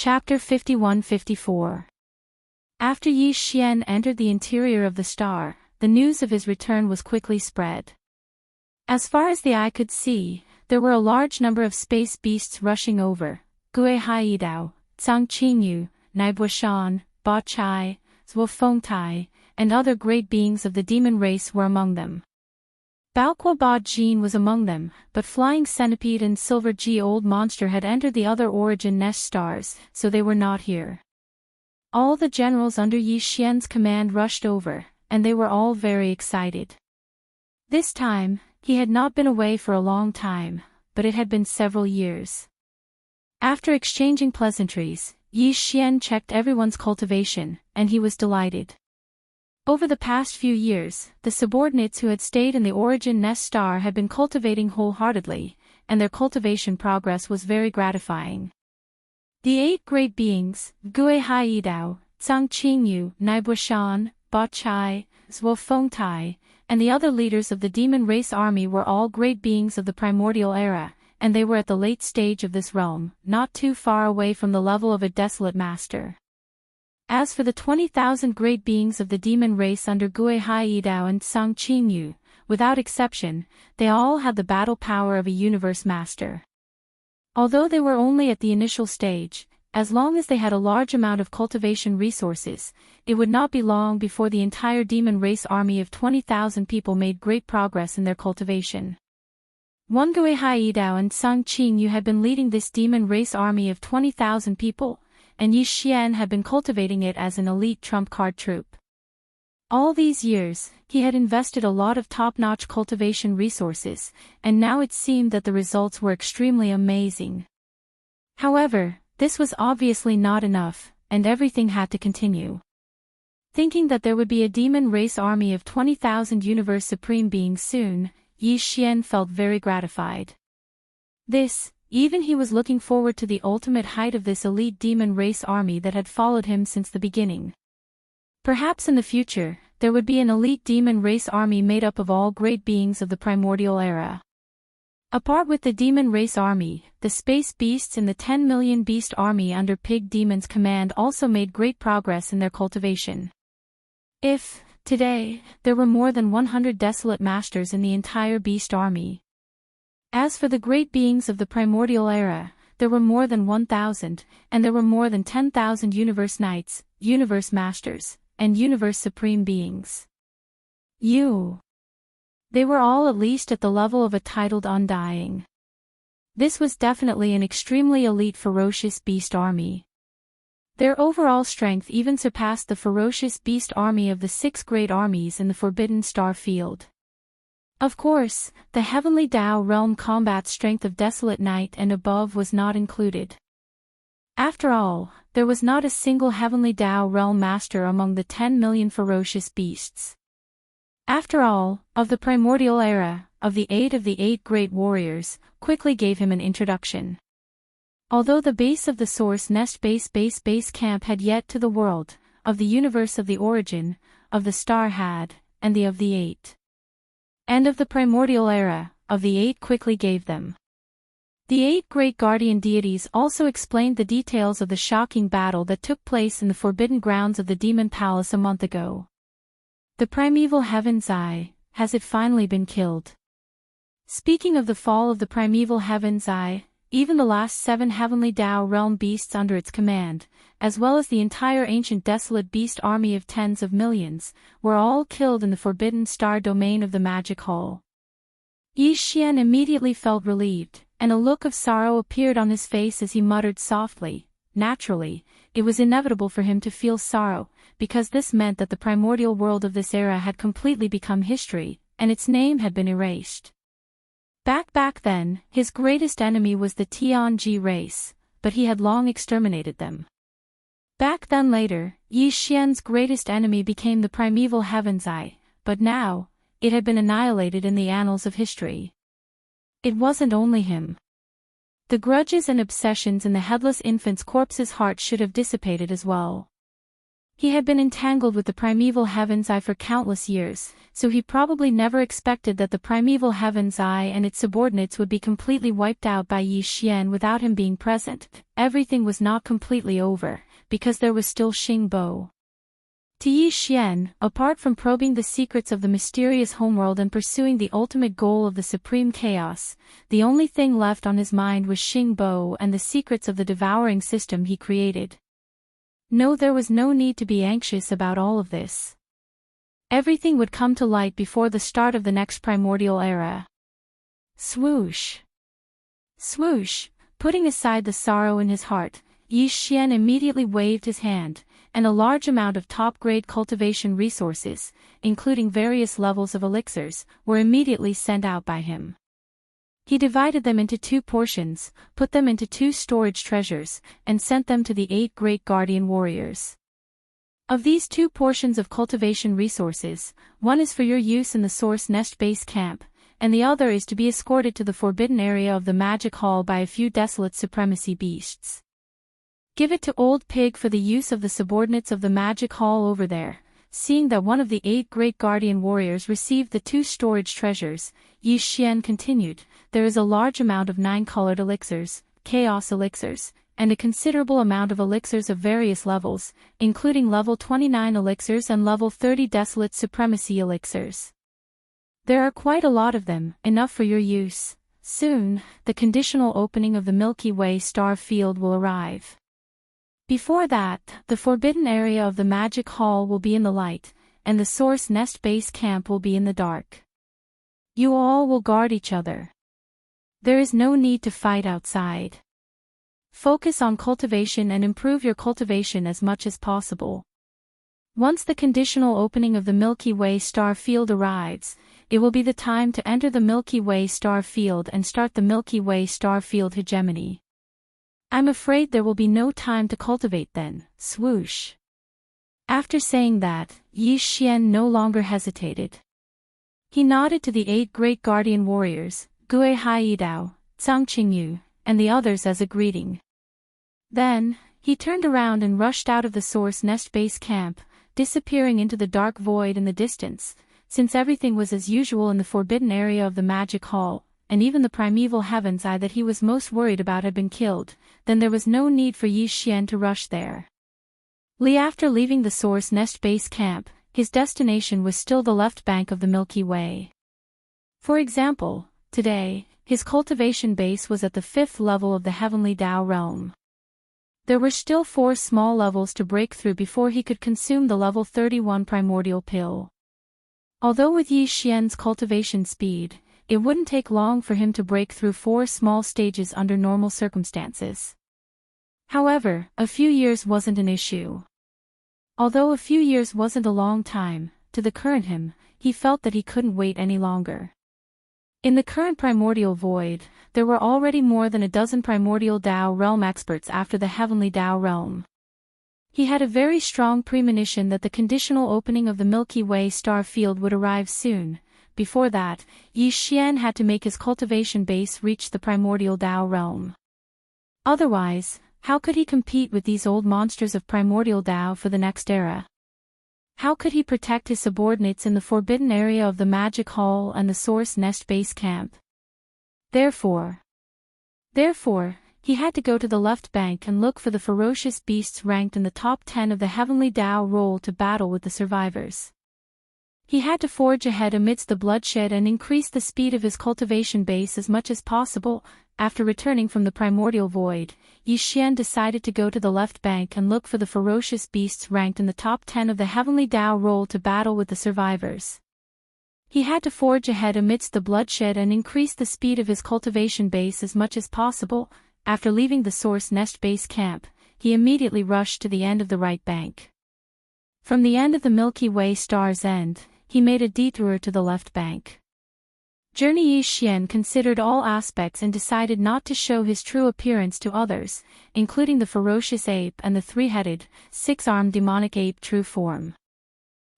Chapter 51-54. After Yi Xian entered the interior of the star, the news of his return was quickly spread. As far as the eye could see, there were a large number of space beasts rushing over. Gui Haidao, Zhang Qingyu, Naibuishan, Ba Chai, Zhuo Fengtai, and other great beings of the demon race were among them. Baoque Ba Jin was among them, but Flying Centipede and Silver G Old Monster had entered the other origin nest stars, so they were not here. All the generals under Yi Xian's command rushed over, and they were all very excited. This time, he had not been away for a long time, but it had been several years. After exchanging pleasantries, Yi Xian checked everyone's cultivation, and he was delighted. Over the past few years, the subordinates who had stayed in the origin nest star had been cultivating wholeheartedly, and their cultivation progress was very gratifying. The 8 great beings, Gui Haidao, Zhang Qingyu, Naibuishan, Ba Chai, Zhuo Fengtai, and the other leaders of the demon race army were all great beings of the primordial era, and they were at the late stage of this realm, not too far away from the level of a desolate master. As for the 20,000 great beings of the demon race under Gui Haidao and Zhang Qingyu, without exception, they all had the battle power of a universe master. Although they were only at the initial stage, as long as they had a large amount of cultivation resources, it would not be long before the entire demon race army of 20,000 people made great progress in their cultivation. One Gui Haidao and Zhang Qingyu had been leading this demon race army of 20,000 people, and Yi Xian had been cultivating it as an elite trump card troop. All these years, he had invested a lot of top-notch cultivation resources, and now it seemed that the results were extremely amazing. However, this was obviously not enough, and everything had to continue. Thinking that there would be a demon race army of 20,000 universe supreme beings soon, Yi Xian felt very gratified. Even he was looking forward to the ultimate height of this elite demon race army that had followed him since the beginning. Perhaps in the future, there would be an elite demon race army made up of all great beings of the primordial era. Apart with the demon race army, the space beasts and the 10 million beast army under Pig Demon's command also made great progress in their cultivation. If, today, there were more than 100 desolate masters in the entire beast army. As for the great beings of the primordial era, there were more than 1,000, and there were more than 10,000 universe knights, universe masters, and universe supreme beings. They were all at least at the level of a titled Undying. This was definitely an extremely elite ferocious beast army. Their overall strength even surpassed the ferocious beast army of the 6 great armies in the Forbidden Star field. Of course, the heavenly Dao realm combat strength of Desolate Knight and above was not included. After all, there was not a single heavenly Dao realm master among the 10 million ferocious beasts. After all, of the primordial era, of the 8 great warriors, quickly gave him an introduction. Although the base of the source nest base camp had yet to the world, of the universe of the origin, of the star had, and the of the 8. And of the primordial era, of the 8 quickly gave them. The 8 great guardian deities also explained the details of the shocking battle that took place in the forbidden grounds of the Demon Palace a month ago. The primeval Heaven's Eye, has it finally been killed? Speaking of the fall of the primeval Heaven's Eye, even the last 7 heavenly Dao realm beasts under its command, as well as the entire ancient desolate beast army of tens of millions, were all killed in the forbidden star domain of the magic hall. Yi Xian immediately felt relieved, and a look of sorrow appeared on his face as he muttered softly. Naturally, it was inevitable for him to feel sorrow, because this meant that the primordial world of this era had completely become history, and its name had been erased. Back then, his greatest enemy was the Tianji race, but he had long exterminated them. Back then later, Yi Xian's greatest enemy became the primeval Heaven's Eye, but now, it had been annihilated in the annals of history. It wasn't only him. The grudges and obsessions in the headless infant's corpse's heart should have dissipated as well. He had been entangled with the primeval Heaven's Eye for countless years, so he probably never expected that the primeval Heaven's Eye and its subordinates would be completely wiped out by Yi Xian without him being present. Everything was not completely over, because there was still Xing Bo. To Yi Xian, apart from probing the secrets of the mysterious homeworld and pursuing the ultimate goal of the supreme chaos, the only thing left on his mind was Xing Bo and the secrets of the devouring system he created. No, there was no need to be anxious about all of this. Everything would come to light before the start of the next primordial era. Swoosh! Swoosh! Putting aside the sorrow in his heart, Yi Xian immediately waved his hand, and a large amount of top-grade cultivation resources, including various levels of elixirs, were immediately sent out by him. He divided them into 2 portions, put them into 2 storage treasures, and sent them to the 8 great guardian warriors. Of these 2 portions of cultivation resources, one is for your use in the Source Nest base camp, and the other is to be escorted to the forbidden area of the Magic Hall by a few desolate supremacy beasts. Give it to Old Pig for the use of the subordinates of the Magic Hall over there. Seeing that one of the 8 great guardian warriors received the 2 storage treasures, Yi Xian continued, there is a large amount of 9-colored elixirs, chaos elixirs, and a considerable amount of elixirs of various levels, including level 29 elixirs and level 30 desolate supremacy elixirs. There are quite a lot of them, enough for your use. Soon, the conditional opening of the Milky Way star field will arrive. Before that, the forbidden area of the Magic Hall will be in the light, and the Source Nest base camp will be in the dark. You all will guard each other. There is no need to fight outside. Focus on cultivation and improve your cultivation as much as possible. Once the conditional opening of the Milky Way star field arrives, it will be the time to enter the Milky Way star field and start the Milky Way star field hegemony. I'm afraid there will be no time to cultivate then. Swoosh. After saying that, Yi Xian no longer hesitated. He nodded to the 8 great guardian warriors, Gue Haidao, Zhang Qingyu, and the others as a greeting. Then, he turned around and rushed out of the Source Nest base camp, disappearing into the dark void in the distance. Since everything was as usual in the forbidden area of the Magic Hall, and even the primeval Heaven's Eye that he was most worried about had been killed, then there was no need for Yi Xian to rush there. After leaving the Source Nest base camp, his destination was still the left bank of the Milky Way. For example, today, his cultivation base was at the 5th level of the Heavenly Tao realm. There were still 4 small levels to break through before he could consume the level 31 primordial pill. Although with Yi Xian's cultivation speed, it wouldn't take long for him to break through 4 small stages under normal circumstances. However, a few years wasn't an issue. Although a few years wasn't a long time, to the current him, he felt that he couldn't wait any longer. In the current primordial void, there were already more than a dozen primordial Tao realm experts after the Heavenly Tao realm. He had a very strong premonition that the conditional opening of the Milky Way star field would arrive soon. Before that, Yi Xian had to make his cultivation base reach the primordial Tao realm. Otherwise, how could he compete with these old monsters of primordial Tao for the next era? How could he protect his subordinates in the forbidden area of the Magic Hall and the Source Nest base camp? Therefore, he had to go to the left bank and look for the ferocious beasts ranked in the top 10 of the Heavenly Tao roll to battle with the survivors. He had to forge ahead amidst the bloodshed and increase the speed of his cultivation base as much as possible. After returning from the primordial void, Yi Xian decided to go to the left bank and look for the ferocious beasts ranked in the top 10 of the Heavenly Tao roll to battle with the survivors. He had to forge ahead amidst the bloodshed and increase the speed of his cultivation base as much as possible. After leaving the Source Nest base camp, he immediately rushed to the end of the right bank. From the end of the Milky Way star's end, he made a detour to the left bank. Journey Yi Xian considered all aspects and decided not to show his true appearance to others, including the ferocious ape and the 3-headed, 6-armed demonic ape true form.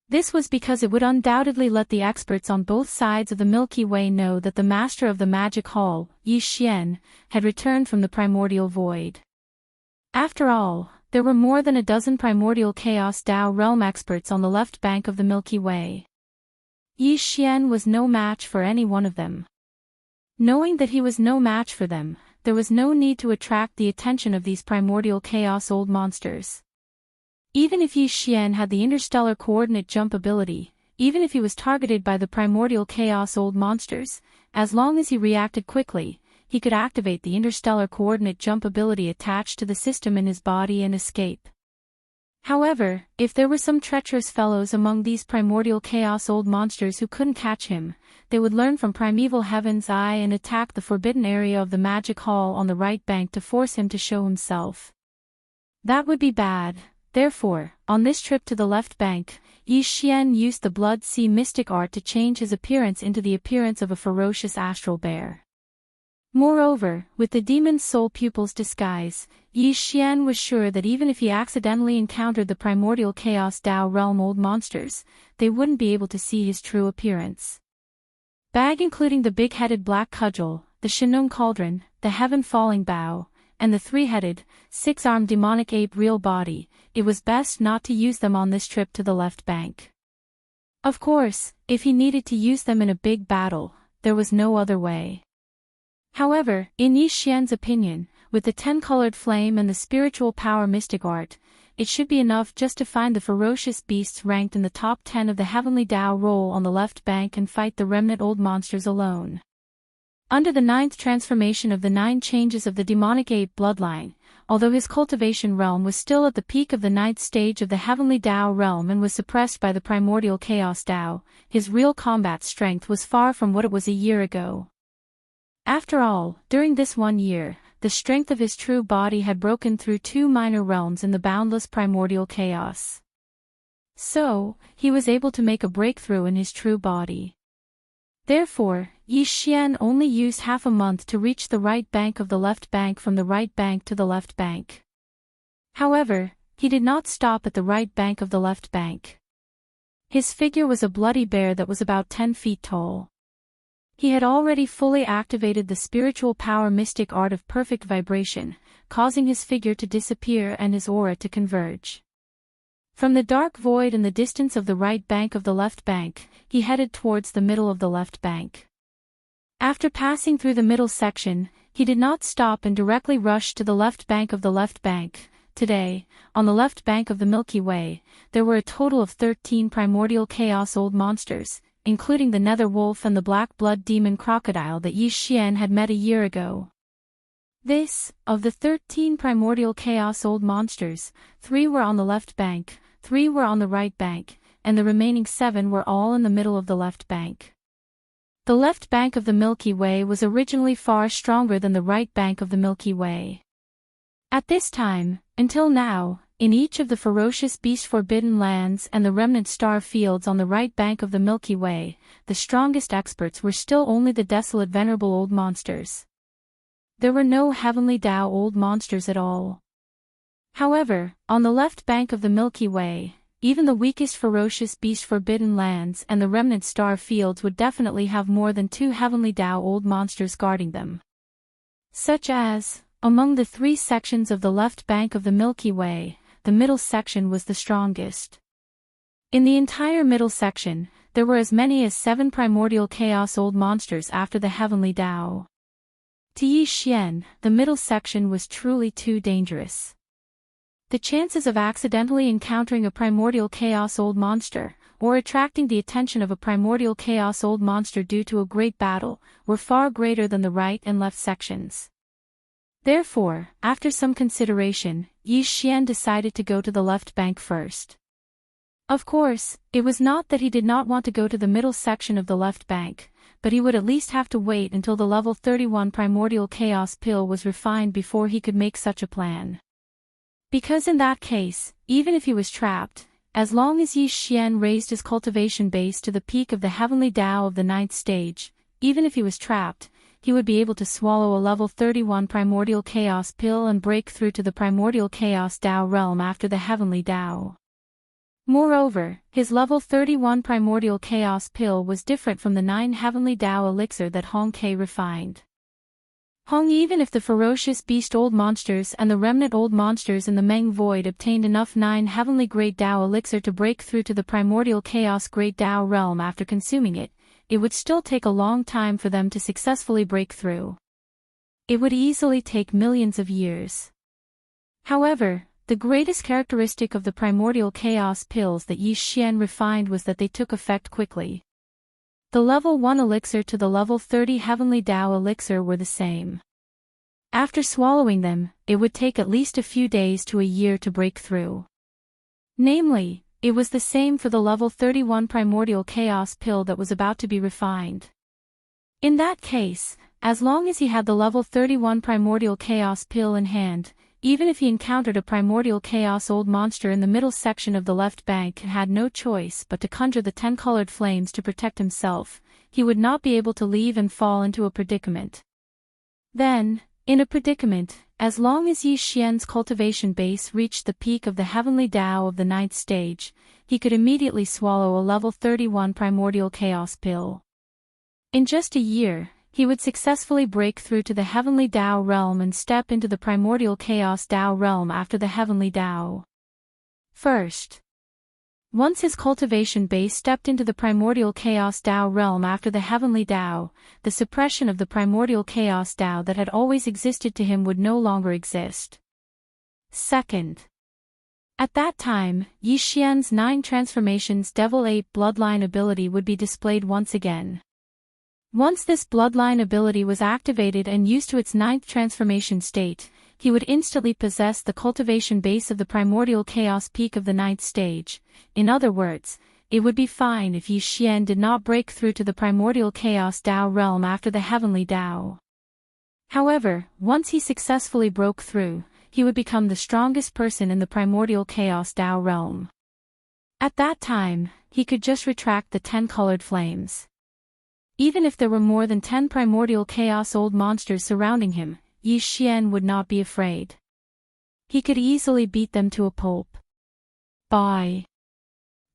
This was because it would undoubtedly let the experts on both sides of the Milky Way know that the master of the Magic Hall, Yi Xian, had returned from the primordial void. After all, there were more than a dozen primordial chaos Tao realm experts on the left bank of the Milky Way. Yi Xian was no match for any one of them. Knowing that he was no match for them, there was no need to attract the attention of these primordial chaos old monsters. Even if Yi Xian had the interstellar coordinate jump ability, even if he was targeted by the primordial chaos old monsters, as long as he reacted quickly, he could activate the interstellar coordinate jump ability attached to the system in his body and escape. However, if there were some treacherous fellows among these primordial chaos old monsters who couldn't catch him, they would learn from Primeval Heaven's Eye and attack the forbidden area of the magic hall on the right bank to force him to show himself. That would be bad. Therefore, on this trip to the left bank, Yi Xian used the Blood Sea mystic art to change his appearance into the appearance of a ferocious astral bear. Moreover, with the demon's soul pupil's disguise, Yi Xian was sure that even if he accidentally encountered the primordial chaos Tao realm old monsters, they wouldn't be able to see his true appearance. Bag including the big-headed black cudgel, the Shinung cauldron, the heaven-falling bow, and the three-headed, six-armed demonic ape real body, it was best not to use them on this trip to the left bank. Of course, if he needed to use them in a big battle, there was no other way. However, in Yi Xian's opinion, with the 10-colored flame and the spiritual power mystic art, it should be enough just to find the ferocious beasts ranked in the top 10 of the heavenly Tao roll on the left bank and fight the remnant old monsters alone. Under the 9th transformation of the 9 changes of the demonic ape bloodline, although his cultivation realm was still at the peak of the 9th stage of the heavenly Tao realm and was suppressed by the primordial chaos Tao, his real combat strength was far from what it was a year ago. After all, during this 1 year, the strength of his true body had broken through 2 minor realms in the boundless primordial chaos. So, he was able to make a breakthrough in his true body. Therefore, Yi Xian only used half a month to reach the right bank of the left bank from the right bank to the left bank. However, he did not stop at the right bank of the left bank. His figure was a bloody bear that was about 10 feet tall. He had already fully activated the spiritual power mystic art of perfect vibration, causing his figure to disappear and his aura to converge. From the dark void in the distance of the right bank of the left bank, he headed towards the middle of the left bank. After passing through the middle section, he did not stop and directly rushed to the left bank of the left bank. Today, on the left bank of the Milky Way, there were a total of 13 primordial chaos old monsters, including the nether wolf and the black blood demon crocodile that Yi Xian had met a year ago. Of the 13 primordial chaos old monsters, 3 were on the left bank, 3 were on the right bank, and the remaining 7 were all in the middle of the left bank. The left bank of the Milky Way was originally far stronger than the right bank of the Milky Way. At this time, until now, in each of the ferocious beast forbidden lands and the remnant star fields on the right bank of the Milky Way, the strongest experts were still only the desolate venerable old monsters. There were no heavenly Tao old monsters at all. However, on the left bank of the Milky Way, even the weakest ferocious beast forbidden lands and the remnant star fields would definitely have more than 2 heavenly Tao old monsters guarding them. Such as, among the 3 sections of the left bank of the Milky Way, the middle section was the strongest. In the entire middle section, there were as many as 7 primordial chaos old monsters after the heavenly Tao. To Yi Xian, the middle section was truly too dangerous. The chances of accidentally encountering a primordial chaos old monster, or attracting the attention of a primordial chaos old monster due to a great battle, were far greater than the right and left sections. Therefore, after some consideration, Yi Xian decided to go to the left bank first. Of course, it was not that he did not want to go to the middle section of the left bank, but he would at least have to wait until the level 31 primordial chaos pill was refined before he could make such a plan. Because in that case, even if he was trapped, as long as Yi Xian raised his cultivation base to the peak of the heavenly Tao of the 9th stage, even if he was trapped, he would be able to swallow a level 31 primordial chaos pill and break through to the primordial chaos Tao realm after the heavenly Tao. Moreover, his level 31 primordial chaos pill was different from the 9 heavenly Tao elixir that Hong Ke refined. Even if the ferocious beast old monsters and the remnant old monsters in the Meng Void obtained enough 9 heavenly Great Tao elixir to break through to the primordial chaos Great Tao realm after consuming it, it would still take a long time for them to successfully break through. It would easily take millions of years. However, the greatest characteristic of the primordial chaos pills that Yi Xian refined was that they took effect quickly. The level 1 elixir to the level 30 heavenly Tao elixir were the same. After swallowing them, it would take at least a few days to a year to break through. Namely, it was the same for the level 31 primordial chaos pill that was about to be refined. In that case, as long as he had the level 31 primordial chaos pill in hand, even if he encountered a primordial chaos old monster in the middle section of the left bank and had no choice but to conjure the 10 colored flames to protect himself, he would not be able to leave and fall into a predicament. Then, in a predicament, as long as Yi Xian's cultivation base reached the peak of the heavenly Tao of the 9th stage, he could immediately swallow a level 31 primordial chaos pill. In just a year, he would successfully break through to the heavenly Tao realm and step into the primordial chaos Tao realm after the heavenly Tao. First, once his cultivation base stepped into the primordial chaos Tao realm after the heavenly Tao, the suppression of the primordial chaos Tao that had always existed to him would no longer exist. Second, at that time, Yi Xian's 9 transformations Devil Ape bloodline ability would be displayed once again. Once this bloodline ability was activated and used to its 9th transformation state, he would instantly possess the cultivation base of the primordial chaos peak of the 9th stage. In other words, it would be fine if Yi Xian did not break through to the primordial chaos Tao realm after the heavenly Tao. However, once he successfully broke through, he would become the strongest person in the primordial chaos Tao realm. At that time, he could just retract the 10 colored flames. Even if there were more than 10 primordial chaos old monsters surrounding him, Yi Xian would not be afraid. He could easily beat them to a pulp. By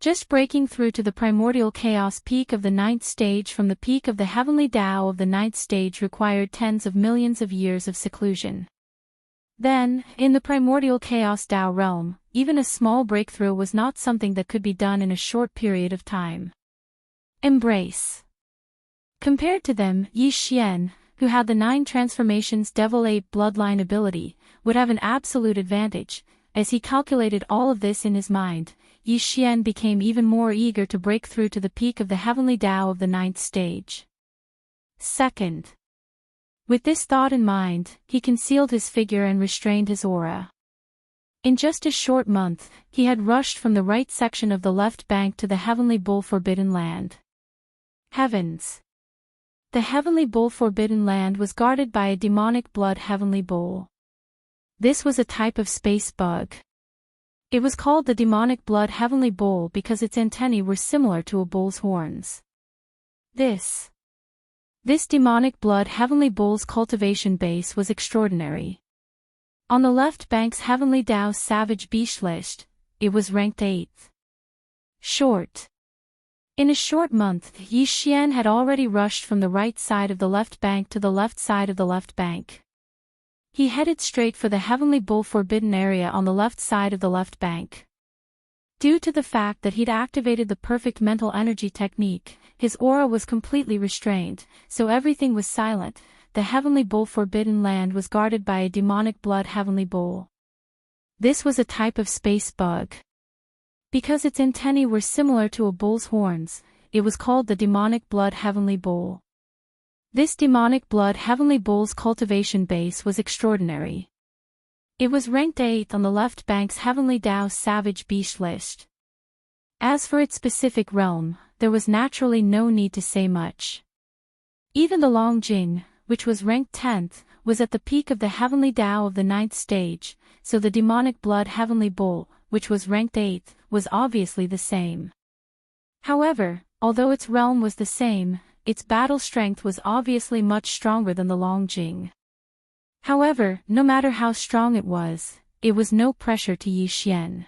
just breaking through to the primordial chaos peak of the 9th stage from the peak of the heavenly Tao of the 9th stage required tens of millions of years of seclusion. Then, in the primordial chaos Tao realm, even a small breakthrough was not something that could be done in a short period of time. Embrace. Compared to them, Yi Xian, who had the 9 transformations Devil Ape bloodline ability, would have an absolute advantage. As he calculated all of this in his mind, Yi Xian became even more eager to break through to the peak of the heavenly Tao of the 9th stage. Second, with this thought in mind, he concealed his figure and restrained his aura. In just a short month, he had rushed from the right section of the left bank to the heavenly bull Forbidden Land. Heavens! The heavenly bull Forbidden Land was guarded by a demonic blood heavenly bull. This was a type of space bug. It was called the demonic blood heavenly bull because its antennae were similar to a bull's horns. This demonic blood heavenly bull's cultivation base was extraordinary. On the left bank's heavenly Tao savage beast list, it was ranked 8th. Short. In a short month, Yi Xian had already rushed from the right side of the left bank to the left side of the left bank. He headed straight for the heavenly bull forbidden area on the left side of the left bank. Due to the fact that he'd activated the perfect mental energy technique, his aura was completely restrained, so everything was silent. The heavenly bull Forbidden Land was guarded by a demonic blood heavenly bull. This was a type of space bug. Because its antennae were similar to a bull's horns, it was called the demonic blood heavenly bull. This demonic blood heavenly bull's cultivation base was extraordinary. It was ranked 8th on the left bank's heavenly Tao savage beast list. As for its specific realm, there was naturally no need to say much. Even the Long Jing, which was ranked 10th, was at the peak of the heavenly Tao of the 9th stage, so the demonic blood heavenly bull, which was ranked 8th, was obviously the same. However, although its realm was the same, its battle strength was obviously much stronger than the Long Jing. However, no matter how strong it was no pressure to Yi Xian.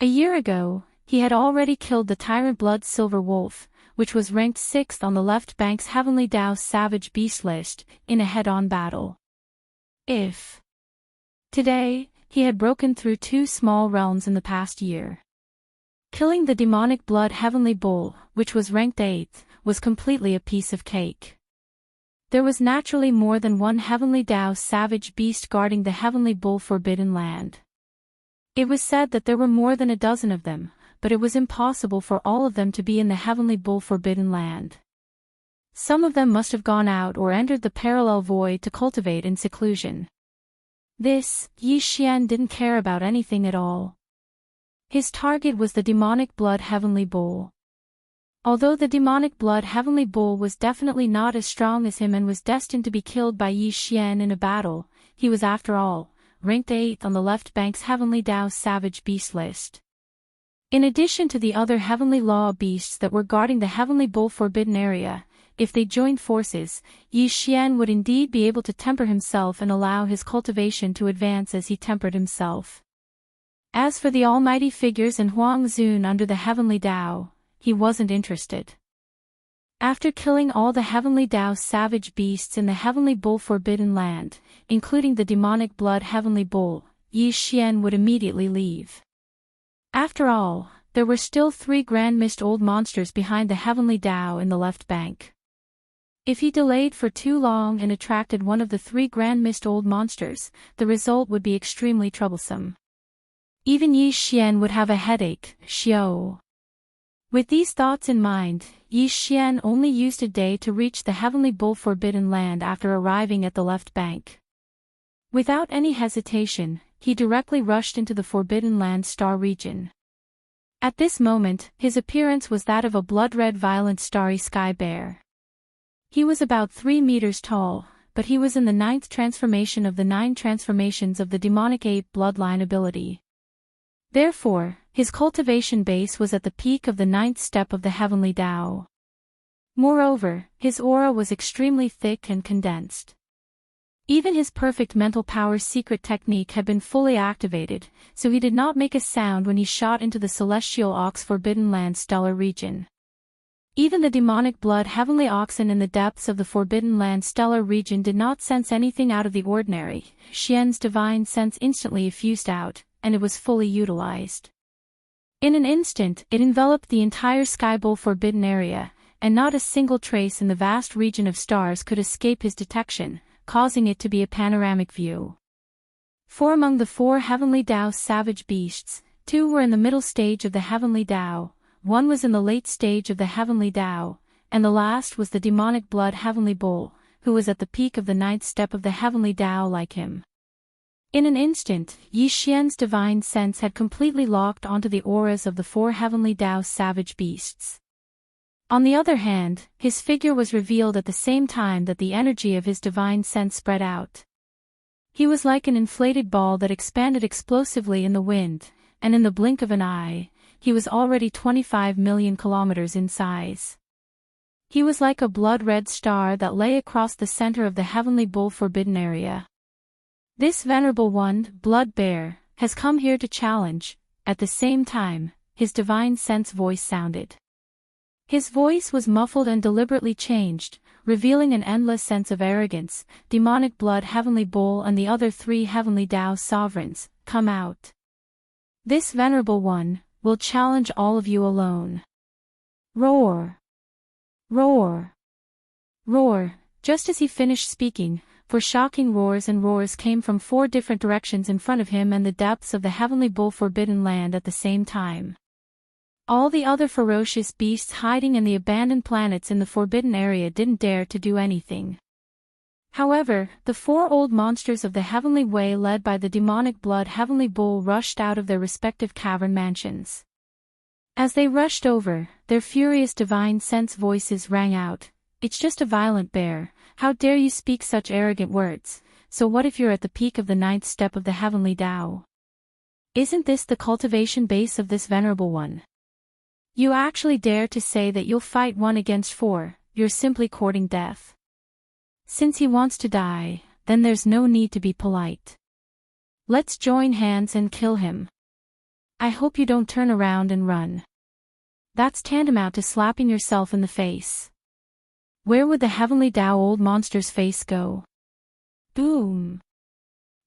A year ago, he had already killed the tyrant blood silver wolf, which was ranked 6th on the left bank's Heavenly Dao's Savage Beast list, in a head-on battle. If today, he had broken through 2 small realms in the past year. Killing the demonic blood Heavenly Bull, which was ranked 8th, was completely a piece of cake. There was naturally more than one Heavenly Dao's Savage Beast guarding the Heavenly Bull Forbidden Land. It was said that there were more than a dozen of them, but it was impossible for all of them to be in the Heavenly Bull Forbidden Land. Some of them must have gone out or entered the parallel void to cultivate in seclusion. This, Yi Xian didn't care about anything at all. His target was the demonic blood Heavenly Bull. Although the demonic blood Heavenly Bull was definitely not as strong as him and was destined to be killed by Yi Xian in a battle, he was after all, ranked 8th on the left bank's Heavenly Dao's Savage Beast list. In addition to the other Heavenly Law beasts that were guarding the Heavenly Bull Forbidden Area, if they joined forces, Yi Xian would indeed be able to temper himself and allow his cultivation to advance as he tempered himself. As for the almighty figures in Huang Zun under the Heavenly Dao, he wasn't interested. After killing all the Heavenly Dao's savage beasts in the Heavenly Bull Forbidden Land, including the demonic blood Heavenly Bull, Yi Xian would immediately leave. After all, there were still 3 Grand Mist Old Monsters behind the Heavenly Dao in the left bank. If he delayed for too long and attracted one of the 3 Grand Mist Old Monsters, the result would be extremely troublesome. Even Yi Xian would have a headache, Xiao. With these thoughts in mind, Yi Xian only used a day to reach the Heavenly Bull Forbidden Land after arriving at the left bank. Without any hesitation, he directly rushed into the Forbidden Land star region. At this moment, his appearance was that of a blood-red violent starry sky bear. He was about 3 meters tall, but he was in the 9th transformation of the 9 transformations of the demonic ape bloodline ability. Therefore, his cultivation base was at the peak of the 9th step of the Heavenly Dao. Moreover, his aura was extremely thick and condensed. Even his perfect mental power secret technique had been fully activated, so he did not make a sound when he shot into the Celestial Ox Forbidden Land stellar region. Even the demonic blood Heavenly Oxen in the depths of the Forbidden Land stellar region did not sense anything out of the ordinary. Xian's divine sense instantly effused out, and it was fully utilized. In an instant, it enveloped the entire Skybowl Forbidden area, and not a single trace in the vast region of stars could escape his detection, causing it to be a panoramic view. For among the 4 Heavenly Dao savage beasts, 2 were in the middle stage of the Heavenly Dao, 1 was in the late stage of the Heavenly Dao, and the last was the demonic blood Heavenly Bull, who was at the peak of the 9th step of the Heavenly Dao like him. In an instant, Yi Xian's divine sense had completely locked onto the auras of the 4 Heavenly Dao savage beasts. On the other hand, his figure was revealed at the same time that the energy of his divine sense spread out. He was like an inflated ball that expanded explosively in the wind, and in the blink of an eye, he was already 25 million kilometers in size. He was like a blood-red star that lay across the center of the Heavenly Bull Forbidden Area. This venerable one, Blood Bear, has come here to challenge. At the same time, his divine sense voice sounded. His voice was muffled and deliberately changed, revealing an endless sense of arrogance. Demonic blood Heavenly Bull and the other 3 Heavenly Dao sovereigns, come out. This venerable one will challenge all of you alone. Roar! Roar! Roar! Just as he finished speaking, 4 shocking roars and roars came from 4 different directions in front of him and the depths of the Heavenly Bull Forbidden Land at the same time. All the other ferocious beasts hiding in the abandoned planets in the Forbidden Area didn't dare to do anything. However, the 4 old monsters of the Heavenly Way led by the demonic blood Heavenly Bull rushed out of their respective cavern mansions. As they rushed over, their furious divine sense voices rang out, "It's just a violent bear. How dare you speak such arrogant words? So what if you're at the peak of the 9th step of the Heavenly Dao? Isn't this the cultivation base of this venerable one? You actually dare to say that you'll fight 1 against 4, you're simply courting death. Since he wants to die, then there's no need to be polite. Let's join hands and kill him. I hope you don't turn around and run." That's tantamount to slapping yourself in the face. Where would the heavenly Tao old monster's face go? Boom!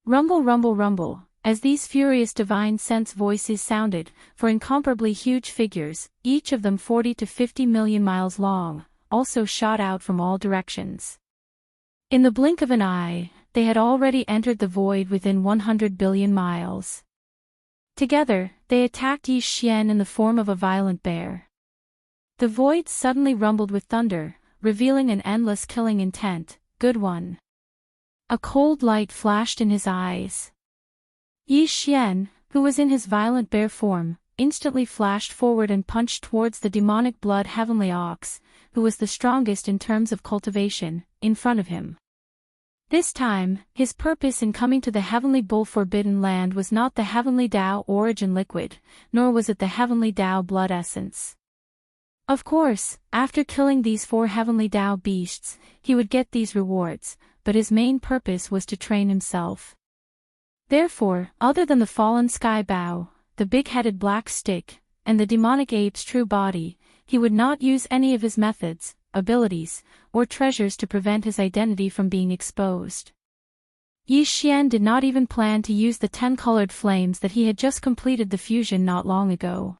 Rumble, rumble, rumble, as these furious divine sense voices sounded, for incomparably huge figures, each of them 40 to 50 million miles long, also shot out from all directions. In the blink of an eye, they had already entered the void within 100 billion miles. Together, they attacked Yi Xian in the form of a violent bear. The void suddenly rumbled with thunder, revealing an endless killing intent. Good one. A cold light flashed in his eyes. Yi Xian, who was in his violent bear form, instantly flashed forward and punched towards the demonic blood heavenly ox, who was the strongest in terms of cultivation, in front of him. This time, his purpose in coming to the heavenly bull forbidden land was not the heavenly Tao origin liquid, nor was it the heavenly Tao blood essence. Of course, after killing these 4 heavenly Tao beasts, he would get these rewards, but his main purpose was to train himself. Therefore, other than the fallen sky bow, the big-headed black stick, and the demonic ape's true body, he would not use any of his methods, abilities, or treasures to prevent his identity from being exposed. Yi Xian did not even plan to use the 10 colored flames that he had just completed the fusion not long ago.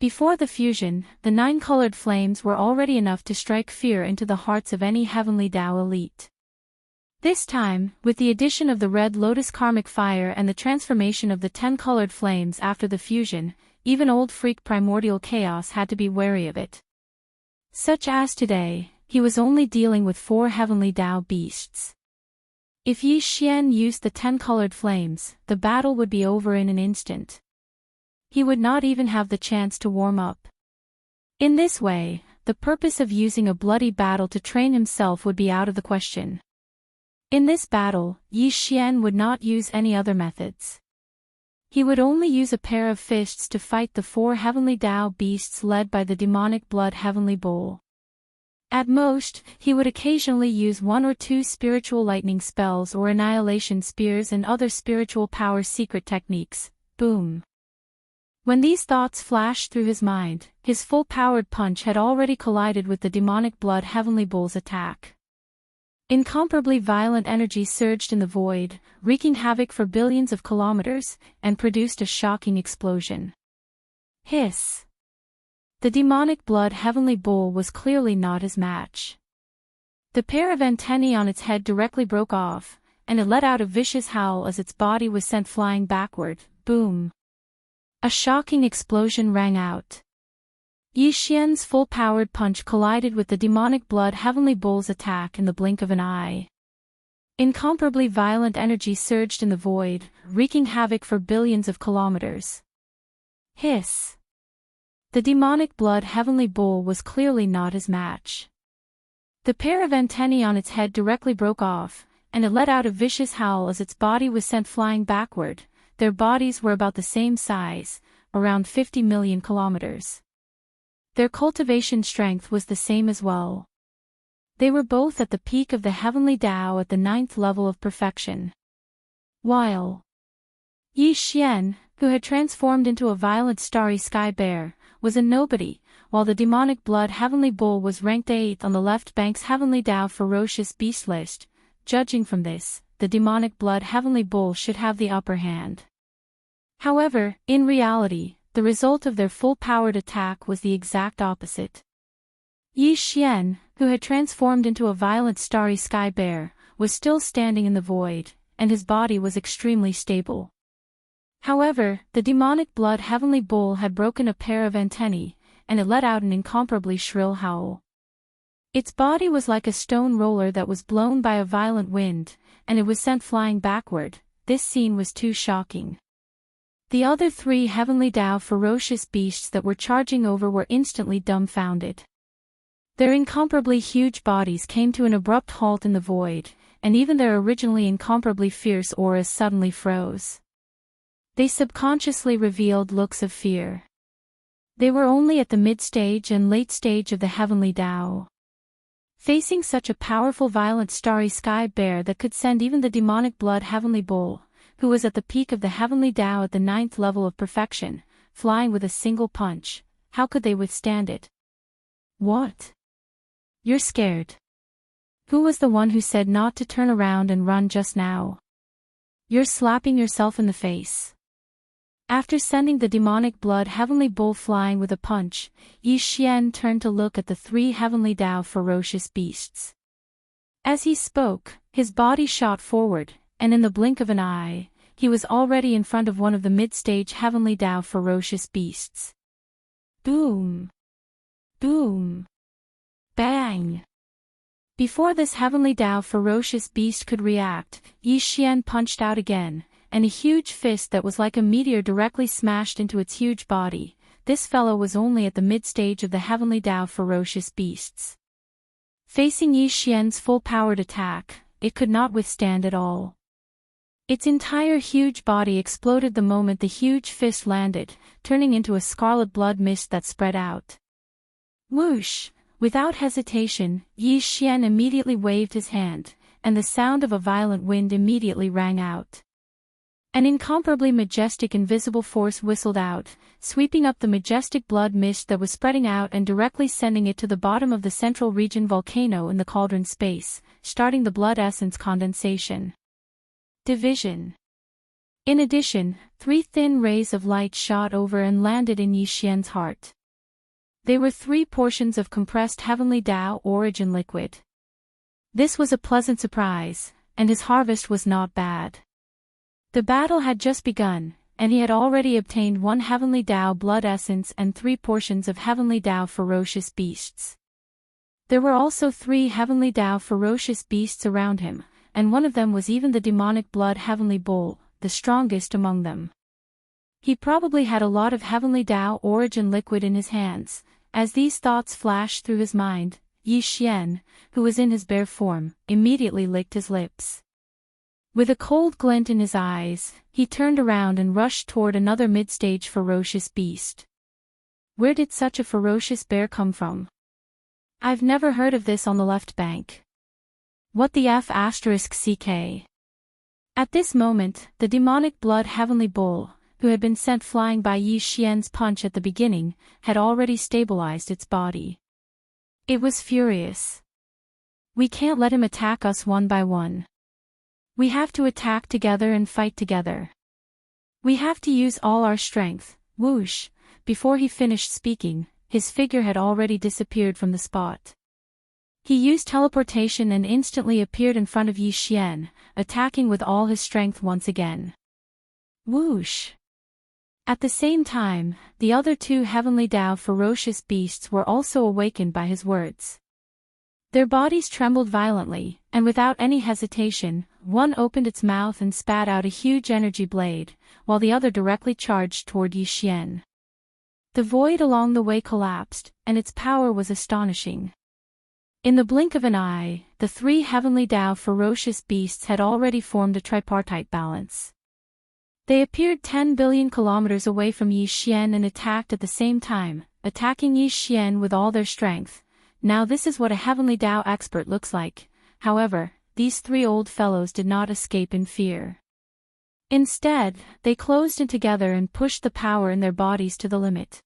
Before the fusion, the 9 colored flames were already enough to strike fear into the hearts of any heavenly Tao elite. This time, with the addition of the red lotus karmic fire and the transformation of the 10 colored flames after the fusion, even old freak primordial chaos had to be wary of it. Such as today, he was only dealing with 4 heavenly Tao beasts. If Yi Xian used the 10 colored flames, the battle would be over in an instant. He would not even have the chance to warm up. In this way, the purpose of using a bloody battle to train himself would be out of the question. In this battle, Yi Xian would not use any other methods. He would only use a pair of fists to fight the 4 heavenly Tao beasts led by the demonic blood heavenly bull. At most, he would occasionally use 1 or 2 spiritual lightning spells or annihilation spears and other spiritual power secret techniques. Boom. When these thoughts flashed through his mind, his full-powered punch had already collided with the demonic blood heavenly bull's attack. Incomparably violent energy surged in the void, wreaking havoc for billions of kilometers, and produced a shocking explosion. Hiss! The demonic blood heavenly bull was clearly not his match. The pair of antennae on its head directly broke off, and it let out a vicious howl as its body was sent flying backward. Boom! A shocking explosion rang out. Yi Xian's full-powered punch collided with the demonic blood heavenly bull's attack in the blink of an eye. Incomparably violent energy surged in the void, wreaking havoc for billions of kilometers. Hiss! The demonic blood heavenly bull was clearly not his match. The pair of antennae on its head directly broke off, and it let out a vicious howl as its body was sent flying backward. Their bodies were about the same size, around 50 million kilometers. Their cultivation strength was the same as well. They were both at the peak of the heavenly Tao at the 9th level of perfection. While Yi Xian, who had transformed into a violent starry sky bear, was a nobody, while the demonic blood heavenly bull was ranked 8th on the left bank's heavenly Tao ferocious beast list. Judging from this, the demonic blood heavenly bull should have the upper hand. However, in reality, the result of their full-powered attack was the exact opposite. Yi Xian, who had transformed into a violent starry sky bear, was still standing in the void, and his body was extremely stable. However, the demonic blood heavenly bull had broken a pair of antennae, and it let out an incomparably shrill howl. Its body was like a stone roller that was blown by a violent wind, and it was sent flying backward. This scene was too shocking. The other 3 heavenly Tao ferocious beasts that were charging over were instantly dumbfounded. Their incomparably huge bodies came to an abrupt halt in the void, and even their originally incomparably fierce auras suddenly froze. They subconsciously revealed looks of fear. They were only at the mid-stage and late stage of the heavenly Tao. Facing such a powerful violent starry sky bear that could send even the demonic blood heavenly bull, who was at the peak of the heavenly Tao at the 9th level of perfection, flying with a single punch, how could they withstand it? What? You're scared. Who was the one who said not to turn around and run just now? You're slapping yourself in the face. After sending the demonic blood heavenly bull flying with a punch, Yi Xian turned to look at the three heavenly Dao ferocious beasts. As he spoke, his body shot forward, and in the blink of an eye, he was already in front of one of the mid-stage heavenly Dao ferocious beasts. Boom! Boom! Bang! Before this heavenly Dao ferocious beast could react, Yi Xian punched out again, and a huge fist that was like a meteor directly smashed into its huge body. This fellow was only at the mid-stage of the heavenly Dao ferocious beasts. Facing Yi Xian's full-powered attack, it could not withstand at all. Its entire huge body exploded the moment the huge fist landed, turning into a scarlet blood mist that spread out. Whoosh! Without hesitation, Yi Xian immediately waved his hand, and the sound of a violent wind immediately rang out. An incomparably majestic invisible force whistled out, sweeping up the majestic blood mist that was spreading out and directly sending it to the bottom of the central region volcano in the cauldron space, starting the blood essence condensation. Division. In addition, 3 thin rays of light shot over and landed in Yi Xian's heart. They were 3 portions of compressed heavenly Dao origin liquid. This was a pleasant surprise, and his harvest was not bad. The battle had just begun, and he had already obtained 1 heavenly Dao blood essence and 3 portions of heavenly Dao ferocious beasts. There were also 3 heavenly Dao ferocious beasts around him, and one of them was even the demonic blood heavenly bull, the strongest among them. He probably had a lot of heavenly Dao origin liquid in his hands. As these thoughts flashed through his mind, Yi Xian, who was in his bare form, immediately licked his lips. With a cold glint in his eyes, he turned around and rushed toward another mid-stage ferocious beast. Where did such a ferocious bear come from? I've never heard of this on the left bank. What the F***ck? At this moment, the demonic blood heavenly bull, who had been sent flying by Yi Xian's punch at the beginning, had already stabilized its body. It was furious. We can't let him attack us one by one. We have to attack together and fight together. We have to use all our strength. Whoosh! Before he finished speaking, his figure had already disappeared from the spot. He used teleportation and instantly appeared in front of Yi Xian, attacking with all his strength once again. Whoosh! At the same time, the other 2 heavenly Dao ferocious beasts were also awakened by his words. Their bodies trembled violently, and without any hesitation, one opened its mouth and spat out a huge energy blade, while the other directly charged toward Yi Xian. The void along the way collapsed, and its power was astonishing. In the blink of an eye, the 3 heavenly Dao ferocious beasts had already formed a tripartite balance. They appeared 10 billion kilometers away from Yi Xian and attacked at the same time, attacking Yi Xian with all their strength. Now this is what a heavenly Dao expert looks like. However, these 3 old fellows did not escape in fear. Instead, they closed in together and pushed the power in their bodies to the limit.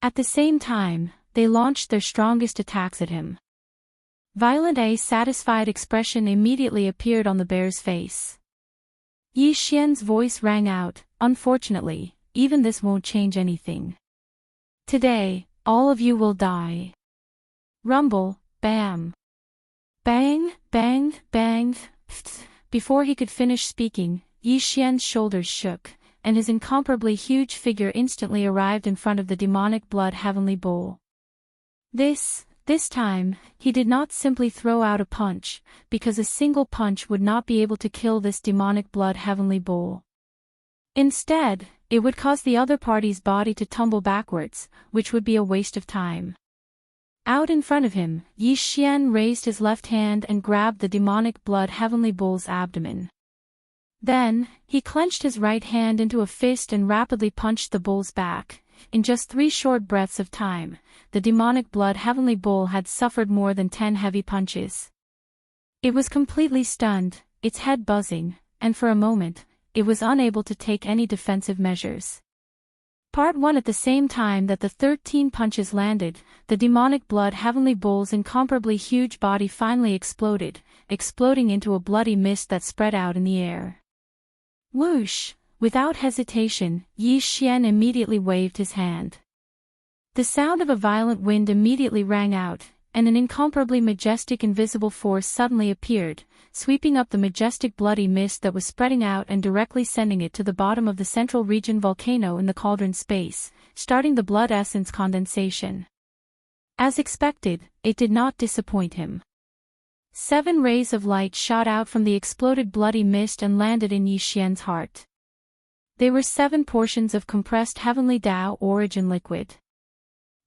At the same time, they launched their strongest attacks at him. Violent a satisfied expression immediately appeared on the bear's face. Yi Xian's voice rang out, unfortunately, even this won't change anything. Today, all of you will die. Rumble, bam. Bang, bang, bang, pft. Before he could finish speaking, Yi Xian's shoulders shook, and his incomparably huge figure instantly arrived in front of the demonic blood heavenly bull. This time, he did not simply throw out a punch, because a single punch would not be able to kill this demonic blood heavenly bull. Instead, it would cause the other party's body to tumble backwards, which would be a waste of time. Out in front of him, Yi Xian raised his left hand and grabbed the demonic blood heavenly bull's abdomen. Then, he clenched his right hand into a fist and rapidly punched the bull's back. In just 3 short breaths of time, the demonic blood heavenly bull had suffered more than 10 heavy punches. It was completely stunned, its head buzzing, and for a moment, it was unable to take any defensive measures. Part 1. At the same time that the 13 punches landed, the demonic blood heavenly bull's incomparably huge body finally exploded, exploding into a bloody mist that spread out in the air. Whoosh! Without hesitation, Yi Xian immediately waved his hand. The sound of a violent wind immediately rang out, and an incomparably majestic invisible force suddenly appeared, sweeping up the majestic bloody mist that was spreading out and directly sending it to the bottom of the central region volcano in the cauldron space, starting the blood essence condensation. As expected, it did not disappoint him. 7 rays of light shot out from the exploded bloody mist and landed in Yi Xian's heart. They were 7 portions of compressed heavenly Tao origin liquid.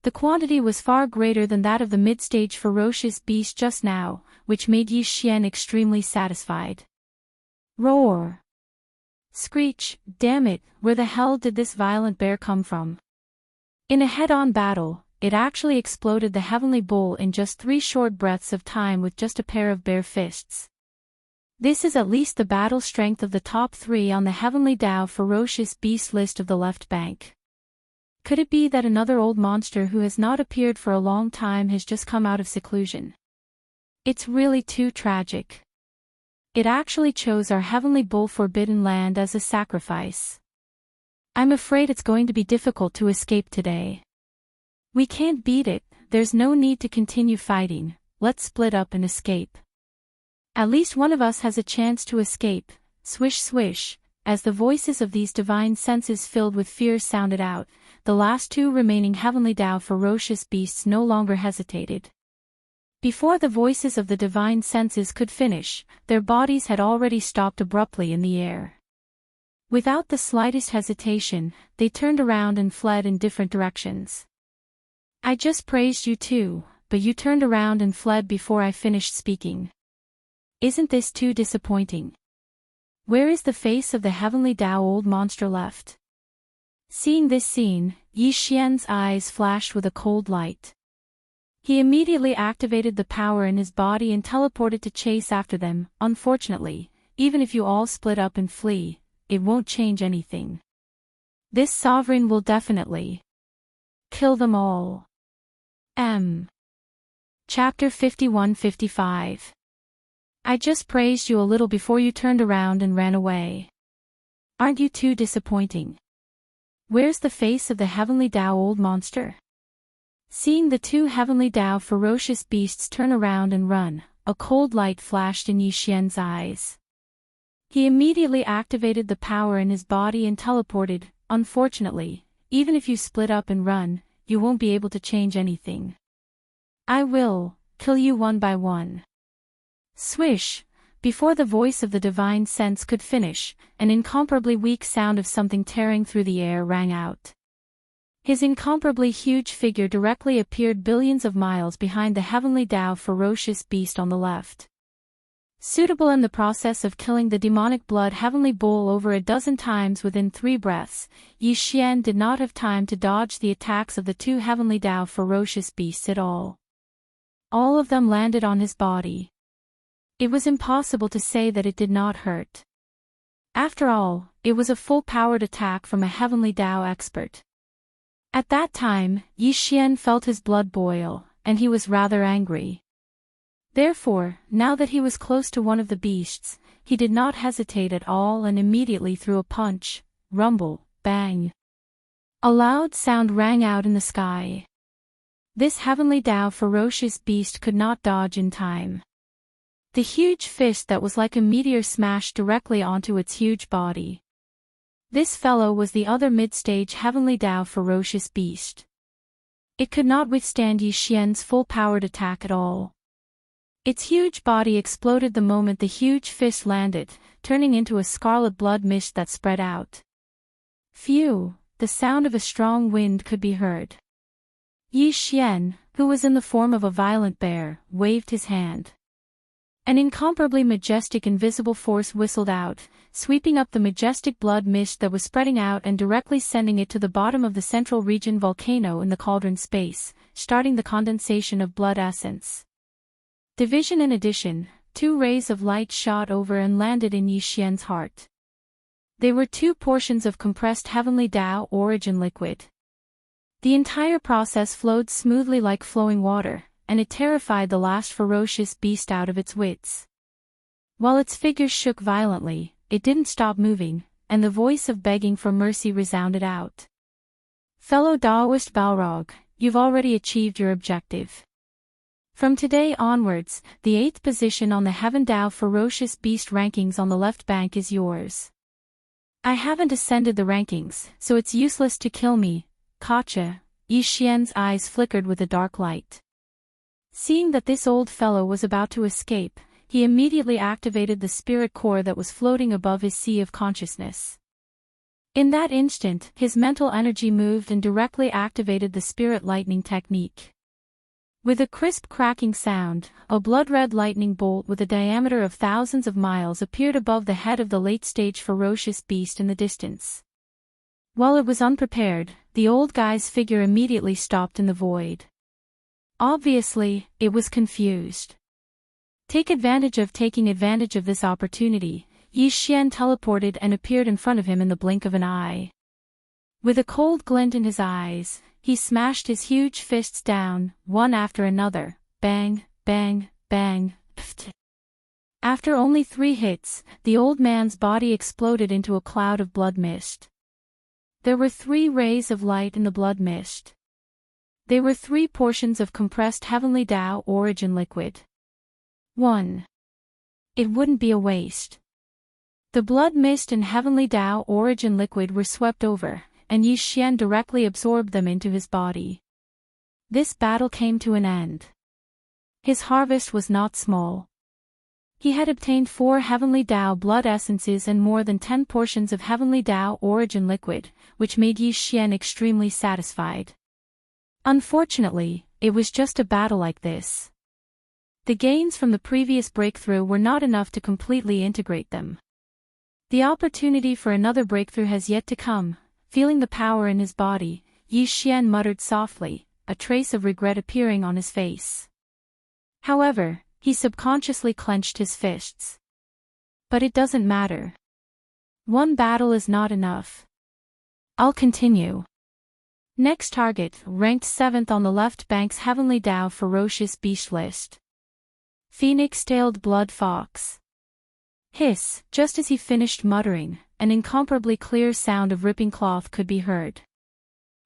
The quantity was far greater than that of the mid-stage ferocious beast just now, which made Yi Xian extremely satisfied. Roar! Screech! Damn it, where the hell did this violent bear come from? In a head-on battle, it actually exploded the heavenly bull in just 3 short breaths of time with just a pair of bare fists. This is at least the battle strength of the top 3 on the heavenly Tao ferocious beast list of the left bank. Could it be that another old monster who has not appeared for a long time has just come out of seclusion? It's really too tragic. It actually chose our heavenly bull forbidden land as a sacrifice. I'm afraid it's going to be difficult to escape today. We can't beat it, there's no need to continue fighting, let's split up and escape. At least one of us has a chance to escape, swish swish, as the voices of these divine senses filled with fear sounded out. The last 2 remaining heavenly Tao ferocious beasts no longer hesitated. Before the voices of the divine senses could finish, their bodies had already stopped abruptly in the air. Without the slightest hesitation, they turned around and fled in different directions. I just praised you too, but you turned around and fled before I finished speaking. Isn't this too disappointing? Where is the face of the heavenly Tao old monster left? Seeing this scene, Yi Xian's eyes flashed with a cold light. He immediately activated the power in his body and teleported to chase after them. Unfortunately, even if you all split up and flee, it won't change anything. This sovereign will definitely kill them all. Chapter 51-55. I just praised you a little before you turned around and ran away. Aren't you too disappointing? Where's the face of the heavenly Tao old monster? Seeing the 2 heavenly Tao ferocious beasts turn around and run, a cold light flashed in Yi Xian's eyes. He immediately activated the power in his body and teleported. Unfortunately, even if you split up and run, you won't be able to change anything. I will kill you one by one. Swish! Before the voice of the divine sense could finish, an incomparably weak sound of something tearing through the air rang out. His incomparably huge figure directly appeared billions of miles behind the heavenly Tao ferocious beast on the left. Suitable in the process of killing the demonic blood heavenly bull over a dozen times within 3 breaths, Yi Xian did not have time to dodge the attacks of the 2 heavenly Tao ferocious beasts at all. All of them landed on his body. It was impossible to say that it did not hurt. After all, it was a full-powered attack from a heavenly Tao expert. At that time, Yi Xian felt his blood boil, and he was rather angry. Therefore, now that he was close to one of the beasts, he did not hesitate at all and immediately threw a punch. Rumble, bang. A loud sound rang out in the sky. This heavenly Tao ferocious beast could not dodge in time. The huge fist that was like a meteor smashed directly onto its huge body. This fellow was the other mid-stage heavenly Tao ferocious beast. It could not withstand Yi Xian's full-powered attack at all. Its huge body exploded the moment the huge fist landed, turning into a scarlet blood mist that spread out. Phew, the sound of a strong wind could be heard. Yi Xian, who was in the form of a violent bear, waved his hand. An incomparably majestic invisible force whistled out, sweeping up the majestic blood mist that was spreading out and directly sending it to the bottom of the central region volcano in the cauldron space, starting the condensation of blood essence. Division in addition, 2 rays of light shot over and landed in Yi Xian's heart. They were 2 portions of compressed heavenly Tao origin liquid. The entire process flowed smoothly like flowing water, and it terrified the last ferocious beast out of its wits. While its figures shook violently, it didn't stop moving, and the voice of begging for mercy resounded out. Fellow Daoist Balrog, you've already achieved your objective. From today onwards, the 8th position on the Heaven Dao Ferocious Beast rankings on the left bank is yours. I haven't ascended the rankings, so it's useless to kill me, Kacha. Yi Xian's eyes flickered with a dark light. Seeing that this old fellow was about to escape, he immediately activated the spirit core that was floating above his sea of consciousness. In that instant, his mental energy moved and directly activated the spirit lightning technique. With a crisp cracking sound, a blood-red lightning bolt with a diameter of thousands of miles appeared above the head of the late-stage ferocious beast in the distance. While it was unprepared, the old guy's figure immediately stopped in the void. Obviously, it was confused. Taking advantage of this opportunity, Yi Xian teleported and appeared in front of him in the blink of an eye. With a cold glint in his eyes, he smashed his huge fists down, one after another, bang, bang, bang, pft. After only 3 hits, the old man's body exploded into a cloud of blood mist. There were 3 rays of light in the blood mist. They were 3 portions of compressed heavenly Tao origin liquid. 1. It wouldn't be a waste. The blood mist and heavenly Tao origin liquid were swept over, and Yi Xian directly absorbed them into his body. This battle came to an end. His harvest was not small. He had obtained 4 heavenly Tao blood essences and more than 10 portions of heavenly Tao origin liquid, which made Yi Xian extremely satisfied. Unfortunately, it was just a battle like this. The gains from the previous breakthrough were not enough to completely integrate them. The opportunity for another breakthrough has yet to come. Feeling the power in his body, Yi Xian muttered softly, a trace of regret appearing on his face. However, he subconsciously clenched his fists. But it doesn't matter. One battle is not enough. I'll continue. Next target, ranked 7th on the left bank's Heavenly Tao Ferocious Beast list. Phoenix-tailed blood fox. Hiss, just as he finished muttering, an incomparably clear sound of ripping cloth could be heard.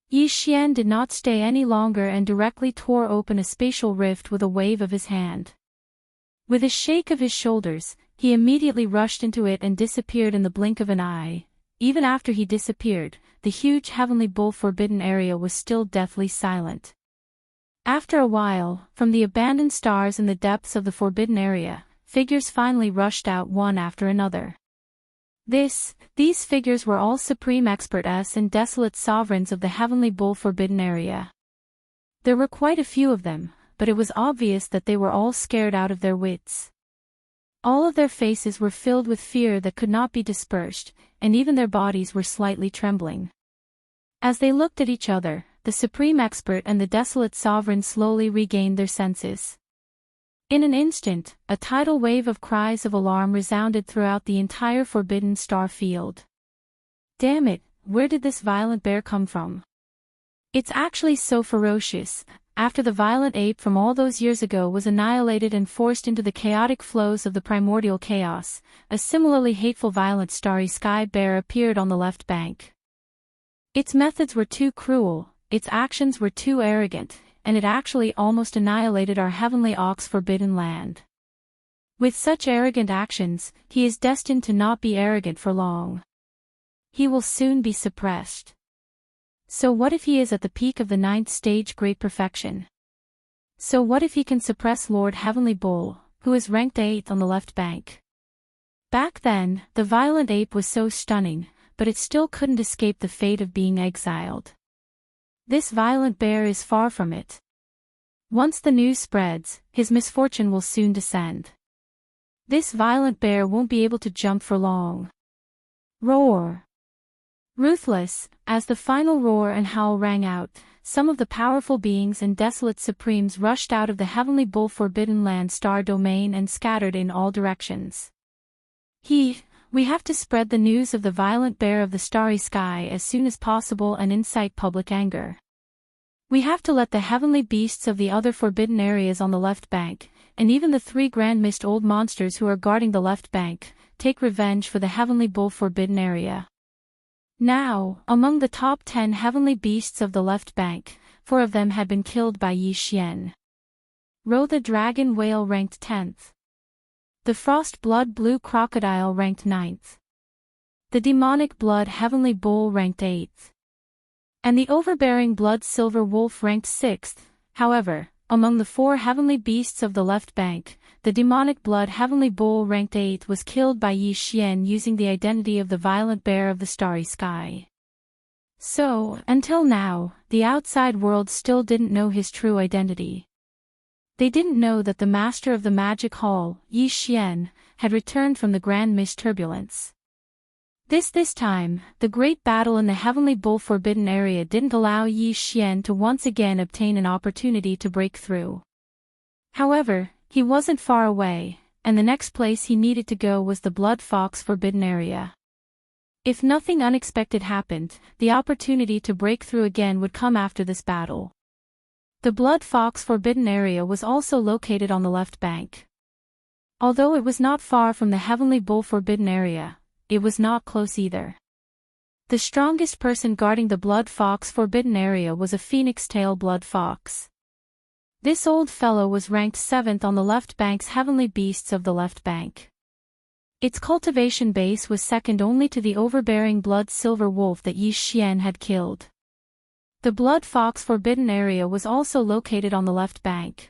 Yi Xian did not stay any longer and directly tore open a spatial rift with a wave of his hand. With a shake of his shoulders, he immediately rushed into it and disappeared in the blink of an eye. Even after he disappeared, the huge heavenly bull forbidden area was still deathly silent. After a while, from the abandoned stars in the depths of the forbidden area, figures finally rushed out one after another. These figures were all supreme experts and desolate sovereigns of the heavenly bull forbidden area. There were quite a few of them, but it was obvious that they were all scared out of their wits. All of their faces were filled with fear that could not be dispersed, and even their bodies were slightly trembling. As they looked at each other, the supreme expert and the desolate sovereign slowly regained their senses. In an instant, a tidal wave of cries of alarm resounded throughout the entire forbidden star field. Damn it, where did this violent bear come from? It's actually so ferocious. After the violent ape from all those years ago was annihilated and forced into the chaotic flows of the primordial chaos, a similarly hateful violent starry sky bear appeared on the left bank. Its methods were too cruel, its actions were too arrogant, and it actually almost annihilated our heavenly ox forbidden land. With such arrogant actions, he is destined to not be arrogant for long. He will soon be suppressed. So what if he is at the peak of the 9th stage great perfection? So what if he can suppress Lord Heavenly Bull, who is ranked 8th on the left bank? Back then, the violent ape was so stunning, but it still couldn't escape the fate of being exiled. This violent bear is far from it. Once the news spreads, his misfortune will soon descend. This violent bear won't be able to jump for long. Roar! Ruthless, as the final roar and howl rang out, some of the powerful beings and desolate supremes rushed out of the heavenly bull forbidden land star domain and scattered in all directions. We have to spread the news of the violent bear of the starry sky as soon as possible and incite public anger. We have to let the heavenly beasts of the other forbidden areas on the left bank, and even the 3 grand mist old monsters who are guarding the left bank, take revenge for the heavenly bull forbidden area. Now, among the top 10 heavenly beasts of the left bank, 4 of them had been killed by Yi Xian. Ro the dragon whale ranked 10th. The frost blood blue crocodile ranked 9th. The demonic blood heavenly bull ranked 8th. And the overbearing blood silver wolf ranked 6th. However, among the 4 heavenly beasts of the left bank, the demonic blood heavenly bull ranked 8th was killed by Yi Xian using the identity of the violent bear of the starry sky. So, until now, the outside world still didn't know his true identity. They didn't know that the master of the magic hall, Yi Xian, had returned from the Grand Mist turbulence. This time, the great battle in the heavenly bull forbidden area didn't allow Yi Xian to once again obtain an opportunity to break through. However, he wasn't far away, and the next place he needed to go was the Blood Fox forbidden area. If nothing unexpected happened, the opportunity to break through again would come after this battle. The Blood Fox forbidden area was also located on the left bank. Although it was not far from the heavenly bull forbidden area, it was not close either. The strongest person guarding the Blood Fox forbidden area was a phoenix-tail blood fox. This old fellow was ranked 7th on the left bank's heavenly beasts of the left bank. Its cultivation base was second only to the overbearing blood silver wolf that Yi Xian had killed. The Blood Fox forbidden area was also located on the left bank.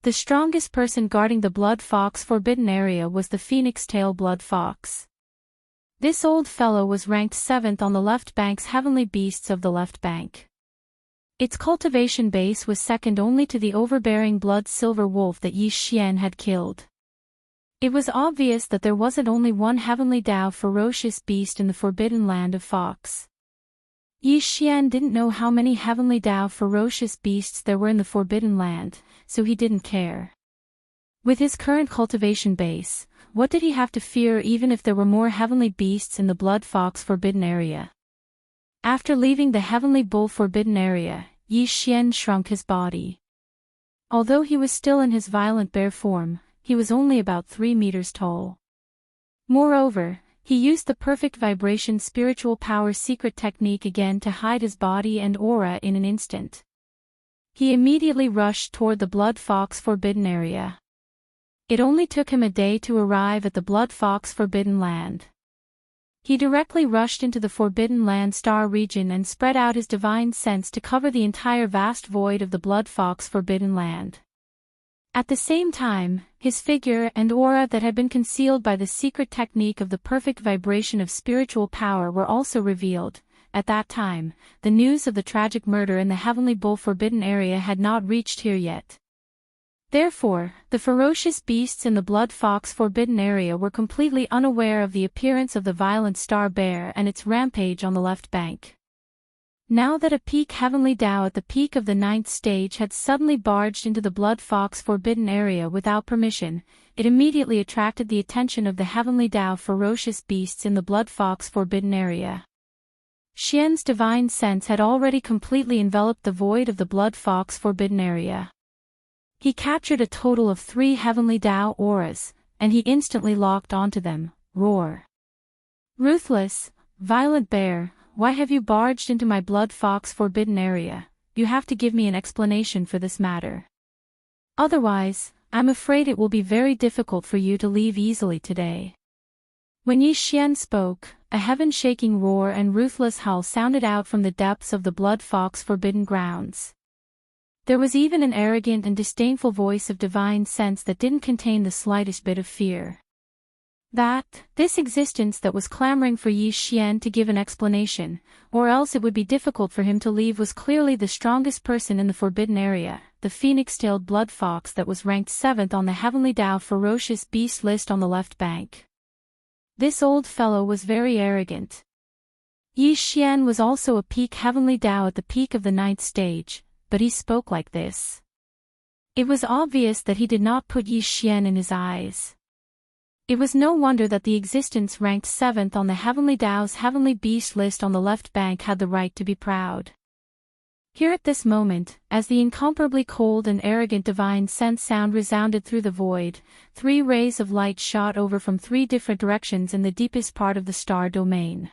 The strongest person guarding the Blood Fox forbidden area was the phoenix-tail blood fox. This old fellow was ranked 7th on the left bank's heavenly beasts of the left bank. Its cultivation base was second only to the overbearing blood silver wolf that Yi Xian had killed. It was obvious that there wasn't only one heavenly Dao ferocious beast in the forbidden land of Fox. Yi Xian didn't know how many heavenly Dao ferocious beasts there were in the forbidden land, so he didn't care. With his current cultivation base, what did he have to fear even if there were more heavenly beasts in the Blood Fox forbidden area? After leaving the heavenly bull forbidden area, Yi Xian shrunk his body. Although he was still in his violent bear form, he was only about 3 meters tall. Moreover, he used the perfect vibration spiritual power secret technique again to hide his body and aura in an instant. He immediately rushed toward the Blood Fox forbidden area. It only took him a day to arrive at the Blood Fox forbidden land. He directly rushed into the Forbidden Land star region and spread out his divine sense to cover the entire vast void of the Blood Fox forbidden land. At the same time, his figure and aura that had been concealed by the secret technique of the perfect vibration of spiritual power were also revealed. At that time, the news of the tragic murder in the Heavenly Bull forbidden area had not reached here yet. Therefore, the ferocious beasts in the Blood Fox forbidden area were completely unaware of the appearance of the violent star bear and its rampage on the left bank. Now that a peak heavenly Dao at the peak of the 9th stage had suddenly barged into the Blood Fox forbidden area without permission, it immediately attracted the attention of the heavenly Dao ferocious beasts in the Blood Fox forbidden area. Xian's divine sense had already completely enveloped the void of the Blood Fox forbidden area. He captured a total of 3 heavenly Dao auras, and he instantly locked onto them. Roar! Ruthless, violent bear, why have you barged into my Blood Fox forbidden area? You have to give me an explanation for this matter. Otherwise, I'm afraid it will be very difficult for you to leave easily today. When Yi Xian spoke, a heaven-shaking roar and ruthless howl sounded out from the depths of the Blood Fox forbidden grounds. There was even an arrogant and disdainful voice of divine sense that didn't contain the slightest bit of fear. This existence that was clamoring for Yi Xian to give an explanation, or else it would be difficult for him to leave, was clearly the strongest person in the forbidden area, the phoenix-tailed blood fox that was ranked 7th on the Heavenly Dao ferocious beast list on the left bank. This old fellow was very arrogant. Yi Xian was also a peak heavenly Dao at the peak of the 9th stage, but he spoke like this. It was obvious that he did not put Yi Xian in his eyes. It was no wonder that the existence ranked 7th on the Heavenly Tao's Heavenly Beast list on the left bank had the right to be proud. Here at this moment, as the incomparably cold and arrogant divine sense sound resounded through the void, 3 rays of light shot over from 3 different directions in the deepest part of the star domain.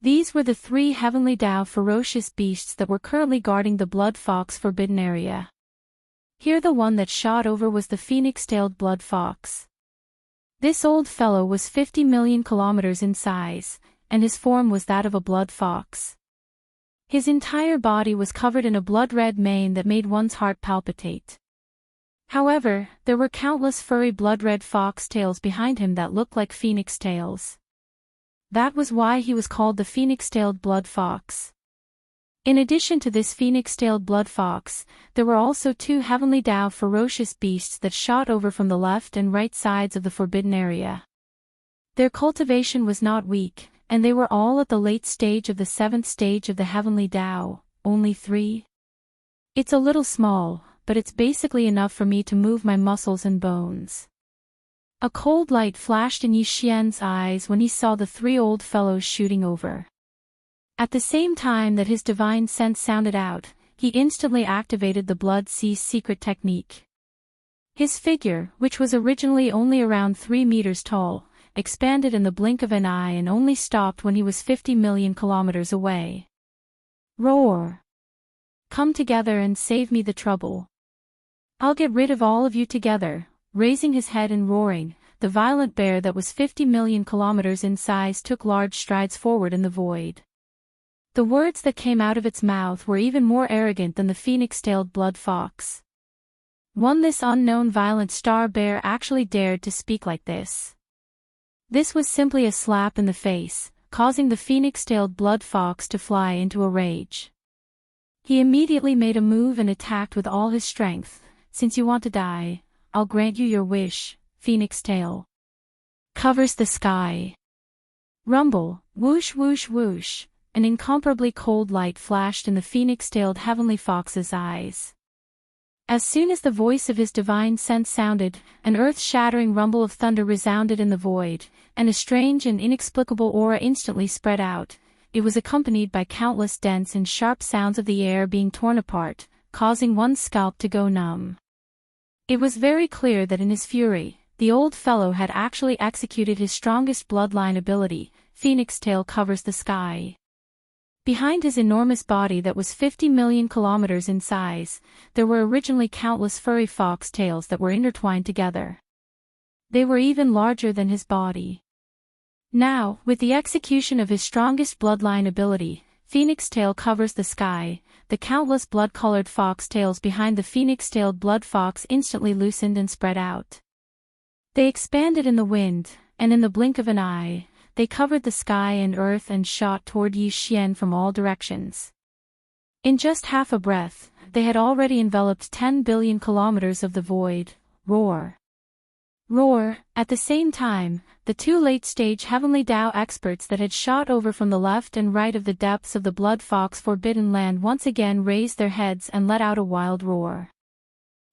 These were the 3 Heavenly Tao ferocious beasts that were currently guarding the Blood Fox Forbidden Area. Here the one that shot over was the phoenix-tailed Blood Fox. This old fellow was 50 million kilometers in size, and his form was that of a blood fox. His entire body was covered in a blood-red mane that made one's heart palpitate. However, there were countless furry blood-red fox tails behind him that looked like phoenix tails. That was why he was called the phoenix-tailed blood fox. In addition to this phoenix-tailed blood fox, there were also 2 Heavenly Tao ferocious beasts that shot over from the left and right sides of the forbidden area. Their cultivation was not weak, and they were all at the late stage of the 7th stage of the Heavenly Tao, only 3. It's a little small, but it's basically enough for me to move my muscles and bones. A cold light flashed in Yi Xian's eyes when he saw the 3 old fellows shooting over. At the same time that his divine sense sounded out, he instantly activated the Blood Sea's secret technique. His figure, which was originally only around 3 meters tall, expanded in the blink of an eye and only stopped when he was 50 million kilometers away. Roar! Come together and save me the trouble. I'll get rid of all of you together. Raising his head and roaring, the violent bear that was 50 million kilometers in size took large strides forward in the void. The words that came out of its mouth were even more arrogant than the phoenix-tailed blood fox. This unknown violent star bear actually dared to speak like this. This was simply a slap in the face, causing the phoenix-tailed blood fox to fly into a rage. He immediately made a move and attacked with all his strength. Since you want to die, I'll grant you your wish, Phoenix Tail. Covers the sky. Rumble, whoosh whoosh whoosh, an incomparably cold light flashed in the phoenix-tailed heavenly fox's eyes. As soon as the voice of his divine sense sounded, an earth-shattering rumble of thunder resounded in the void, and a strange and inexplicable aura instantly spread out. It was accompanied by countless dense and sharp sounds of the air being torn apart, causing one's scalp to go numb. It was very clear that in his fury, the old fellow had actually executed his strongest bloodline ability, Phoenix Tail covers the sky. Behind his enormous body that was 50 million kilometers in size, there were originally countless furry fox tails that were intertwined together. They were even larger than his body. Now, with the execution of his strongest bloodline ability, Phoenix Tail covers the sky, the countless blood-colored fox tails behind the phoenix-tailed blood fox instantly loosened and spread out. They expanded in the wind, and in the blink of an eye, they covered the sky and earth and shot toward Yi Xian from all directions. In just half a breath, they had already enveloped 10 billion kilometers of the void. Roar! Roar! At the same time, the 2 late-stage Heavenly Tao experts that had shot over from the left and right of the depths of the Blood Fox Forbidden Land once again raised their heads and let out a wild roar.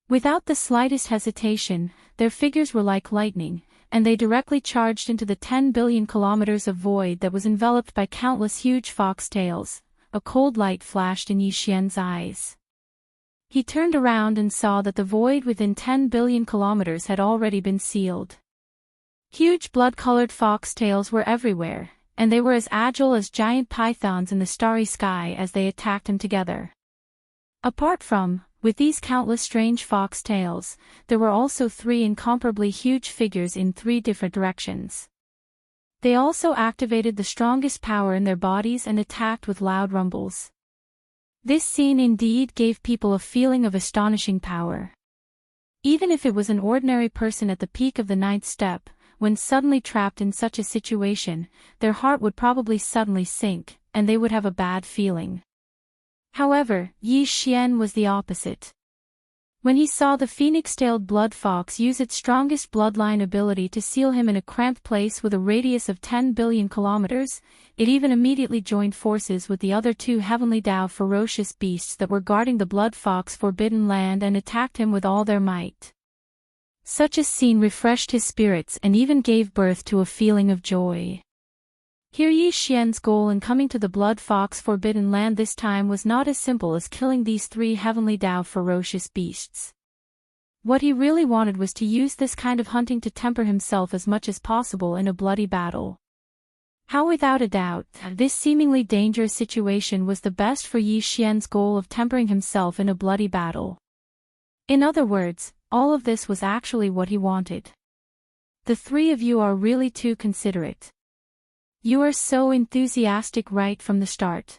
Without the slightest hesitation, their figures were like lightning, and they directly charged into the 10 billion kilometers of void that was enveloped by countless huge fox tails. A cold light flashed in Yi Xian's eyes. He turned around and saw that the void within 10 billion kilometers had already been sealed. Huge blood-colored fox tails were everywhere, and they were as agile as giant pythons in the starry sky as they attacked him together. Apart from, with these countless strange fox tails, there were also 3 incomparably huge figures in 3 different directions. They also activated the strongest power in their bodies and attacked with loud rumbles. This scene indeed gave people a feeling of astonishing power. Even if it was an ordinary person at the peak of the 9th step, when suddenly trapped in such a situation, their heart would probably suddenly sink, and they would have a bad feeling. However, Yi Xian was the opposite. When he saw the phoenix-tailed blood fox use its strongest bloodline ability to seal him in a cramped place with a radius of 10 billion kilometers, it even immediately joined forces with the other 2 Heavenly Tao ferocious beasts that were guarding the Blood Fox Forbidden Land and attacked him with all their might. Such a scene refreshed his spirits and even gave birth to a feeling of joy. Here Yi Xian's goal in coming to the Blood Fox Forbidden Land this time was not as simple as killing these 3 heavenly Dao ferocious beasts. What he really wanted was to use this kind of hunting to temper himself as much as possible in a bloody battle. How without a doubt, this seemingly dangerous situation was the best for Yi Xian's goal of tempering himself in a bloody battle. In other words, all of this was actually what he wanted. The 3 of you are really too considerate. You are so enthusiastic right from the start.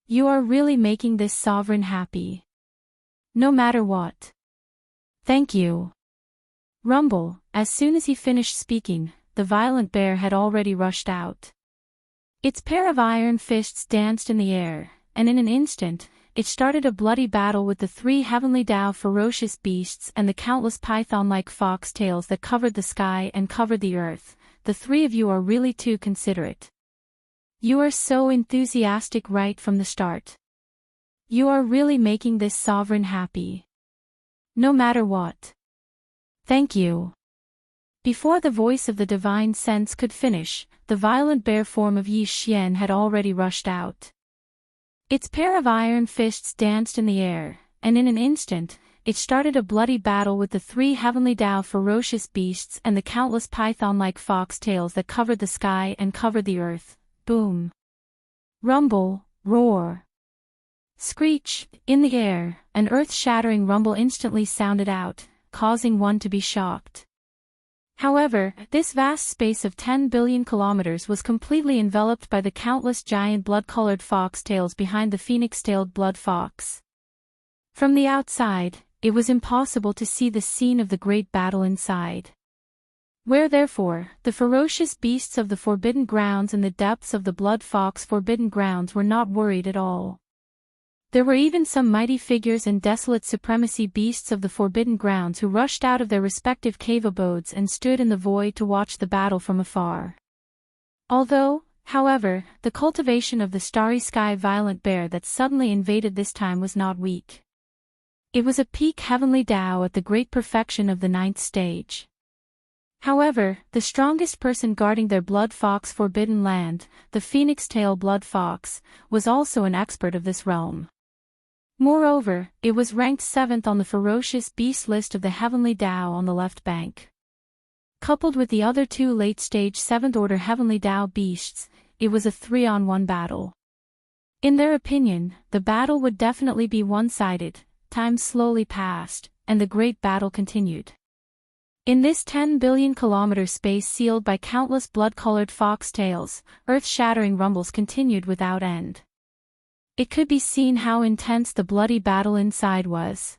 You are really making this sovereign happy. No matter what. Thank you. Rumble. As soon as he finished speaking, the violent bear had already rushed out. Its pair of iron fists danced in the air, and in an instant, it started a bloody battle with the 3 heavenly Dao ferocious beasts and the countless python-like fox tails that covered the sky and covered the earth. The 3 of you are really too considerate. You are so enthusiastic right from the start. You are really making this sovereign happy. No matter what. Thank you. Before the voice of the divine sense could finish, the violent bear form of Yi Xian had already rushed out. Its pair of iron fists danced in the air, and in an instant, it started a bloody battle with the 3 heavenly Dao ferocious beasts and the countless python-like fox tails that covered the sky and covered the earth. Boom. Rumble, roar. Screech. In the air, an earth-shattering rumble instantly sounded out, causing one to be shocked. However, this vast space of 10 billion kilometers was completely enveloped by the countless giant blood-colored fox tails behind the phoenix-tailed blood fox. From the outside, it was impossible to see the scene of the great battle inside. Where therefore, the ferocious beasts of the Forbidden Grounds in the depths of the Blood Fox Forbidden Grounds were not worried at all. There were even some mighty figures and desolate supremacy beasts of the Forbidden Grounds who rushed out of their respective cave abodes and stood in the void to watch the battle from afar. Although, however, the cultivation of the starry sky violent bear that suddenly invaded this time was not weak. It was a peak heavenly Tao at the great perfection of the 9th stage. However, the strongest person guarding their Blood Fox Forbidden Land, the Phoenix-tail Blood Fox, was also an expert of this realm. Moreover, it was ranked 7th on the ferocious beast list of the heavenly Tao on the left bank. Coupled with the other 2 late-stage 7th-order heavenly Tao beasts, it was a 3-on-1 battle. In their opinion, the battle would definitely be one-sided. Time slowly passed, and the great battle continued. In this 10 billion kilometer space sealed by countless blood-colored fox tails, earth-shattering rumbles continued without end. It could be seen how intense the bloody battle inside was.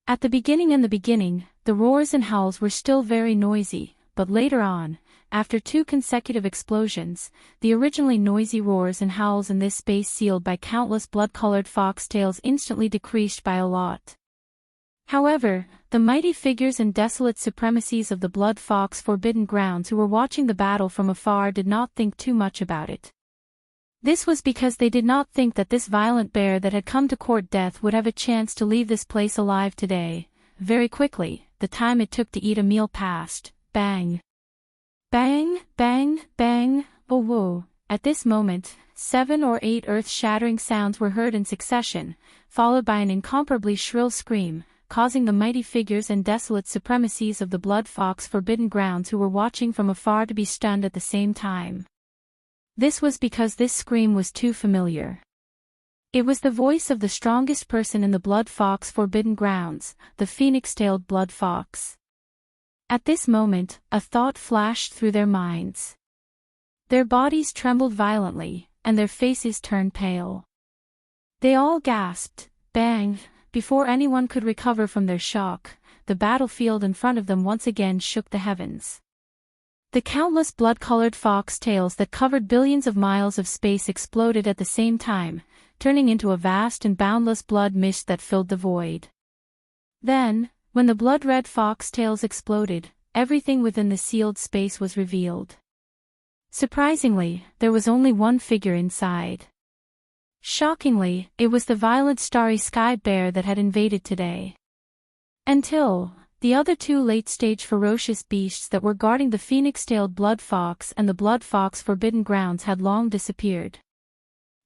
At the beginning, the roars and howls were still very noisy, but later on, after 2 consecutive explosions, the originally noisy roars and howls in this space sealed by countless blood-colored fox tails instantly decreased by a lot. However, the mighty figures and desolate supremacies of the Blood Fox Forbidden Grounds who were watching the battle from afar did not think too much about it. This was because they did not think that this violent bear that had come to court death would have a chance to leave this place alive today. Very quickly, the time it took to eat a meal passed. Bang! Bang, bang, bang, oh whoa. At this moment, 7 or 8 earth-shattering sounds were heard in succession, followed by an incomparably shrill scream, causing the mighty figures and desolate supremacies of the Blood Fox Forbidden Grounds who were watching from afar to be stunned at the same time. This was because this scream was too familiar. It was the voice of the strongest person in the Blood Fox Forbidden Grounds, the phoenix-tailed Blood Fox. At this moment, a thought flashed through their minds. Their bodies trembled violently, and their faces turned pale. They all gasped, bang. Before anyone could recover from their shock, the battlefield in front of them once again shook the heavens. The countless blood-colored fox tails that covered billions of miles of space exploded at the same time, turning into a vast and boundless blood mist that filled the void. Then, when the blood-red fox tails exploded, everything within the sealed space was revealed. Surprisingly, there was only one figure inside. Shockingly, it was the violent starry sky bear that had invaded today. Until, the other two late-stage ferocious beasts that were guarding the phoenix-tailed blood fox and the blood fox forbidden grounds had long disappeared.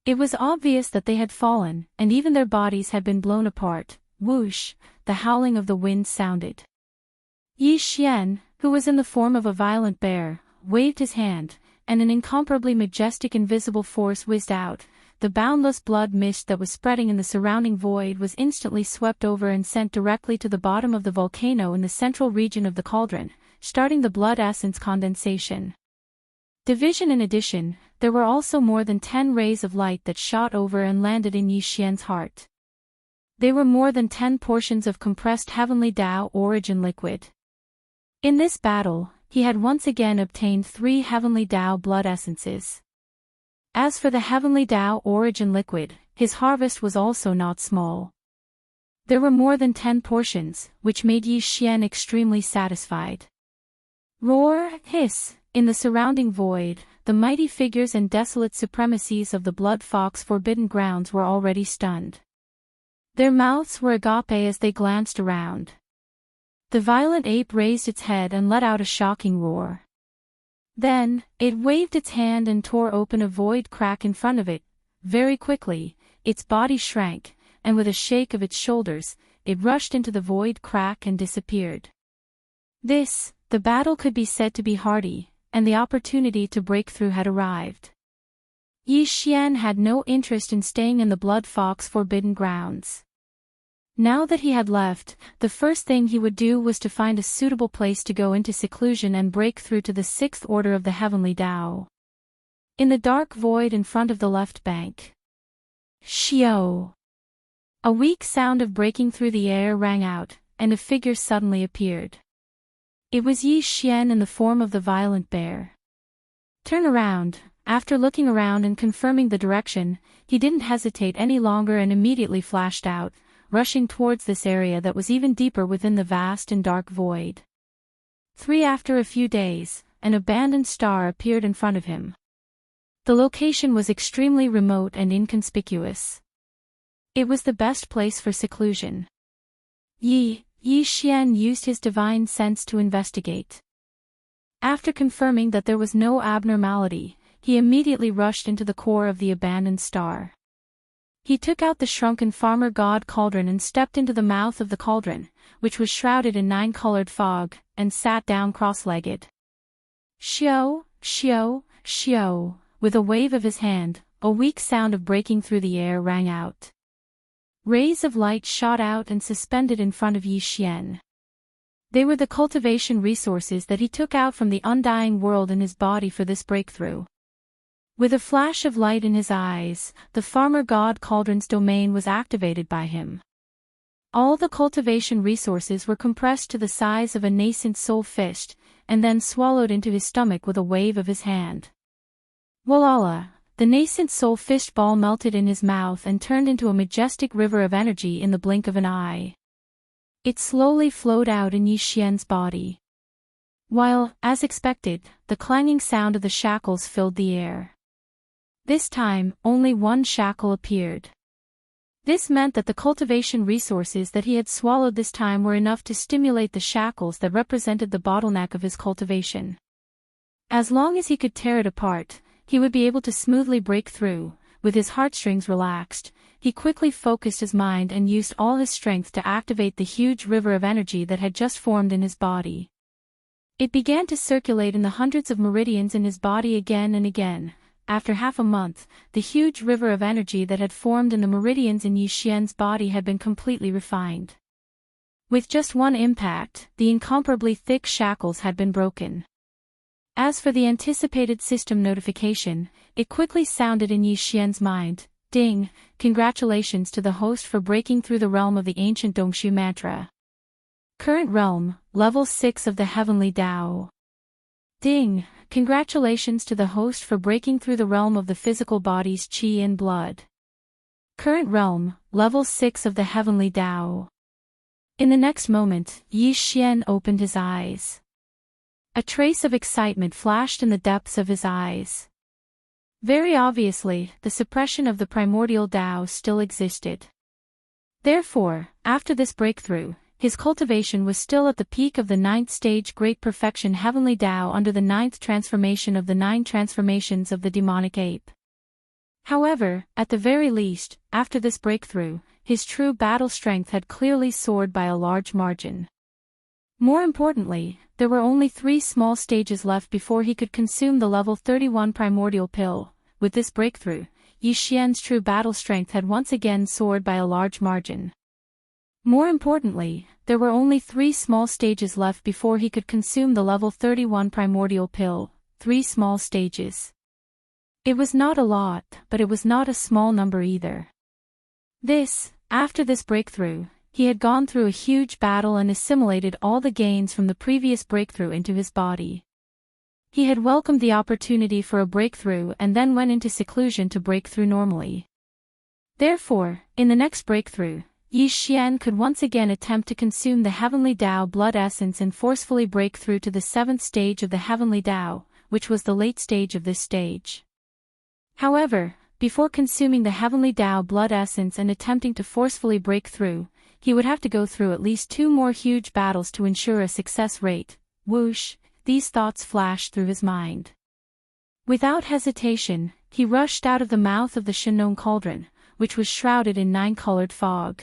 It was obvious that they had fallen, and even their bodies had been blown apart. Whoosh, the howling of the wind sounded. Yi Xian, who was in the form of a violent bear, waved his hand, and an incomparably majestic invisible force whizzed out. The boundless blood mist that was spreading in the surrounding void was instantly swept over and sent directly to the bottom of the volcano in the central region of the cauldron, starting the blood essence condensation. In addition, there were also more than 10 rays of light that shot over and landed in Yi Xian's heart. They were more than 10 portions of compressed heavenly Tao origin liquid. In this battle, he had once again obtained 3 heavenly Tao blood essences. As for the heavenly Tao origin liquid, his harvest was also not small. There were more than 10 portions, which made Yi Xian extremely satisfied. Roar, hiss, in the surrounding void, the mighty figures and desolate supremacies of the blood fox forbidden grounds were already stunned. Their mouths were agape as they glanced around. The violent ape raised its head and let out a shocking roar. Then, it waved its hand and tore open a void crack in front of it. Very quickly, its body shrank, and with a shake of its shoulders, it rushed into the void crack and disappeared. The battle could be said to be hardy, and the opportunity to break through had arrived. Yi Xian had no interest in staying in the blood fox forbidden grounds. Now that he had left, the first thing he would do was to find a suitable place to go into seclusion and break through to the 6th order of the heavenly Tao. In the dark void in front of the left bank. Xiao! A weak sound of breaking through the air rang out, and a figure suddenly appeared. It was Yi Xian in the form of the violent bear. Turn around. After looking around and confirming the direction, he didn't hesitate any longer and immediately flashed out, rushing towards this area that was even deeper within the vast and dark void. After a few days, an abandoned star appeared in front of him. The location was extremely remote and inconspicuous. It was the best place for seclusion. Yi Xian used his divine sense to investigate. After confirming that there was no abnormality, he immediately rushed into the core of the abandoned star. He took out the shrunken farmer god cauldron and stepped into the mouth of the cauldron, which was shrouded in 9-colored fog, and sat down cross-legged. Xiao, xiao, xiao, with a wave of his hand, a weak sound of breaking through the air rang out. Rays of light shot out and suspended in front of Yi Xian. They were the cultivation resources that he took out from the undying world in his body for this breakthrough. With a flash of light in his eyes, the farmer god cauldron's domain was activated by him. All the cultivation resources were compressed to the size of a nascent soul fist, and then swallowed into his stomach with a wave of his hand. Walala, the nascent soul fist ball melted in his mouth and turned into a majestic river of energy in the blink of an eye. It slowly flowed out in Yi Xian's body. While, as expected, the clanging sound of the shackles filled the air. This time, only one shackle appeared. This meant that the cultivation resources that he had swallowed this time were enough to stimulate the shackles that represented the bottleneck of his cultivation. As long as he could tear it apart, he would be able to smoothly break through. With his heartstrings relaxed, he quickly focused his mind and used all his strength to activate the huge river of energy that had just formed in his body. It began to circulate in the hundreds of meridians in his body again and again. After half a month, the huge river of energy that had formed in the meridians in Yi Xian's body had been completely refined. With just one impact, the incomparably thick shackles had been broken. As for the anticipated system notification, it quickly sounded in Yi Xian's mind. Ding, congratulations to the host for breaking through the realm of the ancient Dongshu mantra. Current realm, level 6 of the heavenly Tao. Ding, congratulations to the host for breaking through the realm of the physical body's qi and blood. Current realm, level 6 of the heavenly Tao. In the next moment, Yi Xian opened his eyes. A trace of excitement flashed in the depths of his eyes. Very obviously, the suppression of the primordial Tao still existed. Therefore, after this breakthrough, his cultivation was still at the peak of the 9th stage Great Perfection Heavenly Tao under the 9th transformation of the 9 transformations of the demonic ape. However, at the very least, after this breakthrough, his true battle strength had clearly soared by a large margin. More importantly, there were only 3 small stages left before he could consume the level 31 primordial pill. With this breakthrough, Yi Xian's true battle strength had once again soared by a large margin. More importantly, there were only 3 small stages left before he could consume the level 31 primordial pill. 3 small stages. It was not a lot, but it was not a small number either. After this breakthrough, he had gone through a huge battle and assimilated all the gains from the previous breakthrough into his body. He had welcomed the opportunity for a breakthrough and then went into seclusion to break through normally. Therefore, in the next breakthrough, Yi Xian could once again attempt to consume the Heavenly Tao blood essence and forcefully break through to the 7th stage of the Heavenly Tao, which was the late stage of this stage. However, before consuming the Heavenly Tao blood essence and attempting to forcefully break through, he would have to go through at least 2 more huge battles to ensure a success rate. Whoosh, these thoughts flashed through his mind. Without hesitation, he rushed out of the mouth of the Shenong cauldron, which was shrouded in 9-colored fog.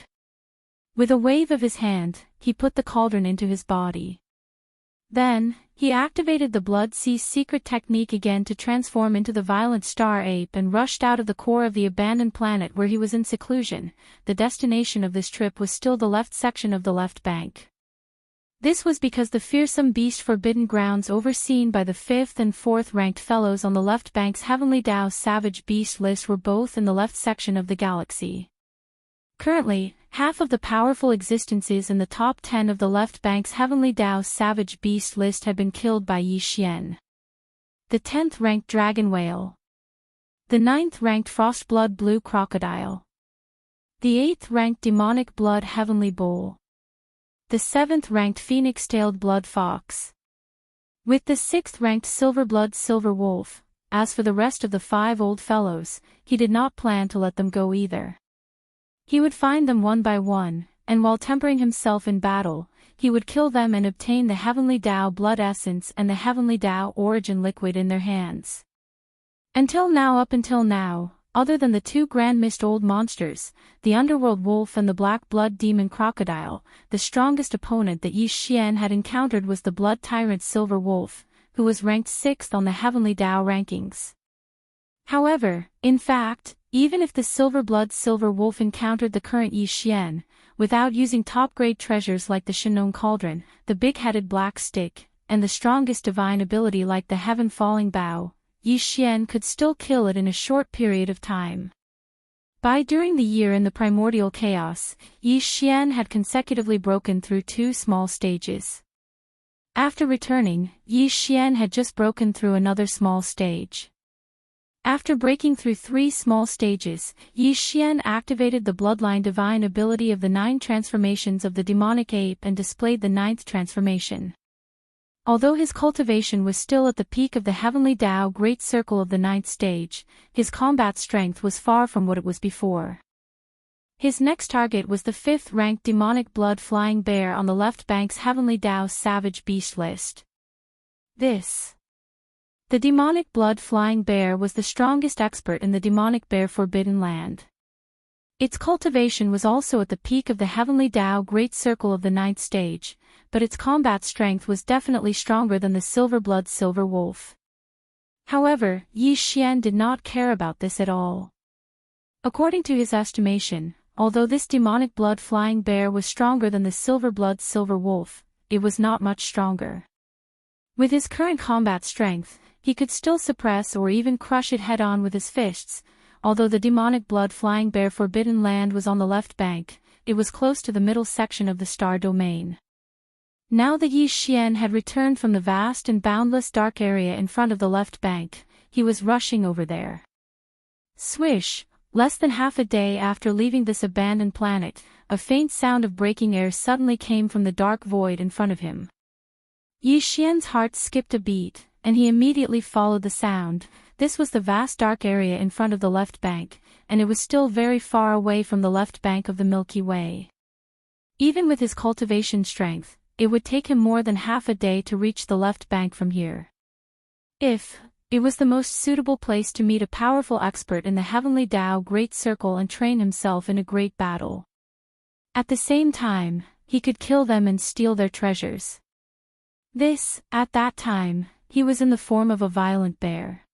With a wave of his hand, he put the cauldron into his body. Then, he activated the Blood Sea's secret technique again to transform into the violent star ape and rushed out of the core of the abandoned planet where he was in seclusion. The destination of this trip was still the left section of the left bank. This was because the fearsome beast forbidden grounds overseen by the 5th and 4th ranked fellows on the left bank's Heavenly Tao savage beast list were both in the left section of the galaxy. Currently, half of the powerful existences in the top 10 of the left bank's Heavenly Tao savage beast list had been killed by Yi Xian. The 10th ranked dragon whale. The 9th ranked frostblood blue crocodile. The 8th ranked demonic blood heavenly bull. The 7th ranked phoenix-tailed blood fox. With the 6th ranked silver-blood silver wolf. As for the rest of the 5 old fellows, he did not plan to let them go either. He would find them one by one, and while tempering himself in battle, he would kill them and obtain the Heavenly Tao blood essence and the Heavenly Tao origin liquid in their hands. Up until now, other than the 2 grand mist old monsters, the underworld wolf and the black blood demon crocodile, the strongest opponent that Yi Xian had encountered was the blood tyrant silver wolf, who was ranked 6th on the Heavenly Tao rankings. However, in fact, even if the silver-blood silver wolf encountered the current Yi Xian, without using top-grade treasures like the Shenong cauldron, the big-headed black stick, and the strongest divine ability like the heaven-falling bow, Yi Xian could still kill it in a short period of time. During the year in the primordial chaos, Yi Xian had consecutively broken through 2 small stages. After returning, Yi Xian had just broken through another small stage. After breaking through 3 small stages, Yi Xian activated the bloodline divine ability of the 9 transformations of the demonic ape and displayed the 9th transformation. Although his cultivation was still at the peak of the Heavenly Tao Great Circle of the 9th stage, his combat strength was far from what it was before. His next target was the 5th-ranked demonic blood flying bear on the left bank's Heavenly Tao savage beast list. The demonic blood flying bear was the strongest expert in the demonic bear forbidden land. Its cultivation was also at the peak of the Heavenly Tao Great Circle of the 9th stage, but its combat strength was definitely stronger than the silver-blood silver wolf. However, Yi Xian did not care about this at all. According to his estimation, although this demonic blood flying bear was stronger than the silver-blood silver wolf, it was not much stronger. With his current combat strength, he could still suppress or even crush it head-on with his fists. Although the demonic blood flying bear forbidden land was on the left bank, it was close to the middle section of the star domain. Now that Yi Xian had returned from the vast and boundless dark area in front of the left bank, he was rushing over there. Swish! Less than half a day after leaving this abandoned planet, a faint sound of breaking air suddenly came from the dark void in front of him. Yi Xian's heart skipped a beat, and he immediately followed the sound. This was the vast dark area in front of the left bank, and it was still very far away from the left bank of the Milky Way. Even with his cultivation strength, it would take him more than half a day to reach the left bank from here. It was the most suitable place to meet a powerful expert in the Heavenly Tao Great Circle and train himself in a great battle. At the same time, he could kill them and steal their treasures. At that time, he was in the form of a violent bear.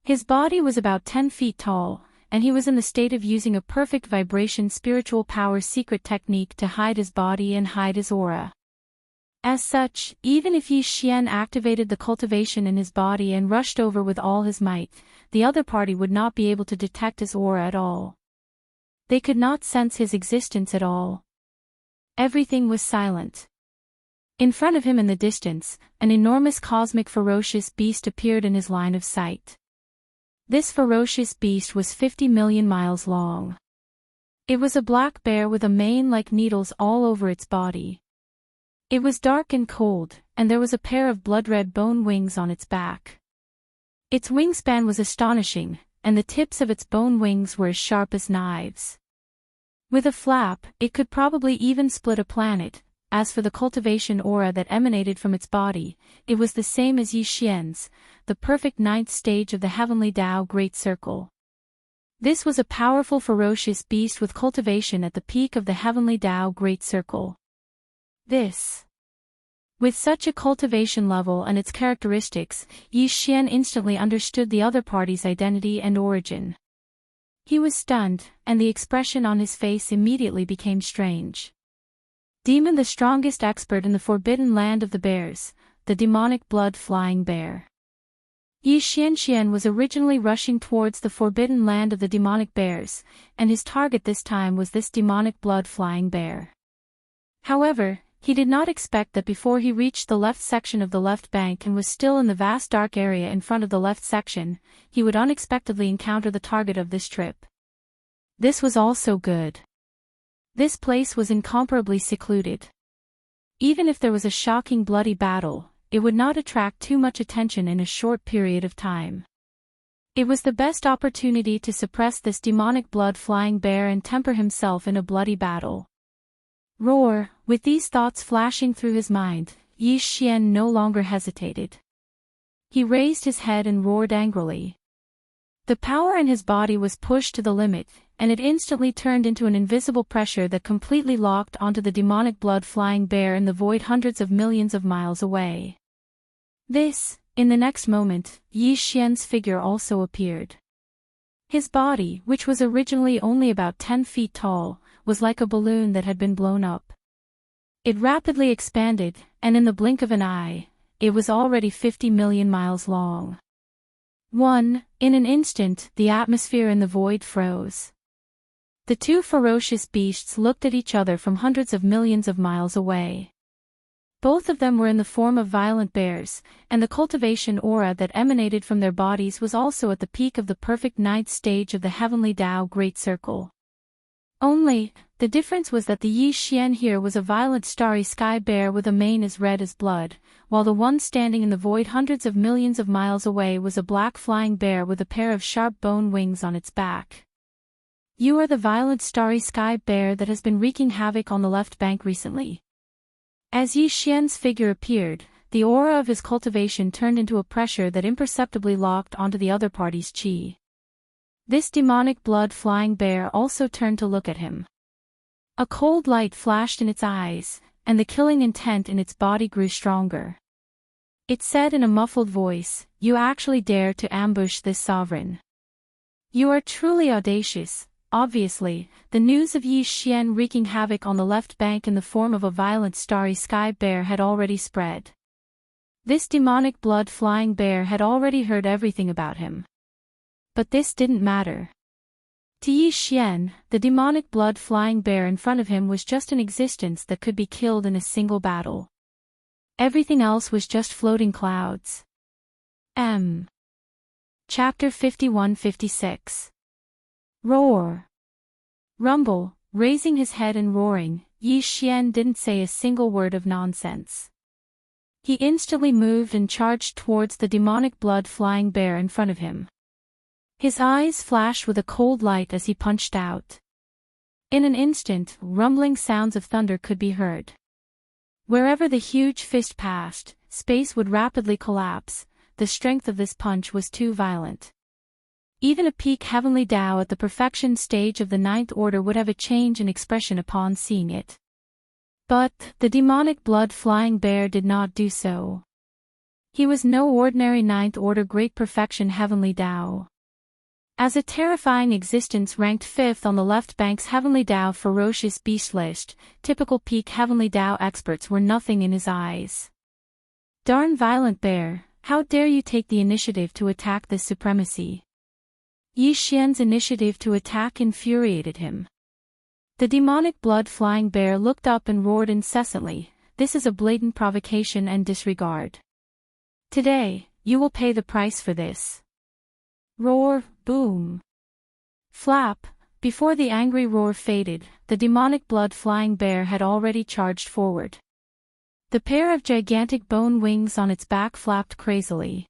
His body was about 10 feet tall, and he was in the state of using a perfect vibration spiritual power secret technique to hide his body and hide his aura. As such, even if Yi Xian activated the cultivation in his body and rushed over with all his might, the other party would not be able to detect his aura at all. They could not sense his existence at all. Everything was silent. In front of him in the distance, an enormous cosmic ferocious beast appeared in his line of sight. This ferocious beast was 50 million miles long. It was a black bear with a mane like needles all over its body. It was dark and cold, and there was a pair of blood-red bone wings on its back. Its wingspan was astonishing, and the tips of its bone wings were as sharp as knives. With a flap, it could probably even split a planet. As for the cultivation aura that emanated from its body, it was the same as Yi Xian's, the perfect ninth stage of the Heavenly Tao Great Circle. This was a powerful ferocious beast with cultivation at the peak of the Heavenly Tao Great Circle. With such a cultivation level and its characteristics, Yi Xian instantly understood the other party's identity and origin. He was stunned, and the expression on his face immediately became strange. Demon, the strongest expert in the forbidden land of the bears, the demonic blood-flying bear. Yi Xian was originally rushing towards the forbidden land of the demonic bears, and his target this time was this demonic blood-flying bear. However, he did not expect that before he reached the left section of the left bank and was still in the vast dark area in front of the left section, he would unexpectedly encounter the target of this trip. This was also good. This place was incomparably secluded. Even if there was a shocking bloody battle, it would not attract too much attention in a short period of time. It was the best opportunity to suppress this demonic blood-flying bear and temper himself in a bloody battle. Roar! With these thoughts flashing through his mind, Yi Xian no longer hesitated. He raised his head and roared angrily. The power in his body was pushed to the limit, and it instantly turned into an invisible pressure that completely locked onto the demonic blood-flying bear in the void hundreds of millions of miles away. In the next moment, Yi Xian's figure also appeared. His body, which was originally only about 10 feet tall, was like a balloon that had been blown up. It rapidly expanded, and in the blink of an eye, it was already 50 million miles long. In an instant, the atmosphere in the void froze. The two ferocious beasts looked at each other from hundreds of millions of miles away. Both of them were in the form of violent bears, and the cultivation aura that emanated from their bodies was also at the peak of the perfect ninth stage of the Heavenly Tao Great Circle. Only, the difference was that the Yi Xian here was a violent starry sky bear with a mane as red as blood, while the one standing in the void hundreds of millions of miles away was a black flying bear with a pair of sharp bone wings on its back. You are the violent starry sky bear that has been wreaking havoc on the left bank recently. As Yi Xian's figure appeared, the aura of his cultivation turned into a pressure that imperceptibly locked onto the other party's chi. This demonic blood-flying bear also turned to look at him. A cold light flashed in its eyes, and the killing intent in its body grew stronger. It said in a muffled voice, "You actually dare to ambush this sovereign. You are truly audacious." Obviously, the news of Yi Xian wreaking havoc on the left bank in the form of a violent starry sky bear had already spread. This demonic blood-flying bear had already heard everything about him. But this didn't matter. To Yi Xian, the demonic blood-flying bear in front of him was just an existence that could be killed in a single battle. Everything else was just floating clouds. Chapter 51-56. Roar. Rumble. Raising his head and roaring, Yi Xian didn't say a single word of nonsense. He instantly moved and charged towards the demonic blood-flying bear in front of him. His eyes flashed with a cold light as he punched out. In an instant, rumbling sounds of thunder could be heard. Wherever the huge fist passed, space would rapidly collapse. The strength of this punch was too violent. Even a peak heavenly Tao at the perfection stage of the ninth order would have a change in expression upon seeing it. But the demonic blood-flying bear did not do so. He was no ordinary ninth order great perfection heavenly Tao. As a terrifying existence ranked fifth on the left bank's heavenly Tao ferocious beast list, typical peak heavenly Tao experts were nothing in his eyes. Darn violent bear, how dare you take the initiative to attack this supremacy? Yi Xian's initiative to attack infuriated him. The demonic blood-flying bear looked up and roared incessantly, "This is a blatant provocation and disregard. Today, you will pay the price for this." Roar, boom. Flap, before the angry roar faded, the demonic blood-flying bear had already charged forward. The pair of gigantic bone wings on its back flapped crazily.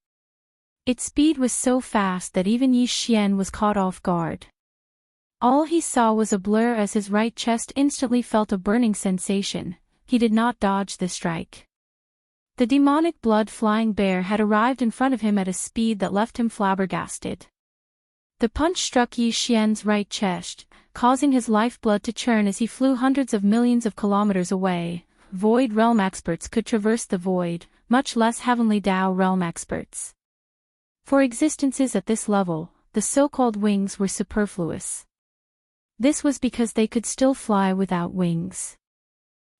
Its speed was so fast that even Yi Xian was caught off guard. All he saw was a blur as his right chest instantly felt a burning sensation. He did not dodge the strike. The demonic blood-flying bear had arrived in front of him at a speed that left him flabbergasted. The punch struck Yi Xian's right chest, causing his lifeblood to churn as he flew hundreds of millions of kilometers away. Void realm experts could traverse the void, much less heavenly Tao realm experts. For existences at this level, the so-called wings were superfluous. This was because they could still fly without wings.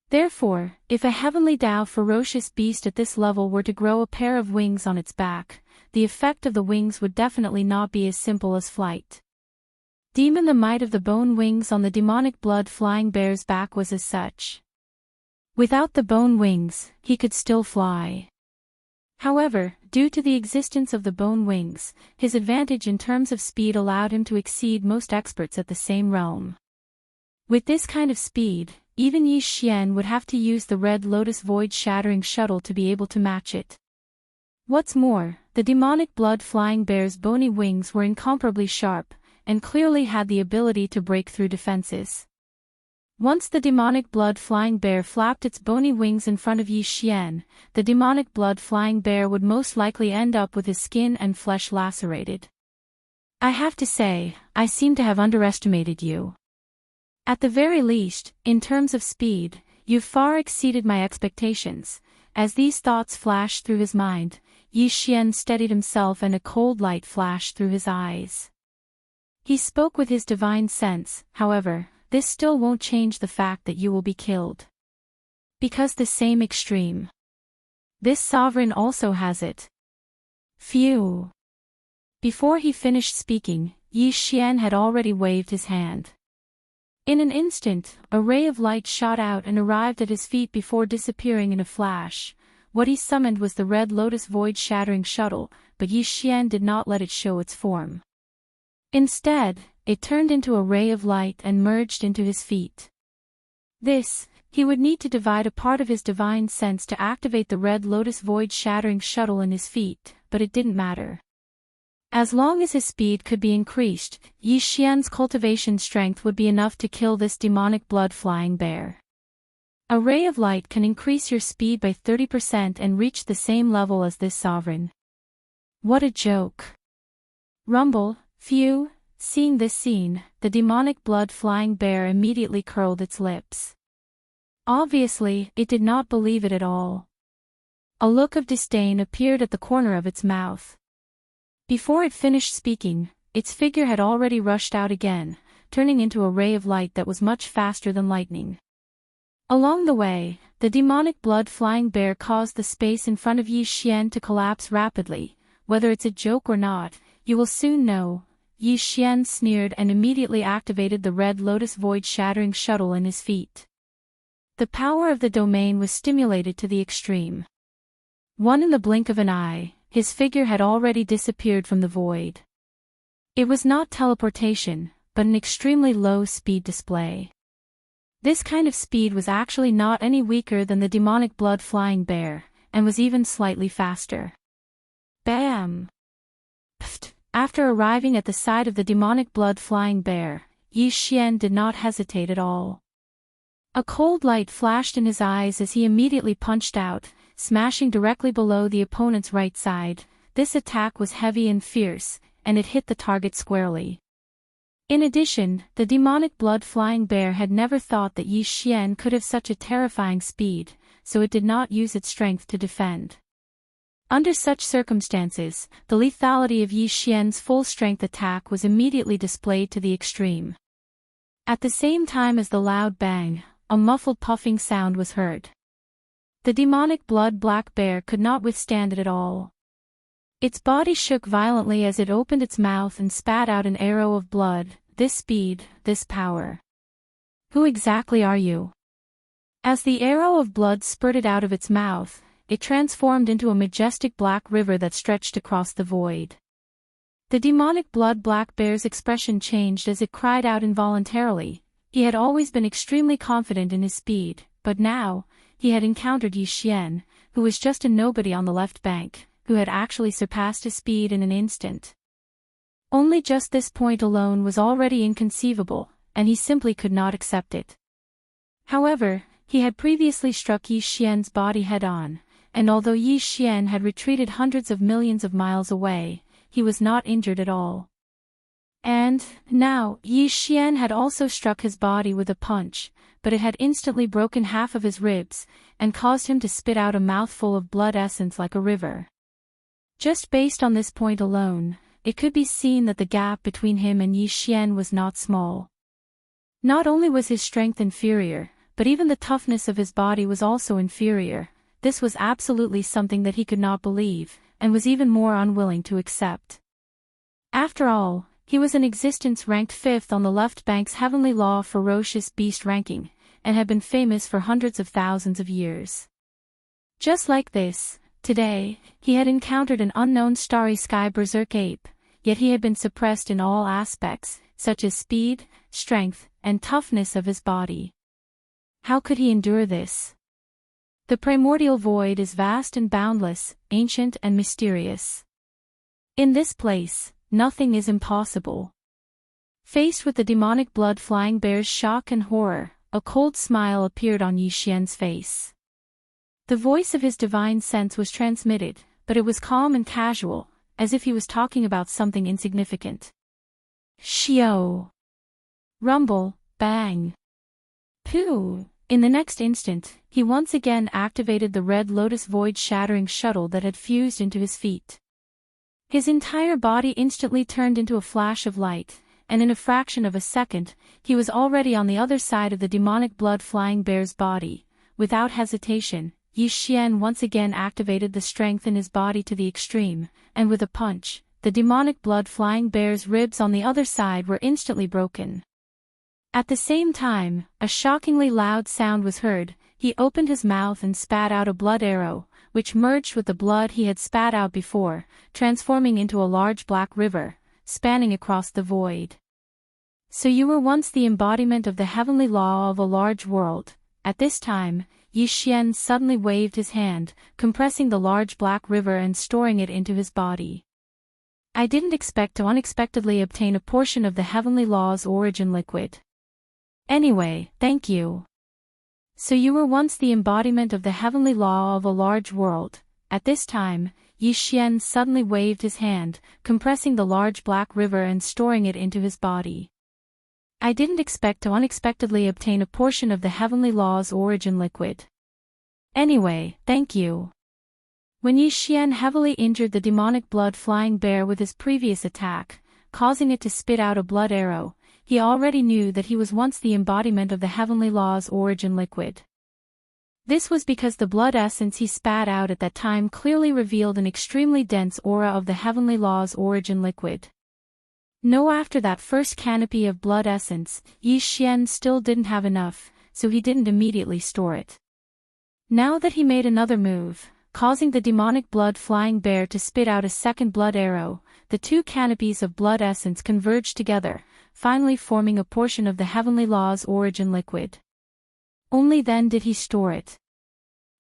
Therefore, if a heavenly Tao ferocious beast at this level were to grow a pair of wings on its back, the effect of the wings would definitely not be as simple as flight. Demon the might of the bone wings on the demonic blood-flying bear's back was as such. Without the bone wings, he could still fly. However, due to the existence of the bone wings, his advantage in terms of speed allowed him to exceed most experts at the same realm. With this kind of speed, even Yi Xian would have to use the Red Lotus void-shattering shuttle to be able to match it. What's more, the demonic blood-flying bear's bony wings were incomparably sharp, and clearly had the ability to break through defenses. Once the demonic blood-flying bear flapped its bony wings in front of Yi Xian, the demonic blood-flying bear would most likely end up with his skin and flesh lacerated. I have to say, I seem to have underestimated you. At the very least, in terms of speed, you've far exceeded my expectations. As these thoughts flashed through his mind, Yi Xian steadied himself and a cold light flashed through his eyes. He spoke with his divine sense, however, this still won't change the fact that you will be killed. Because the same extreme. This sovereign also has it. Phew. Before he finished speaking, Yi Xian had already waved his hand. In an instant, a ray of light shot out and arrived at his feet before disappearing in a flash. What he summoned was the Red Lotus void-shattering shuttle, but Yi Xian did not let it show its form. Instead, it turned into a ray of light and merged into his feet. This, he would need to divide a part of his divine sense to activate the Red Lotus void-shattering shuttle in his feet, but it didn't matter. As long as his speed could be increased, Yi Xian's cultivation strength would be enough to kill this demonic blood-flying bear. A ray of light can increase your speed by 30% and reach the same level as this sovereign. What a joke. Rumble, phew. Seeing this scene, the demonic blood-flying bear immediately curled its lips. Obviously, it did not believe it at all. A look of disdain appeared at the corner of its mouth. Before it finished speaking, its figure had already rushed out again, turning into a ray of light that was much faster than lightning. Along the way, the demonic blood-flying bear caused the space in front of Yi Xian to collapse rapidly. Whether it's a joke or not, you will soon know. Yi Xian sneered and immediately activated the Red Lotus void-shattering shuttle in his feet. The power of the domain was stimulated to the extreme. In the blink of an eye, his figure had already disappeared from the void. It was not teleportation, but an extremely low speed display. This kind of speed was actually not any weaker than the demonic blood-flying bear, and was even slightly faster. Bam! Pfft! After arriving at the side of the demonic blood-flying bear, Yi Xian did not hesitate at all. A cold light flashed in his eyes as he immediately punched out, smashing directly below the opponent's right side. This attack was heavy and fierce, and it hit the target squarely. In addition, the demonic blood-flying bear had never thought that Yi Xian could have such a terrifying speed, so it did not use its strength to defend. Under such circumstances, the lethality of Yi Xian's full-strength attack was immediately displayed to the extreme. At the same time as the loud bang, a muffled puffing sound was heard. The demonic blood-black bear could not withstand it at all. Its body shook violently as it opened its mouth and spat out an arrow of blood. This speed, this power. Who exactly are you? As the arrow of blood spurted out of its mouth, it transformed into a majestic black river that stretched across the void. The demonic blood-black bear's expression changed as it cried out involuntarily. He had always been extremely confident in his speed, but now, he had encountered Yi Xian, who was just a nobody on the left bank, who had actually surpassed his speed in an instant. Only just this point alone was already inconceivable, and he simply could not accept it. However, he had previously struck Yi Xian's body head-on, and although Yi Xian had retreated hundreds of millions of miles away, he was not injured at all. And, now, Yi Xian had also struck his body with a punch, but it had instantly broken half of his ribs, and caused him to spit out a mouthful of blood essence like a river. Just based on this point alone, it could be seen that the gap between him and Yi Xian was not small. Not only was his strength inferior, but even the toughness of his body was also inferior. This was absolutely something that he could not believe, and was even more unwilling to accept. After all, he was in existence ranked 5th on the left bank's Heavenly Law Ferocious Beast ranking, and had been famous for hundreds of thousands of years. Just like this, today, he had encountered an unknown starry sky berserk ape, yet he had been suppressed in all aspects, such as speed, strength, and toughness of his body. How could he endure this? The primordial void is vast and boundless, ancient and mysterious. In this place, nothing is impossible. Faced with the demonic blood-flying bear's shock and horror, a cold smile appeared on Yi Xian's face. The voice of his divine sense was transmitted, but it was calm and casual, as if he was talking about something insignificant. Xiao. Rumble, bang. Pooh. In the next instant, he once again activated the red lotus void-shattering shuttle that had fused into his feet. His entire body instantly turned into a flash of light, and in a fraction of a second, he was already on the other side of the demonic blood-flying bear's body. Without hesitation, Yi Xian once again activated the strength in his body to the extreme, and with a punch, the demonic blood-flying bear's ribs on the other side were instantly broken. At the same time, a shockingly loud sound was heard. He opened his mouth and spat out a blood arrow, which merged with the blood he had spat out before, transforming into a large black river, spanning across the void. So you were once the embodiment of the heavenly law of a large world. At this time, Yi Xian suddenly waved his hand, compressing the large black river and storing it into his body. I didn't expect to unexpectedly obtain a portion of the heavenly law's origin liquid. Anyway, thank you. So you were once the embodiment of the heavenly law of a large world. At this time, Yi Xian suddenly waved his hand, compressing the large black river and storing it into his body. I didn't expect to unexpectedly obtain a portion of the heavenly law's origin liquid. Anyway, thank you. When Yi Xian heavily injured the demonic blood-flying bear with his previous attack, causing it to spit out a blood arrow, he already knew that he was once the embodiment of the heavenly law's origin liquid. This was because the blood essence he spat out at that time clearly revealed an extremely dense aura of the heavenly law's origin liquid. No, after that first canopy of blood essence, Yi Xian still didn't have enough, so he didn't immediately store it. Now that he made another move, causing the demonic blood-flying bear to spit out a second blood arrow, the two canopies of blood essence converged together, finally forming a portion of the heavenly law's origin liquid. Only then did he store it.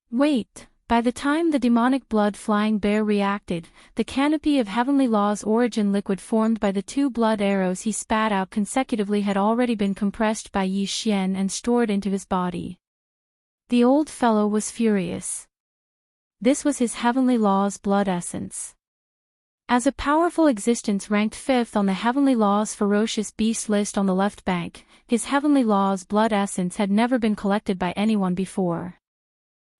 Wait, By the time the demonic blood-flying bear reacted, the canopy of Heavenly Law's origin liquid formed by the 2 blood arrows he spat out consecutively had already been compressed by Yi Xian and stored into his body. The old fellow was furious. This was his Heavenly Law's blood essence. As a powerful existence ranked 5th on the Heavenly Law's ferocious beast list on the left bank, his Heavenly Law's blood essence had never been collected by anyone before.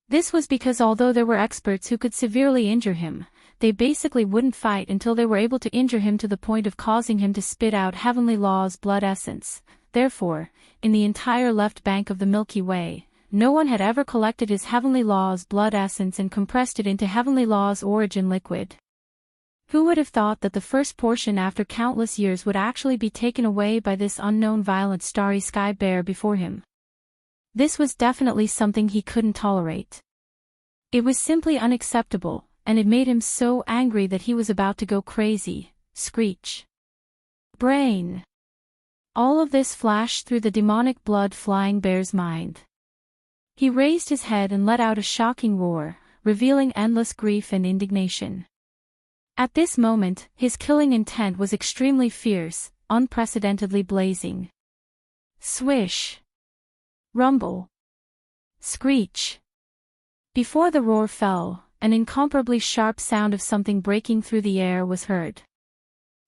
This was because although there were experts who could severely injure him, they basically wouldn't fight until they were able to injure him to the point of causing him to spit out Heavenly Law's blood essence. Therefore, in the entire left bank of the Milky Way, no one had ever collected his Heavenly Law's blood essence and compressed it into Heavenly Law's origin liquid. Who would have thought that the first portion after countless years would actually be taken away by this unknown violent starry sky bear before him? This was definitely something he couldn't tolerate. It was simply unacceptable, and it made him so angry that he was about to go crazy. Screech. Brain. All of this flashed through the demonic blood-flying bear's mind. He raised his head and let out a shocking roar, revealing endless grief and indignation. At this moment, his killing intent was extremely fierce, unprecedentedly blazing. Swish. Rumble. Screech. Before the roar fell, an incomparably sharp sound of something breaking through the air was heard.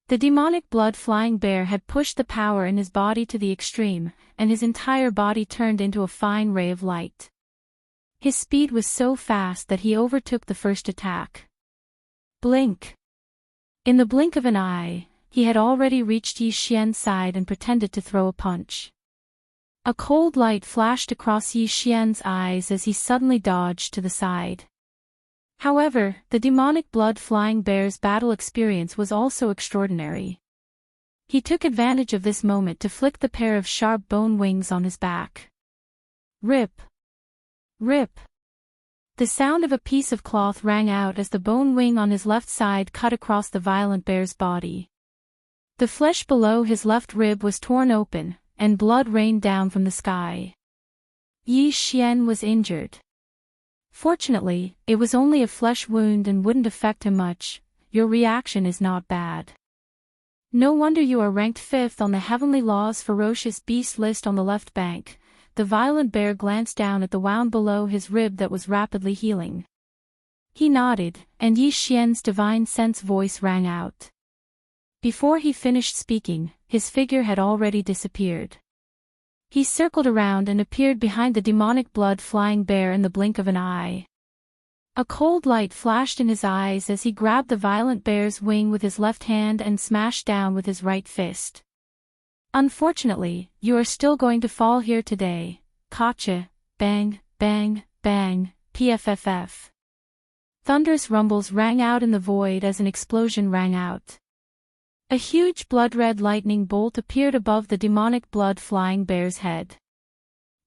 The demonic blood-flying bear had pushed the power in his body to the extreme, and his entire body turned into a fine ray of light. His speed was so fast that he overtook the first attack. Blink. In the blink of an eye, he had already reached Yi Xian's side and pretended to throw a punch. A cold light flashed across Yi Xian's eyes as he suddenly dodged to the side. However, the demonic blood-flying bear's battle experience was also extraordinary. He took advantage of this moment to flick the pair of sharp bone wings on his back. Rip. Rip. The sound of a piece of cloth rang out as the bone wing on his left side cut across the violent bear's body. The flesh below his left rib was torn open, and blood rained down from the sky. Yi Xian was injured. Fortunately, it was only a flesh wound and wouldn't affect him much. Your reaction is not bad. No wonder you are ranked 5th on the Heavenly Law's ferocious beast list on the left bank. The violent bear glanced down at the wound below his rib that was rapidly healing. He nodded, and Yi Xian's divine sense voice rang out. Before he finished speaking, his figure had already disappeared. He circled around and appeared behind the demonic blood-flying bear in the blink of an eye. A cold light flashed in his eyes as he grabbed the violent bear's wing with his left hand and smashed down with his right fist. Unfortunately, you are still going to fall here today. Gotcha. Bang, bang, bang, pfff. Thunderous rumbles rang out in the void as an explosion rang out. A huge blood-red lightning bolt appeared above the demonic blood-flying bear's head.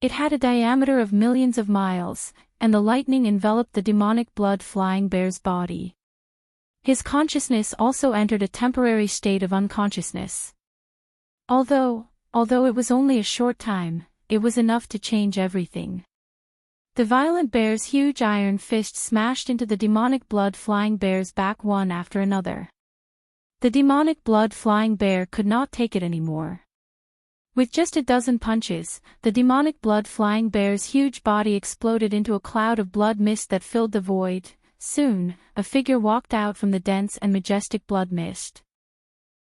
It had a diameter of millions of miles, and the lightning enveloped the demonic blood-flying bear's body. His consciousness also entered a temporary state of unconsciousness. Although it was only a short time, it was enough to change everything. The violent bear's huge iron fist smashed into the demonic blood-flying bear's back one after another. The demonic blood-flying bear could not take it anymore. With just a dozen punches, the demonic blood-flying bear's huge body exploded into a cloud of blood mist that filled the void. Soon, a figure walked out from the dense and majestic blood mist.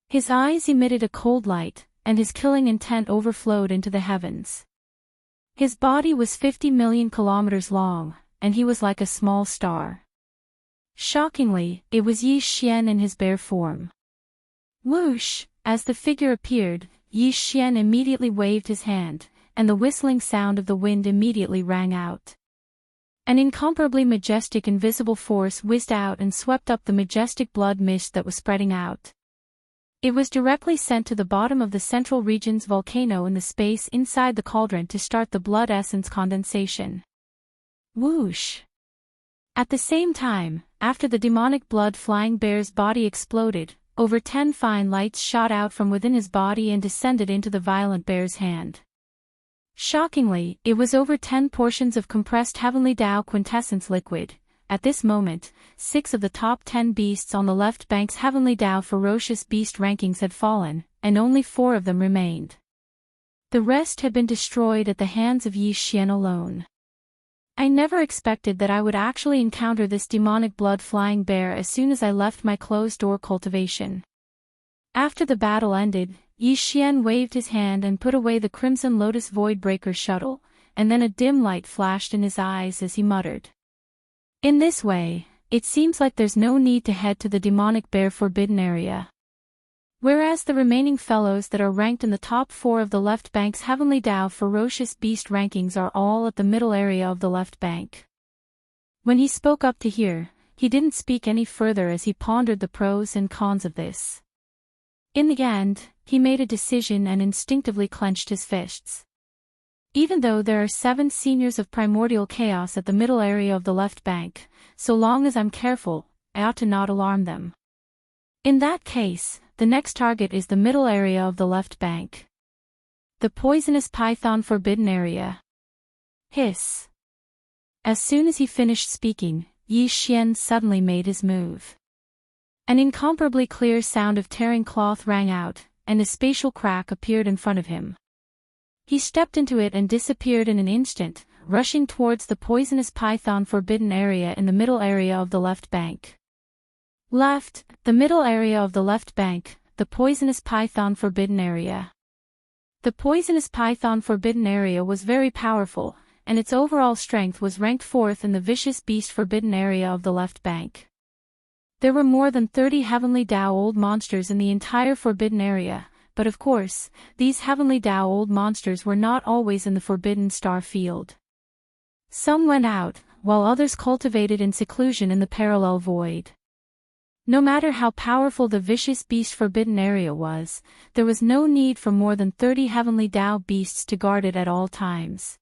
His eyes emitted a cold light, and his killing intent overflowed into the heavens. His body was 50 million kilometers long, and he was like a small star. Shockingly, it was Yi Xian in his bear form. Whoosh! As the figure appeared, Yi Xian immediately waved his hand, and the whistling sound of the wind immediately rang out. An incomparably majestic invisible force whizzed out and swept up the majestic blood mist that was spreading out. It was directly sent to the bottom of the central region's volcano in the space inside the cauldron to start the blood essence condensation. Whoosh! At the same time, after the demonic blood-flying bear's body exploded, over 10 fine lights shot out from within his body and descended into the violent bear's hand. Shockingly, it was over 10 portions of compressed heavenly Tao quintessence liquid. at this moment, 6 of the top 10 beasts on the left bank's Heavenly Dao ferocious beast rankings had fallen, and only 4 of them remained. The rest had been destroyed at the hands of Yi Xian alone. I never expected that I would actually encounter this demonic blood-flying bear as soon as I left my closed-door cultivation. After the battle ended, Yi Xian waved his hand and put away the Crimson Lotus Voidbreaker shuttle, and then a dim light flashed in his eyes as he muttered. In this way, it seems like there's no need to head to the demonic bear forbidden area. Whereas the remaining fellows that are ranked in the top 4 of the left bank's Heavenly Dao ferocious beast rankings are all at the middle area of the left bank. When he spoke up to here, he didn't speak any further as he pondered the pros and cons of this. In the end, he made a decision and instinctively clenched his fists. Even though there are 7 seniors of primordial chaos at the middle area of the left bank, so long as I'm careful, I ought to not alarm them. In that case, the next target is the middle area of the left bank. The poisonous python forbidden area. Hiss. As soon as he finished speaking, Yi Xian suddenly made his move. An incomparably clear sound of tearing cloth rang out, and a spatial crack appeared in front of him. He stepped into it and disappeared in an instant, rushing towards the poisonous python forbidden area in the middle area of the left bank. Left, the middle area of the left bank, the poisonous python forbidden area. The poisonous python forbidden area was very powerful, and its overall strength was ranked 4th in the vicious beast forbidden area of the left bank. There were more than 30 Heavenly Dao old monsters in the entire forbidden area, but of course, these Heavenly Dao old monsters were not always in the Forbidden Star field. Some went out, while others cultivated in seclusion in the parallel void. No matter how powerful the vicious beast forbidden area was, there was no need for more than 30 Heavenly Dao beasts to guard it at all times.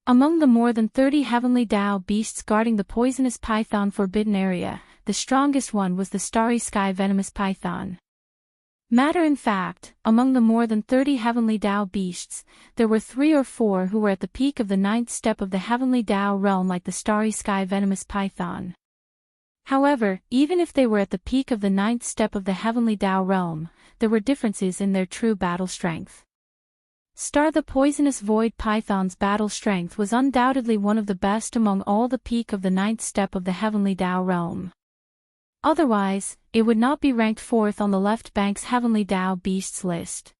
Among the more than 30 Heavenly Dao beasts guarding the poisonous python forbidden area, the strongest one was the Starry Sky venomous python. Matter in fact, among the more than 30 Heavenly Dao beasts, there were 3 or 4 who were at the peak of the 9th step of the Heavenly Dao realm like the Starry Sky venomous python. However, even if they were at the peak of the 9th step of the Heavenly Dao realm, there were differences in their true battle strength. Star the poisonous void python's battle strength was undoubtedly one of the best among all the peak of the 9th step of the Heavenly Dao realm. Otherwise, it would not be ranked 4th on the left bank's Heavenly Dao beasts list.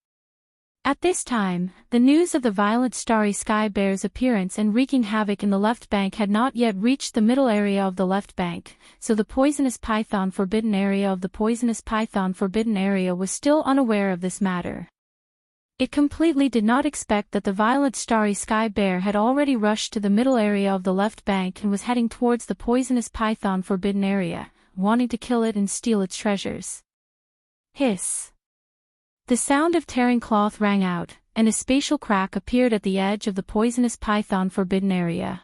At this time, the news of the violent Starry Sky bear's appearance and wreaking havoc in the left bank had not yet reached the middle area of the left bank, so the poisonous python forbidden area of the poisonous python forbidden area was still unaware of this matter. It completely did not expect that the violent Starry Sky bear had already rushed to the middle area of the left bank and was heading towards the poisonous python forbidden area, wanting to kill it and steal its treasures. Hiss. The sound of tearing cloth rang out, and a spatial crack appeared at the edge of the poisonous python forbidden area.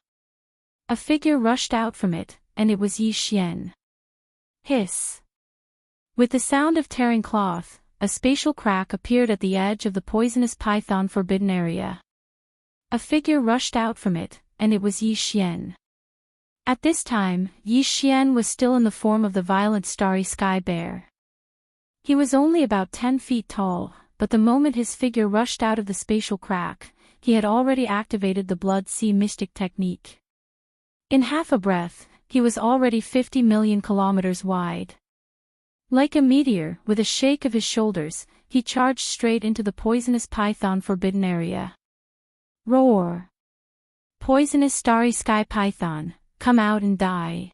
A figure rushed out from it, and it was Yi Xian. Hiss. With the sound of tearing cloth, a spatial crack appeared at the edge of the poisonous python forbidden area. A figure rushed out from it, and it was Yi Xian. At this time, Yi Xian was still in the form of the violent Starry Sky bear. He was only about 10 feet tall, but the moment his figure rushed out of the spatial crack, he had already activated the Blood Sea Mystic technique. In half a breath, he was already 50 million kilometers wide. Like a meteor, with a shake of his shoulders, he charged straight into the poisonous python forbidden area. Roar! Poisonous Starry Sky python, come out and die.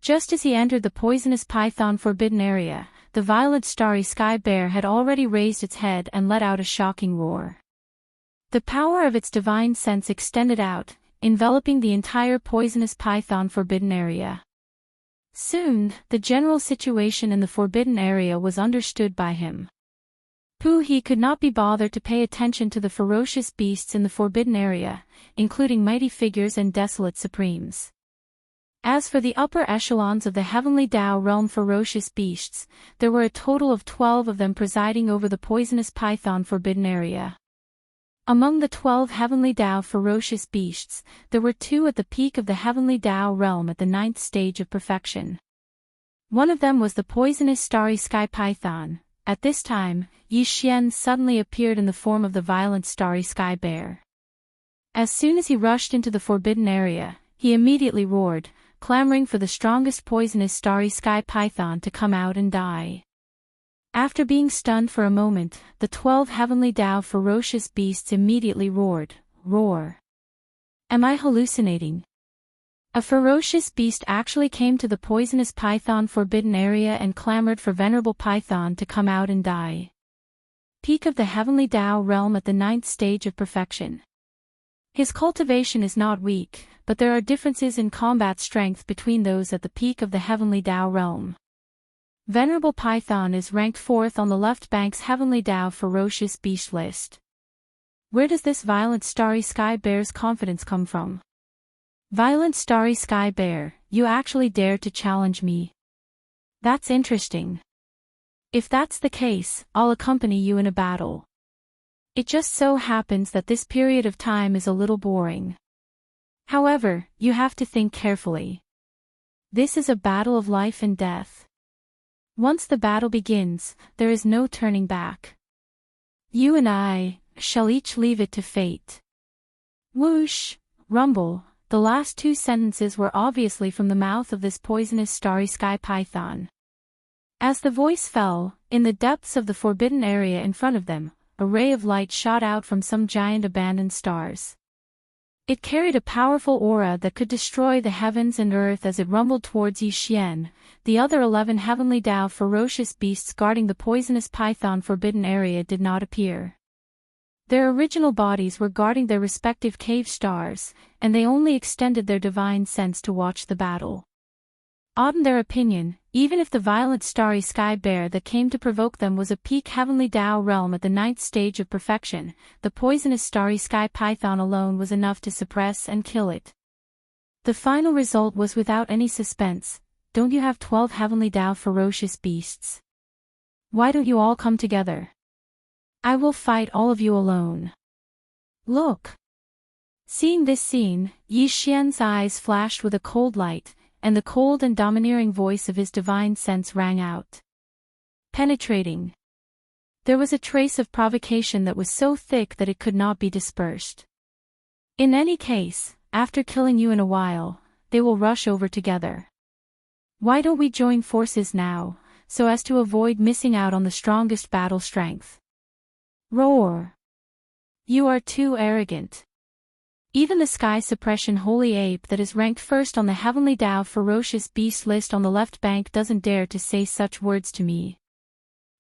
Just as he entered the poisonous python forbidden area, the violent Starry Sky bear had already raised its head and let out a shocking roar. The power of its divine sense extended out, enveloping the entire poisonous python forbidden area. Soon, the general situation in the forbidden area was understood by him. He could not be bothered to pay attention to the ferocious beasts in the forbidden area, including mighty figures and desolate supremes. As for the upper echelons of the Heavenly Dao realm ferocious beasts, there were a total of 12 of them presiding over the poisonous python forbidden area. Among the 12 heavenly Tao ferocious beasts, there were 2 at the peak of the heavenly Tao realm at the 9th stage of perfection. One of them was the poisonous starry sky python. At this time, Yi Xian suddenly appeared in the form of the violent starry sky bear. As soon as he rushed into the forbidden area, he immediately roared, clamoring for the strongest poisonous starry sky python to come out and die. After being stunned for a moment, the 12 heavenly Tao ferocious beasts immediately roared, "Roar! Am I hallucinating?" A ferocious beast actually came to the poisonous python forbidden area and clamored for venerable python to come out and die. Peak of the heavenly Tao realm at the 9th stage of perfection. His cultivation is not weak, but there are differences in combat strength between those at the peak of the heavenly Tao realm. Venerable Python is ranked 4th on the left bank's heavenly Tao ferocious beast list. Where does this violent starry sky bear's confidence come from? Violent starry sky bear, you actually dare to challenge me? That's interesting. If that's the case, I'll accompany you in a battle. It just so happens that this period of time is a little boring. However, you have to think carefully. This is a battle of life and death. Once the battle begins, there is no turning back. You and I shall each leave it to fate. Whoosh, rumble, the last 2 sentences were obviously from the mouth of this poisonous starry sky python. As the voice fell, in the depths of the forbidden area in front of them, a ray of light shot out from some giant abandoned stars. It carried a powerful aura that could destroy the heavens and earth as it rumbled towards Yi Xian. The other 11 heavenly Tao ferocious beasts guarding the poisonous python forbidden area did not appear. Their original bodies were guarding their respective cave stars, and they only extended their divine sense to watch the battle. Odd in their opinion, even if the violent starry sky bear that came to provoke them was a peak heavenly Tao realm at the 9th stage of perfection, the poisonous starry sky python alone was enough to suppress and kill it. The final result was without any suspense. Don't you have 12 heavenly Tao ferocious beasts? Why don't you all come together? I will fight all of you alone. Look! Seeing this scene, Yi Xian's eyes flashed with a cold light, and the cold and domineering voice of his divine sense rang out. Penetrating. There was a trace of provocation that was so thick that it could not be dispersed. In any case, after killing you in a while, they will rush over together. Why don't we join forces now, so as to avoid missing out on the strongest battle strength? Roar! You are too arrogant. Even the sky suppression holy ape that is ranked 1st on the heavenly Tao ferocious beast list on the left bank doesn't dare to say such words to me.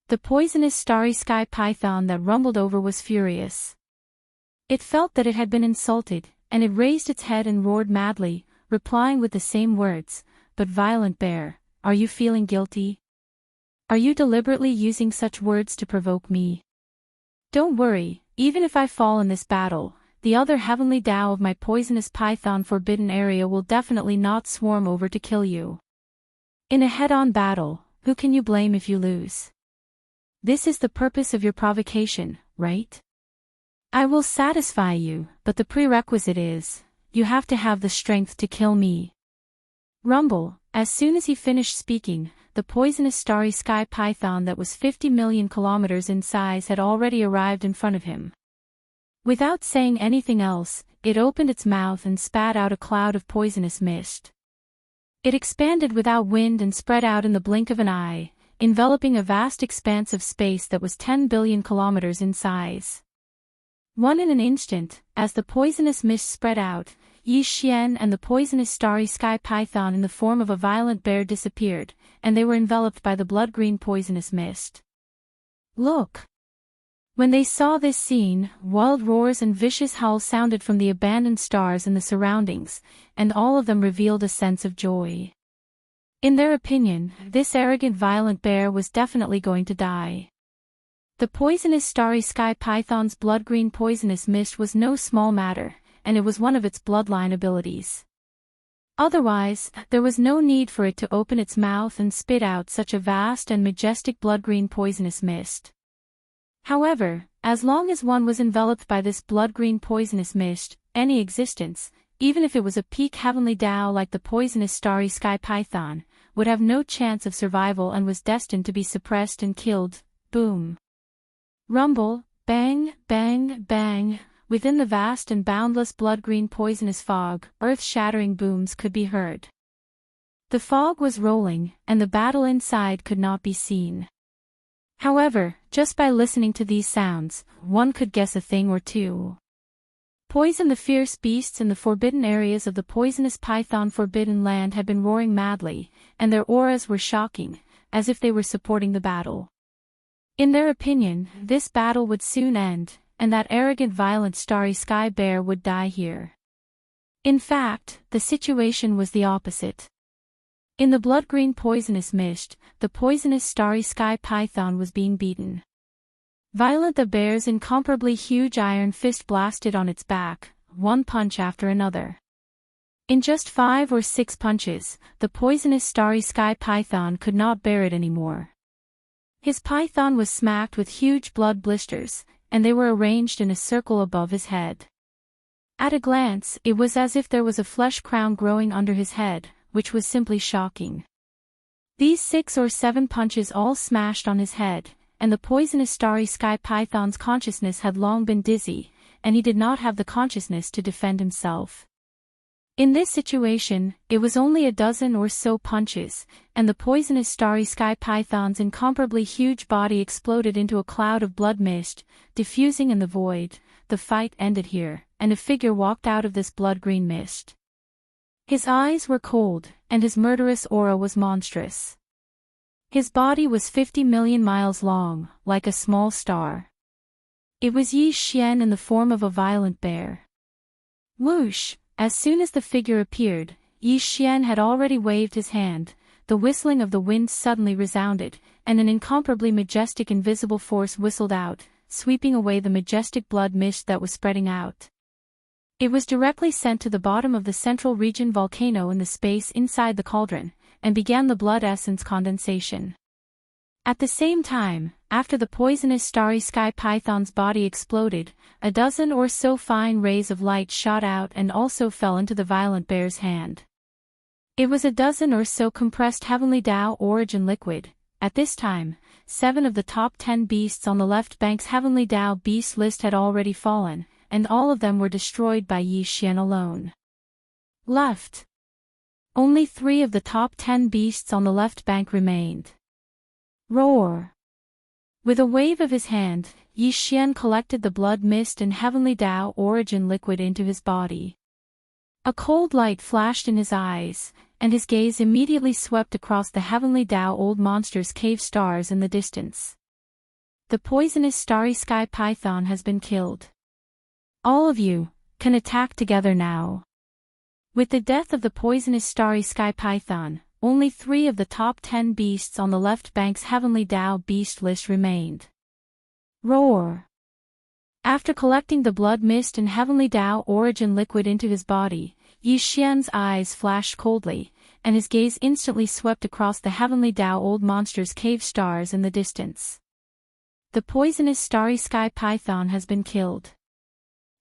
The poisonous starry sky python that rumbled over was furious. It felt that it had been insulted, and it raised its head and roared madly, replying with the same words, "But violent bear, are you feeling guilty? Are you deliberately using such words to provoke me? Don't worry, even if I fall in this battle, the other heavenly Tao of my poisonous python forbidden area will definitely not swarm over to kill you. In a head-on battle, who can you blame if you lose? This is the purpose of your provocation, right? I will satisfy you, but the prerequisite is, you have to have the strength to kill me." Rumble. As soon as he finished speaking, the poisonous starry sky python that was 50 million kilometers in size had already arrived in front of him. Without saying anything else, it opened its mouth and spat out a cloud of poisonous mist. It expanded without wind and spread out in the blink of an eye, enveloping a vast expanse of space that was 10 billion kilometers in size. In an instant, as the poisonous mist spread out, Yi Xian and the poisonous starry sky python in the form of a violent bear disappeared, and they were enveloped by the blood-green poisonous mist. Look! When they saw this scene, wild roars and vicious howls sounded from the abandoned stars in the surroundings, and all of them revealed a sense of joy. In their opinion, this arrogant violent bear was definitely going to die. The poisonous starry sky python's blood-green poisonous mist was no small matter, and it was one of its bloodline abilities. Otherwise, there was no need for it to open its mouth and spit out such a vast and majestic blood-green poisonous mist. However, As long as one was enveloped by this blood-green poisonous mist, any existence, even if it was a peak heavenly Tao like the poisonous starry sky python, would have no chance of survival and was destined to be suppressed and killed. Boom. Rumble, bang, bang, bang. Within the vast and boundless blood-green poisonous fog, earth-shattering booms could be heard. The fog was rolling, and the battle inside could not be seen. However, just by listening to these sounds, one could guess a thing or two. Poison the fierce beasts in the forbidden areas of the poisonous python forbidden land had been roaring madly, and their auras were shocking, as if they were supporting the battle. In their opinion, this battle would soon end, and that arrogant violent starry sky bear would die here. In fact, the situation was the opposite. In the blood-green poisonous mist, the poisonous starry sky python was being beaten. Violent the bear's incomparably huge iron fist blasted on its back, one punch after another. In just 5 or 6 punches, the poisonous starry sky python could not bear it anymore. His python was smacked with huge blood blisters, and they were arranged in a circle above his head. At a glance, it was as if there was a flesh crown growing under his head, which was simply shocking. These 6 or 7 punches all smashed on his head, and the poisonous starry sky python's consciousness had long been dizzy, and he did not have the consciousness to defend himself. In this situation, it was only a dozen or so punches, and the poisonous starry sky python's incomparably huge body exploded into a cloud of blood mist, diffusing in the void. The fight ended here, and a figure walked out of this blood-green mist. His eyes were cold, and his murderous aura was monstrous. His body was 50 million miles long, like a small star. It was Yi Xian in the form of a violent bear. Whoosh! As soon as the figure appeared, Yi Xian had already waved his hand. The whistling of the wind suddenly resounded, and an incomparably majestic invisible force whistled out, sweeping away the majestic blood mist that was spreading out. It was directly sent to the bottom of the central region volcano in the space inside the cauldron, and began the blood essence condensation. At the same time, after the poisonous starry sky python's body exploded, a dozen or so fine rays of light shot out and also fell into the violent bear's hand. It was a dozen or so compressed heavenly Tao origin liquid. At this time, 7 of the top 10 beasts on the left bank's heavenly Tao beast list had already fallen, and all of them were destroyed by Yi Xian alone. Left. Only 3 of the top 10 beasts on the left bank remained. Roar! With a wave of his hand, Yi Xian collected the blood mist and heavenly Tao origin liquid into his body. A cold light flashed in his eyes, and his gaze immediately swept across the heavenly Tao old monster's cave stars in the distance. The poisonous starry sky python has been killed. All of you can attack together now. With the death of the poisonous starry sky python, only 3 of the top 10 beasts on the left bank's heavenly Tao beast list remained. Roar! After collecting the blood mist and heavenly Tao origin liquid into his body, Yi Xian's eyes flashed coldly, and his gaze instantly swept across the heavenly Tao old monster's cave stars in the distance. The poisonous starry sky python has been killed.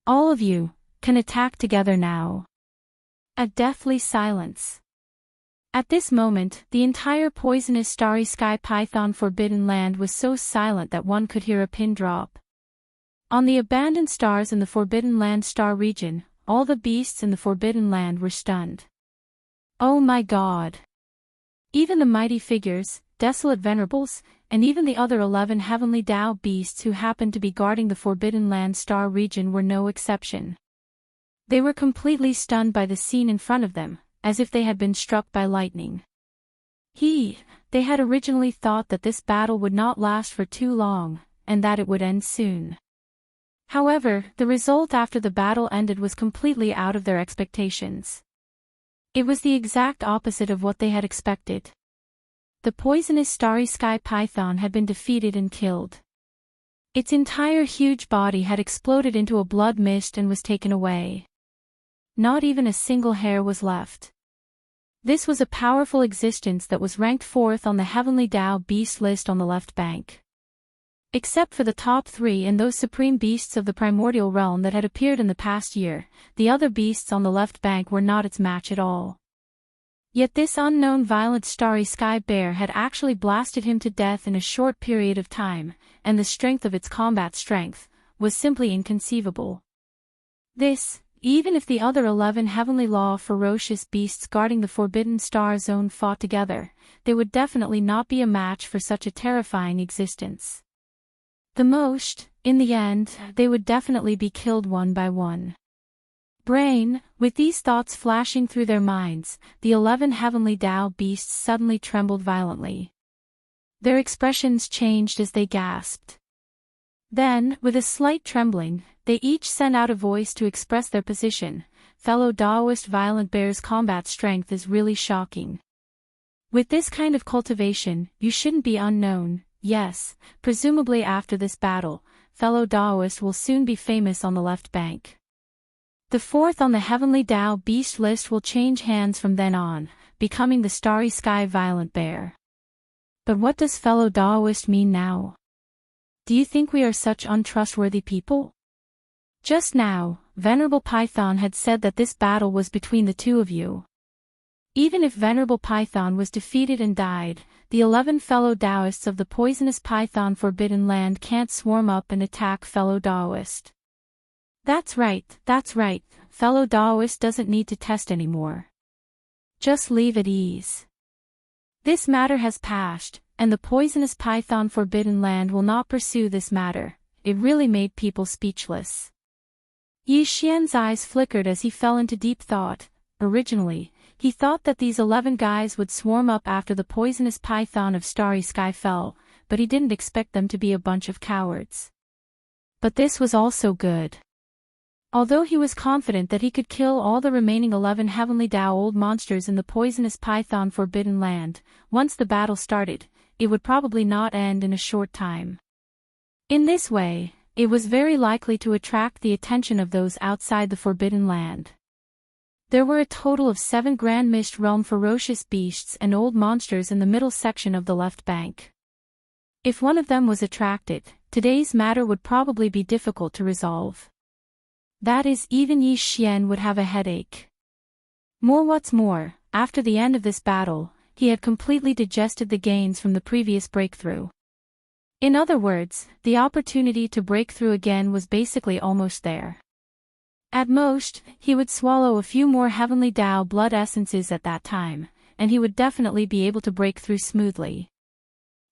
All of you can attack together now. A deathly silence. At this moment, the entire poisonous starry sky python forbidden land was so silent that one could hear a pin drop. On the abandoned stars in the forbidden land star region, all the beasts in the forbidden land were stunned. Oh my God! Even the mighty figures, desolate venerables, and even the other 11 heavenly Tao beasts who happened to be guarding the forbidden land star region were no exception. They were completely stunned by the scene in front of them, as if they had been struck by lightning. They had originally thought that this battle would not last for too long, and that it would end soon. However, the result after the battle ended was completely out of their expectations. It was the exact opposite of what they had expected. The poisonous starry sky python had been defeated and killed. Its entire huge body had exploded into a blood mist and was taken away. Not even a single hair was left. This was a powerful existence that was ranked 4th on the heavenly Tao beast list on the left bank. Except for the top 3 and those supreme beasts of the primordial realm that had appeared in the past year, the other beasts on the left bank were not its match at all. Yet this unknown violent starry sky bear had actually blasted him to death in a short period of time, and the strength of its combat strength was simply inconceivable. This, even if the other 11 heavenly law ferocious beasts guarding the Forbidden Star Zone fought together, they would definitely not be a match for such a terrifying existence. The most, in the end, they would definitely be killed one by one. Brain, with these thoughts flashing through their minds, the 11 heavenly Tao beasts suddenly trembled violently. Their expressions changed as they gasped. Then, with a slight trembling, they each sent out a voice to express their position. Fellow Daoist violent bear's combat strength is really shocking. With this kind of cultivation, you shouldn't be unknown. Yes, presumably after this battle, fellow Daoist will soon be famous on the left bank. The 4th on the heavenly Tao beast list will change hands from then on, becoming the Starry Sky Violent Bear. But what does fellow Daoist mean now? Do you think we are such untrustworthy people? Just now, Venerable Python had said that this battle was between the two of you. Even if Venerable Python was defeated and died, the 11 fellow Taoists of the poisonous Python Forbidden Land can't swarm up and attack fellow Taoist. That's right, fellow Taoist doesn't need to test anymore. Just leave at ease. This matter has passed, and the poisonous Python Forbidden Land will not pursue this matter. It really made people speechless. Yi Xian's eyes flickered as he fell into deep thought. Originally, he thought that these 11 guys would swarm up after the poisonous python of Starry Sky fell, but he didn't expect them to be a bunch of cowards. But this was also good. Although he was confident that he could kill all the remaining 11 heavenly Tao old monsters in the poisonous Python Forbidden Land, once the battle started, it would probably not end in a short time. In this way, it was very likely to attract the attention of those outside the Forbidden Land. There were a total of 7 Grand Mist Realm ferocious beasts and old monsters in the middle section of the left bank. If one of them was attracted, today's matter would probably be difficult to resolve. That is, even Yi Xian would have a headache. What's more, after the end of this battle, he had completely digested the gains from the previous breakthrough. In other words, the opportunity to break through again was basically almost there. At most, he would swallow a few more heavenly Tao blood essences at that time, and he would definitely be able to break through smoothly.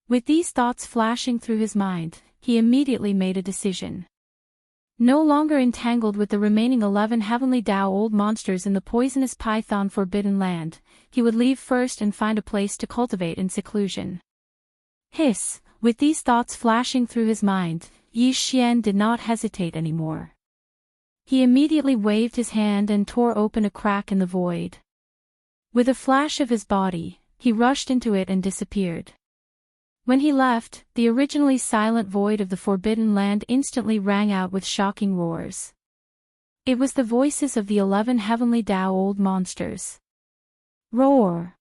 With these thoughts flashing through his mind, he immediately made a decision. No longer entangled with the remaining 11 heavenly Tao old monsters in the poisonous Python Forbidden Land, he would leave first and find a place to cultivate in seclusion. Hiss! With these thoughts flashing through his mind, Yi Xian did not hesitate anymore. He immediately waved his hand and tore open a crack in the void. With a flash of his body, he rushed into it and disappeared. When he left, the originally silent void of the Forbidden Land instantly rang out with shocking roars. It was the voices of the 11 heavenly Tao old monsters. Roar!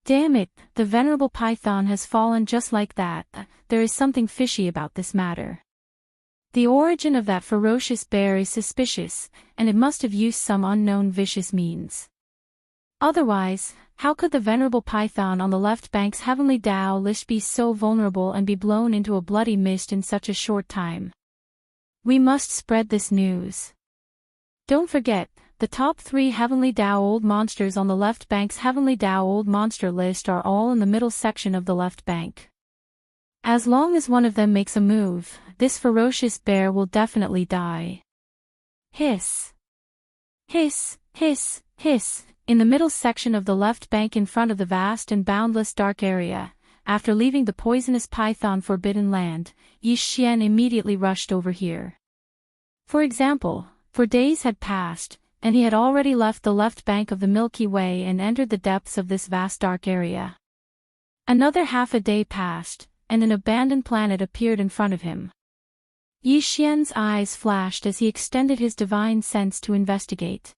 Damn it, the venerable python has fallen just like that. There is something fishy about this matter. The origin of that ferocious bear is suspicious, and it must have used some unknown vicious means. Otherwise, how could the venerable python on the left bank's heavenly Tao list be so vulnerable and be blown into a bloody mist in such a short time? We must spread this news. Don't forget, the top 3 heavenly Tao old monsters on the left bank's heavenly Tao old monster list are all in the middle section of the left bank. As long as one of them makes a move, this ferocious bear will definitely die. Hiss! Hiss, hiss, hiss! In the middle section of the left bank in front of the vast and boundless dark area, after leaving the poisonous Python Forbidden Land, Yi Xian immediately rushed over here. For example, for days had passed, and he had already left the left bank of the Milky Way and entered the depths of this vast dark area. Another half a day passed, and an abandoned planet appeared in front of him. Yi Xian's eyes flashed as he extended his divine sense to investigate.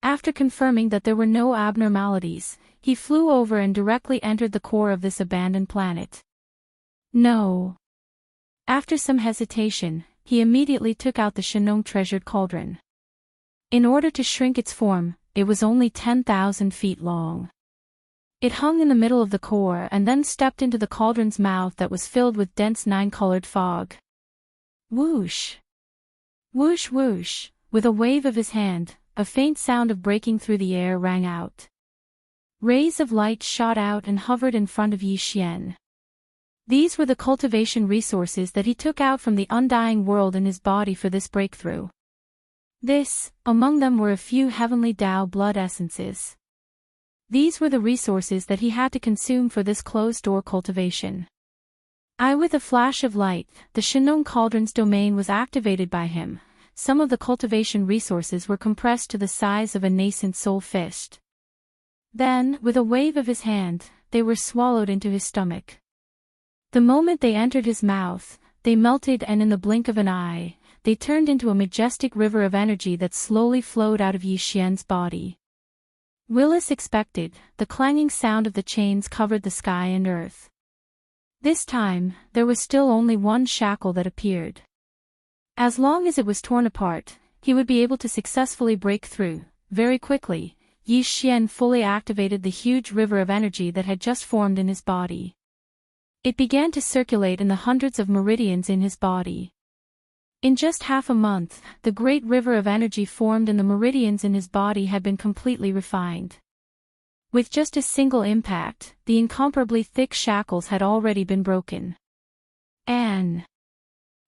After confirming that there were no abnormalities, he flew over and directly entered the core of this abandoned planet. No. After some hesitation, he immediately took out the Shenong treasured cauldron. In order to shrink its form, it was only 10,000 feet long. It hung in the middle of the core and then stepped into the cauldron's mouth that was filled with dense 9-colored fog. Whoosh! Whoosh whoosh! With a wave of his hand, a faint sound of breaking through the air rang out. Rays of light shot out and hovered in front of Yi Xian. These were the cultivation resources that he took out from the undying world in his body for this breakthrough. Among them were a few heavenly Tao blood essences. These were the resources that he had to consume for this closed-door cultivation. With a flash of light, the Shenong cauldron's domain was activated by him. Some of the cultivation resources were compressed to the size of a nascent soul fist. Then, with a wave of his hand, they were swallowed into his stomach. The moment they entered his mouth, they melted and in the blink of an eye, they turned into a majestic river of energy that slowly flowed out of Yi Xian's body. Willis expected, the clanging sound of the chains covered the sky and earth. This time, there was still only one shackle that appeared. As long as it was torn apart, he would be able to successfully break through. Very quickly, Yi Xian fully activated the huge river of energy that had just formed in his body. It began to circulate in the hundreds of meridians in his body. In just half a month, the great river of energy formed and the meridians in his body had been completely refined. With just a single impact, the incomparably thick shackles had already been broken.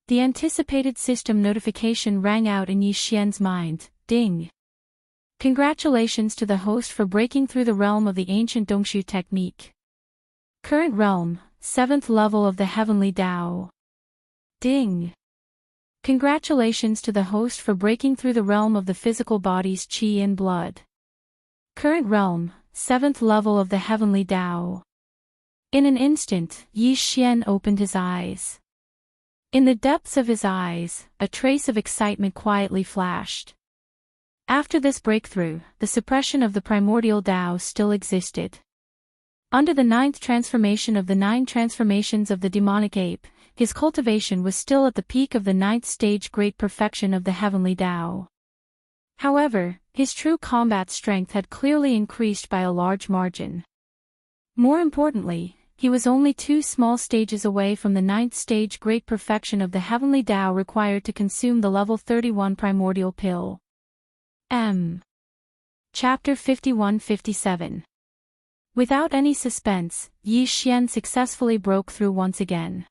The anticipated system notification rang out in Yi Xian's mind, ding! Congratulations to the host for breaking through the realm of the ancient Dongshu technique. Current realm, 7th level of the heavenly Tao. Ding! Congratulations to the host for breaking through the realm of the physical body's qi and blood. Current realm, 7th level of the heavenly Tao. In an instant, Yi Xian opened his eyes. In the depths of his eyes, a trace of excitement quietly flashed. After this breakthrough, the suppression of the primordial Tao still existed. Under the 9th transformation of the 9 transformations of the demonic ape, his cultivation was still at the peak of the 9th stage great perfection of the heavenly Tao. However, his true combat strength had clearly increased by a large margin. More importantly, he was only 2 small stages away from the 9th stage great perfection of the heavenly Tao required to consume the level 31 primordial pill. Chapter 51-57. Without any suspense, Yi Xian successfully broke through once again.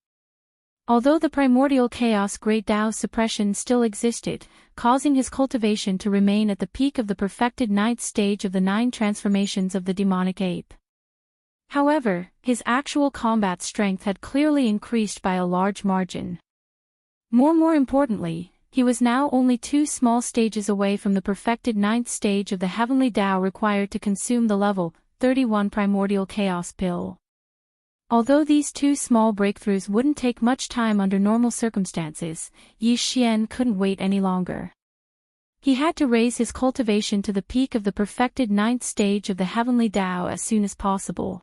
Although the primordial chaos great Tao suppression still existed, causing his cultivation to remain at the peak of the perfected 9th stage of the 9 transformations of the demonic ape. However, his actual combat strength had clearly increased by a large margin. More importantly, he was now only 2 small stages away from the perfected 9th stage of the heavenly Tao required to consume the level 31 primordial chaos pill. Although these 2 small breakthroughs wouldn't take much time under normal circumstances, Yi Xian couldn't wait any longer. He had to raise his cultivation to the peak of the perfected 9th stage of the heavenly Tao as soon as possible.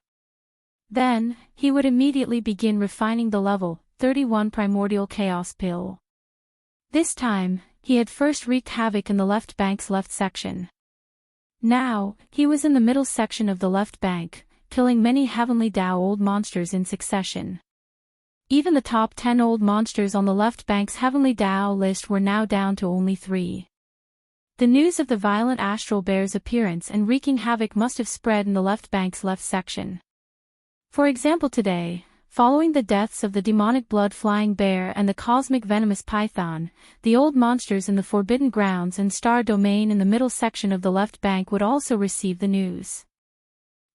Then, he would immediately begin refining the level 31 primordial chaos pill. This time, he had first wreaked havoc in the left bank's left section. Now, he was in the middle section of the left bank, killing many heavenly Tao old monsters in succession. Even the top 10 old monsters on the left bank's heavenly Tao list were now down to only 3. The news of the violent astral bear's appearance and wreaking havoc must have spread in the left bank's left section. For example, today, following the deaths of the demonic blood-flying bear and the cosmic venomous python, the old monsters in the Forbidden Grounds and Star Domain in the middle section of the left bank would also receive the news.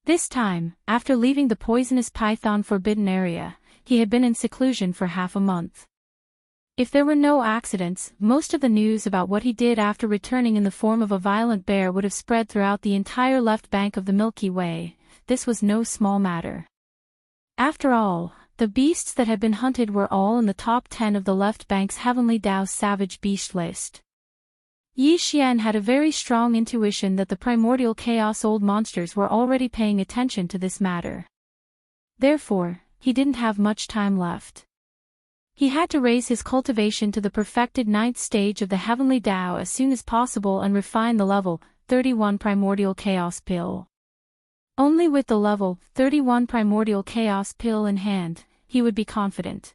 This time, after leaving the poisonous python forbidden area, he had been in seclusion for half a month. If there were no accidents, most of the news about what he did after returning in the form of a violent bear would have spread throughout the entire left bank of the Milky Way. This was no small matter. After all, the beasts that had been hunted were all in the top 10 of the left bank's heavenly Tao savage beast list. Yi Xian had a very strong intuition that the primordial chaos old monsters were already paying attention to this matter. Therefore, he didn't have much time left. He had to raise his cultivation to the perfected 9th stage of the Heavenly Tao as soon as possible and refine the level 31 Primordial Chaos Pill. Only with the level 31 Primordial Chaos Pill in hand, he would be confident.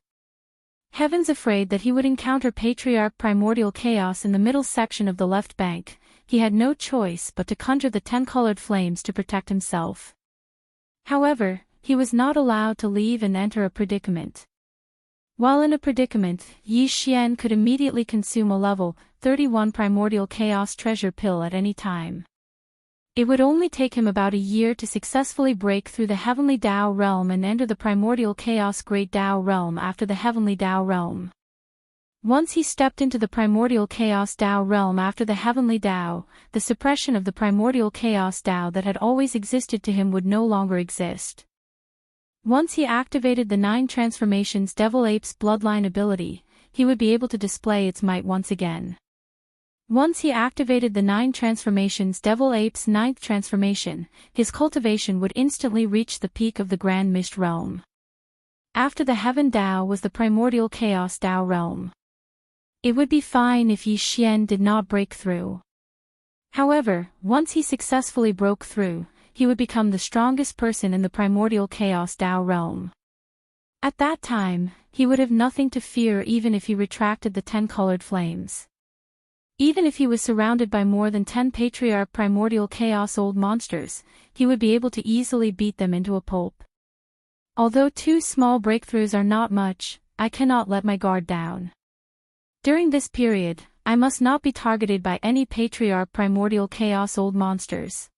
Heavens afraid that he would encounter Patriarch Primordial Chaos in the middle section of the left bank, he had no choice but to conjure the 10 colored flames to protect himself. However, he was not allowed to leave and enter a predicament. While in a predicament, Yi Xian could immediately consume a level 31 Primordial Chaos Treasure Pill at any time. It would only take him about a year to successfully break through the Heavenly Tao realm and enter the Primordial Chaos Great Tao realm after the Heavenly Tao realm. Once he stepped into the Primordial Chaos Tao realm after the Heavenly Tao, the suppression of the Primordial Chaos Tao that had always existed to him would no longer exist. Once he activated the 9 transformations Devil Ape's bloodline ability, he would be able to display its might once again. Once he activated the 9 transformations Devil Ape's 9th transformation, his cultivation would instantly reach the peak of the Grand Mist realm. After the Heaven Tao was the Primordial Chaos Tao realm. It would be fine if Yi Xian did not break through. However, once he successfully broke through, he would become the strongest person in the Primordial Chaos Tao realm. At that time, he would have nothing to fear even if he retracted the 10 colored flames. Even if he was surrounded by more than 10 Patriarch Primordial Chaos Old Monsters, he would be able to easily beat them into a pulp. Although 2 small breakthroughs are not much, I cannot let my guard down. During this period, I must not be targeted by any Patriarch Primordial Chaos Old Monsters.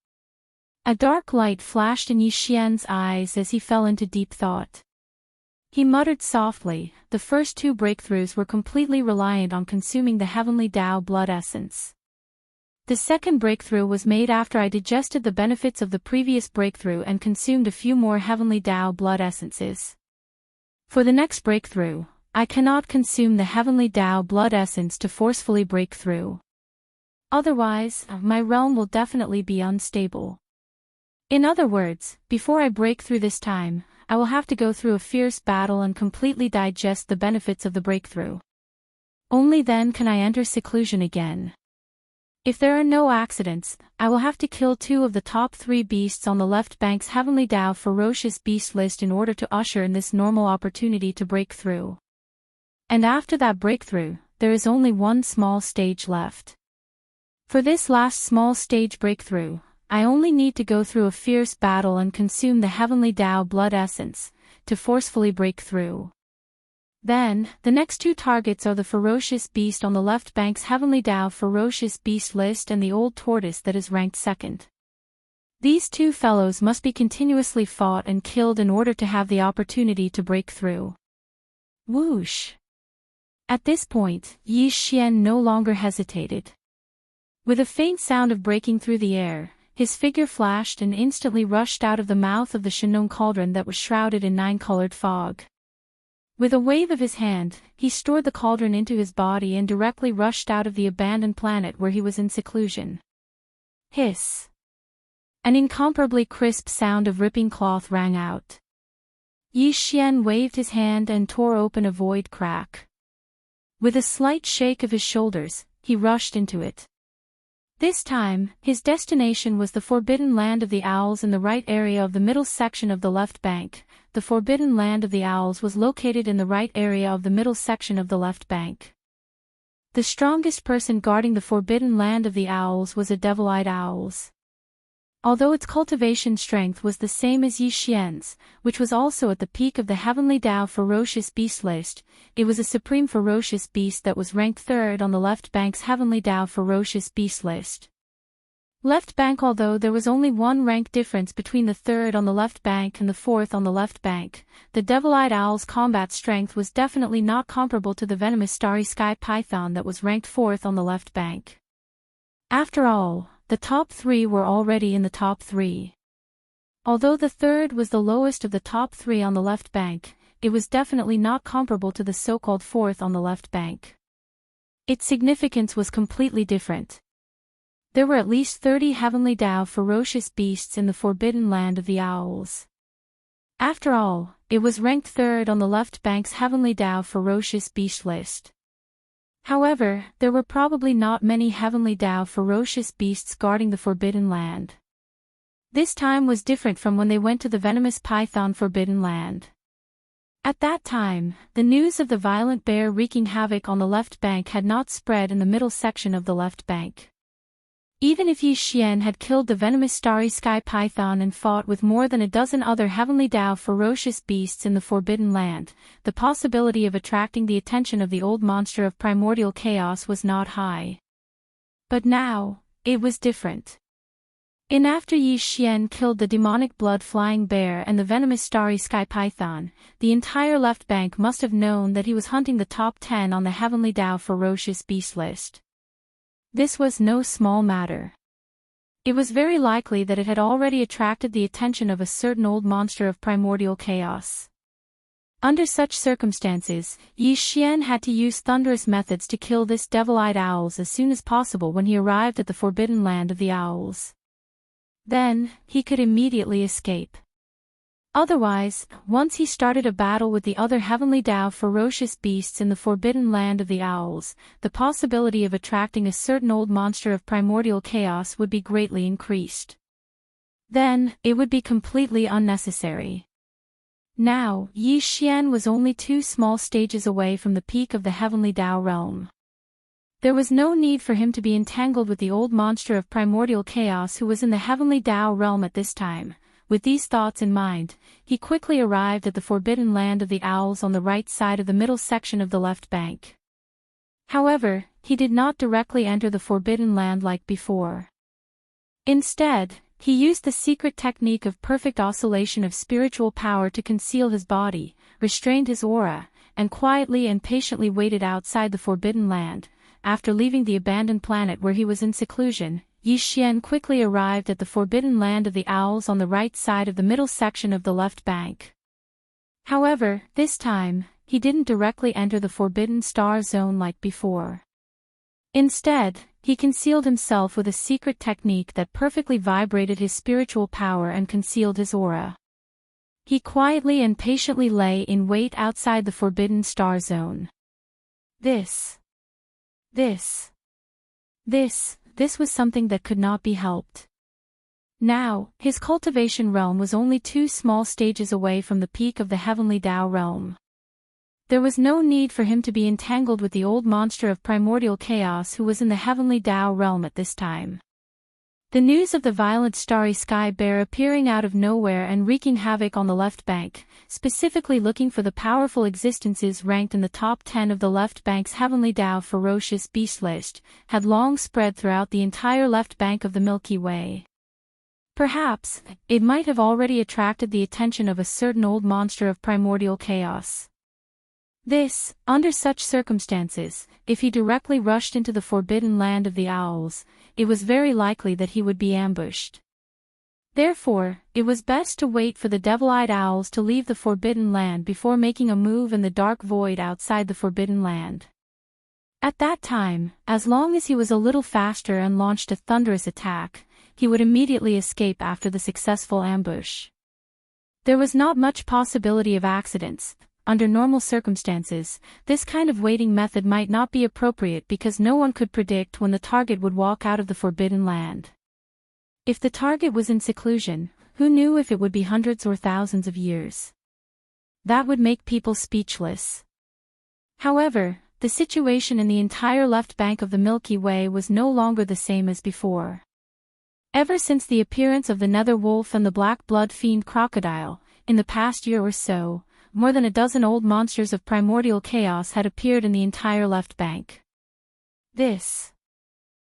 A dark light flashed in Yi Xian's eyes as he fell into deep thought. He muttered softly, the first 2 breakthroughs were completely reliant on consuming the Heavenly Tao blood essence. The second breakthrough was made after I digested the benefits of the previous breakthrough and consumed a few more Heavenly Tao blood essences. For the next breakthrough, I cannot consume the Heavenly Tao blood essence to forcefully break through. Otherwise, my realm will definitely be unstable. In other words, before I break through this time, I will have to go through a fierce battle and completely digest the benefits of the breakthrough. Only then can I enter seclusion again. If there are no accidents, I will have to kill 2 of the top 3 beasts on the left bank's Heavenly Tao ferocious beast list in order to usher in this normal opportunity to break through. And after that breakthrough, there is only one small stage left. For this last small stage breakthrough, I only need to go through a fierce battle and consume the Heavenly Tao blood essence, to forcefully break through. Then, the next 2 targets are the ferocious beast on the left bank's Heavenly Tao ferocious beast list and the old tortoise that is ranked 2nd. These 2 fellows must be continuously fought and killed in order to have the opportunity to break through. Whoosh! At this point, Yi Xian no longer hesitated. With a faint sound of breaking through the air, his figure flashed and instantly rushed out of the mouth of the Shenong cauldron that was shrouded in 9-colored fog. With a wave of his hand, he stored the cauldron into his body and directly rushed out of the abandoned planet where he was in seclusion. Hiss! An incomparably crisp sound of ripping cloth rang out. Yi Xian waved his hand and tore open a void crack. With a slight shake of his shoulders, he rushed into it. This time, his destination was the Forbidden Land of the Owls in the right area of the middle section of the left bank. The Forbidden Land of the Owls was located in the right area of the middle section of the left bank. The strongest person guarding the Forbidden Land of the Owls was a devil-eyed owls. Although its cultivation strength was the same as Yi Xian's, which was also at the peak of the Heavenly Tao ferocious beast list, it was a supreme ferocious beast that was ranked 3rd on the left bank's Heavenly Tao ferocious beast list. Left bank. Although there was only 1 rank difference between the 3rd on the left bank and the 4th on the left bank, the devil-eyed owl's combat strength was definitely not comparable to the venomous starry sky python that was ranked 4th on the left bank. After all, the top 3 were already in the top 3. Although the 3rd was the lowest of the top 3 on the left bank, it was definitely not comparable to the so-called 4th on the left bank. Its significance was completely different. There were at least 30 Heavenly Tao ferocious beasts in the Forbidden Land of the Owls. After all, it was ranked third on the left bank's Heavenly Dao ferocious beast list. However, there were probably not many Heavenly Dao ferocious beasts guarding the Forbidden Land. This time was different from when they went to the venomous python Forbidden Land. At that time, the news of the violent bear wreaking havoc on the left bank had not spread in the middle section of the left bank. Even if Yi Xian had killed the venomous starry sky python and fought with more than a dozen other Heavenly Dao ferocious beasts in the Forbidden Land, the possibility of attracting the attention of the old monster of primordial chaos was not high. But now, it was different. After Yi Xian killed the demonic blood-flying bear and the venomous starry sky python, the entire left bank must have known that he was hunting the top 10 on the Heavenly Dao ferocious beast list. This was no small matter. It was very likely that it had already attracted the attention of a certain old monster of primordial chaos. Under such circumstances, Yi Xian had to use thunderous methods to kill this devil-eyed owls as soon as possible when he arrived at the Forbidden Land of the Owls. Then, he could immediately escape. Otherwise, once he started a battle with the other Heavenly Dao ferocious beasts in the Forbidden Land of the Owls, the possibility of attracting a certain old monster of primordial chaos would be greatly increased. Then, it would be completely unnecessary. Now, Yi Xian was only 2 small stages away from the peak of the Heavenly Dao realm. There was no need for him to be entangled with the old monster of primordial chaos who was in the Heavenly Dao realm at this time. With these thoughts in mind, he quickly arrived at the Forbidden Land of the Owls on the right side of the middle section of the left bank. However, he did not directly enter the Forbidden Land like before. Instead, he used the secret technique of perfect oscillation of spiritual power to conceal his body, restrained his aura, and quietly and patiently waited outside the Forbidden Land. After leaving the abandoned planet where he was in seclusion, Yi Xian quickly arrived at the Forbidden Land of the Owls on the right side of the middle section of the left bank. However, this time, he didn't directly enter the Forbidden Star Zone like before. Instead, he concealed himself with a secret technique that perfectly vibrated his spiritual power and concealed his aura. He quietly and patiently lay in wait outside the Forbidden Star Zone. This was something that could not be helped. Now, his cultivation realm was only 2 small stages away from the peak of the Heavenly Dao realm. There was no need for him to be entangled with the old monster of primordial chaos who was in the Heavenly Dao realm at this time. The news of the violent starry sky bear appearing out of nowhere and wreaking havoc on the left bank, specifically looking for the powerful existences ranked in the top 10 of the left bank's Heavenly Dao ferocious beast list, had long spread throughout the entire left bank of the Milky Way. Perhaps, it might have already attracted the attention of a certain old monster of primordial chaos. Under such circumstances, if he directly rushed into the Forbidden Land of the Owls, it was very likely that he would be ambushed. Therefore, it was best to wait for the devil-eyed owls to leave the Forbidden Land before making a move in the dark void outside the Forbidden Land. At that time, as long as he was a little faster and launched a thunderous attack, he would immediately escape after the successful ambush. There was not much possibility of accidents. Under normal circumstances, this kind of waiting method might not be appropriate because no one could predict when the target would walk out of the Forbidden Land. If the target was in seclusion, who knew if it would be hundreds or thousands of years? That would make people speechless. However, the situation in the entire left bank of the Milky Way was no longer the same as before. Ever since the appearance of the nether wolf and the black blood fiend crocodile, in the past year or so, more than a dozen old monsters of primordial chaos had appeared in the entire left bank.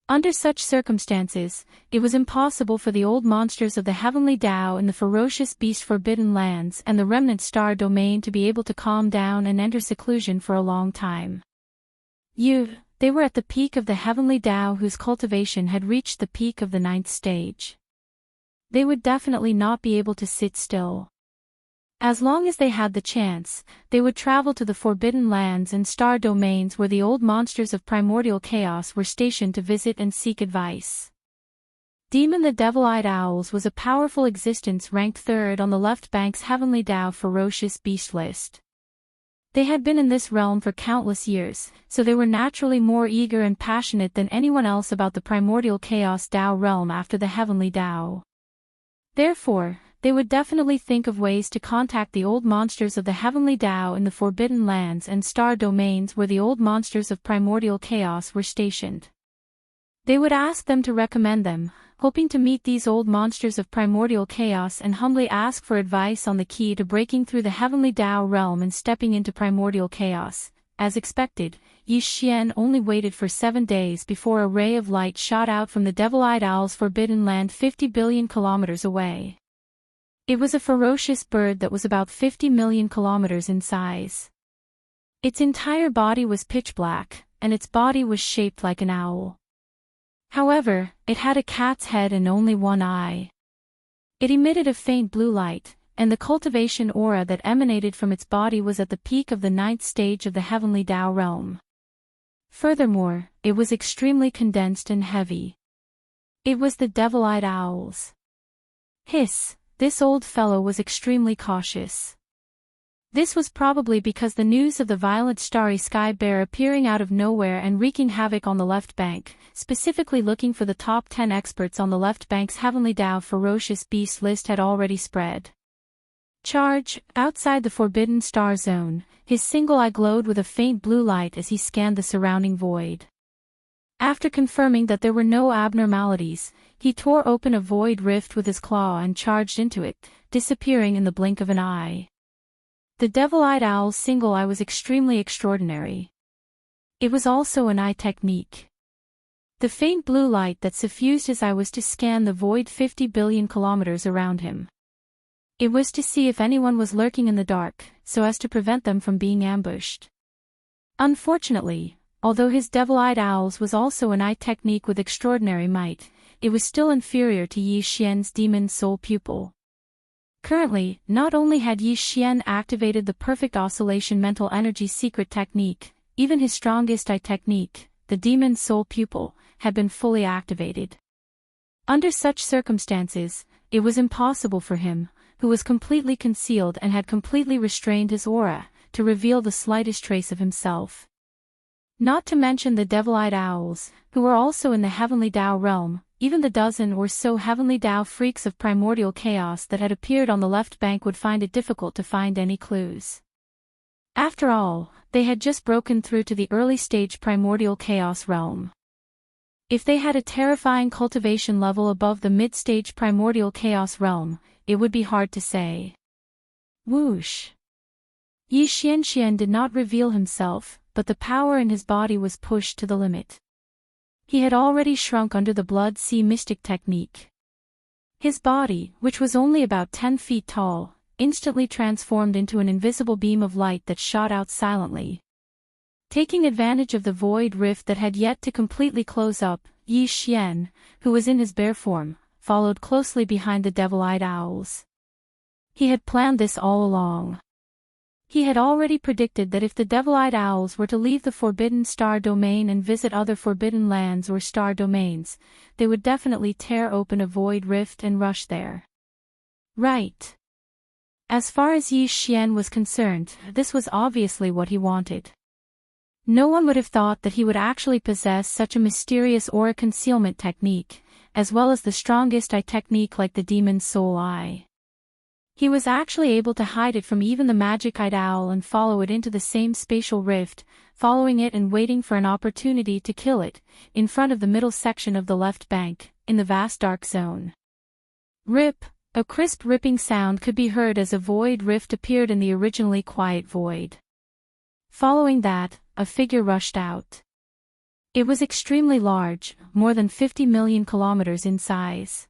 Under such circumstances, it was impossible for the old monsters of the Heavenly Dao in the ferocious beast Forbidden Lands and the remnant star domain to be able to calm down and enter seclusion for a long time. They were at the peak of the Heavenly Dao whose cultivation had reached the peak of the 9th stage. They would definitely not be able to sit still. As long as they had the chance, they would travel to the Forbidden Lands and star domains where the old monsters of primordial chaos were stationed to visit and seek advice. Demon the Devil-Eyed Owls was a powerful existence ranked third on the left bank's Heavenly Tao ferocious beast list. They had been in this realm for countless years, so they were naturally more eager and passionate than anyone else about the primordial chaos Tao realm after the Heavenly Tao. Therefore, they would definitely think of ways to contact the old monsters of the Heavenly Tao in the Forbidden Lands and Star Domains where the old monsters of primordial chaos were stationed. They would ask them to recommend them, hoping to meet these old monsters of primordial chaos and humbly ask for advice on the key to breaking through the Heavenly Tao realm and stepping into primordial chaos. As expected, Yi Xian only waited for 7 days before a ray of light shot out from the Devil-Eyed Owl's forbidden land 50 billion kilometers away. It was a ferocious bird that was about 50 million kilometers in size. Its entire body was pitch black, and its body was shaped like an owl. However, it had a cat's head and only one eye. It emitted a faint blue light, and the cultivation aura that emanated from its body was at the peak of the 9th stage of the Heavenly Tao realm. Furthermore, it was extremely condensed and heavy. It was the Devil-Eyed Owls. Hiss, this old fellow was extremely cautious. This was probably because the news of the violent starry sky bear appearing out of nowhere and wreaking havoc on the left bank, specifically looking for the top 10 experts on the left bank's Heavenly Tao ferocious beast list had already spread. Charge, outside the Forbidden Star Zone, his single eye glowed with a faint blue light as he scanned the surrounding void. After confirming that there were no abnormalities, he tore open a void rift with his claw and charged into it, disappearing in the blink of an eye. The Devil-Eyed Owl's single eye was extremely extraordinary. It was also an eye technique. The faint blue light that suffused his eye was to scan the void 50 billion kilometers around him. It was to see if anyone was lurking in the dark, so as to prevent them from being ambushed. Unfortunately, although his Devil-Eyed Owls was also an eye technique with extraordinary might, it was still inferior to Yi Xian's demon soul pupil. Currently, not only had Yi Xian activated the perfect oscillation mental energy secret technique, even his strongest eye technique, the demon soul pupil, had been fully activated. Under such circumstances, it was impossible for him, who was completely concealed and had completely restrained his aura, to reveal the slightest trace of himself. Not to mention the Devil-Eyed Owls, who were also in the Heavenly Tao realm, even the dozen or so Heavenly Tao freaks of primordial chaos that had appeared on the left bank would find it difficult to find any clues. After all, they had just broken through to the early stage primordial chaos realm. If they had a terrifying cultivation level above the mid-stage primordial chaos realm, it would be hard to say. Whoosh! Yi Xian did not reveal himself, but the power in his body was pushed to the limit. He had already shrunk under the Blood Sea Mystic technique. His body, which was only about 10 feet tall, instantly transformed into an invisible beam of light that shot out silently. Taking advantage of the void rift that had yet to completely close up, Yi Xian, who was in his bear form, followed closely behind the Devil-Eyed Owls. He had planned this all along. He had already predicted that if the Devil-Eyed Owls were to leave the Forbidden Star Domain and visit other Forbidden Lands or Star Domains, they would definitely tear open a void rift and rush there. Right. As far as Yi Xian was concerned, this was obviously what he wanted. No one would have thought that he would actually possess such a mysterious aura concealment technique, as well as the strongest eye technique like the Demon's Soul Eye. He was actually able to hide it from even the magic-eyed owl and follow it into the same spatial rift, following it and waiting for an opportunity to kill it, in front of the middle section of the left bank, in the vast dark zone. Rip! A crisp ripping sound could be heard as a void rift appeared in the originally quiet void. Following that, a figure rushed out. It was extremely large, more than 50 million kilometers in size.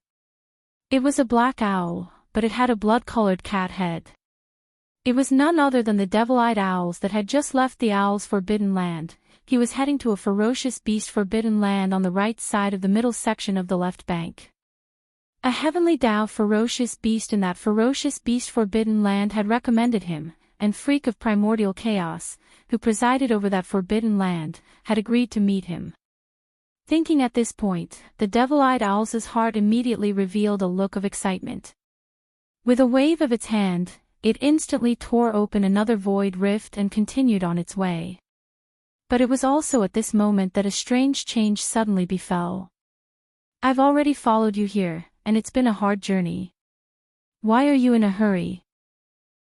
It was a black owl, but it had a blood-colored cat head. It was none other than the Devil-Eyed Owls that had just left the Owl's Forbidden Land. He was heading to a ferocious beast Forbidden Land on the right side of the middle section of the left bank. A Heavenly Tao ferocious beast in that ferocious beast Forbidden Land had recommended him, and Freak of Primordial Chaos, who presided over that Forbidden Land, had agreed to meet him. Thinking at this point, the devil-eyed owl's heart immediately revealed a look of excitement. With a wave of its hand, it instantly tore open another void rift and continued on its way. But it was also at this moment that a strange change suddenly befell. "I've already followed you here, and it's been a hard journey. Why are you in a hurry?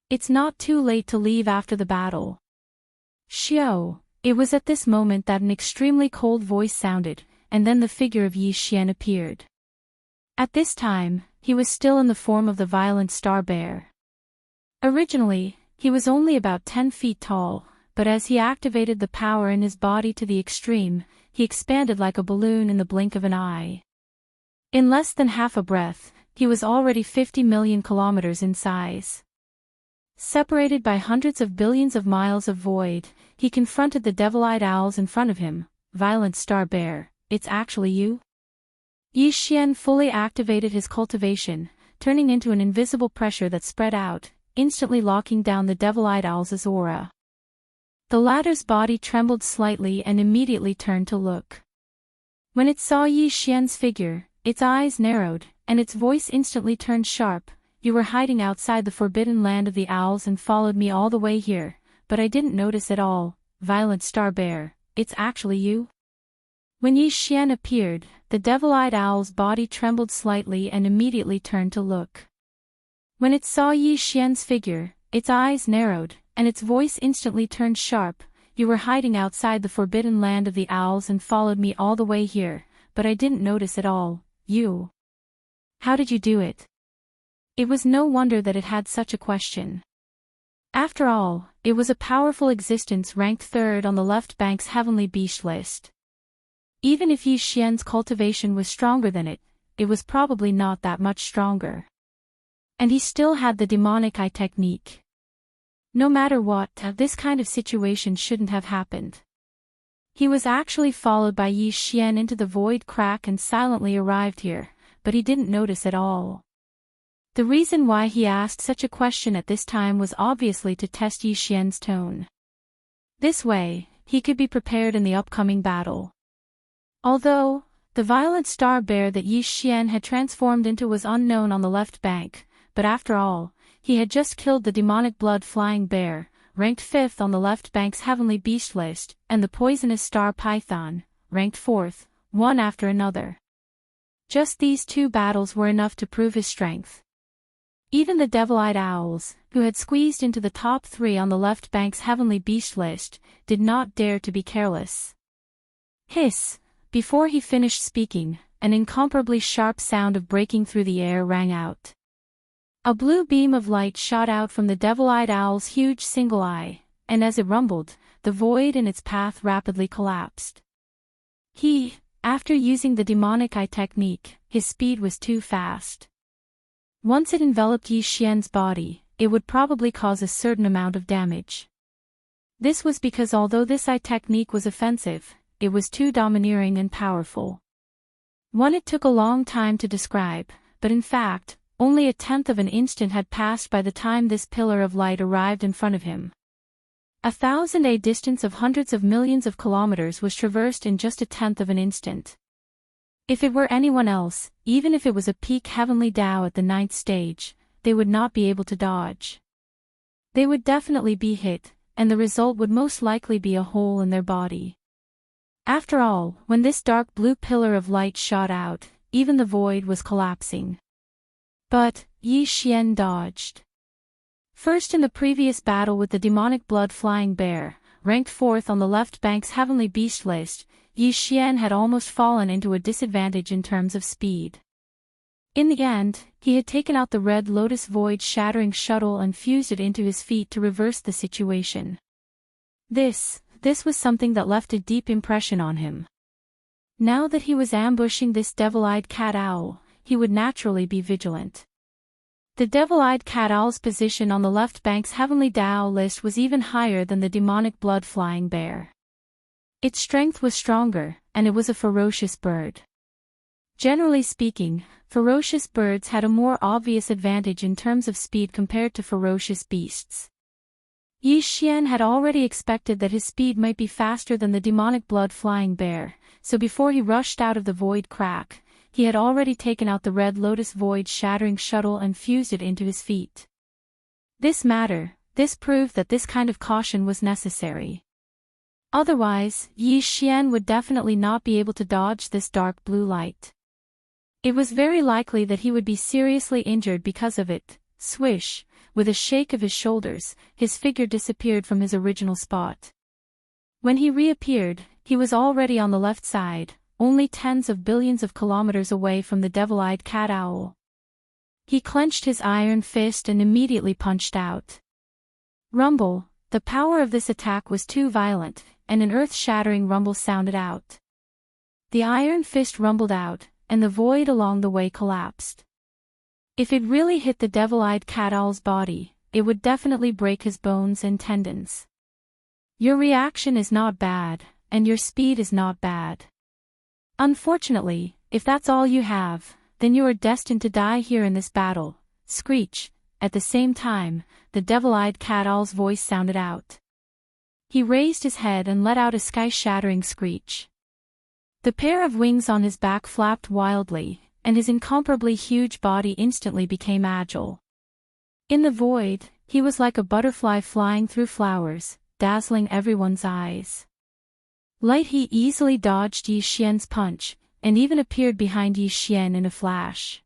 It's not too late to leave after the battle." "Xiao." It was at this moment that an extremely cold voice sounded, and then the figure of Yi Xian appeared. At this time, he was still in the form of the violent star bear. Originally, he was only about 10 feet tall, but as he activated the power in his body to the extreme, he expanded like a balloon in the blink of an eye. In less than half a breath, he was already 50 million kilometers in size. Separated by hundreds of billions of miles of void, he confronted the devil-eyed owls in front of him. "Violent star bear, it's actually you?" Yi Xian fully activated his cultivation, turning into an invisible pressure that spread out, instantly locking down the devil-eyed owl's aura. The latter's body trembled slightly and immediately turned to look. When it saw Yi Xian's figure, its eyes narrowed, and its voice instantly turned sharp. "You were hiding outside the forbidden land of the owls and followed me all the way here, but I didn't notice at all. Violent star bear, it's actually you?" When Yi Xian appeared, the devil-eyed owl's body trembled slightly and immediately turned to look. When it saw Yi Xian's figure, its eyes narrowed, and its voice instantly turned sharp. "You were hiding outside the forbidden land of the owls and followed me all the way here, but I didn't notice at all. You? How did you do it?" It was no wonder that it had such a question. After all, it was a powerful existence ranked third on the left bank's heavenly beast list. Even if Yi Xian's cultivation was stronger than it, it was probably not that much stronger. And he still had the demonic eye technique. No matter what, this kind of situation shouldn't have happened. He was actually followed by Yi Xian into the void crack and silently arrived here, but he didn't notice at all. The reason why he asked such a question at this time was obviously to test Yi Xian's tone. This way, he could be prepared in the upcoming battle. Although, the violent star bear that Yi Xian had transformed into was unknown on the left bank, but after all, he had just killed the demonic blood-flying bear, ranked 5th on the left bank's heavenly beast list, and the poisonous star python, ranked 4th, one after another. Just these two battles were enough to prove his strength. Even the devil-eyed owls, who had squeezed into the top 3 on the left bank's heavenly beast list, did not dare to be careless. Hiss! Before he finished speaking, an incomparably sharp sound of breaking through the air rang out. A blue beam of light shot out from the devil-eyed owl's huge single eye, and as it rumbled, the void in its path rapidly collapsed. After using the demonic eye technique, his speed was too fast. Once it enveloped Yi Xian's body, it would probably cause a certain amount of damage. This was because although this eye technique was offensive, it was too domineering and powerful. One it took a long time to describe, but in fact, only 1/10 of an instant had passed by the time this pillar of light arrived in front of him. 1,000 a distance of hundreds of millions of kilometers was traversed in just 1/10 of an instant. If it were anyone else, even if it was a peak heavenly Tao at the 9th stage, they would not be able to dodge. They would definitely be hit, and the result would most likely be a hole in their body. After all, when this dark blue pillar of light shot out, even the void was collapsing. But Yi Xian dodged. First, in the previous battle with the demonic blood-flying bear, ranked 4th on the left bank's heavenly beast list, Yi Xian had almost fallen into a disadvantage in terms of speed. In the end, he had taken out the red lotus void-shattering shuttle and fused it into his feet to reverse the situation. This was something that left a deep impression on him. Now that he was ambushing this devil-eyed cat-owl, he would naturally be vigilant. The devil-eyed cat-owl's position on the left bank's heavenly Tao list was even higher than the demonic blood-flying bear. Its strength was stronger, and it was a ferocious bird. Generally speaking, ferocious birds had a more obvious advantage in terms of speed compared to ferocious beasts. Yi Xian had already expected that his speed might be faster than the demonic blood-flying bear, so before he rushed out of the void crack, he had already taken out the red lotus void-shattering shuttle and fused it into his feet. This proved that this kind of caution was necessary. Otherwise, Yi Xian would definitely not be able to dodge this dark blue light. It was very likely that he would be seriously injured because of it. Swish, with a shake of his shoulders, his figure disappeared from his original spot. When he reappeared, he was already on the left side, only tens of billions of kilometers away from the devil-eyed cat owl. He clenched his iron fist and immediately punched out. Rumble, the power of this attack was too violent, and an earth-shattering rumble sounded out. The iron fist rumbled out, and the void along the way collapsed. If it really hit the devil-eyed cat owl's body, it would definitely break his bones and tendons. Your reaction is not bad, and your speed is not bad. Unfortunately, if that's all you have, then you are destined to die here in this battle. Screech. At the same time, the devil-eyed cat owl's voice sounded out. He raised his head and let out a sky-shattering screech. The pair of wings on his back flapped wildly, and his incomparably huge body instantly became agile. In the void, he was like a butterfly flying through flowers, dazzling everyone's eyes. He easily dodged Yi Xian's punch, and even appeared behind Yi Xian in a flash.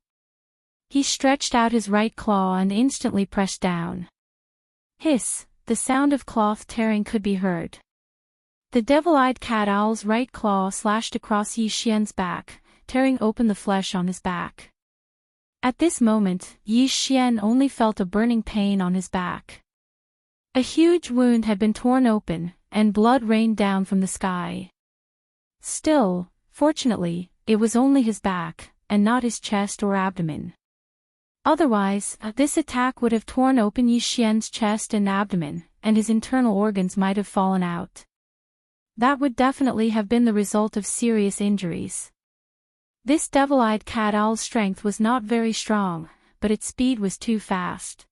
He stretched out his right claw and instantly pressed down. Hiss, the sound of cloth tearing could be heard. The devil-eyed cat owl's right claw slashed across Yi Xian's back, tearing open the flesh on his back. At this moment, Yi Xian only felt a burning pain on his back. A huge wound had been torn open, and blood rained down from the sky. Still, fortunately, it was only his back, and not his chest or abdomen. Otherwise, this attack would have torn open Yi Xian's chest and abdomen, and his internal organs might have fallen out. That would definitely have been the result of serious injuries. This devil-eyed cat owl's strength was not very strong, but its speed was too fast.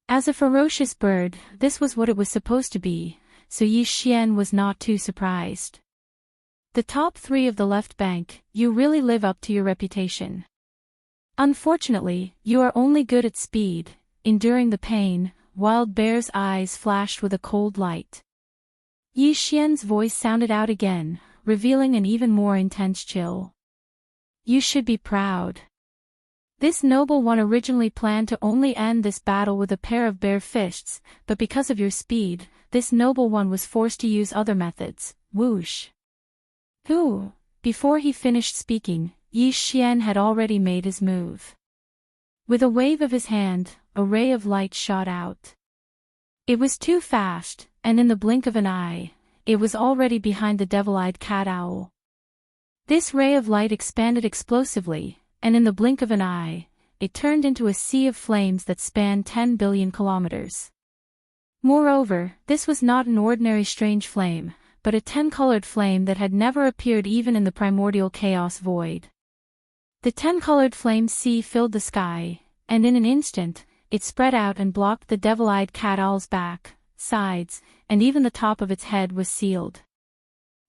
As a ferocious bird, this was what it was supposed to be, so Yi Xian was not too surprised. The top three of the left bank, you really live up to your reputation. Unfortunately, you are only good at speed, enduring the pain. Wild Bear's eyes flashed with a cold light. Yi Xian's voice sounded out again, revealing an even more intense chill. You should be proud. This noble one originally planned to only end this battle with a pair of bare fists, but because of your speed, this noble one was forced to use other methods. Whoosh. Who? Before he finished speaking, Yi Xian had already made his move. With a wave of his hand, a ray of light shot out. It was too fast, and in the blink of an eye, it was already behind the devil-eyed cat owl. This ray of light expanded explosively, and in the blink of an eye, it turned into a sea of flames that spanned 10 billion kilometers. Moreover, this was not an ordinary strange flame, but a 10-colored flame that had never appeared even in the primordial chaos void. The 10-colored flame sea filled the sky, and in an instant, it spread out and blocked the devil-eyed cat owl's back, sides, and even the top of its head was sealed.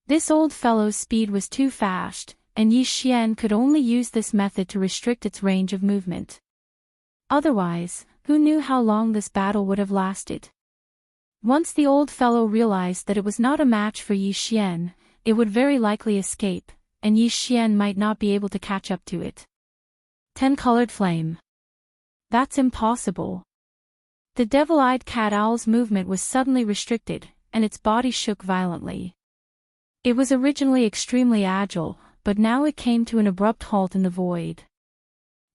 This old fellow's speed was too fast, and Yi Xian could only use this method to restrict its range of movement. Otherwise, who knew how long this battle would have lasted? Once the old fellow realized that it was not a match for Yi Xian, it would very likely escape, and Yi Xian might not be able to catch up to it. 10-colored flame. That's impossible. The devil-eyed cat owl's movement was suddenly restricted, and its body shook violently. It was originally extremely agile, but now it came to an abrupt halt in the void.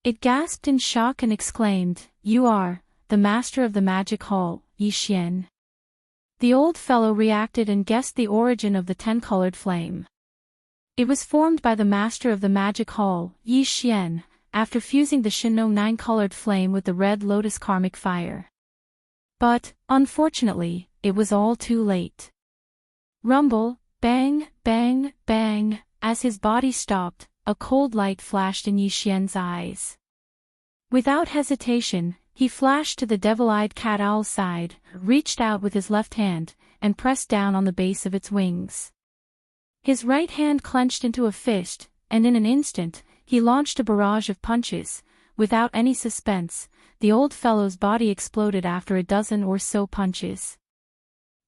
It gasped in shock and exclaimed, "You are the master of the magic hall, Yi Xian." The old fellow reacted and guessed the origin of the 10-colored flame. It was formed by the master of the magic hall, Yi Xian, after fusing the Shinno 9-colored flame with the red lotus karmic fire. But, unfortunately, it was all too late. Rumble, bang, bang, bang, as his body stopped, a cold light flashed in Yi Xian's eyes. Without hesitation, He flashed to the devil-eyed cat-owl's side, reached out with his left hand, and pressed down on the base of its wings. His right hand clenched into a fist, and in an instant, he launched a barrage of punches. Without any suspense, the old fellow's body exploded after a dozen or so punches.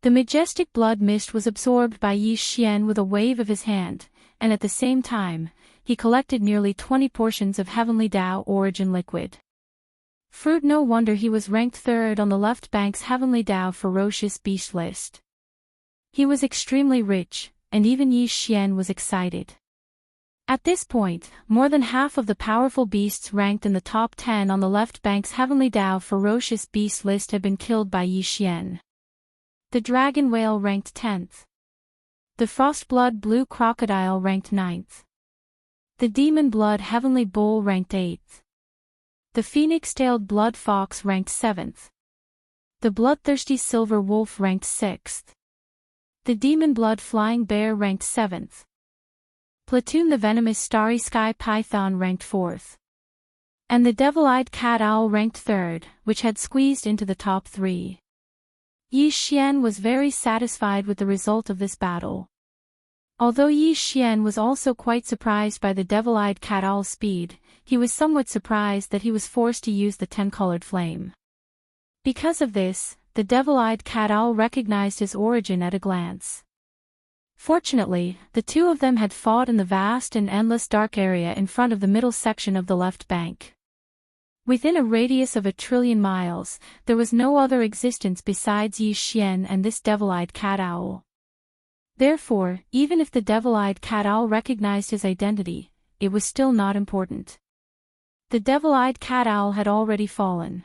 The majestic blood mist was absorbed by Yi Xian with a wave of his hand, and at the same time, he collected nearly 20 portions of heavenly Tao origin liquid. Fruit. No wonder he was ranked third on the left bank's heavenly Tao ferocious beast list. He was extremely rich, and even Yi Xian was excited. At this point, more than half of the powerful beasts ranked in the top 10 on the left bank's heavenly Tao ferocious beast list had been killed by Yi Xian. The dragon whale ranked 10th. The frost-blood blue crocodile ranked 9th. The demon-blood heavenly bull ranked 8th. The phoenix-tailed blood fox ranked 7th. The bloodthirsty silver wolf ranked 6th. The demon-blood flying bear ranked 7th. Platoon the venomous starry sky python ranked 4th. And the devil-eyed cat owl ranked 3rd, which had squeezed into the top 3. Yi Xian was very satisfied with the result of this battle. Although Yi Xian was also quite surprised by the devil-eyed cat owl's speed, he was somewhat surprised that he was forced to use the 10-colored flame. Because of this, the devil-eyed cat owl recognized his origin at a glance. Fortunately, the two of them had fought in the vast and endless dark area in front of the middle section of the left bank. Within a radius of 1 trillion miles, there was no other existence besides Yi Xian and this devil-eyed cat owl. Therefore, even if the devil-eyed cat owl recognized his identity, it was still not important. The devil-eyed cat owl had already fallen.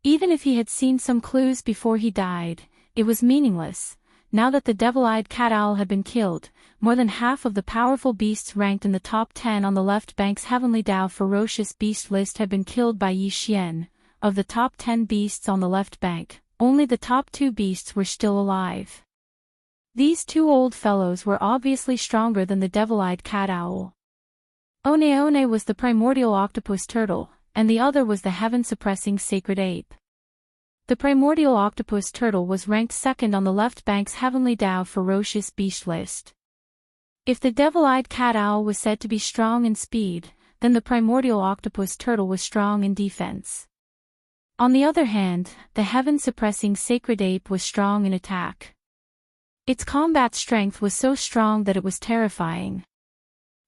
Even if he had seen some clues before he died, it was meaningless. Now that the devil-eyed cat owl had been killed, more than half of the powerful beasts ranked in the top 10 on the left bank's heavenly Tao ferocious beast list had been killed by Yi Xian. Of the top 10 beasts on the left bank, only the top 2 beasts were still alive. These two old fellows were obviously stronger than the devil-eyed cat owl. One was the primordial octopus turtle, and the other was the heaven-suppressing sacred ape. The primordial octopus turtle was ranked 2nd on the left bank's heavenly Tao ferocious beast list. If the devil-eyed cat owl was said to be strong in speed, then the primordial octopus turtle was strong in defense. On the other hand, the heaven-suppressing sacred ape was strong in attack. Its combat strength was so strong that it was terrifying.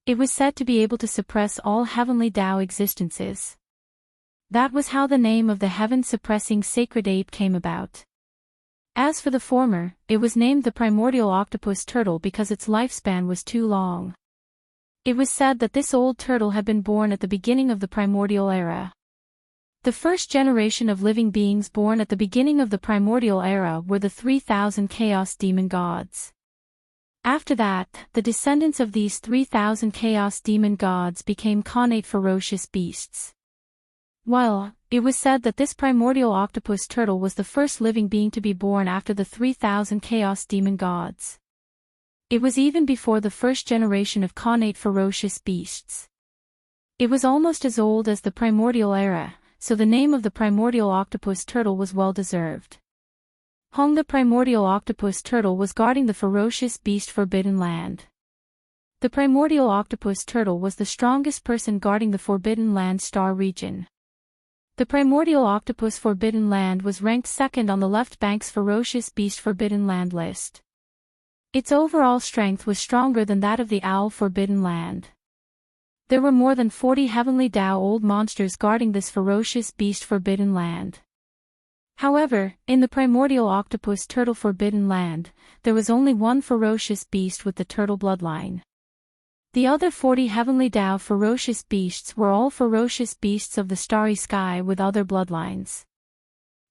It was said to be able to suppress all heavenly Tao existences. That was how the name of the heaven-suppressing sacred ape came about. As for the former, it was named the primordial octopus turtle because its lifespan was too long. It was said that this old turtle had been born at the beginning of the primordial era. The first generation of living beings born at the beginning of the primordial era were the 3,000 chaos demon gods. After that, the descendants of these 3,000 chaos demon gods became connate ferocious beasts. Well, it was said that this primordial octopus turtle was the first living being to be born after the 3,000 chaos demon gods. It was even before the first generation of connate ferocious beasts. It was almost as old as the primordial era, so the name of the primordial octopus turtle was well deserved. Hong the primordial octopus turtle was guarding the ferocious beast Forbidden Land. The primordial octopus turtle was the strongest person guarding the Forbidden Land star region. The primordial octopus Forbidden Land was ranked 2nd on the left bank's ferocious beast Forbidden Land list. Its overall strength was stronger than that of the owl Forbidden Land. There were more than 40 heavenly Tao old monsters guarding this ferocious beast Forbidden Land. However, in the primordial octopus turtle Forbidden Land, there was only one ferocious beast with the turtle bloodline. The other 40 heavenly Tao ferocious beasts were all ferocious beasts of the starry sky with other bloodlines.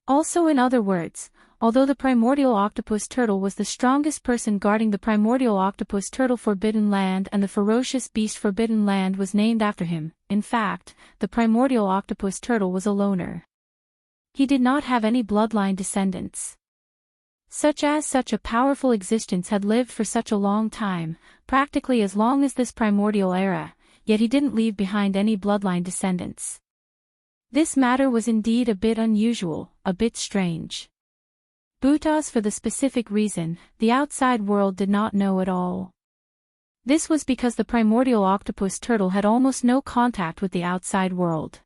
Also, in other words, although the primordial octopus turtle was the strongest person guarding the primordial octopus turtle Forbidden Land and the ferocious beast Forbidden Land was named after him, in fact, the primordial octopus turtle was a loner. He did not have any bloodline descendants. Such a powerful existence had lived for such a long time, practically as long as this primordial era, yet he didn't leave behind any bloodline descendants. This matter was indeed a bit unusual, a bit strange. Because for the specific reason, the outside world did not know at all. This was because the primordial octopus turtle had almost no contact with the outside world.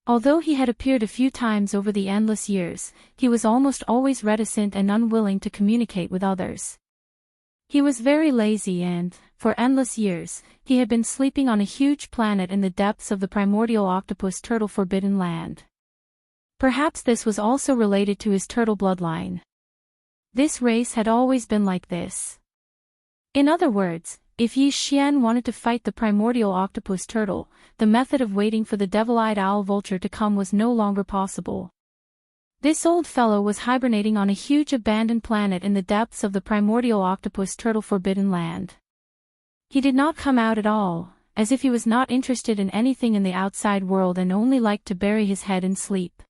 Although he had appeared a few times over the endless years, he was almost always reticent and unwilling to communicate with others. He was very lazy and, for endless years, he had been sleeping on a huge planet in the depths of the primordial octopus turtle forbidden land. Perhaps this was also related to his turtle bloodline. This race had always been like this. In other words, if Yi Xian wanted to fight the primordial octopus turtle, the method of waiting for the devil-eyed owl vulture to come was no longer possible. This old fellow was hibernating on a huge abandoned planet in the depths of the primordial octopus turtle forbidden land. He did not come out at all, as if he was not interested in anything in the outside world and only liked to bury his head in sleep.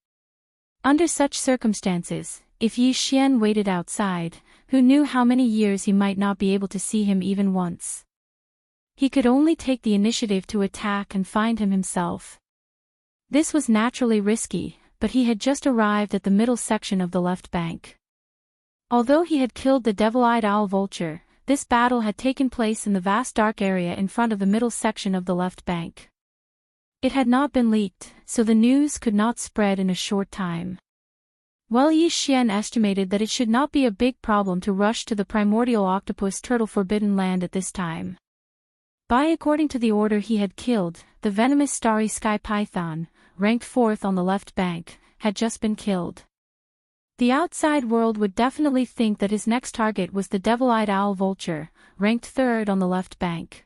Under such circumstances, if Yi Xian waited outside, who knew how many years he might not be able to see him even once? He could only take the initiative to attack and find him himself. This was naturally risky, but he had just arrived at the middle section of the left bank. Although he had killed the devil-eyed owl vulture, this battle had taken place in the vast dark area in front of the middle section of the left bank. It had not been leaked, so the news could not spread in a short time. While Yi Xian estimated that it should not be a big problem to rush to the primordial octopus turtle forbidden land at this time. According to the order he had killed, the venomous starry sky python, ranked 4th on the left bank, had just been killed. The outside world would definitely think that his next target was the devil-eyed owl vulture, ranked 3rd on the left bank.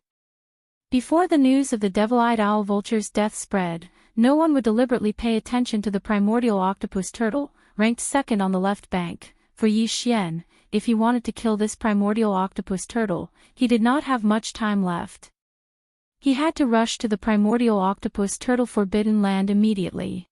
Before the news of the devil-eyed owl vulture's death spread, no one would deliberately pay attention to the primordial octopus turtle, ranked 2nd on the left bank. For Yi Xian, if he wanted to kill this primordial octopus turtle, he did not have much time left. He had to rush to the primordial octopus turtle forbidden land immediately.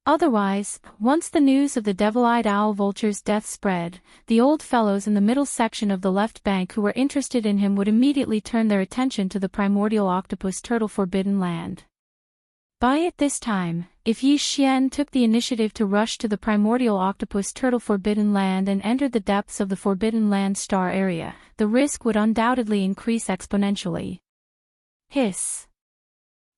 Otherwise, once the news of the devil-eyed owl vulture's death spread, the old fellows in the middle section of the left bank who were interested in him would immediately turn their attention to the primordial octopus turtle forbidden land. At this time, if Yi Xian took the initiative to rush to the primordial octopus turtle forbidden land and entered the depths of the forbidden land star area, the risk would undoubtedly increase exponentially. Hiss.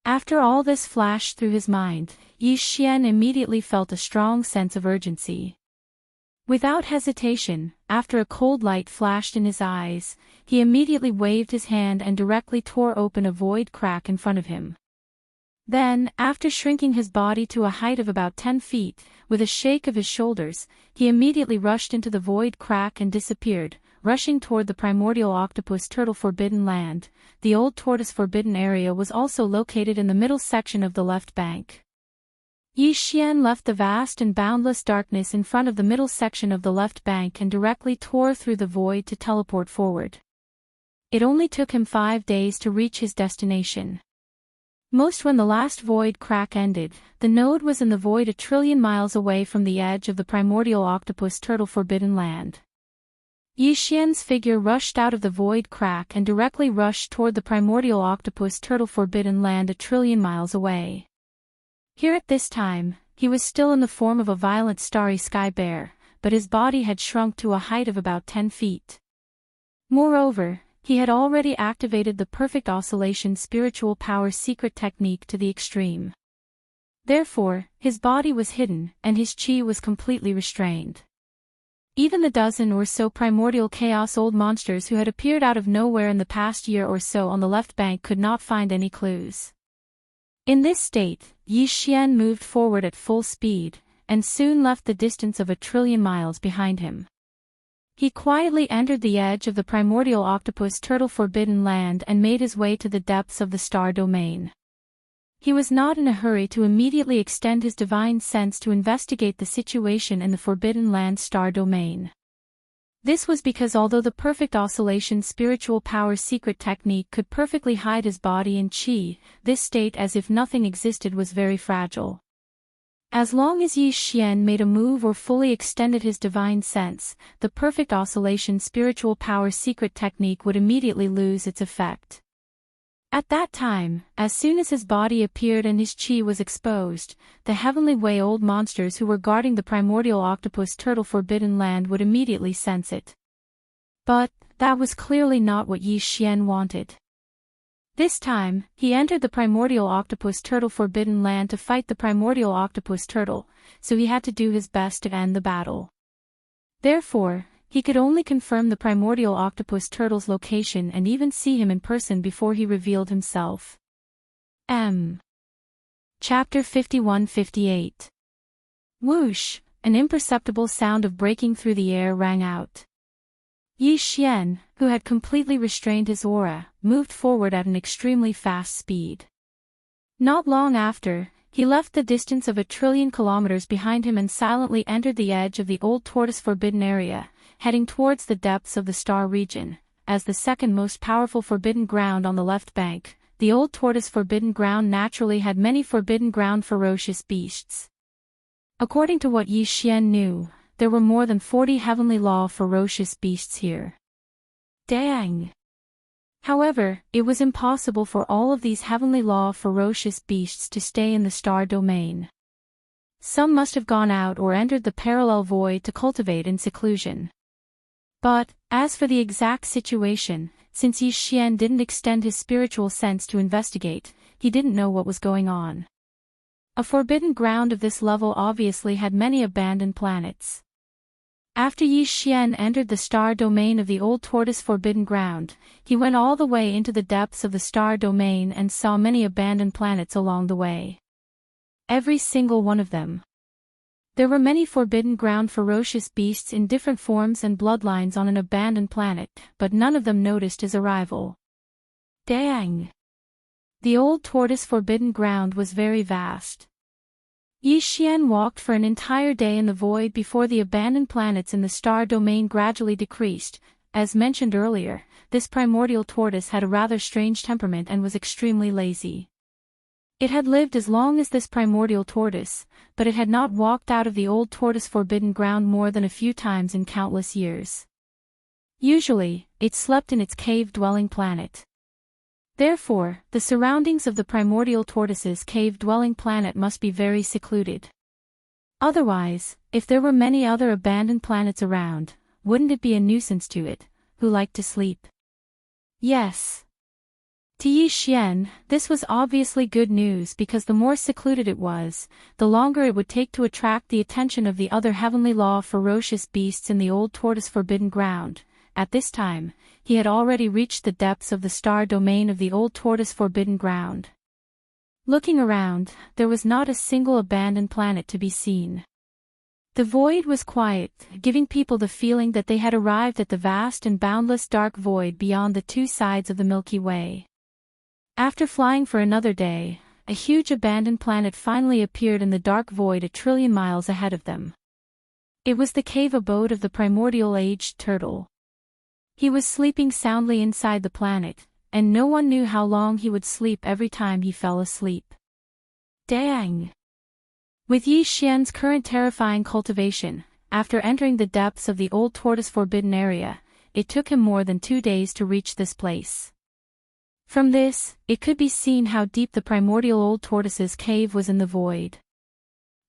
After all this flashed through his mind, Yi Xian immediately felt a strong sense of urgency. Without hesitation, after a cold light flashed in his eyes, he immediately waved his hand and directly tore open a void crack in front of him. Then, after shrinking his body to a height of about 10 feet, with a shake of his shoulders, he immediately rushed into the void crack and disappeared, rushing toward the primordial octopus turtle forbidden land. The old tortoise forbidden area was also located in the middle section of the left bank. Yi Xian left the vast and boundless darkness in front of the middle section of the left bank and directly tore through the void to teleport forward. It only took him 5 days to reach his destination. When the last void crack ended, the node was in the void 1 trillion miles away from the edge of the primordial octopus turtle forbidden land. Yi Xian's figure rushed out of the void crack and directly rushed toward the primordial octopus turtle forbidden land 1 trillion miles away. Here at this time, he was still in the form of a violent starry sky bear, but his body had shrunk to a height of about 10 feet. Moreover, he had already activated the perfect oscillation spiritual power secret technique to the extreme. Therefore, his body was hidden, and his chi was completely restrained. Even the dozen or so primordial chaos old monsters who had appeared out of nowhere in the past year or so on the left bank could not find any clues. In this state, Yi Xian moved forward at full speed, and soon left the distance of 1 trillion miles behind him. He quietly entered the edge of the primordial octopus turtle forbidden land and made his way to the depths of the star domain. He was not in a hurry to immediately extend his divine sense to investigate the situation in the forbidden land star domain. This was because although the perfect oscillation spiritual power secret technique could perfectly hide his body in chi, this state as if nothing existed was very fragile. As long as Yi Xian made a move or fully extended his divine sense, the perfect oscillation spiritual power secret technique would immediately lose its effect. At that time, as soon as his body appeared and his chi was exposed, the heavenly way old monsters who were guarding the primordial octopus turtle forbidden land would immediately sense it. But that was clearly not what Yi Xian wanted. This time, he entered the primordial octopus turtle forbidden land to fight the primordial octopus turtle, so he had to do his best to end the battle. Therefore, he could only confirm the primordial octopus turtle's location and even see him in person before he revealed himself. Chapter 51-58. Whoosh, an imperceptible sound of breaking through the air rang out. Yi Xian, who had completely restrained his aura, moved forward at an extremely fast speed. Not long after, he left the distance of 1 trillion kilometers behind him and silently entered the edge of the old tortoise forbidden area, heading towards the depths of the star region. As the second most powerful forbidden ground on the left bank, the old tortoise forbidden ground naturally had many forbidden ground ferocious beasts. According to what Yi Xian knew, there were more than 40 heavenly law ferocious beasts here. Dang! However, it was impossible for all of these heavenly law ferocious beasts to stay in the star domain. Some must have gone out or entered the parallel void to cultivate in seclusion. But, as for the exact situation, since Yi Xian didn't extend his spiritual sense to investigate, he didn't know what was going on. A forbidden ground of this level obviously had many abandoned planets. After Yi Xian entered the star domain of the old tortoise forbidden ground, he went all the way into the depths of the star domain and saw many abandoned planets along the way. Every single one of them. There were many forbidden ground ferocious beasts in different forms and bloodlines on an abandoned planet, but none of them noticed his arrival. Dang! The old tortoise forbidden ground was very vast. Yi Xian walked for an entire day in the void before the abandoned planets in the star domain gradually decreased. As mentioned earlier, this primordial tortoise had a rather strange temperament and was extremely lazy. It had lived as long as this primordial tortoise, but it had not walked out of the old tortoise forbidden ground more than a few times in countless years. Usually, it slept in its cave-dwelling planet. Therefore, the surroundings of the primordial tortoise's cave-dwelling planet must be very secluded. Otherwise, if there were many other abandoned planets around, wouldn't it be a nuisance to it, who liked to sleep? Yes. To Yi Xian, this was obviously good news because the more secluded it was, the longer it would take to attract the attention of the other heavenly law ferocious beasts in the old tortoise forbidden ground. At this time, he had already reached the depths of the star domain of the old tortoise forbidden ground. Looking around, there was not a single abandoned planet to be seen. The void was quiet, giving people the feeling that they had arrived at the vast and boundless dark void beyond the two sides of the Milky Way. After flying for another day, a huge abandoned planet finally appeared in the dark void 1 trillion miles ahead of them. It was the cave abode of the primordial aged turtle. He was sleeping soundly inside the planet, and no one knew how long he would sleep every time he fell asleep. Dang! With Yi Xian's current terrifying cultivation, after entering the depths of the old tortoise forbidden area, it took him more than 2 days to reach this place. From this, it could be seen how deep the primordial old tortoise's cave was in the void.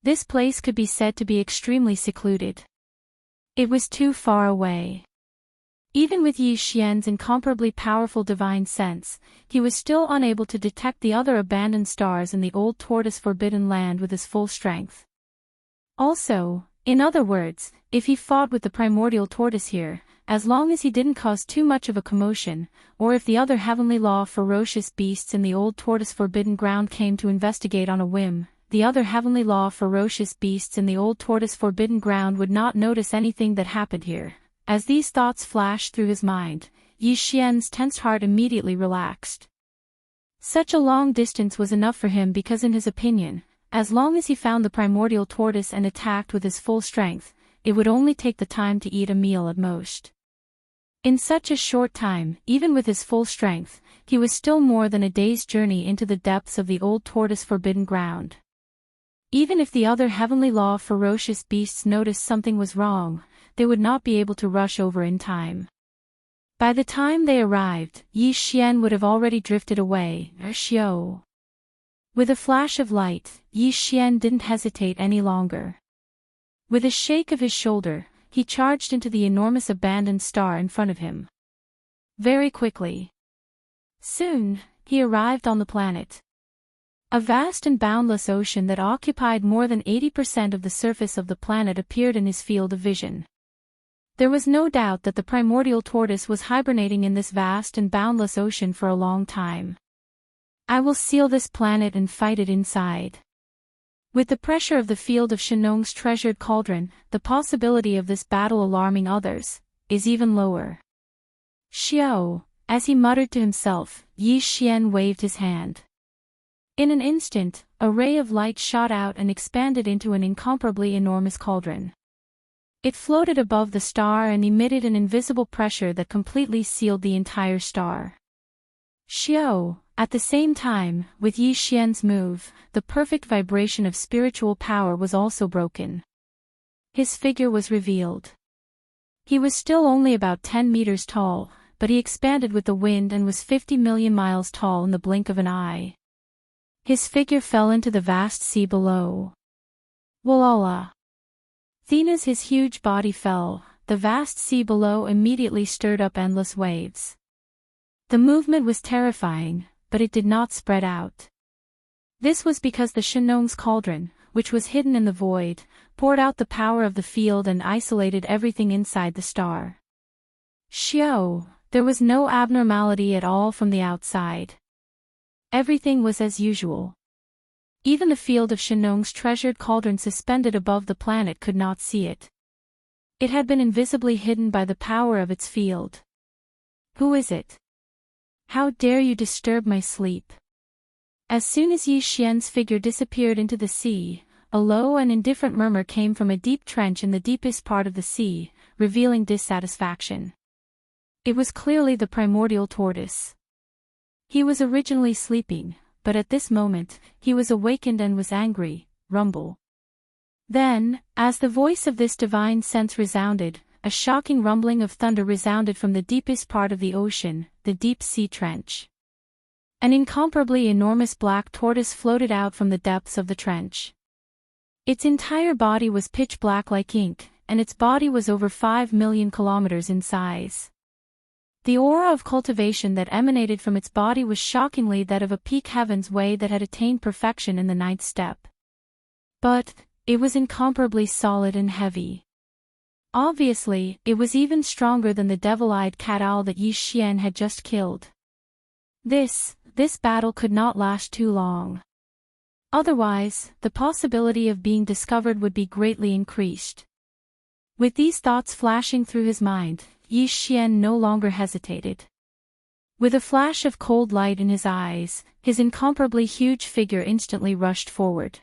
This place could be said to be extremely secluded. It was too far away. Even with Yi Xian's incomparably powerful divine sense, he was still unable to detect the other abandoned stars in the old tortoise forbidden land with his full strength. Also, in other words, if he fought with the primordial tortoise here, as long as he didn't cause too much of a commotion, or if the other heavenly law ferocious beasts in the old tortoise forbidden ground came to investigate on a whim, the other heavenly law ferocious beasts in the old tortoise forbidden ground would not notice anything that happened here. As these thoughts flashed through his mind, Yi Xian's tense heart immediately relaxed. Such a long distance was enough for him because in his opinion, as long as he found the primordial tortoise and attacked with his full strength, it would only take the time to eat a meal at most. In such a short time, even with his full strength, he was still more than a day's journey into the depths of the old tortoise forbidden ground. Even if the other heavenly law ferocious beasts noticed something was wrong, they would not be able to rush over in time. By the time they arrived, Yi Xian would have already drifted away. Xiao. With a flash of light, Yi Xian didn't hesitate any longer. With a shake of his shoulder, he charged into the enormous abandoned star in front of him. Very quickly. Soon, he arrived on the planet. A vast and boundless ocean that occupied more than 80% of the surface of the planet appeared in his field of vision. There was no doubt that the primordial tortoise was hibernating in this vast and boundless ocean for a long time. I will seal this planet and fight it inside. With the pressure of the field of Shenong's treasured cauldron, the possibility of this battle alarming others is even lower. Xiao, as he muttered to himself, Yi Xian waved his hand. In an instant, a ray of light shot out and expanded into an incomparably enormous cauldron. It floated above the star and emitted an invisible pressure that completely sealed the entire star. Xiao, at the same time, with Yi Xian's move, the perfect vibration of spiritual power was also broken. His figure was revealed. He was still only about 10 meters tall, but he expanded with the wind and was 50 million miles tall in the blink of an eye. His figure fell into the vast sea below. Walala. As his huge body fell, the vast sea below immediately stirred up endless waves. The movement was terrifying, but it did not spread out. This was because the Shenong's cauldron, which was hidden in the void, poured out the power of the field and isolated everything inside the star. Xiao, there was no abnormality at all from the outside. Everything was as usual. Even the field of Shenong's treasured cauldron suspended above the planet could not see it. It had been invisibly hidden by the power of its field. Who is it? How dare you disturb my sleep? As soon as Yi Xian's figure disappeared into the sea, a low and indifferent murmur came from a deep trench in the deepest part of the sea, revealing dissatisfaction. It was clearly the primordial tortoise. He was originally sleeping, but at this moment, he was awakened and was angry. Rumble. Then, as the voice of this divine sense resounded, a shocking rumbling of thunder resounded from the deepest part of the ocean, the deep sea trench. An incomparably enormous black tortoise floated out from the depths of the trench. Its entire body was pitch black like ink, and its body was over 5 million kilometers in size. The aura of cultivation that emanated from its body was shockingly that of a peak heaven's way that had attained perfection in the ninth step. But, it was incomparably solid and heavy. Obviously, it was even stronger than the devil-eyed cat owl that Yi Xian had just killed. This battle could not last too long. Otherwise, the possibility of being discovered would be greatly increased. With these thoughts flashing through his mind, Yi Xian no longer hesitated. With a flash of cold light in his eyes, his incomparably huge figure instantly rushed forward.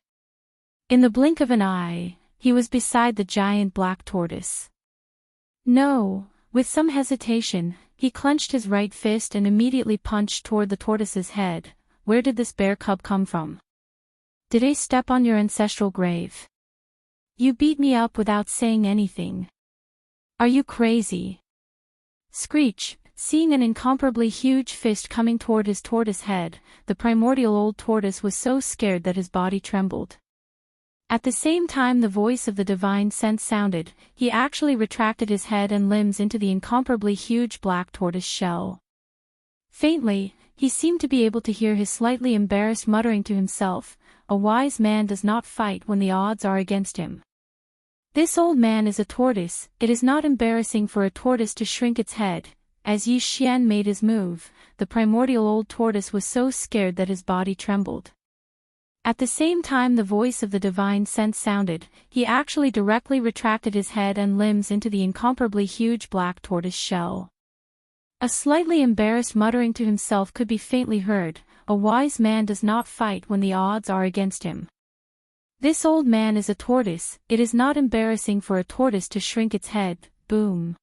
In the blink of an eye, he was beside the giant black tortoise. No, with some hesitation, he clenched his right fist and immediately punched toward the tortoise's head. Where did this bear cub come from? Did I step on your ancestral grave? You beat me up without saying anything. Are you crazy? Screech, seeing an incomparably huge fist coming toward his tortoise head, the primordial old tortoise was so scared that his body trembled. At the same time the voice of the divine sense sounded, he actually retracted his head and limbs into the incomparably huge black tortoise shell. Faintly, he seemed to be able to hear his slightly embarrassed muttering to himself, "A wise man does not fight when the odds are against him." This old man is a tortoise. It is not embarrassing for a tortoise to shrink its head. As Yi Xian made his move, the primordial old tortoise was so scared that his body trembled. At the same time the voice of the divine sense sounded, he actually directly retracted his head and limbs into the incomparably huge black tortoise shell. A slightly embarrassed muttering to himself could be faintly heard, "A wise man does not fight when the odds are against him." This old man is a tortoise. It is not embarrassing for a tortoise to shrink its head. Boom.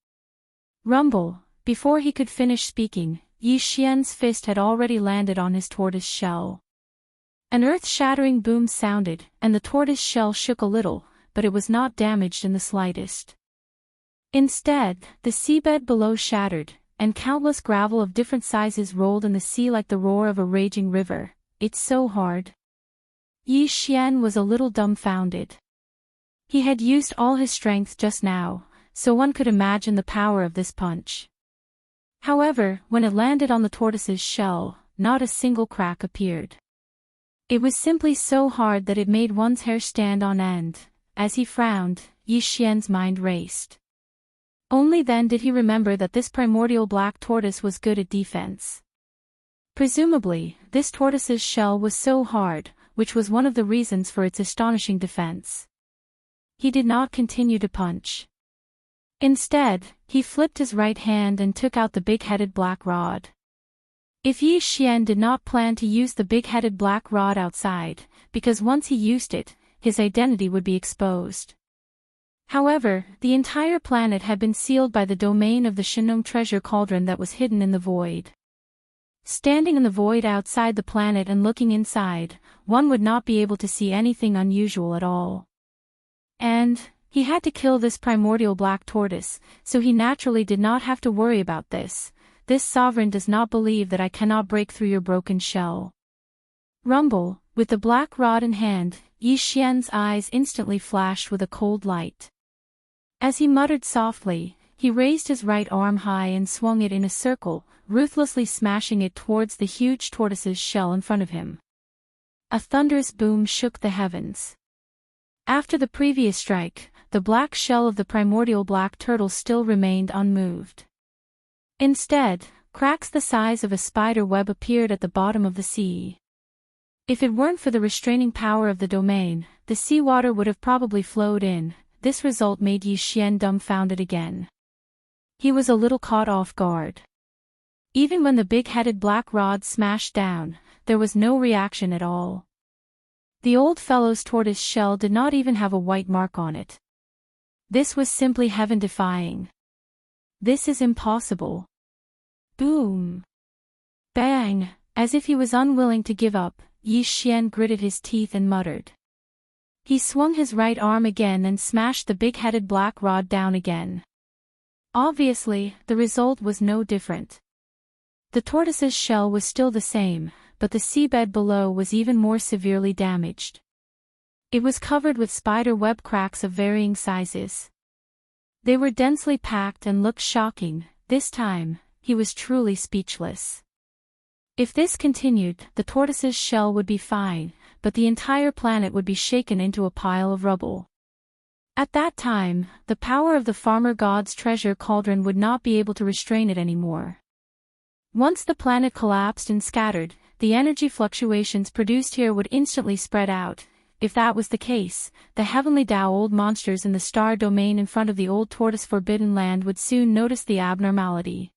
Rumble. Before he could finish speaking, Yi Xian's fist had already landed on his tortoise shell. An earth-shattering boom sounded, and the tortoise shell shook a little, but it was not damaged in the slightest. Instead, the seabed below shattered, and countless gravel of different sizes rolled in the sea like the roar of a raging river. It's so hard. Yi Xian was a little dumbfounded. He had used all his strength just now, so one could imagine the power of this punch. However, when it landed on the tortoise's shell, not a single crack appeared. It was simply so hard that it made one's hair stand on end. As he frowned, Yi Xian's mind raced. Only then did he remember that this primordial black tortoise was good at defense. Presumably, this tortoise's shell was so hard, which was one of the reasons for its astonishing defense. He did not continue to punch. Instead, he flipped his right hand and took out the big-headed black rod. If Yi Xian did not plan to use the big-headed black rod outside, because once he used it, his identity would be exposed. However, the entire planet had been sealed by the domain of the Shinong treasure cauldron that was hidden in the void. Standing in the void outside the planet and looking inside, one would not be able to see anything unusual at all. And he had to kill this primordial black tortoise, so he naturally did not have to worry about this. This sovereign does not believe that I cannot break through your broken shell. Rumble, with the black rod in hand, Yi Xian's eyes instantly flashed with a cold light. As he muttered softly, he raised his right arm high and swung it in a circle, ruthlessly smashing it towards the huge tortoise's shell in front of him. A thunderous boom shook the heavens. After the previous strike, the black shell of the primordial black turtle still remained unmoved. Instead, cracks the size of a spider web appeared at the bottom of the sea. If it weren't for the restraining power of the domain, the seawater would have probably flowed in. This result made Yi Xian dumbfounded again. He was a little caught off guard. Even when the big-headed black rod smashed down, there was no reaction at all. The old fellow's tortoise shell did not even have a white mark on it. This was simply heaven-defying. This is impossible. Boom! Bang! As if he was unwilling to give up, Yi Xian gritted his teeth and muttered. He swung his right arm again and smashed the big-headed black rod down again. Obviously, the result was no different. The tortoise's shell was still the same, but the seabed below was even more severely damaged. It was covered with spider web cracks of varying sizes. They were densely packed and looked shocking. This time, he was truly speechless. If this continued, the tortoise's shell would be fine, but the entire planet would be shaken into a pile of rubble. At that time, the power of the farmer god's treasure cauldron would not be able to restrain it anymore. Once the planet collapsed and scattered, the energy fluctuations produced here would instantly spread out. If that was the case, the heavenly Tao old monsters in the star domain in front of the old tortoise forbidden land would soon notice the abnormality.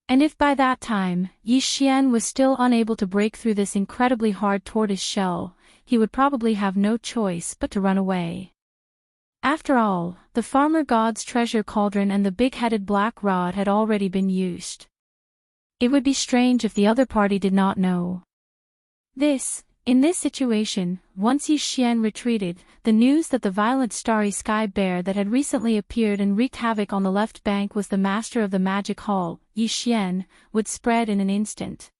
And if by that time, Yi Xian was still unable to break through this incredibly hard tortoise shell, he would probably have no choice but to run away. After all, the farmer god's treasure cauldron and the big-headed black rod had already been used. It would be strange if the other party did not know. In this situation, once Yi Xian retreated, the news that the violent starry sky bear that had recently appeared and wreaked havoc on the left bank was the master of the magic hall, Yi Xian, would spread in an instant.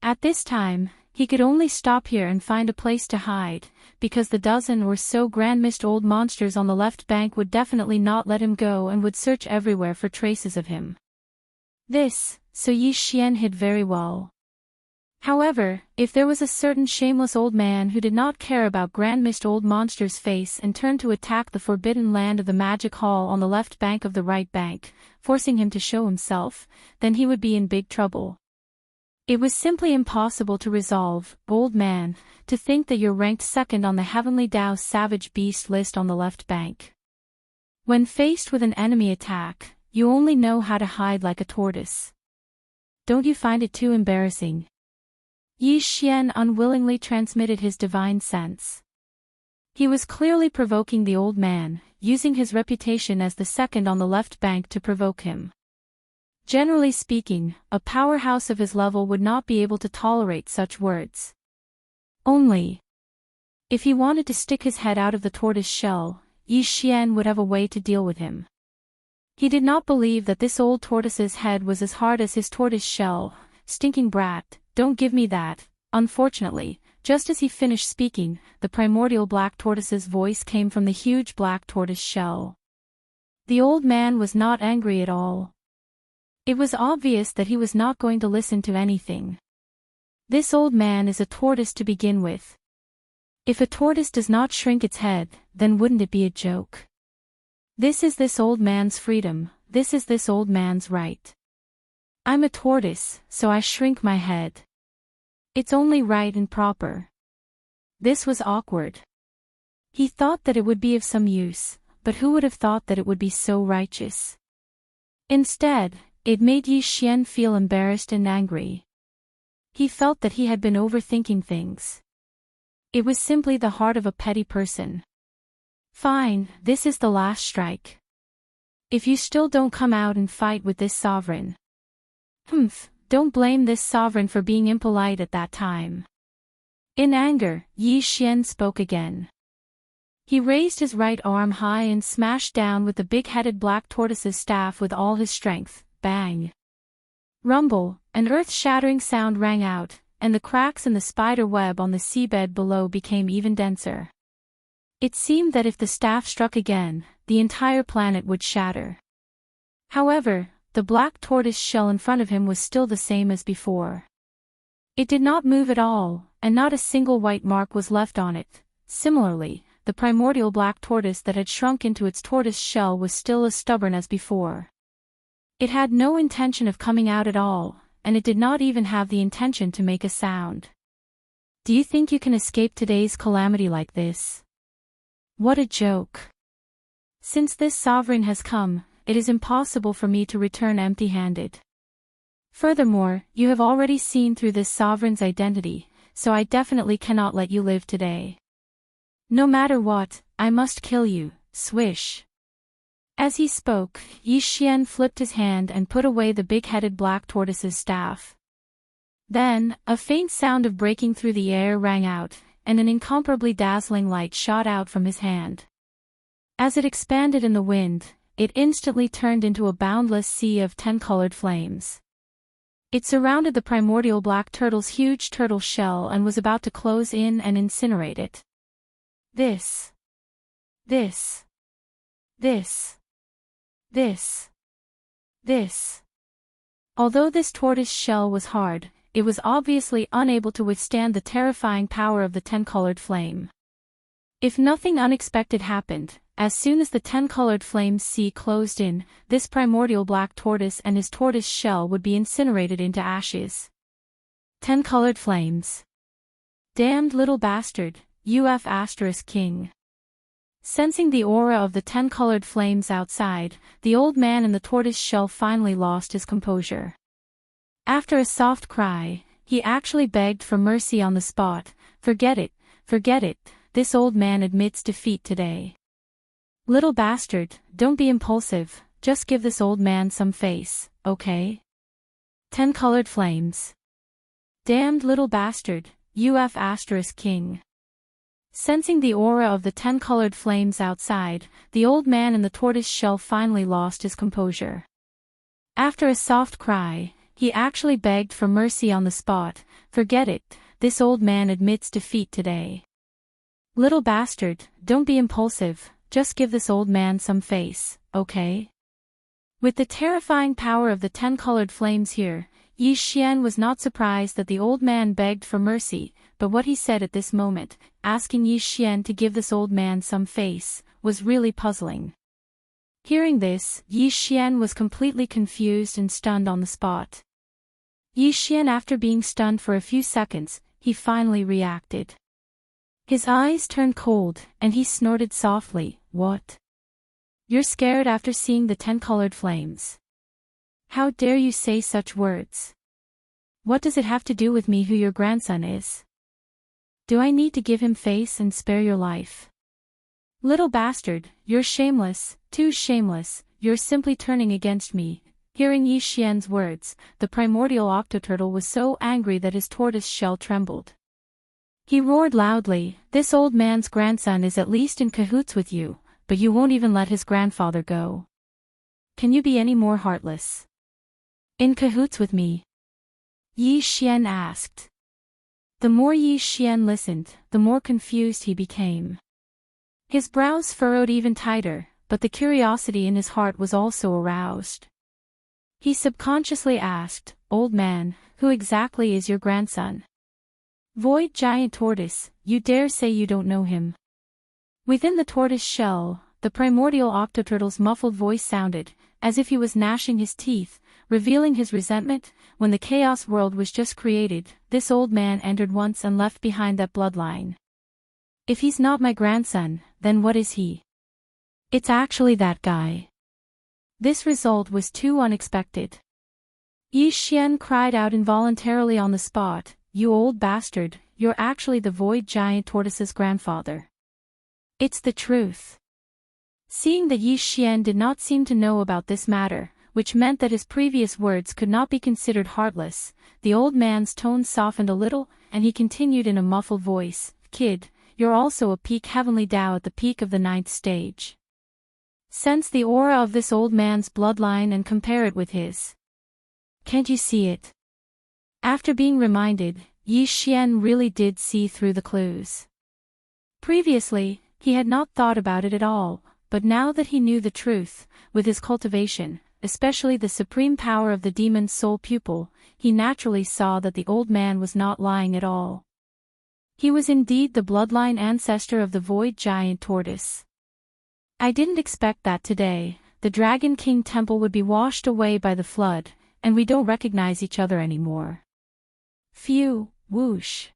At this time, he could only stop here and find a place to hide, because the dozen or so grand-mist old monsters on the left bank would definitely not let him go and would search everywhere for traces of him. So Yi Xian hid very well. However, if there was a certain shameless old man who did not care about grand-mist old monster's face and turned to attack the forbidden land of the magic hall on the left bank of the right bank, forcing him to show himself, then he would be in big trouble. It was simply impossible to resolve, old man, to think that you're ranked second on the heavenly Tao savage beast list on the left bank. When faced with an enemy attack, you only know how to hide like a tortoise. Don't you find it too embarrassing? Yi Xian unwillingly transmitted his divine sense. He was clearly provoking the old man, using his reputation as the second on the left bank to provoke him. Generally speaking, a powerhouse of his level would not be able to tolerate such words. Only if he wanted to stick his head out of the tortoise shell, Yi Xian would have a way to deal with him. He did not believe that this old tortoise's head was as hard as his tortoise shell. Stinking brat, don't give me that. Unfortunately, just as he finished speaking, the primordial black tortoise's voice came from the huge black tortoise shell. The old man was not angry at all. It was obvious that he was not going to listen to anything. This old man is a tortoise to begin with. If a tortoise does not shrink its head, then wouldn't it be a joke? This is this old man's freedom, this is this old man's right. I'm a tortoise, so I shrink my head. It's only right and proper. This was awkward. He thought that it would be of some use, but who would have thought that it would be so righteous? Instead, it made Yi Xian feel embarrassed and angry. He felt that he had been overthinking things. It was simply the heart of a petty person. Fine, this is the last strike. If you still don't come out and fight with this sovereign. Don't blame this sovereign for being impolite at that time. In anger, Yi Xian spoke again. He raised his right arm high and smashed down with the big-headed black tortoise's staff with all his strength. Bang! Rumble, an earth-shattering sound rang out, and the cracks in the spider web on the seabed below became even denser. It seemed that if the staff struck again, the entire planet would shatter. However, the black tortoise shell in front of him was still the same as before. It did not move at all, and not a single white mark was left on it. Similarly, the primordial black tortoise that had shrunk into its tortoise shell was still as stubborn as before. It had no intention of coming out at all, and it did not even have the intention to make a sound. Do you think you can escape today's calamity like this? What a joke. Since this sovereign has come, it is impossible for me to return empty-handed. Furthermore, you have already seen through this sovereign's identity, so I definitely cannot let you live today. No matter what, I must kill you, swish. As he spoke, Yi Xian flipped his hand and put away the big-headed black tortoise's staff. Then, a faint sound of breaking through the air rang out, and an incomparably dazzling light shot out from his hand. As it expanded in the wind, it instantly turned into a boundless sea of 10-colored flames. It surrounded the primordial black turtle's huge turtle shell and was about to close in and incinerate it. This. Although this tortoise shell was hard, it was obviously unable to withstand the terrifying power of the 10-colored flame. If nothing unexpected happened, as soon as the 10-colored flame's sea closed in, this primordial black tortoise and his tortoise shell would be incinerated into ashes. 10-colored flames. Damned little bastard, king. Sensing the aura of the 10-colored flames outside, the old man in the tortoise shell finally lost his composure. After a soft cry, he actually begged for mercy on the spot. Forget it, this old man admits defeat today. Little bastard, don't be impulsive, just give this old man some face, okay? 10-colored flames. Damned little bastard, king. Sensing the aura of the 10-colored flames outside, the old man in the tortoise shell finally lost his composure. After a soft cry, he actually begged for mercy on the spot. Forget it, this old man admits defeat today. Little bastard, don't be impulsive, just give this old man some face, okay? With the terrifying power of the 10-colored flames here, Yi Xian was not surprised that the old man begged for mercy, but what he said at this moment, asking Yi Xian to give this old man some face, was really puzzling. Hearing this, Yi Xian was completely confused and stunned on the spot. Yi Xian, after being stunned for a few seconds, he finally reacted. His eyes turned cold, and he snorted softly, "What? You're scared after seeing the 10-colored flames? How dare you say such words? What does it have to do with me who your grandson is? Do I need to give him face and spare your life? Little bastard, you're shameless, too shameless, you're simply turning against me." Hearing Yi Xian's words, the primordial octoturtle was so angry that his tortoise shell trembled. He roared loudly, "This old man's grandson is at least in cahoots with you, but you won't even let his grandfather go. can you be any more heartless? In cahoots with me? Yi Xian asked. The more Yi Xian listened, the more confused he became. His brows furrowed even tighter, but the curiosity in his heart was also aroused. He subconsciously asked, Old man, who exactly is your grandson? Void Giant Tortoise, you dare say you don't know him? Within the tortoise shell, the primordial octoturtle's muffled voice sounded, as if he was gnashing his teeth, revealing his resentment. When the chaos world was just created, this old man entered once and left behind that bloodline. If he's not my grandson, then what is he? It's actually that guy. This result was too unexpected. Yi Xian cried out involuntarily on the spot, You old bastard, you're actually the Void Giant Tortoise's grandfather. It's the truth. Seeing that Yi Xian did not seem to know about this matter, which meant that his previous words could not be considered heartless, the old man's tone softened a little, and he continued in a muffled voice, Kid, you're also a peak heavenly Tao at the peak of the 9th stage. Sense the aura of this old man's bloodline and compare it with his. Can't you see it? After being reminded, Yi Xian really did see through the clues. Previously, he had not thought about it at all, but now that he knew the truth, with his cultivation, especially the supreme power of the demon's soul pupil, he naturally saw that the old man was not lying at all. He was indeed the bloodline ancestor of the Void Giant Tortoise. I didn't expect that today, the Dragon King Temple would be washed away by the flood, and we don't recognize each other anymore. Phew, whoosh.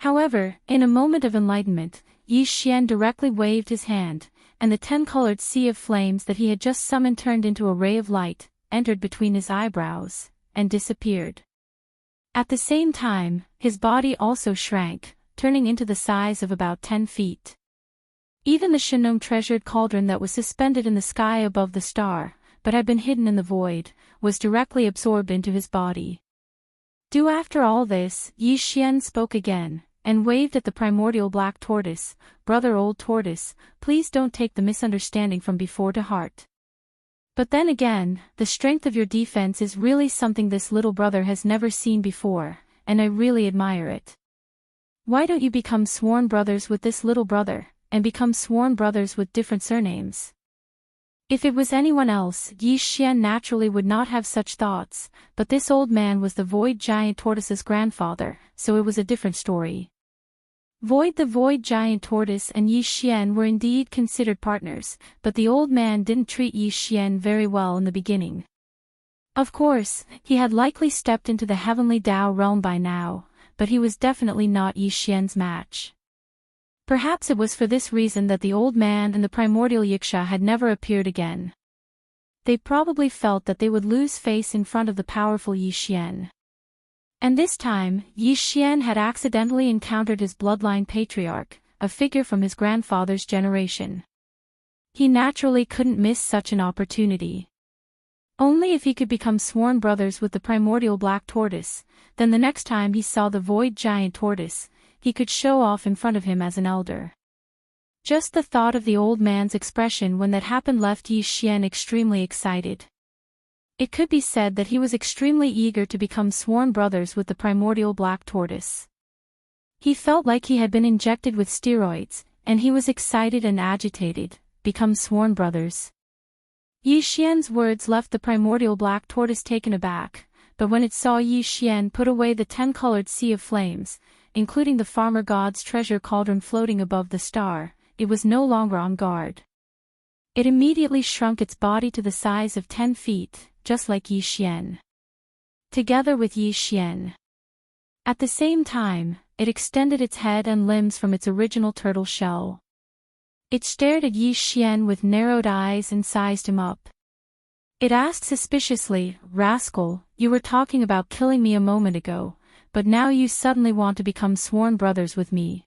However, in a moment of enlightenment, Yi Xian directly waved his hand, and the 10-colored sea of flames that he had just summoned turned into a ray of light, entered between his eyebrows, and disappeared. At the same time, his body also shrank, turning into the size of about 10 feet. Even the Shinnom treasured cauldron that was suspended in the sky above the star, but had been hidden in the void, was directly absorbed into his body. After all this, Yi Xian spoke again, and waved at the primordial black tortoise, Brother Old Tortoise, please don't take the misunderstanding from before to heart. But then again, the strength of your defense is really something this little brother has never seen before, and I really admire it. Why don't you become sworn brothers with this little brother, and become sworn brothers with different surnames? If it was anyone else, Yi Xian naturally would not have such thoughts, but this old man was the Void Giant Tortoise's grandfather, so it was a different story. The Void Giant Tortoise and Yi Xian were indeed considered partners, but the old man didn't treat Yi Xian very well in the beginning. Of course, he had likely stepped into the heavenly Tao realm by now, but he was definitely not Yi Xian's match. Perhaps it was for this reason that the old man and the primordial Yiksha had never appeared again. They probably felt that they would lose face in front of the powerful Yi Xian. And this time, Yi Xian had accidentally encountered his bloodline patriarch, a figure from his grandfather's generation. He naturally couldn't miss such an opportunity. Only if he could become sworn brothers with the primordial black tortoise, then the next time he saw the Void Giant Tortoise, he could show off in front of him as an elder. Just the thought of the old man's expression when that happened left Yi Xian extremely excited. It could be said that he was extremely eager to become sworn brothers with the primordial black tortoise. He felt like he had been injected with steroids, and he was excited and agitated. Become sworn brothers. Yi Xian's words left the primordial black tortoise taken aback, but when it saw Yi Xian put away the 10-colored sea of flames, including the farmer god's treasure cauldron floating above the star, it was no longer on guard. It immediately shrunk its body to the size of 10 feet, just like Yi Xian. Together with Yi Xian. At the same time, it extended its head and limbs from its original turtle shell. It stared at Yi Xian with narrowed eyes and sized him up. It asked suspiciously, Rascal, you were talking about killing me a moment ago, but now you suddenly want to become sworn brothers with me.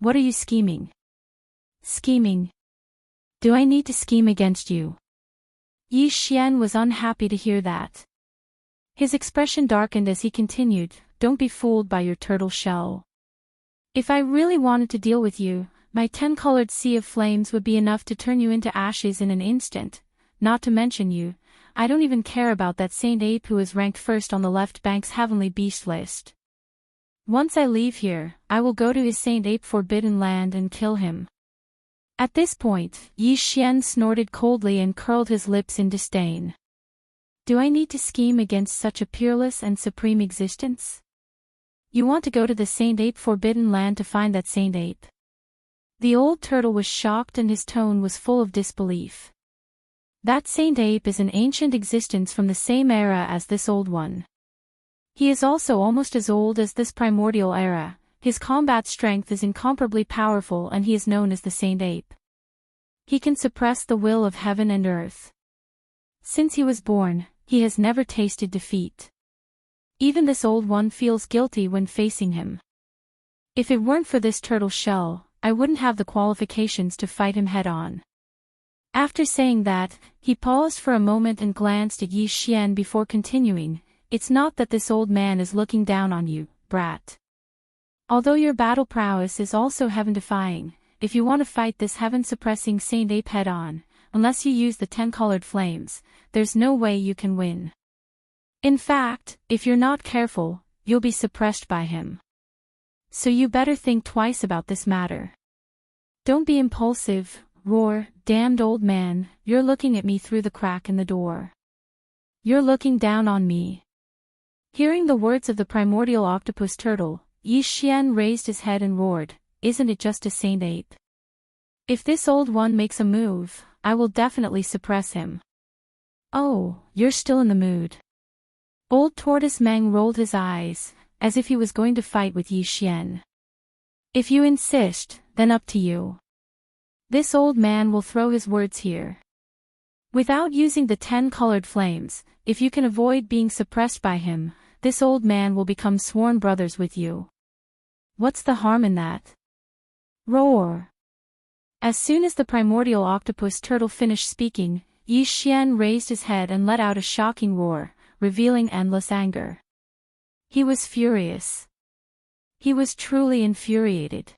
What are you scheming? Scheming? Do I need to scheme against you? Yi Xian was unhappy to hear that. His expression darkened as he continued, Don't be fooled by your turtle shell. If I really wanted to deal with you, my 10-colored sea of flames would be enough to turn you into ashes in an instant, not to mention you. I don't even care about that Saint Ape who is ranked first on the left bank's heavenly beast list. Once I leave here, I will go to his Saint Ape forbidden land and kill him." At this point, Yi Xian snorted coldly and curled his lips in disdain. "Do I need to scheme against such a peerless and supreme existence? You want to go to the Saint Ape forbidden land to find that Saint Ape?" The old turtle was shocked and his tone was full of disbelief. "That Saint Ape is an ancient existence from the same era as this old one. He is also almost as old as this primordial era. His combat strength is incomparably powerful and he is known as the Saint Ape. He can suppress the will of heaven and earth. Since he was born, he has never tasted defeat. Even this old one feels guilty when facing him. If it weren't for this turtle shell, I wouldn't have the qualifications to fight him head-on." After saying that, he paused for a moment and glanced at Yi Xian before continuing, "It's not that this old man is looking down on you, brat. Although your battle prowess is also heaven-defying, if you want to fight this heaven-suppressing Saint Ape head-on, unless you use the 10 colored flames, there's no way you can win. In fact, if you're not careful, you'll be suppressed by him. So you better think twice about this matter. Don't be impulsive, roar, damned old man, you're looking at me through the crack in the door. You're looking down on me." Hearing the words of the primordial octopus turtle, Yi Xian raised his head and roared, "Isn't it just a Saint Ape? If this old one makes a move, I will definitely suppress him." "Oh, you're still in the mood." Old Tortoise Meng rolled his eyes, as if he was going to fight with Yi Xian. "If you insist, then up to you. This old man will throw his words here. Without using the 10 colored flames, if you can avoid being suppressed by him, this old man will become sworn brothers with you. What's the harm in that? Roar." As soon as the primordial octopus turtle finished speaking, Yi Xian raised his head and let out a shocking roar, revealing endless anger. He was furious. He was truly infuriated.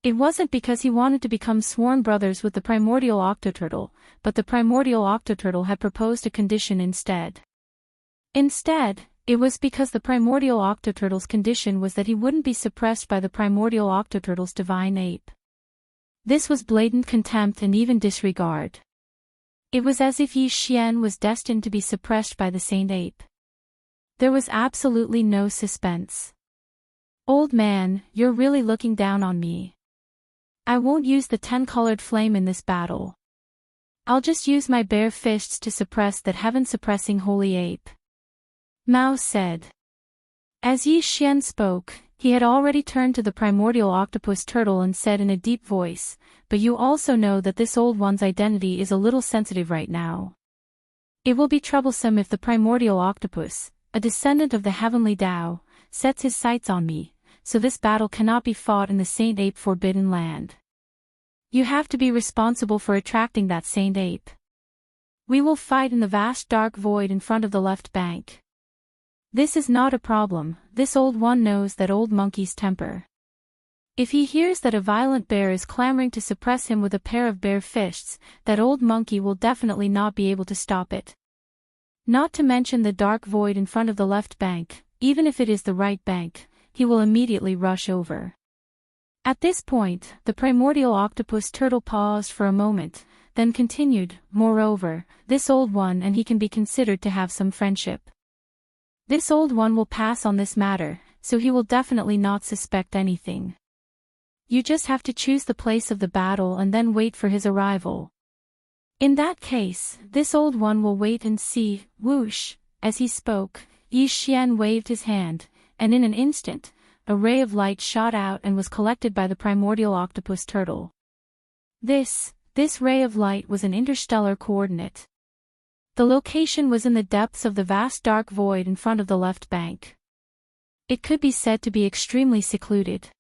It wasn't because he wanted to become sworn brothers with the primordial octoturtle, but the primordial octoturtle had proposed a condition instead. Instead, it was because the primordial octoturtle's condition was that he wouldn't be suppressed by the primordial octoturtle's divine ape. This was blatant contempt and even disregard. It was as if Yi Xian was destined to be suppressed by the Saint Ape. There was absolutely no suspense. "Old man, you're really looking down on me. I won't use the 10 colored flame in this battle. I'll just use my bare fists to suppress that heaven-suppressing holy ape," Mao said. As Yi Xian spoke, he had already turned to the primordial octopus turtle and said in a deep voice, "But you also know that this old one's identity is a little sensitive right now. It will be troublesome if the primordial octopus, a descendant of the heavenly Tao, sets his sights on me, so this battle cannot be fought in the Saint Ape forbidden land. You have to be responsible for attracting that Saint Ape. We will fight in the vast dark void in front of the left bank. This is not a problem, this old one knows that old monkey's temper. If he hears that a violent bear is clamoring to suppress him with a pair of bare fists, that old monkey will definitely not be able to stop it. Not to mention the dark void in front of the left bank, even if it is the right bank, he will immediately rush over." At this point, the primordial octopus turtle paused for a moment, then continued, "Moreover, this old one and he can be considered to have some friendship. This old one will pass on this matter, so he will definitely not suspect anything. You just have to choose the place of the battle and then wait for his arrival. In that case, this old one will wait and see." Whoosh! As he spoke, Yi Xian waved his hand, and in an instant, a ray of light shot out and was collected by the primordial octopus turtle. This ray of light was an interstellar coordinate. The location was in the depths of the vast dark void in front of the left bank. It could be said to be extremely secluded.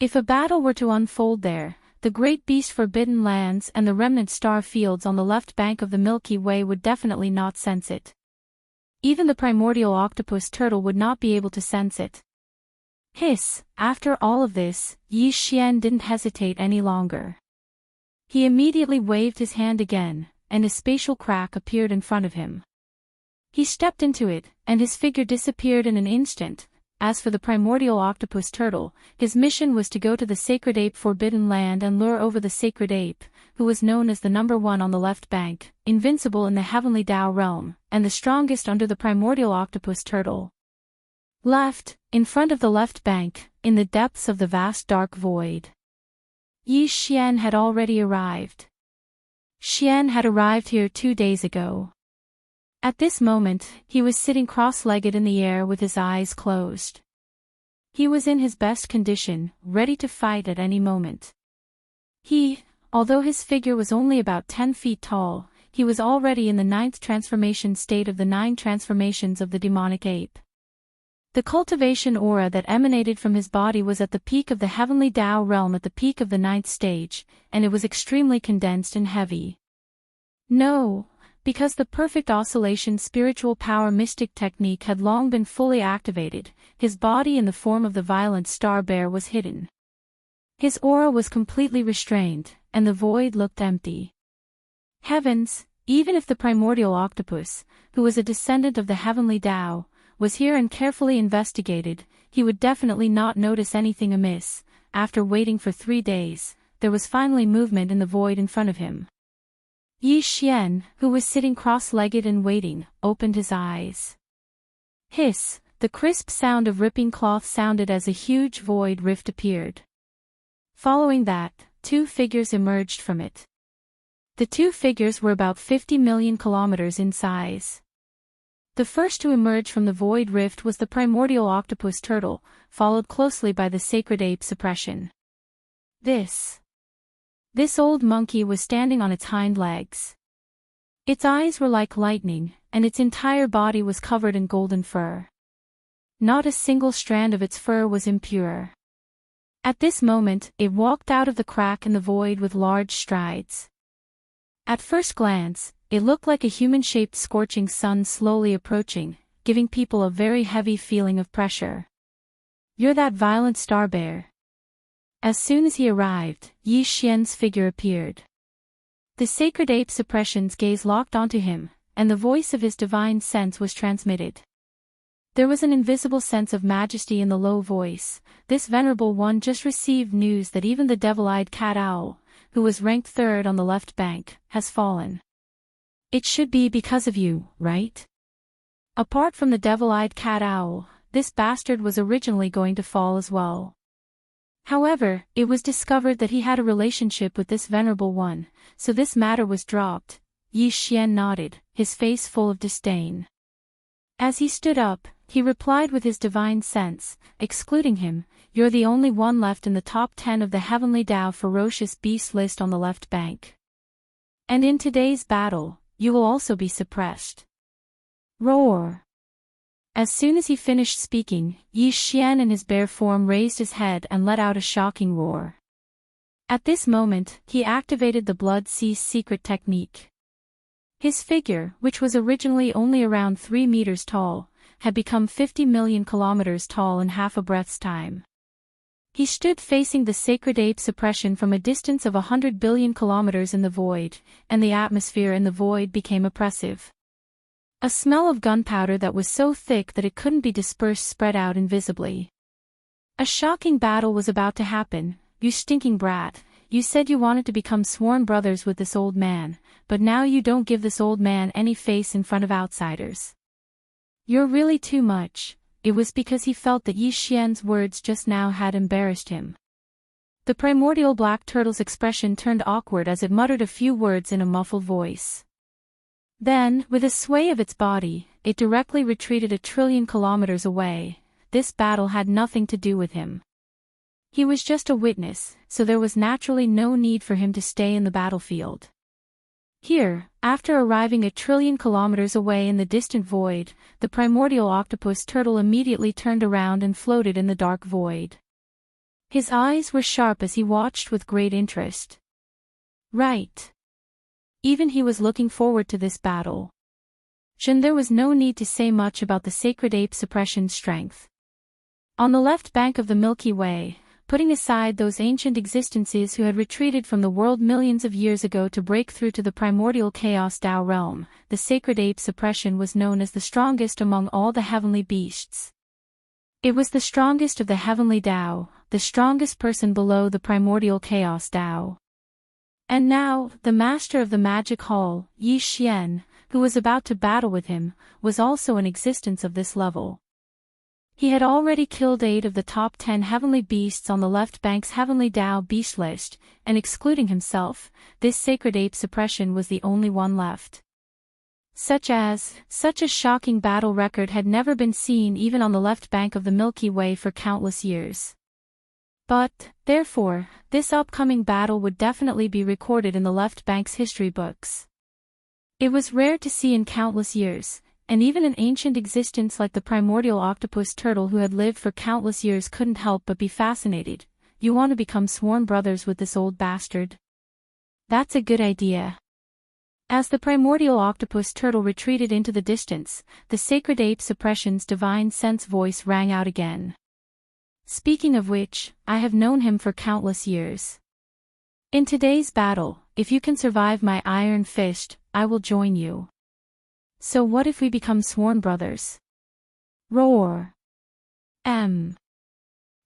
If a battle were to unfold there, the great beast forbidden lands and the remnant star fields on the left bank of the Milky Way would definitely not sense it. Even the primordial octopus turtle would not be able to sense it. Hiss! After all of this, Yi Xian didn't hesitate any longer. He immediately waved his hand again, and a spatial crack appeared in front of him. He stepped into it, and his figure disappeared in an instant. As for the primordial octopus turtle, his mission was to go to the sacred ape forbidden land and lure over the sacred ape, who was known as the number one on the left bank, invincible in the heavenly Tao realm, and the strongest under the primordial octopus turtle. Left, in front of the left bank, in the depths of the vast dark void. Yi Xian had already arrived. Xian had arrived here 2 days ago. At this moment, he was sitting cross-legged in the air with his eyes closed. He was in his best condition, ready to fight at any moment. Although his figure was only about 10 feet tall, he was already in the 9th transformation state of the 9 transformations of the demonic ape. The cultivation aura that emanated from his body was at the peak of the heavenly Tao realm at the peak of the 9th stage, and it was extremely condensed and heavy. No, because the perfect oscillation spiritual power mystic technique had long been fully activated, his body in the form of the violent star bear was hidden. His aura was completely restrained, and the void looked empty. Heavens, even if the primordial octopus, who was a descendant of the heavenly Tao, was here and carefully investigated, he would definitely not notice anything amiss. After waiting for 3 days, there was finally movement in the void in front of him. Yi Xian, who was sitting cross-legged and waiting, opened his eyes. Hiss, the crisp sound of ripping cloth sounded as a huge void rift appeared. Following that, 2 figures emerged from it. The 2 figures were about 50 million kilometers in size. The first to emerge from the void rift was the primordial octopus turtle, followed closely by the sacred ape suppression. This old monkey was standing on its hind legs. Its eyes were like lightning, and its entire body was covered in golden fur. Not a single strand of its fur was impure. At this moment, it walked out of the crack in the void with large strides. At first glance, it looked like a human-shaped scorching sun slowly approaching, giving people a very heavy feeling of pressure. "You're that violent star bear." As soon as he arrived, Yi Xian's figure appeared. The sacred ape suppression's gaze locked onto him, and the voice of his divine sense was transmitted. There was an invisible sense of majesty in the low voice. "This venerable one just received news that even the devil-eyed cat owl, who was ranked 3rd on the left bank, has fallen. It should be because of you, right? Apart from the devil-eyed cat owl, this bastard was originally going to fall as well. However, it was discovered that he had a relationship with this venerable one, so this matter was dropped." Yi Xian nodded, his face full of disdain. As he stood up, he replied with his divine sense, excluding him, "You're the only one left in the top 10 of the heavenly Tao ferocious beast list on the left bank. And in today's battle, you will also be suppressed." Roar! As soon as he finished speaking, Yi Xian in his bear form raised his head and let out a shocking roar. At this moment, he activated the Blood Sea's secret technique. His figure, which was originally only around 3 meters tall, had become 50 million kilometers tall in half a breath's time. He stood facing the sacred ape suppression from a distance of 100 billion kilometers in the void, and the atmosphere in the void became oppressive. A smell of gunpowder that was so thick that it couldn't be dispersed spread out invisibly. A shocking battle was about to happen. "You stinking brat, you said you wanted to become sworn brothers with this old man, but now you don't give this old man any face in front of outsiders. You're really too much." It was because he felt that Yi Xian's words just now had embarrassed him. The primordial black turtle's expression turned awkward as it muttered a few words in a muffled voice. Then, with a sway of its body, it directly retreated 1 trillion kilometers away. This battle had nothing to do with him. He was just a witness, so there was naturally no need for him to stay in the battlefield. Here, after arriving 1 trillion kilometers away in the distant void, the primordial octopus turtle immediately turned around and floated in the dark void. His eyes were sharp as he watched with great interest. Right. Even he was looking forward to this battle. There was no need to say much about the sacred ape suppression strength. On the left bank of the Milky Way, putting aside those ancient existences who had retreated from the world millions of years ago to break through to the primordial chaos Tao realm. The sacred ape suppression was known as the strongest among all the heavenly beasts. It was the strongest of the heavenly Tao, the strongest person below the primordial chaos Tao. And now, the master of the magic hall, Yi Xian, who was about to battle with him, was also in existence of this level. He had already killed 8 of the top 10 heavenly beasts on the left bank's heavenly Tao beast list, and excluding himself, this sacred ape suppression was the only one left. Such a shocking battle record had never been seen even on the left bank of the Milky Way for countless years. But, therefore, this upcoming battle would definitely be recorded in the left bank's history books. It was rare to see in countless years, and even an ancient existence like the primordial octopus turtle who had lived for countless years couldn't help but be fascinated. You want to become sworn brothers with this old bastard? That's a good idea. As the primordial octopus turtle retreated into the distance, the sacred ape suppression's divine sense voice rang out again. Speaking of which, I have known him for countless years. In today's battle, if you can survive my iron fist, I will join you. So what if we become sworn brothers? Roar.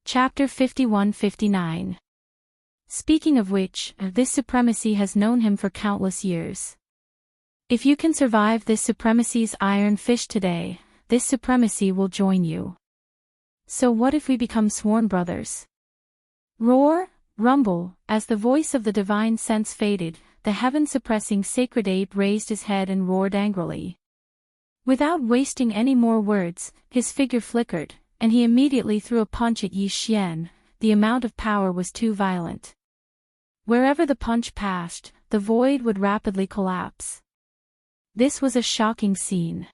Chapter 51-59. Speaking of which, this supremacy has known him for countless years. If you can survive this supremacy's iron fist today, this supremacy will join you. So what if we become sworn brothers? Roar, rumble, as the voice of the divine sense faded, the heaven-suppressing sacred ape raised his head and roared angrily. Without wasting any more words, his figure flickered, and he immediately threw a punch at Yi Xian. The amount of power was too violent. Wherever the punch passed, the void would rapidly collapse. This was a shocking scene.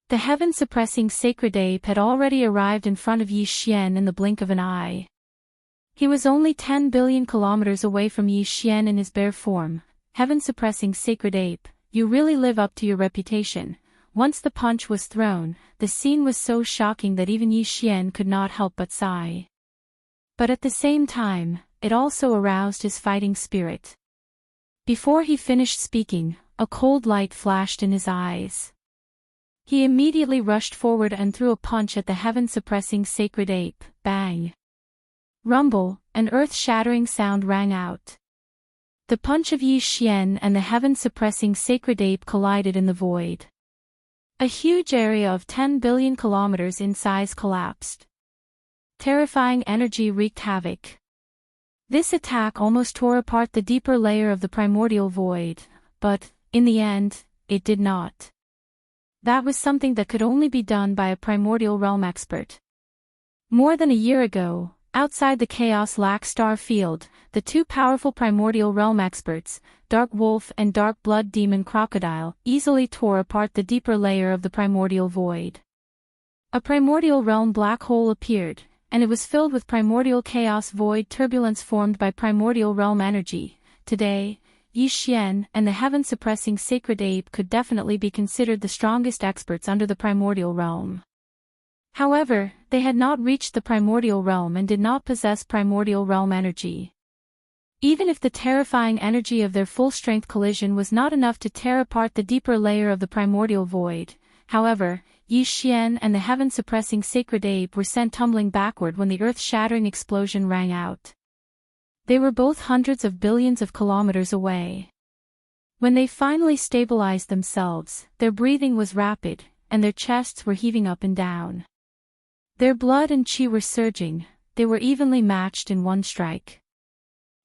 The heaven-suppressing sacred ape had already arrived in front of Yi Xian in the blink of an eye. He was only 10 billion kilometers away from Yi Xian in his bare form. Heaven-suppressing sacred ape, you really live up to your reputation. Once the punch was thrown, the scene was so shocking that even Yi Xian could not help but sigh. But at the same time, it also aroused his fighting spirit. Before he finished speaking, a cold light flashed in his eyes. He immediately rushed forward and threw a punch at the heaven-suppressing sacred ape. Bang! Rumble, an earth-shattering sound rang out. The punch of Yi Xian and the heaven-suppressing sacred ape collided in the void. A huge area of 10 billion kilometers in size collapsed. Terrifying energy wreaked havoc. This attack almost tore apart the deeper layer of the primordial void, but, in the end, it did not. That was something that could only be done by a primordial realm expert. More than a year ago, outside the Chaos Lac star field, the 2 powerful primordial realm experts, Dark Wolf and Dark Blood Demon Crocodile, easily tore apart the deeper layer of the primordial void. A primordial realm black hole appeared, and it was filled with primordial chaos void turbulence formed by primordial realm energy. Today, Yi Xian and the heaven-suppressing sacred ape could definitely be considered the strongest experts under the primordial realm. However, they had not reached the primordial realm and did not possess primordial realm energy. Even if the terrifying energy of their full-strength collision was not enough to tear apart the deeper layer of the primordial void, however, Yi Xian and the heaven-suppressing sacred ape were sent tumbling backward when the earth-shattering explosion rang out. They were both hundreds of billions of kilometers away. When they finally stabilized themselves, their breathing was rapid, and their chests were heaving up and down. Their blood and chi were surging, they were evenly matched in one strike.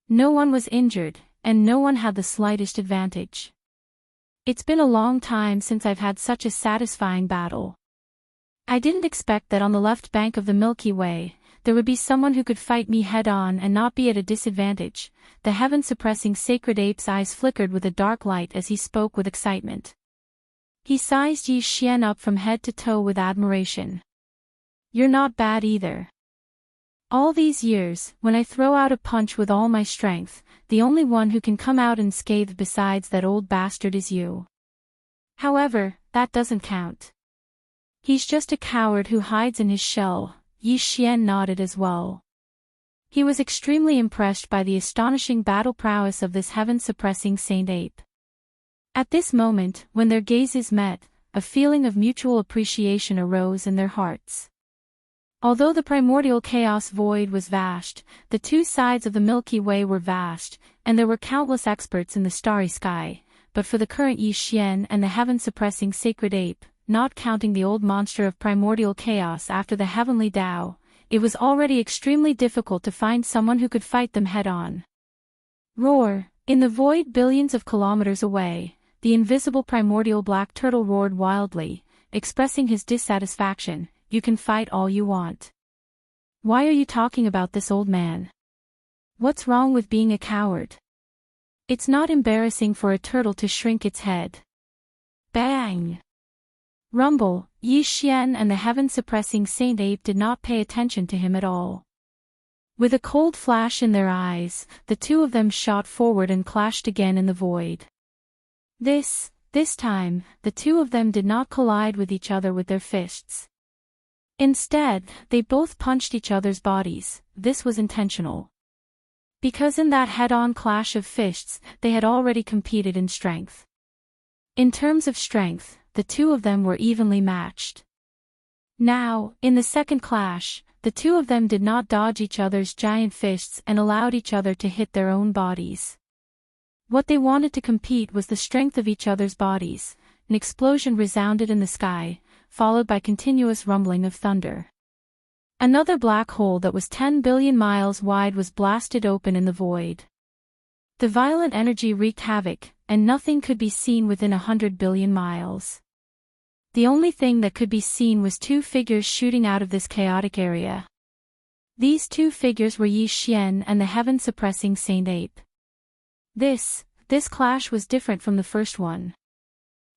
No one was injured, and no one had the slightest advantage. It's been a long time since I've had such a satisfying battle. I didn't expect that on the left bank of the Milky Way, there would be someone who could fight me head-on and not be at a disadvantage. The heaven-suppressing sacred ape's eyes flickered with a dark light as he spoke with excitement. He sized Yi Xian up from head to toe with admiration. You're not bad either. All these years, when I throw out a punch with all my strength, the only one who can come out unscathed besides that old bastard is you. However, that doesn't count. He's just a coward who hides in his shell. Yi Xian nodded as well. He was extremely impressed by the astonishing battle prowess of this heaven-suppressing saint ape. At this moment, when their gazes met, a feeling of mutual appreciation arose in their hearts. Although the primordial chaos void was vast, the two sides of the Milky Way were vast, and there were countless experts in the starry sky, but for the current Yi Xian and the heaven-suppressing sacred ape, not counting the old monster of primordial chaos after the heavenly Tao, it was already extremely difficult to find someone who could fight them head-on. Roar! In the void billions of kilometers away, the invisible primordial black turtle roared wildly, expressing his dissatisfaction. You can fight all you want. Why are you talking about this, old man? What's wrong with being a coward? It's not embarrassing for a turtle to shrink its head. Bang! Rumble! Yi Xian and the heaven-suppressing saint ape did not pay attention to him at all. With a cold flash in their eyes, the two of them shot forward and clashed again in the void. This time, the two of them did not collide with each other with their fists. Instead, they both punched each other's bodies. This was intentional. Because in that head-on clash of fists, they had already competed in strength. In terms of strength, the two of them were evenly matched. Now, in the second clash, the two of them did not dodge each other's giant fists and allowed each other to hit their own bodies. What they wanted to compete was the strength of each other's bodies. An explosion resounded in the sky, followed by continuous rumbling of thunder. Another black hole that was 10 billion miles wide was blasted open in the void. The violent energy wreaked havoc, and nothing could be seen within 100 billion miles. The only thing that could be seen was two figures shooting out of this chaotic area. These two figures were Yi Xian and the heaven-suppressing saint ape. This clash was different from the first one.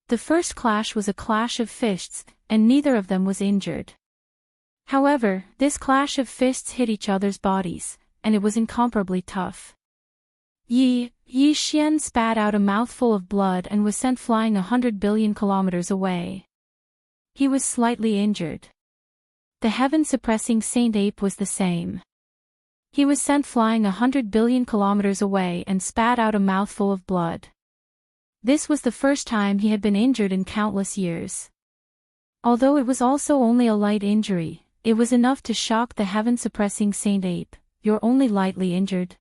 The first clash was a clash of fists, and neither of them was injured. However, this clash of fists hit each other's bodies, and it was incomparably tough. Yi Xian spat out a mouthful of blood and was sent flying 100 billion kilometers away. He was slightly injured. The heaven-suppressing saint ape was the same. He was sent flying 100 billion kilometers away and spat out a mouthful of blood. This was the first time he had been injured in countless years. Although it was also only a light injury, it was enough to shock the heaven-suppressing saint ape. You're only lightly injured.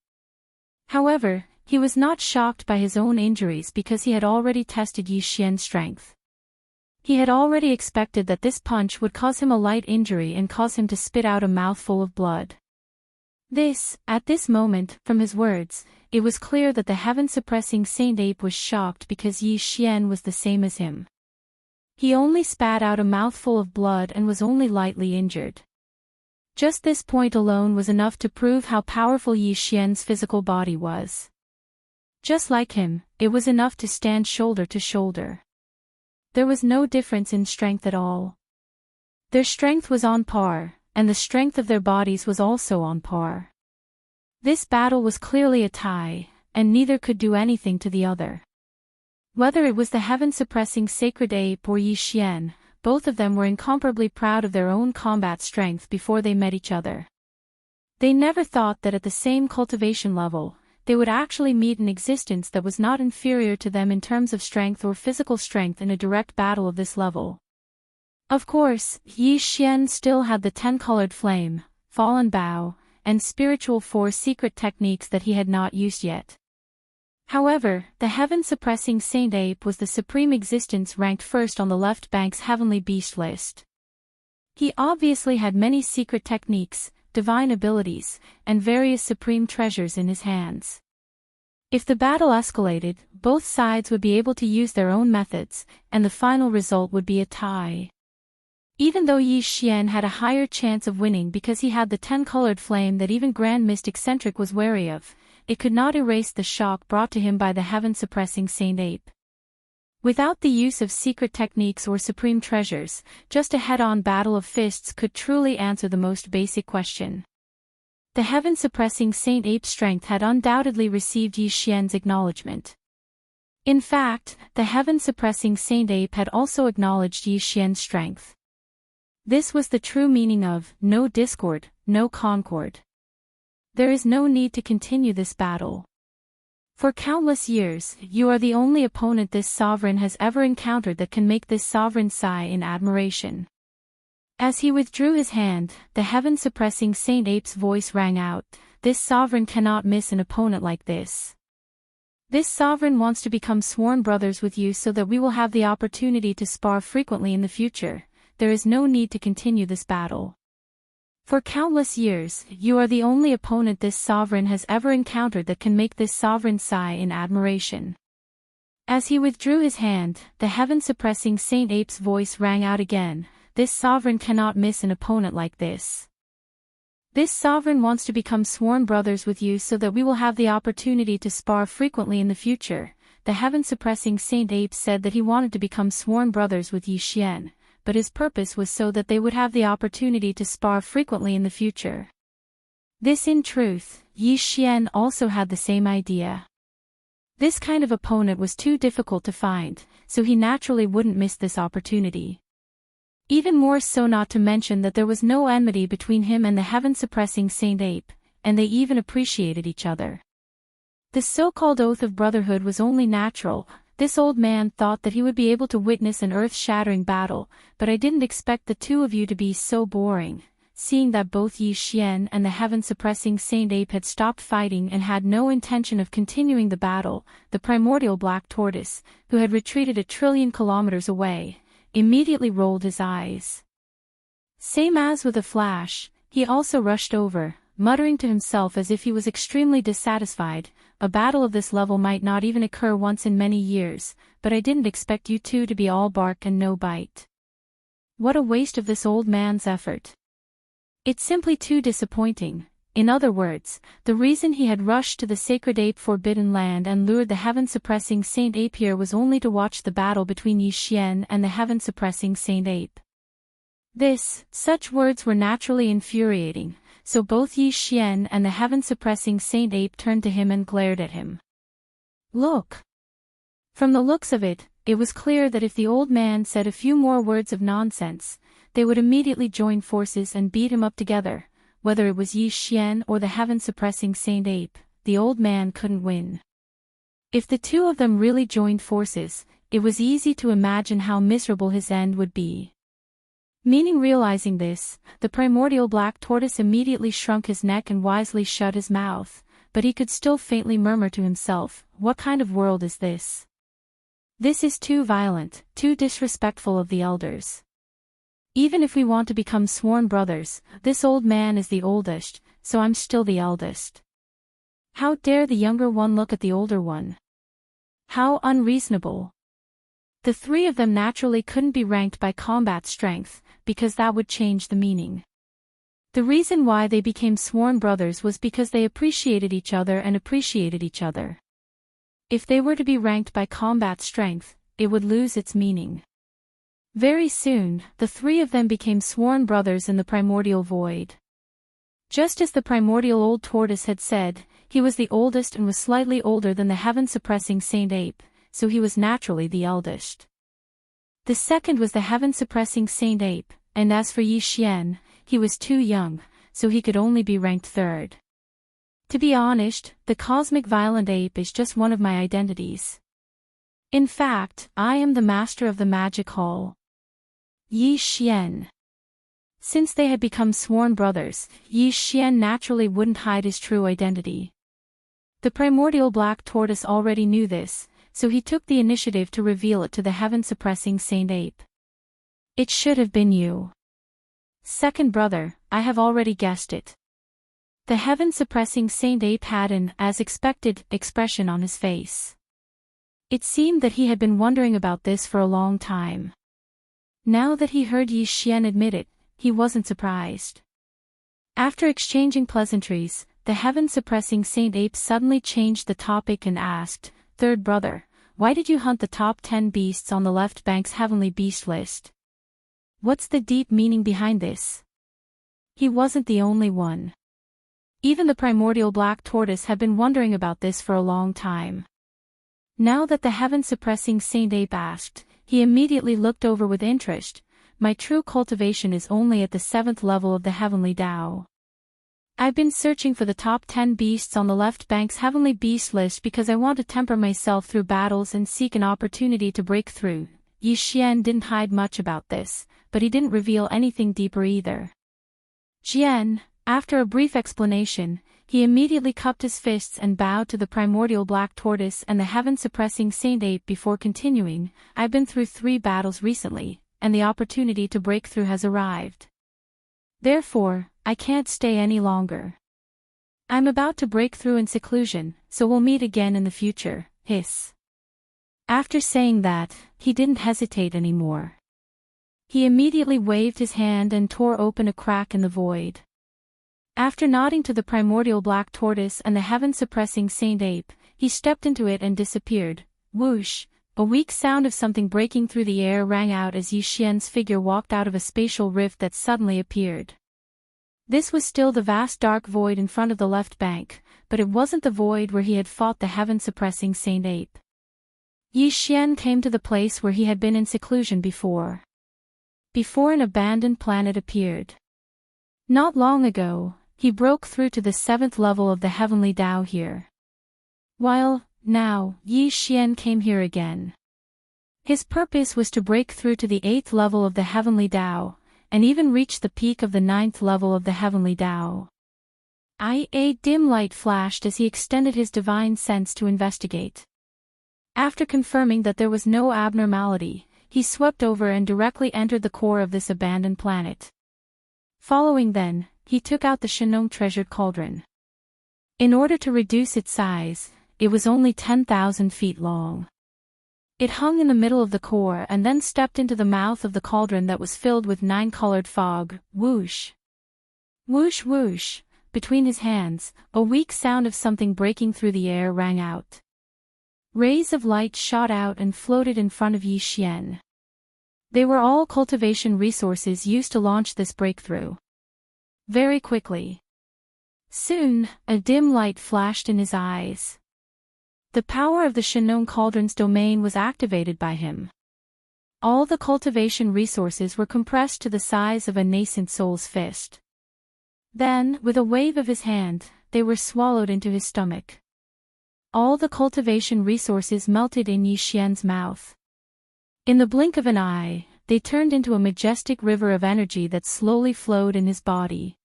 However, he was not shocked by his own injuries because he had already tested Yi Xian's strength. He had already expected that this punch would cause him a light injury and cause him to spit out a mouthful of blood. At this moment, from his words, it was clear that the heaven-suppressing saint ape was shocked because Yi Xian was the same as him. He only spat out a mouthful of blood and was only lightly injured. Just this point alone was enough to prove how powerful Yi Xian's physical body was. Just like him, it was enough to stand shoulder to shoulder. There was no difference in strength at all. Their strength was on par, and the strength of their bodies was also on par. This battle was clearly a tie, and neither could do anything to the other. Whether it was the heaven-suppressing sacred ape or Yi Xian, both of them were incomparably proud of their own combat strength before they met each other. They never thought that at the same cultivation level, they would actually meet an existence that was not inferior to them in terms of strength or physical strength in a direct battle of this level. Of course, Yi Xian still had the 10-colored flame, fallen bow, and spiritual 4 secret techniques that he had not used yet. However, the heaven-suppressing saint ape was the supreme existence ranked first on the left bank's heavenly beast list. He obviously had many secret techniques, divine abilities, and various supreme treasures in his hands. If the battle escalated, both sides would be able to use their own methods, and the final result would be a tie. Even though Yi Xian had a higher chance of winning because he had the 10-colored flame that even Grand Mist Eccentric was wary of, it could not erase the shock brought to him by the heaven-suppressing saint ape. Without the use of secret techniques or supreme treasures, just a head-on battle of fists could truly answer the most basic question. The heaven-suppressing saint ape's strength had undoubtedly received Yi Xian's acknowledgement. In fact, the heaven-suppressing saint ape had also acknowledged Yi Xian's strength. This was the true meaning of no discord, no concord. There is no need to continue this battle. For countless years, you are the only opponent this sovereign has ever encountered that can make this sovereign sigh in admiration. As he withdrew his hand, the heaven-suppressing Saint Ape's voice rang out, "This sovereign cannot miss an opponent like this. This sovereign wants to become sworn brothers with you so that we will have the opportunity to spar frequently in the future. There is no need to continue this battle. For countless years, you are the only opponent this sovereign has ever encountered that can make this sovereign sigh in admiration." As he withdrew his hand, the heaven-suppressing Saint Ape's voice rang out again, "This sovereign cannot miss an opponent like this. This sovereign wants to become sworn brothers with you so that we will have the opportunity to spar frequently in the future." The heaven-suppressing Saint Ape said that he wanted to become sworn brothers with Yi Xian, but his purpose was so that they would have the opportunity to spar frequently in the future. This in truth, Yi Xian also had the same idea. This kind of opponent was too difficult to find, so he naturally wouldn't miss this opportunity. Even more so, not to mention that there was no enmity between him and the heaven-suppressing Saint Ape, and they even appreciated each other. The so-called oath of brotherhood was only natural. This old man thought that he would be able to witness an earth-shattering battle, but I didn't expect the two of you to be so boring. Seeing that both Yi Xian and the heaven-suppressing Saint Ape had stopped fighting and had no intention of continuing the battle, the primordial black tortoise, who had retreated 1,000,000,000,000 kilometers away, immediately rolled his eyes. Same as with a flash, he also rushed over, muttering to himself as if he was extremely dissatisfied. "A battle of this level might not even occur once in many years, but I didn't expect you two to be all bark and no bite. What a waste of this old man's effort. It's simply too disappointing." In other words, the reason he had rushed to the sacred ape forbidden land and lured the heaven-suppressing Saint Ape here was only to watch the battle between Yi Xian and the heaven-suppressing Saint Ape. Such words were naturally infuriating, so both Yi Xian and the heaven-suppressing Saint Ape turned to him and glared at him. Look! From the looks of it, it was clear that if the old man said a few more words of nonsense, they would immediately join forces and beat him up together. Whether it was Yi Xian or the heaven-suppressing Saint Ape, the old man couldn't win. If the two of them really joined forces, it was easy to imagine how miserable his end would be. Realizing this, the primordial black tortoise immediately shrunk his neck and wisely shut his mouth, but he could still faintly murmur to himself, "What kind of world is this? This is too violent, too disrespectful of the elders. Even if we want to become sworn brothers, this old man is the oldest, so I'm still the eldest. How dare the younger one look at the older one? How unreasonable." The three of them naturally couldn't be ranked by combat strength, because that would change the meaning. The reason why they became sworn brothers was because they appreciated each other and appreciated each other. If they were to be ranked by combat strength, it would lose its meaning. Very soon, the three of them became sworn brothers in the primordial void. Just as the primordial old tortoise had said, he was the oldest and was slightly older than the heaven-suppressing Saint Ape, so he was naturally the eldest. The second was the heaven-suppressing Saint Ape, and as for Yi Xian, he was too young, so he could only be ranked third. To be honest, the cosmic violent ape is just one of my identities. In fact, I am the master of the magic hall. Yi Xian. Since they had become sworn brothers, Yi Xian naturally wouldn't hide his true identity. The primordial black tortoise already knew this, so he took the initiative to reveal it to the heaven-suppressing Saint Ape. "It should have been you. Second brother, I have already guessed it." The heaven-suppressing Saint Ape had an, as expected, expression on his face. It seemed that he had been wondering about this for a long time. Now that he heard Yi Xian admit it, he wasn't surprised. After exchanging pleasantries, the heaven-suppressing Saint Ape suddenly changed the topic and asked, "Third brother, why did you hunt the top 10 beasts on the left bank's heavenly beast list? What's the deep meaning behind this?" He wasn't the only one. Even the primordial black tortoise had been wondering about this for a long time. Now that the heaven-suppressing Saint Ape asked, he immediately looked over with interest. "My true cultivation is only at the 7th level of the heavenly Tao. I've been searching for the top 10 beasts on the left bank's heavenly beast list because I want to temper myself through battles and seek an opportunity to break through. Yi Xian didn't hide much about this, but he didn't reveal anything deeper either. Jian, after a brief explanation, he immediately cupped his fists and bowed to the primordial black tortoise and the heaven-suppressing saint ape before continuing, I've been through 3 battles recently, and the opportunity to break through has arrived. Therefore, I can't stay any longer. I'm about to break through in seclusion, so we'll meet again in the future, hiss. After saying that, he didn't hesitate anymore. He immediately waved his hand and tore open a crack in the void. After nodding to the primordial black tortoise and the heaven-suppressing saint ape, he stepped into it and disappeared. Whoosh! A weak sound of something breaking through the air rang out as Yi Xian's figure walked out of a spatial rift that suddenly appeared. This was still the vast dark void in front of the left bank, but it wasn't the void where he had fought the heaven-suppressing saint ape. Yi Xian came to the place where he had been in seclusion before. Before an abandoned planet appeared. Not long ago, he broke through to the 7th level of the heavenly Tao here. While, now, Yi Xian came here again. His purpose was to break through to the 8th level of the heavenly Tao, and even reach the peak of the 9th level of the heavenly Tao. A dim light flashed as he extended his divine sense to investigate. After confirming that there was no abnormality, he swept over and directly entered the core of this abandoned planet. Following then, he took out the Shenong treasured cauldron. In order to reduce its size, it was only 10,000 feet long. It hung in the middle of the core and then stepped into the mouth of the cauldron that was filled with 9-colored fog. Whoosh! Whoosh whoosh! Between his hands, a weak sound of something breaking through the air rang out. Rays of light shot out and floated in front of Yi Xian. They were all cultivation resources used to launch this breakthrough. Very quickly. Soon, a dim light flashed in his eyes. The power of the Shenong Cauldron's domain was activated by him. All the cultivation resources were compressed to the size of a nascent soul's fist. Then, with a wave of his hand, they were swallowed into his stomach. All the cultivation resources melted in Yi Xian's mouth. In the blink of an eye, they turned into a majestic river of energy that slowly flowed in his body.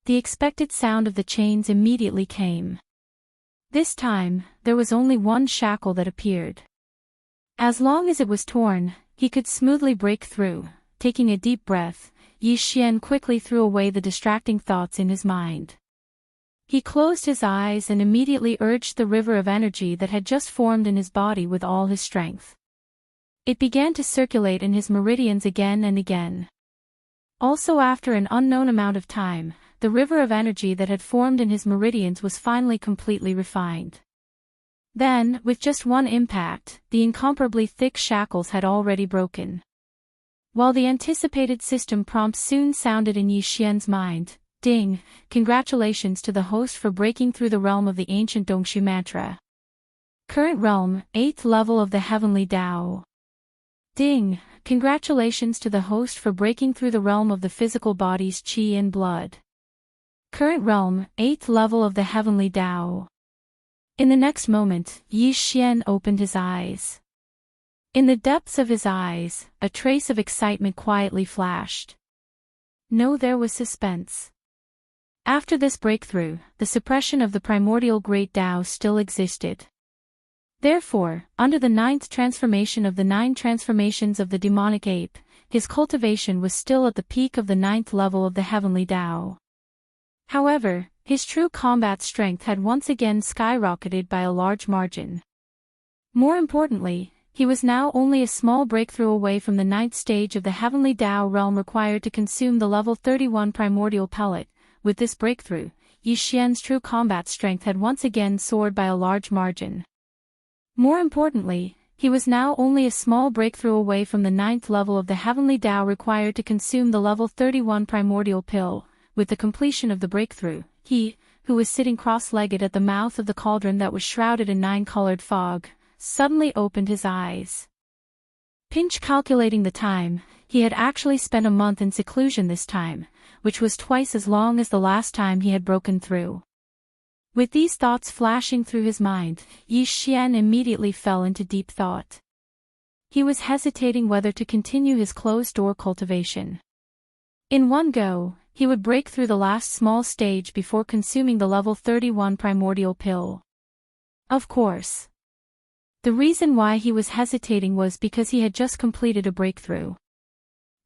The expected sound of the chains immediately came. This time, there was only one shackle that appeared. As long as it was torn, he could smoothly break through. Taking a deep breath, Yi Xian quickly threw away the distracting thoughts in his mind. He closed his eyes and immediately urged the river of energy that had just formed in his body with all his strength. It began to circulate in his meridians again and again. Also, after an unknown amount of time, the river of energy that had formed in his meridians was finally completely refined. Then, with just one impact, the incomparably thick shackles had already broken. While the anticipated system prompt soon sounded in Yi Xian's mind, ding, congratulations to the host for breaking through the realm of the ancient Dongshu mantra. Current realm, 8th level of the heavenly Tao. Ding, congratulations to the host for breaking through the realm of the physical body's qi and blood. Current realm, 8th level of the heavenly Tao. In the next moment, Yi Xian opened his eyes. In the depths of his eyes, a trace of excitement quietly flashed. No, there was suspense. After this breakthrough, the suppression of the primordial great Tao still existed. Therefore, under the 9th transformation of the 9 transformations of the demonic ape, his cultivation was still at the peak of the 9th level of the heavenly Tao. However, his true combat strength had once again skyrocketed by a large margin. More importantly, he was now only a small breakthrough away from the 9th stage of the heavenly Tao realm required to consume the level 31 primordial pellet. With this breakthrough, Yi Xian's true combat strength had once again soared by a large margin. More importantly, he was now only a small breakthrough away from the 9th level of the heavenly Tao required to consume the level 31 primordial pill. With the completion of the breakthrough, he, who was sitting cross-legged at the mouth of the cauldron that was shrouded in 9-colored fog, suddenly opened his eyes. Pinch calculating the time, He had actually spent a month in seclusion this time, which was twice as long as the last time he had broken through. With these thoughts flashing through his mind, Yi Xian immediately fell into deep thought. He was hesitating whether to continue his closed-door cultivation. In one go, he would break through the last small stage before consuming the level 31 primordial pill. Of course. The reason why he was hesitating was because he had just completed a breakthrough.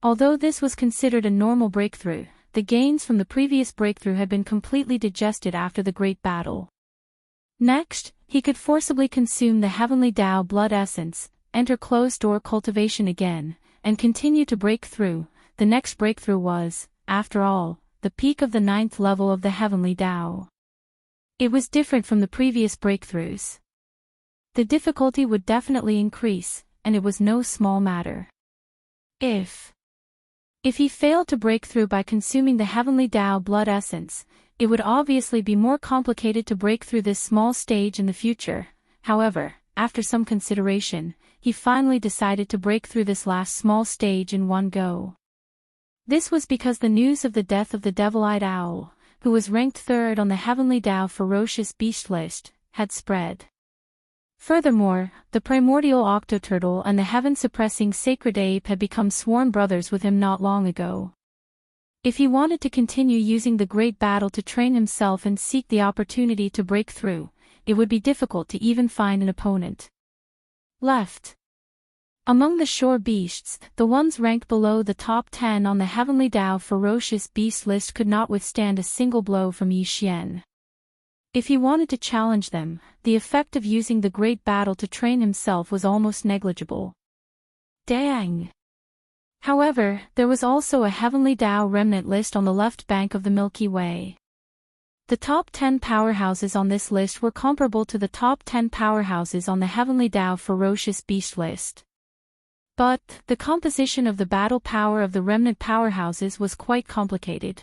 Although this was considered a normal breakthrough, the gains from the previous breakthrough had been completely digested after the great battle. Next, he could forcibly consume the heavenly Tao blood essence, enter closed-door cultivation again, and continue to break through. The next breakthrough was, after all, the peak of the 9th level of the heavenly Tao. It was different from the previous breakthroughs. The difficulty would definitely increase, and it was no small matter. If he failed to break through by consuming the heavenly Tao blood essence, it would obviously be more complicated to break through this small stage in the future. However, after some consideration, he finally decided to break through this last small stage in one go. This was because the news of the death of the devil-eyed owl, who was ranked 3rd on the heavenly Tao ferocious beast list, had spread. Furthermore, the primordial octoturtle and the heaven-suppressing sacred ape had become sworn brothers with him not long ago. If he wanted to continue using the great battle to train himself and seek the opportunity to break through, it would be difficult to even find an opponent. Left. Among the shore beasts, the ones ranked below the top 10 on the heavenly Tao ferocious beast list could not withstand a single blow from Yi Xian. If he wanted to challenge them, the effect of using the great battle to train himself was almost negligible. Dang! However, there was also a heavenly Tao remnant list on the left bank of the Milky Way. The top 10 powerhouses on this list were comparable to the top 10 powerhouses on the heavenly Tao ferocious beast list. But, the composition of the battle power of the remnant powerhouses was quite complicated.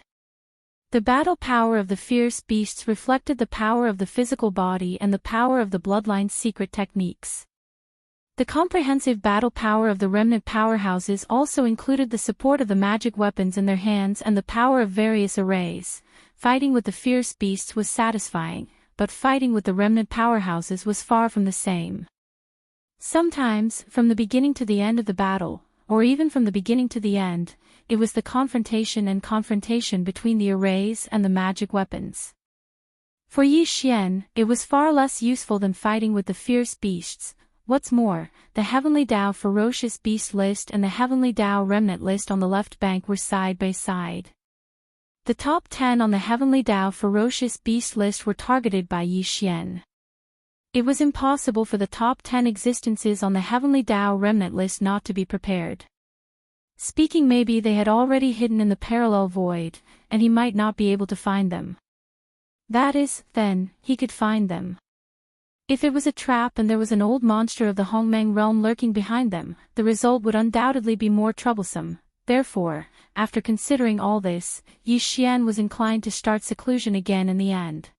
The battle power of the fierce beasts reflected the power of the physical body and the power of the bloodline's secret techniques. The comprehensive battle power of the remnant powerhouses also included the support of the magic weapons in their hands and the power of various arrays. Fighting with the fierce beasts was satisfying, but fighting with the remnant powerhouses was far from the same. Sometimes, from the beginning to the end of the battle, or even from the beginning to the end, it was the confrontation between the arrays and the magic weapons. For Yi Xian, it was far less useful than fighting with the fierce beasts. What's more, the heavenly Tao ferocious beast list and the heavenly Tao remnant list on the left bank were side by side. The top 10 on the heavenly Tao ferocious beast list were targeted by Yi Xian. It was impossible for the top 10 existences on the heavenly Tao remnant list not to be prepared. Speaking maybe they had already hidden in the parallel void, and he might not be able to find them. That is, then, he could find them. If it was a trap and there was an old monster of the Hongmeng realm lurking behind them, the result would undoubtedly be more troublesome. Therefore, after considering all this, Yi Xian was inclined to start seclusion again in the end.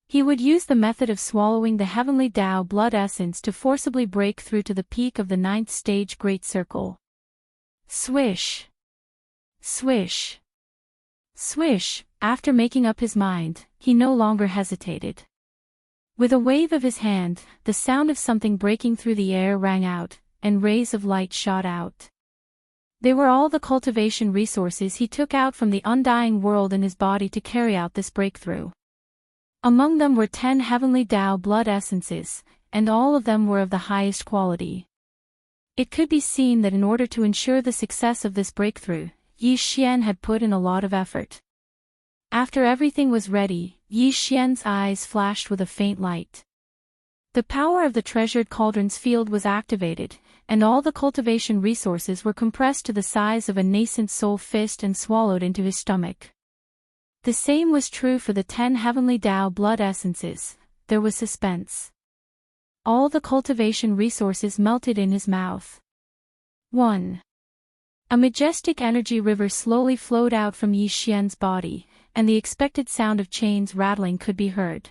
He would use the method of swallowing the heavenly Tao blood essence to forcibly break through to the peak of the 9th stage Great Circle. Swish! Swish! Swish! After making up his mind, he no longer hesitated. With a wave of his hand, the sound of something breaking through the air rang out, and rays of light shot out. They were all the cultivation resources he took out from the undying world in his body to carry out this breakthrough. Among them were 10 heavenly Tao blood essences, and all of them were of the highest quality. It could be seen that in order to ensure the success of this breakthrough, Yi Xian had put in a lot of effort. After everything was ready, Yi Xian's eyes flashed with a faint light. The power of the treasured cauldron's field was activated, and all the cultivation resources were compressed to the size of a nascent soul fist and swallowed into his stomach. The same was true for the 10 heavenly Tao blood essences. There was suspense. All the cultivation resources melted in his mouth. 1. A majestic energy river slowly flowed out from Yi Xian's body, and the expected sound of chains rattling could be heard.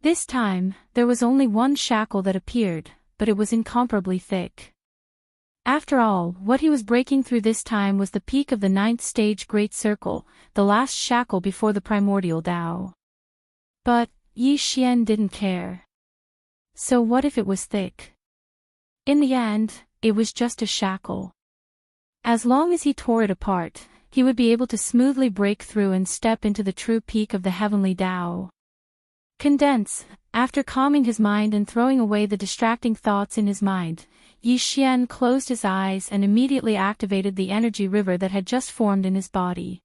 This time, there was only one shackle that appeared, but it was incomparably thick. After all, what he was breaking through this time was the peak of the ninth stage Great Circle, the last shackle before the primordial Tao. But Yi Xian didn't care. So what if it was thick? In the end, it was just a shackle. As long as he tore it apart, he would be able to smoothly break through and step into the true peak of the heavenly Tao. Condense. After calming his mind and throwing away the distracting thoughts in his mind, Yi Xian closed his eyes and immediately activated the energy river that had just formed in his body.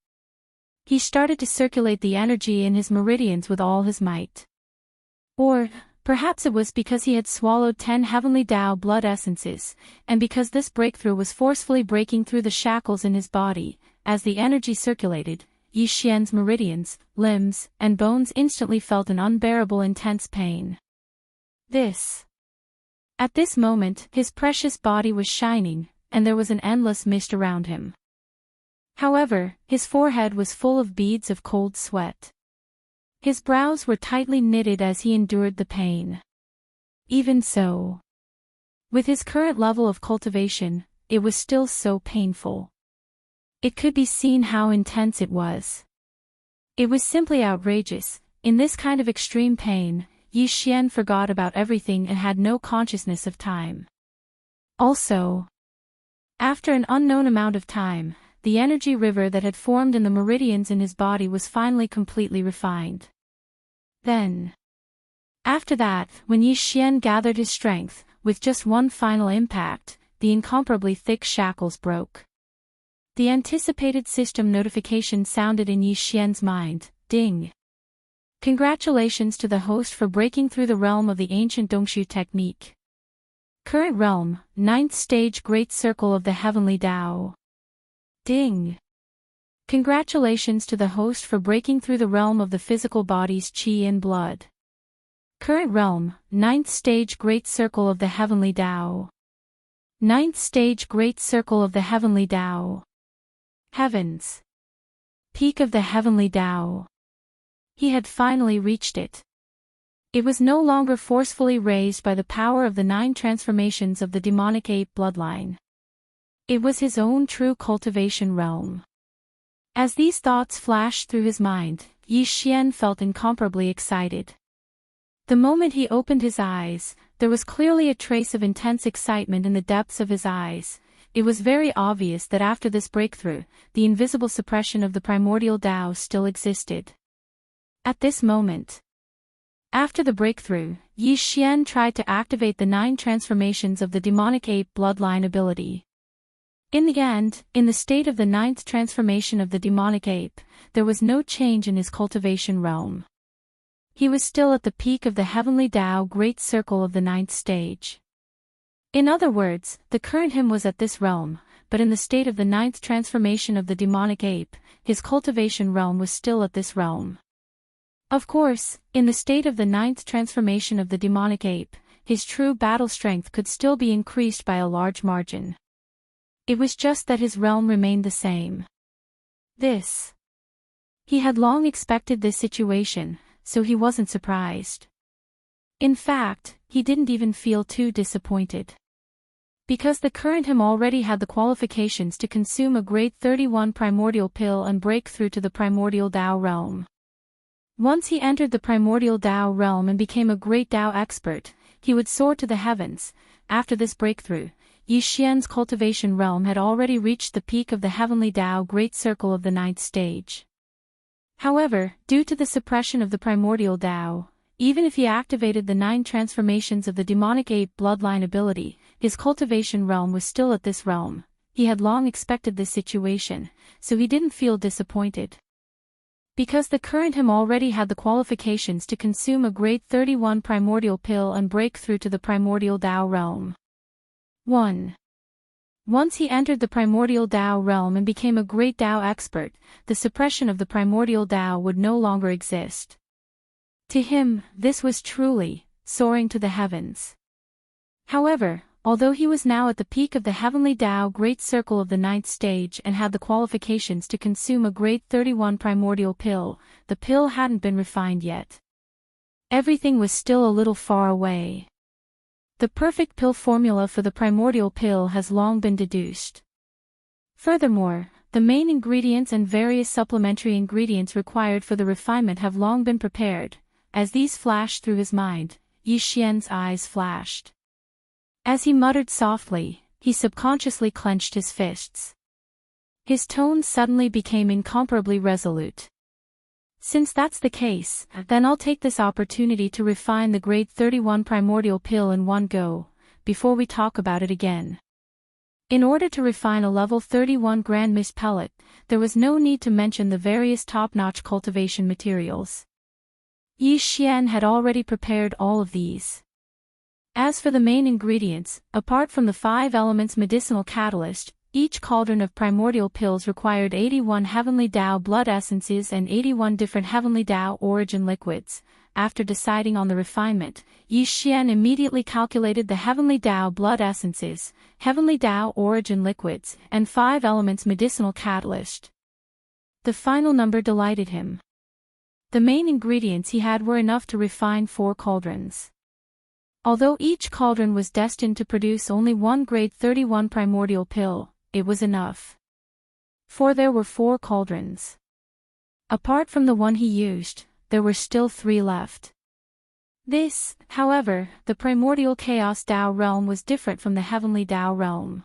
He started to circulate the energy in his meridians with all his might. Or, perhaps it was because he had swallowed 10 heavenly Tao blood essences, and because this breakthrough was forcefully breaking through the shackles in his body. As the energy circulated, Yi Xian's meridians, limbs, and bones instantly felt an unbearable intense pain. At this moment, his precious body was shining, and there was an endless mist around him. However, his forehead was full of beads of cold sweat. His brows were tightly knitted as he endured the pain. Even so, with his current level of cultivation, it was still so painful. It could be seen how intense it was. It was simply outrageous. In this kind of extreme pain, Yi Xian forgot about everything and had no consciousness of time. Also, after an unknown amount of time, the energy river that had formed in the meridians in his body was finally completely refined. Then, after that, when Yi Xian gathered his strength, with just one final impact, the incomparably thick shackles broke. The anticipated system notification sounded in Yi Xian's mind. Ding! Congratulations to the host for breaking through the realm of the ancient Dongshu technique. Current realm, 9th stage Great Circle of the Heavenly Tao. Ding! Congratulations to the host for breaking through the realm of the physical body's qi and blood. Current realm, 9th stage Great Circle of the Heavenly Tao. 9th stage Great Circle of the Heavenly Tao. Heavens! Peak of the Heavenly Tao. He had finally reached it. It was no longer forcefully raised by the power of the 9 transformations of the demonic ape bloodline. It was his own true cultivation realm. As these thoughts flashed through his mind, Yi Xian felt incomparably excited. The moment he opened his eyes, there was clearly a trace of intense excitement in the depths of his eyes. It was very obvious that after this breakthrough, the invisible suppression of the primordial Tao still existed. At this moment, after the breakthrough, Yi Xian tried to activate the 9 transformations of the demonic ape bloodline ability. In the end, in the state of the 9th transformation of the demonic ape, there was no change in his cultivation realm. He was still at the peak of the heavenly Tao Great Circle of the 9th stage. In other words, the current him was at this realm, but in the state of the 9th transformation of the demonic ape, his cultivation realm was still at this realm. Of course, in the state of the 9th transformation of the demonic ape, his true battle strength could still be increased by a large margin. It was just that his realm remained the same. He had long expected this situation, so he wasn't surprised. In fact, he didn't even feel too disappointed. Because the current him already had the qualifications to consume a grade 31 primordial pill and break through to the primordial Tao realm. Once he entered the primordial Tao realm and became a great Tao expert, he would soar to the heavens. After this breakthrough, Yi Xian's cultivation realm had already reached the peak of the heavenly Tao Great Circle of the 9th stage. However, due to the suppression of the primordial Tao, even if he activated the 9 transformations of the demonic ape bloodline ability, his cultivation realm was still at this realm. He had long expected this situation, so he didn't feel disappointed. Because the current him already had the qualifications to consume a grade 31 primordial pill and break through to the primordial Tao realm. 1. Once he entered the primordial Tao realm and became a great Tao expert, the suppression of the primordial Tao would no longer exist. To him, this was truly soaring to the heavens. However, although he was now at the peak of the heavenly Tao Great Circle of the 9th stage and had the qualifications to consume a grade 31 primordial pill, the pill hadn't been refined yet. Everything was still a little far away. The perfect pill formula for the primordial pill has long been deduced. Furthermore, the main ingredients and various supplementary ingredients required for the refinement have long been prepared. As these flashed through his mind, Yi Xian's eyes flashed. As he muttered softly, he subconsciously clenched his fists. His tone suddenly became incomparably resolute. Since that's the case, then I'll take this opportunity to refine the grade 31 primordial pill in one go, before we talk about it again. In order to refine a level 31 grand mist pellet, there was no need to mention the various top-notch cultivation materials. Yi Xian had already prepared all of these. As for the main ingredients, apart from the 5 elements medicinal catalyst, each cauldron of primordial pills required 81 heavenly Tao blood essences and 81 different heavenly Tao origin liquids. After deciding on the refinement, Yi Xian immediately calculated the heavenly Tao blood essences, heavenly Tao origin liquids, and 5 elements medicinal catalyst. The final number delighted him. The main ingredients he had were enough to refine 4 cauldrons. Although each cauldron was destined to produce only one grade 31 primordial pill, it was enough. For there were 4 cauldrons. Apart from the one he used, there were still 3 left. This, however, the primordial chaos Tao realm was different from the heavenly Tao realm.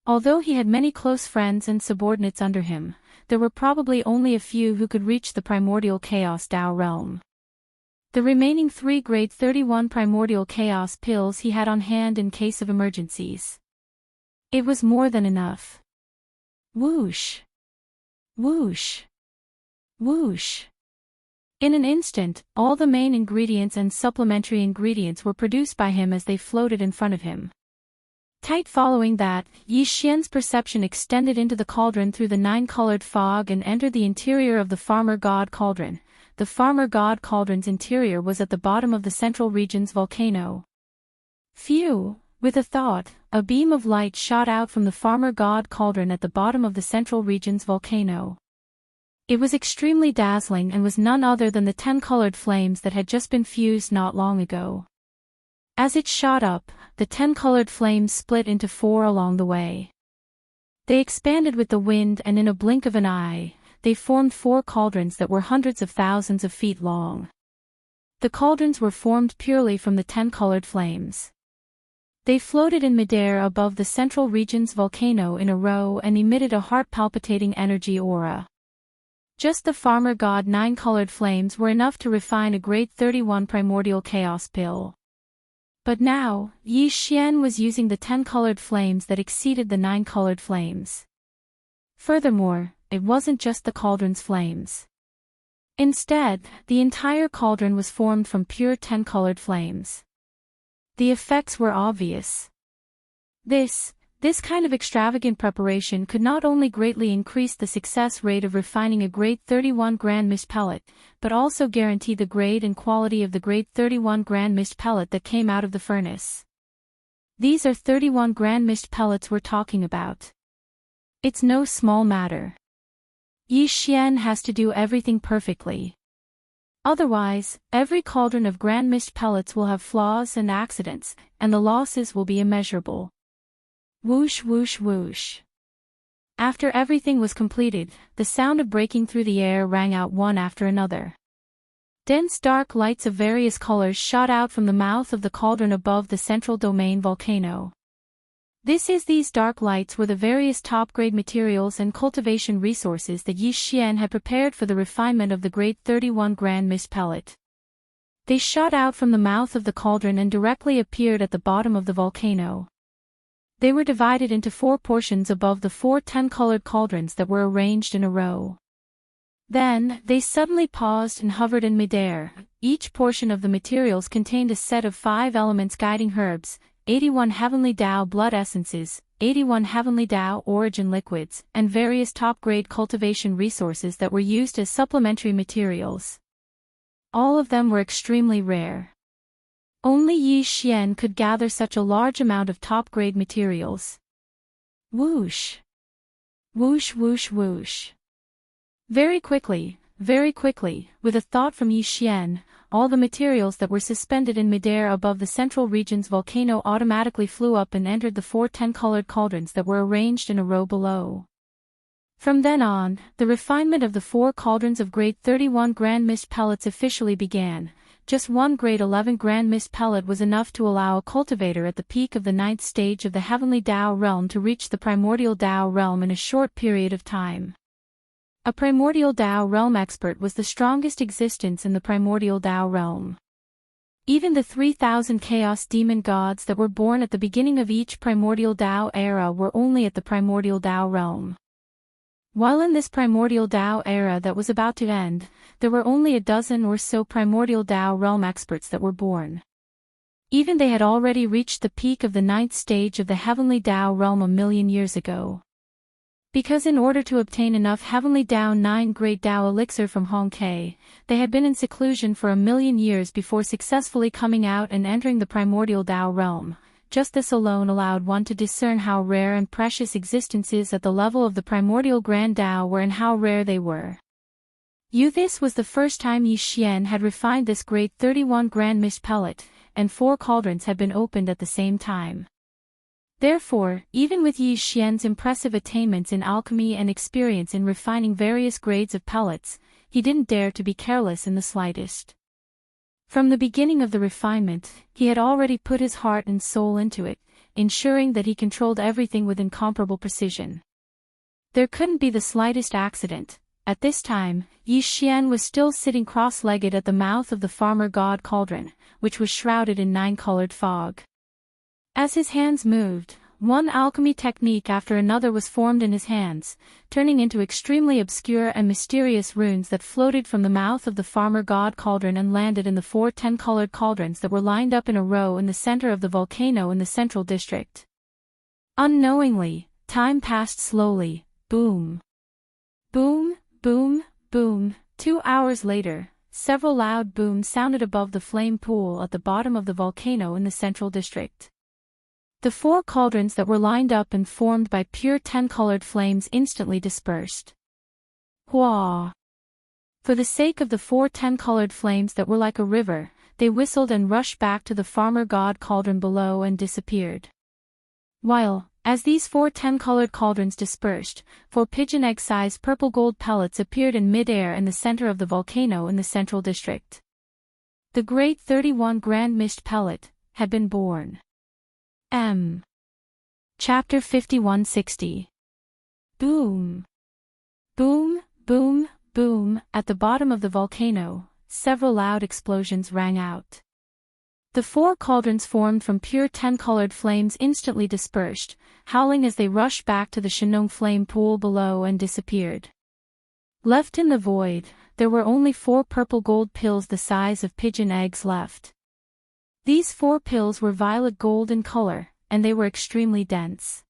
Although he had many close friends and subordinates under him, there were probably only a few who could reach the primordial chaos Tao realm. The remaining 3 grade 31 primordial chaos pills he had on hand in case of emergencies. It was more than enough. Whoosh! Whoosh! Whoosh! In an instant, all the main ingredients and supplementary ingredients were produced by him as they floated in front of him. Tight following that, Yi Xian's perception extended into the cauldron through the 9-colored fog and entered the interior of the Farmer God Cauldron. The Farmer God Cauldron's interior was at the bottom of the central region's volcano. Phew! With a thought, a beam of light shot out from the Farmer God Cauldron at the bottom of the central region's volcano. It was extremely dazzling and was none other than the 10-colored flames that had just been fused not long ago. As it shot up, the 10-colored flames split into 4 along the way. They expanded with the wind and in a blink of an eye, they formed 4 cauldrons that were hundreds of thousands of feet long. The cauldrons were formed purely from the 10-colored flames. They floated in midair above the central region's volcano in a row and emitted a heart-palpitating energy aura. Just the Farmer God 9-colored flames were enough to refine a grade 31 primordial chaos pill. But now, Yi Xian was using the 10-colored flames that exceeded the 9-colored flames. Furthermore, it wasn't just the cauldron's flames. Instead, the entire cauldron was formed from pure 10-colored flames. The effects were obvious. This kind of extravagant preparation could not only greatly increase the success rate of refining a grade 31 grand mist pellet, but also guarantee the grade and quality of the grade 31 grand mist pellet that came out of the furnace. These are 31 grand mist pellets we're talking about. It's no small matter. Yi Xian has to do everything perfectly. Otherwise, every cauldron of grand mist pellets will have flaws and accidents, and the losses will be immeasurable. Whoosh whoosh whoosh. After everything was completed, the sound of breaking through the air rang out one after another. Dense dark lights of various colors shot out from the mouth of the cauldron above the central domain volcano. These dark lights were the various top-grade materials and cultivation resources that Yi Xian had prepared for the refinement of the grade 31 grand mist pellet. They shot out from the mouth of the cauldron and directly appeared at the bottom of the volcano. They were divided into 4 portions above the 4 10-colored cauldrons that were arranged in a row. Then, they suddenly paused and hovered in midair. Each portion of the materials contained a set of 5 elements guiding herbs, 81 heavenly Tao blood essences, 81 heavenly Tao origin liquids, and various top-grade cultivation resources that were used as supplementary materials. All of them were extremely rare. Only Yi Xian could gather such a large amount of top-grade materials. Whoosh! Whoosh whoosh whoosh. Very quickly, very quickly, with a thought from Yi Xian, all the materials that were suspended in midair above the central region's volcano automatically flew up and entered the 4 10-colored cauldrons that were arranged in a row below. From then on, the refinement of the 4 cauldrons of grade 31 grand mist pellets officially began. Just one grade 11 grand mist pellet was enough to allow a cultivator at the peak of the 9th stage of the heavenly Tao realm to reach the primordial Tao realm in a short period of time. A primordial Tao realm expert was the strongest existence in the primordial Tao realm. Even the 3,000 chaos demon gods that were born at the beginning of each primordial Tao era were only at the primordial Tao realm. While in this primordial Tao era that was about to end, there were only a dozen or so primordial Tao realm experts that were born. Even they had already reached the peak of the 9th stage of the heavenly Tao realm a million years ago. Because in order to obtain enough heavenly Tao 9 grade Tao elixir from Hongke, they had been in seclusion for a million years before successfully coming out and entering the primordial Tao realm. Just this alone allowed one to discern how rare and precious existences at the level of the primordial Grand Tao were and how rare they were. This was the first time Yi Xian had refined this grade 31 grand mist pellet, and 4 cauldrons had been opened at the same time. Therefore, even with Yi Xian's impressive attainments in alchemy and experience in refining various grades of pellets, he didn't dare to be careless in the slightest. From the beginning of the refinement, he had already put his heart and soul into it, ensuring that he controlled everything with incomparable precision. There couldn't be the slightest accident. At this time, Yi Xian was still sitting cross-legged at the mouth of the farmer god cauldron, which was shrouded in 9-colored fog. As his hands moved, one alchemy technique after another was formed in his hands, turning into extremely obscure and mysterious runes that floated from the mouth of the farmer god cauldron and landed in the 4 10-colored cauldrons that were lined up in a row in the center of the volcano in the central district. Unknowingly, time passed slowly. Boom. Boom, boom, boom. 2 hours later, several loud booms sounded above the flame pool at the bottom of the volcano in the central district. The 4 cauldrons that were lined up and formed by pure 10-colored flames instantly dispersed. Hua! For the sake of the 4 10-colored flames that were like a river, they whistled and rushed back to the farmer god cauldron below and disappeared. While, as these 4 10-colored cauldrons dispersed, 4 pigeon egg-sized purple gold pellets appeared in mid-air in the center of the volcano in the central district. The Great 31 Grand Mist Pellet had been born. Chapter 5160. Boom. Boom, boom, boom. At the bottom of the volcano, several loud explosions rang out. The 4 cauldrons formed from pure 10-colored flames instantly dispersed, howling as they rushed back to the Shenong flame pool below and disappeared. Left in the void, there were only 4 purple gold pills the size of pigeon eggs left. These 4 pills were violet gold in color, and they were extremely dense.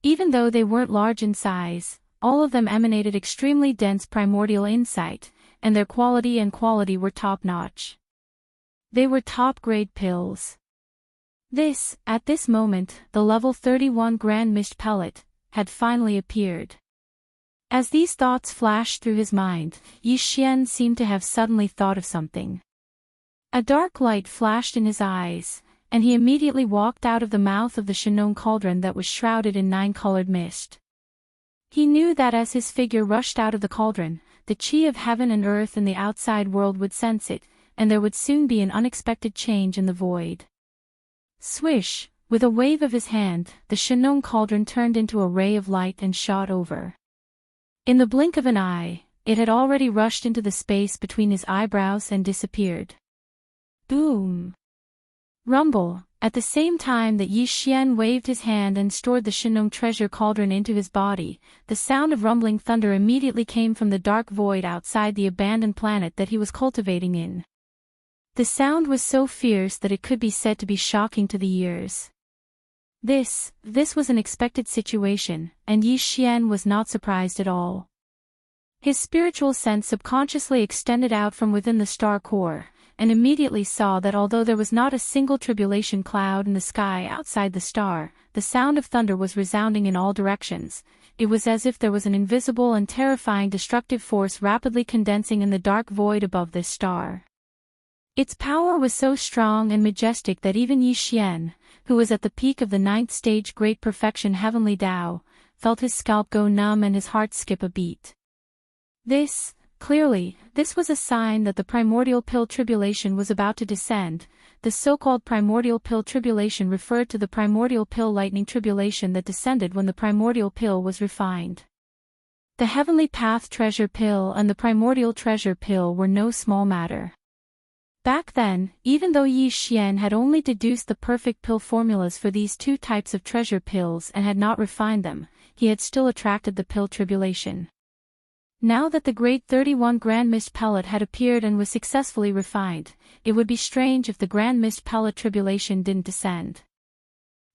Even though they weren't large in size, all of them emanated extremely dense primordial insight, and their quality were top-notch. They were top-grade pills. At this moment, the level 31 Grand Mist Pellet had finally appeared. As these thoughts flashed through his mind, Yi Xian seemed to have suddenly thought of something. A dark light flashed in his eyes, and he immediately walked out of the mouth of the Shenong cauldron that was shrouded in 9-colored mist. He knew that as his figure rushed out of the cauldron, the qi of heaven and earth and the outside world would sense it, and there would soon be an unexpected change in the void. Swish! With a wave of his hand, the Shenong cauldron turned into a ray of light and shot over. In the blink of an eye, it had already rushed into the space between his eyebrows and disappeared. Boom! Rumble! At the same time that Yi Xian waved his hand and stored the Shenong treasure cauldron into his body, the sound of rumbling thunder immediately came from the dark void outside the abandoned planet that he was cultivating in. The sound was so fierce that it could be said to be shocking to the ears. This was an expected situation, and Yi Xian was not surprised at all. His spiritual sense subconsciously extended out from within the star core, and immediately saw that although there was not a single tribulation cloud in the sky outside the star, the sound of thunder was resounding in all directions. It was as if there was an invisible and terrifying destructive force rapidly condensing in the dark void above this star. Its power was so strong and majestic that even Yi Xian, who was at the peak of the 9th stage Great Perfection Heavenly Tao, felt his scalp go numb and his heart skip a beat. This was a sign that the primordial pill tribulation was about to descend. The so-called primordial pill tribulation referred to the primordial pill lightning tribulation that descended when the primordial pill was refined. The heavenly path treasure pill and the primordial treasure pill were no small matter. Back then, even though Yi Xian had only deduced the perfect pill formulas for these two types of treasure pills and had not refined them, he had still attracted the pill tribulation. Now that the great 31 Grand Mist pellet had appeared and was successfully refined, it would be strange if the Grand Mist pellet tribulation didn't descend.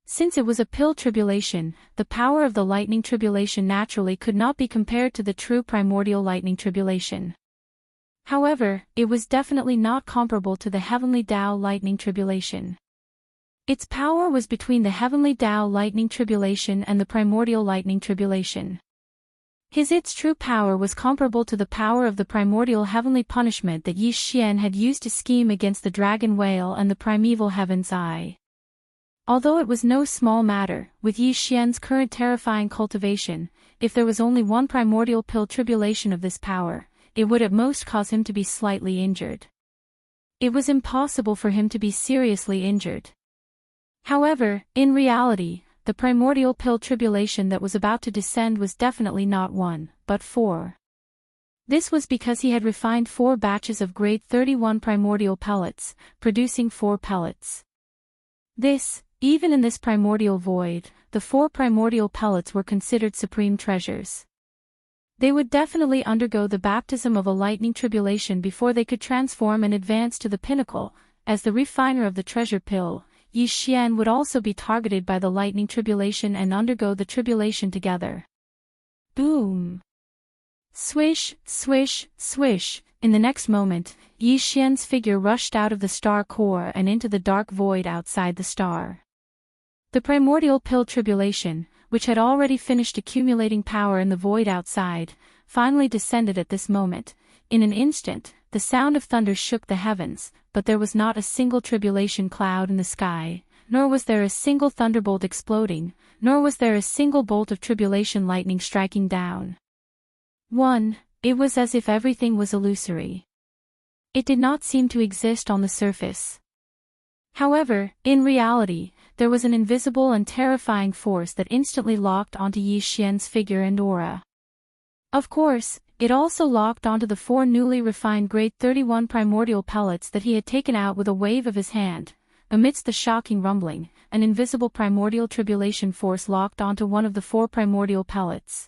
Since it was a pill tribulation, the power of the lightning tribulation naturally could not be compared to the true primordial lightning tribulation. However, it was definitely not comparable to the heavenly Tao lightning tribulation. Its power was between the heavenly Tao lightning tribulation and the primordial lightning tribulation. Its true power was comparable to the power of the primordial heavenly punishment that Yi Xian had used to scheme against the dragon whale and the primeval heaven's eye. Although it was no small matter, with Yi Xian's current terrifying cultivation, if there was only one primordial pill tribulation of this power, it would at most cause him to be slightly injured. It was impossible for him to be seriously injured. However, in reality, the primordial pill tribulation that was about to descend was definitely not 1, but 4. This was because he had refined 4 batches of grade 31 primordial pellets, producing 4 pellets. Even in this primordial void, the 4 primordial pellets were considered supreme treasures. They would definitely undergo the baptism of a lightning tribulation before they could transform and advance to the pinnacle. As the refiner of the treasure pill, Yi Xian would also be targeted by the lightning tribulation and undergo the tribulation together. Boom! Swish, swish, swish. In the next moment, Yi Xian's figure rushed out of the star core and into the dark void outside the star. The primordial pill tribulation, which had already finished accumulating power in the void outside, finally descended at this moment. In an instant, the sound of thunder shook the heavens, but there was not a single tribulation cloud in the sky, nor was there a single thunderbolt exploding, nor was there a single bolt of tribulation lightning striking down. It was as if everything was illusory. It did not seem to exist on the surface. However, in reality, there was an invisible and terrifying force that instantly locked onto Yi Xian's figure and aura. Of course, it also locked onto the 4 newly refined grade 31 primordial pellets that he had taken out with a wave of his hand. Amidst the shocking rumbling, an invisible primordial tribulation force locked onto one of the 4 primordial pellets.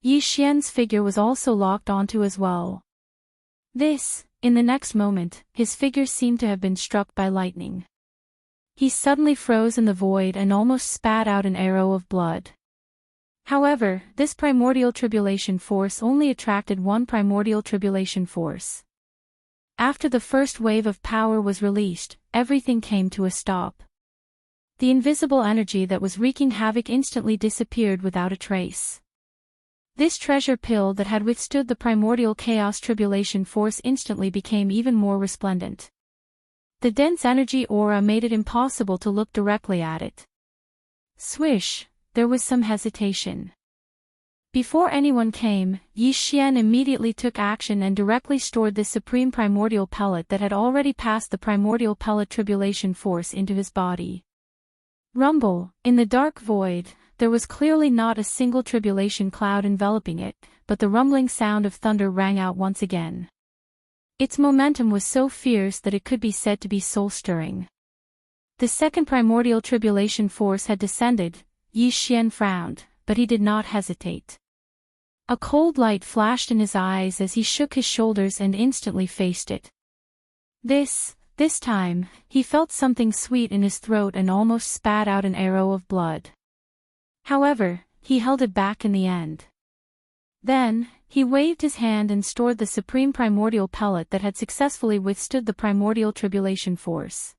Yi Xian's figure was also locked onto as well. In the next moment, his figure seemed to have been struck by lightning. He suddenly froze in the void and almost spat out an arrow of blood. However, this primordial tribulation force only attracted one primordial tribulation force. After the first wave of power was released, everything came to a stop. The invisible energy that was wreaking havoc instantly disappeared without a trace. This treasure pill that had withstood the primordial chaos tribulation force instantly became even more resplendent. The dense energy aura made it impossible to look directly at it. Swish, there was some hesitation. Before anyone came, Yi Xian immediately took action and directly stored this supreme primordial pellet that had already passed the primordial pellet tribulation force into his body. Rumble, in the dark void, there was clearly not a single tribulation cloud enveloping it, but the rumbling sound of thunder rang out once again. Its momentum was so fierce that it could be said to be soul-stirring. The second primordial tribulation force had descended. Yi Xian frowned, but he did not hesitate. A cold light flashed in his eyes as he shook his shoulders and instantly faced it. This time, he felt something sweet in his throat and almost spat out an arrow of blood. However, he held it back in the end. Then, He waved his hand and stored the supreme primordial pellet that had successfully withstood the primordial tribulation force.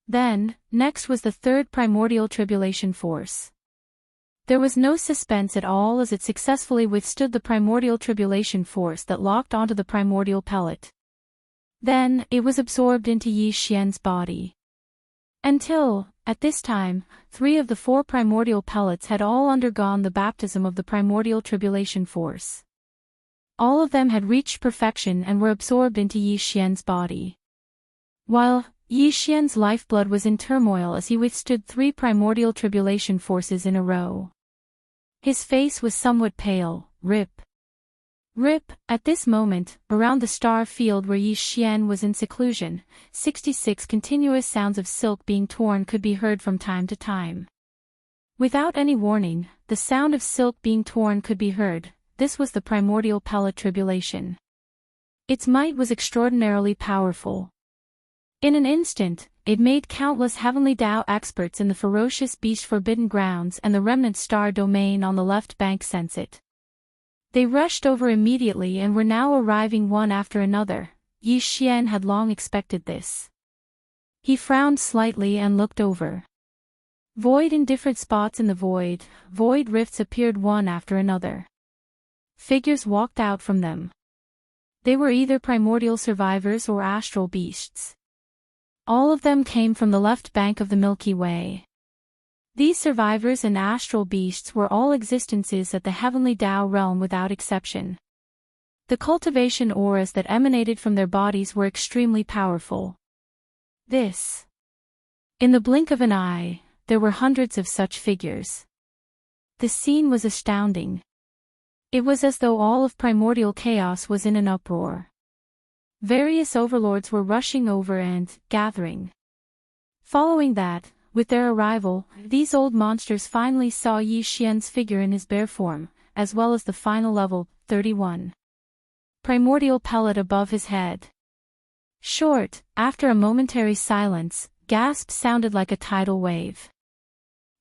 Then, next was the third primordial tribulation force. There was no suspense at all as it successfully withstood the primordial tribulation force that locked onto the primordial pellet. Then, it was absorbed into Yi Xian's body. Until, at this time, 3 of the 4 primordial pellets had all undergone the baptism of the primordial tribulation force. All of them had reached perfection and were absorbed into Yi Xian's body. While Yi Xian's lifeblood was in turmoil as he withstood 3 primordial tribulation forces in a row. His face was somewhat pale. Rip. At this moment, around the star field where Yi Xian was in seclusion, 66 continuous sounds of silk being torn could be heard from time to time. Without any warning, the sound of silk being torn could be heard. This was the primordial pellet tribulation. Its might was extraordinarily powerful. In an instant, it made countless heavenly Tao experts in the ferocious beast forbidden grounds and the remnant star domain on the left bank sense it. They rushed over immediately and were now arriving one after another. Yi Xian had long expected this. He frowned slightly and looked over. Void in different spots in the void rifts appeared one after another. Figures walked out from them. They were either primordial survivors or astral beasts. All of them came from the left bank of the Milky Way. These survivors and astral beasts were all existences at the heavenly Tao realm without exception. The cultivation auras that emanated from their bodies were extremely powerful. In the blink of an eye, there were hundreds of such figures. The scene was astounding. It was as though all of primordial chaos was in an uproar. Various overlords were rushing over and gathering. Following that, with their arrival, these old monsters finally saw Yi Xian's figure in his bare form, as well as the final level, 31. Primordial pellet above his head. After a momentary silence, gasps sounded like a tidal wave.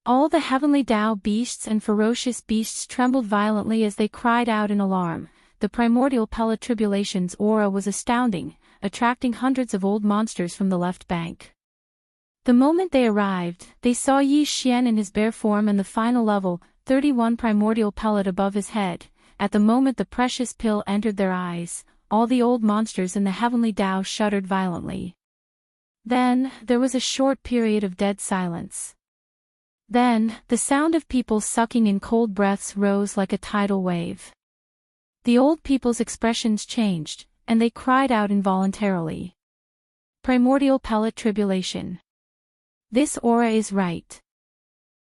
All the heavenly Tao beasts and ferocious beasts trembled violently as they cried out in alarm. The primordial pellet tribulation's aura was astounding, attracting hundreds of old monsters from the left bank. The moment they arrived, they saw Yi Xian in his bare form and the final level, 31 primordial pellet above his head. At the moment the precious pill entered their eyes, all the old monsters in the heavenly Tao shuddered violently. Then, there was a short period of dead silence. Then, the sound of people sucking in cold breaths rose like a tidal wave. The old people's expressions changed, and they cried out involuntarily. Primordial pellet tribulation. This aura is right.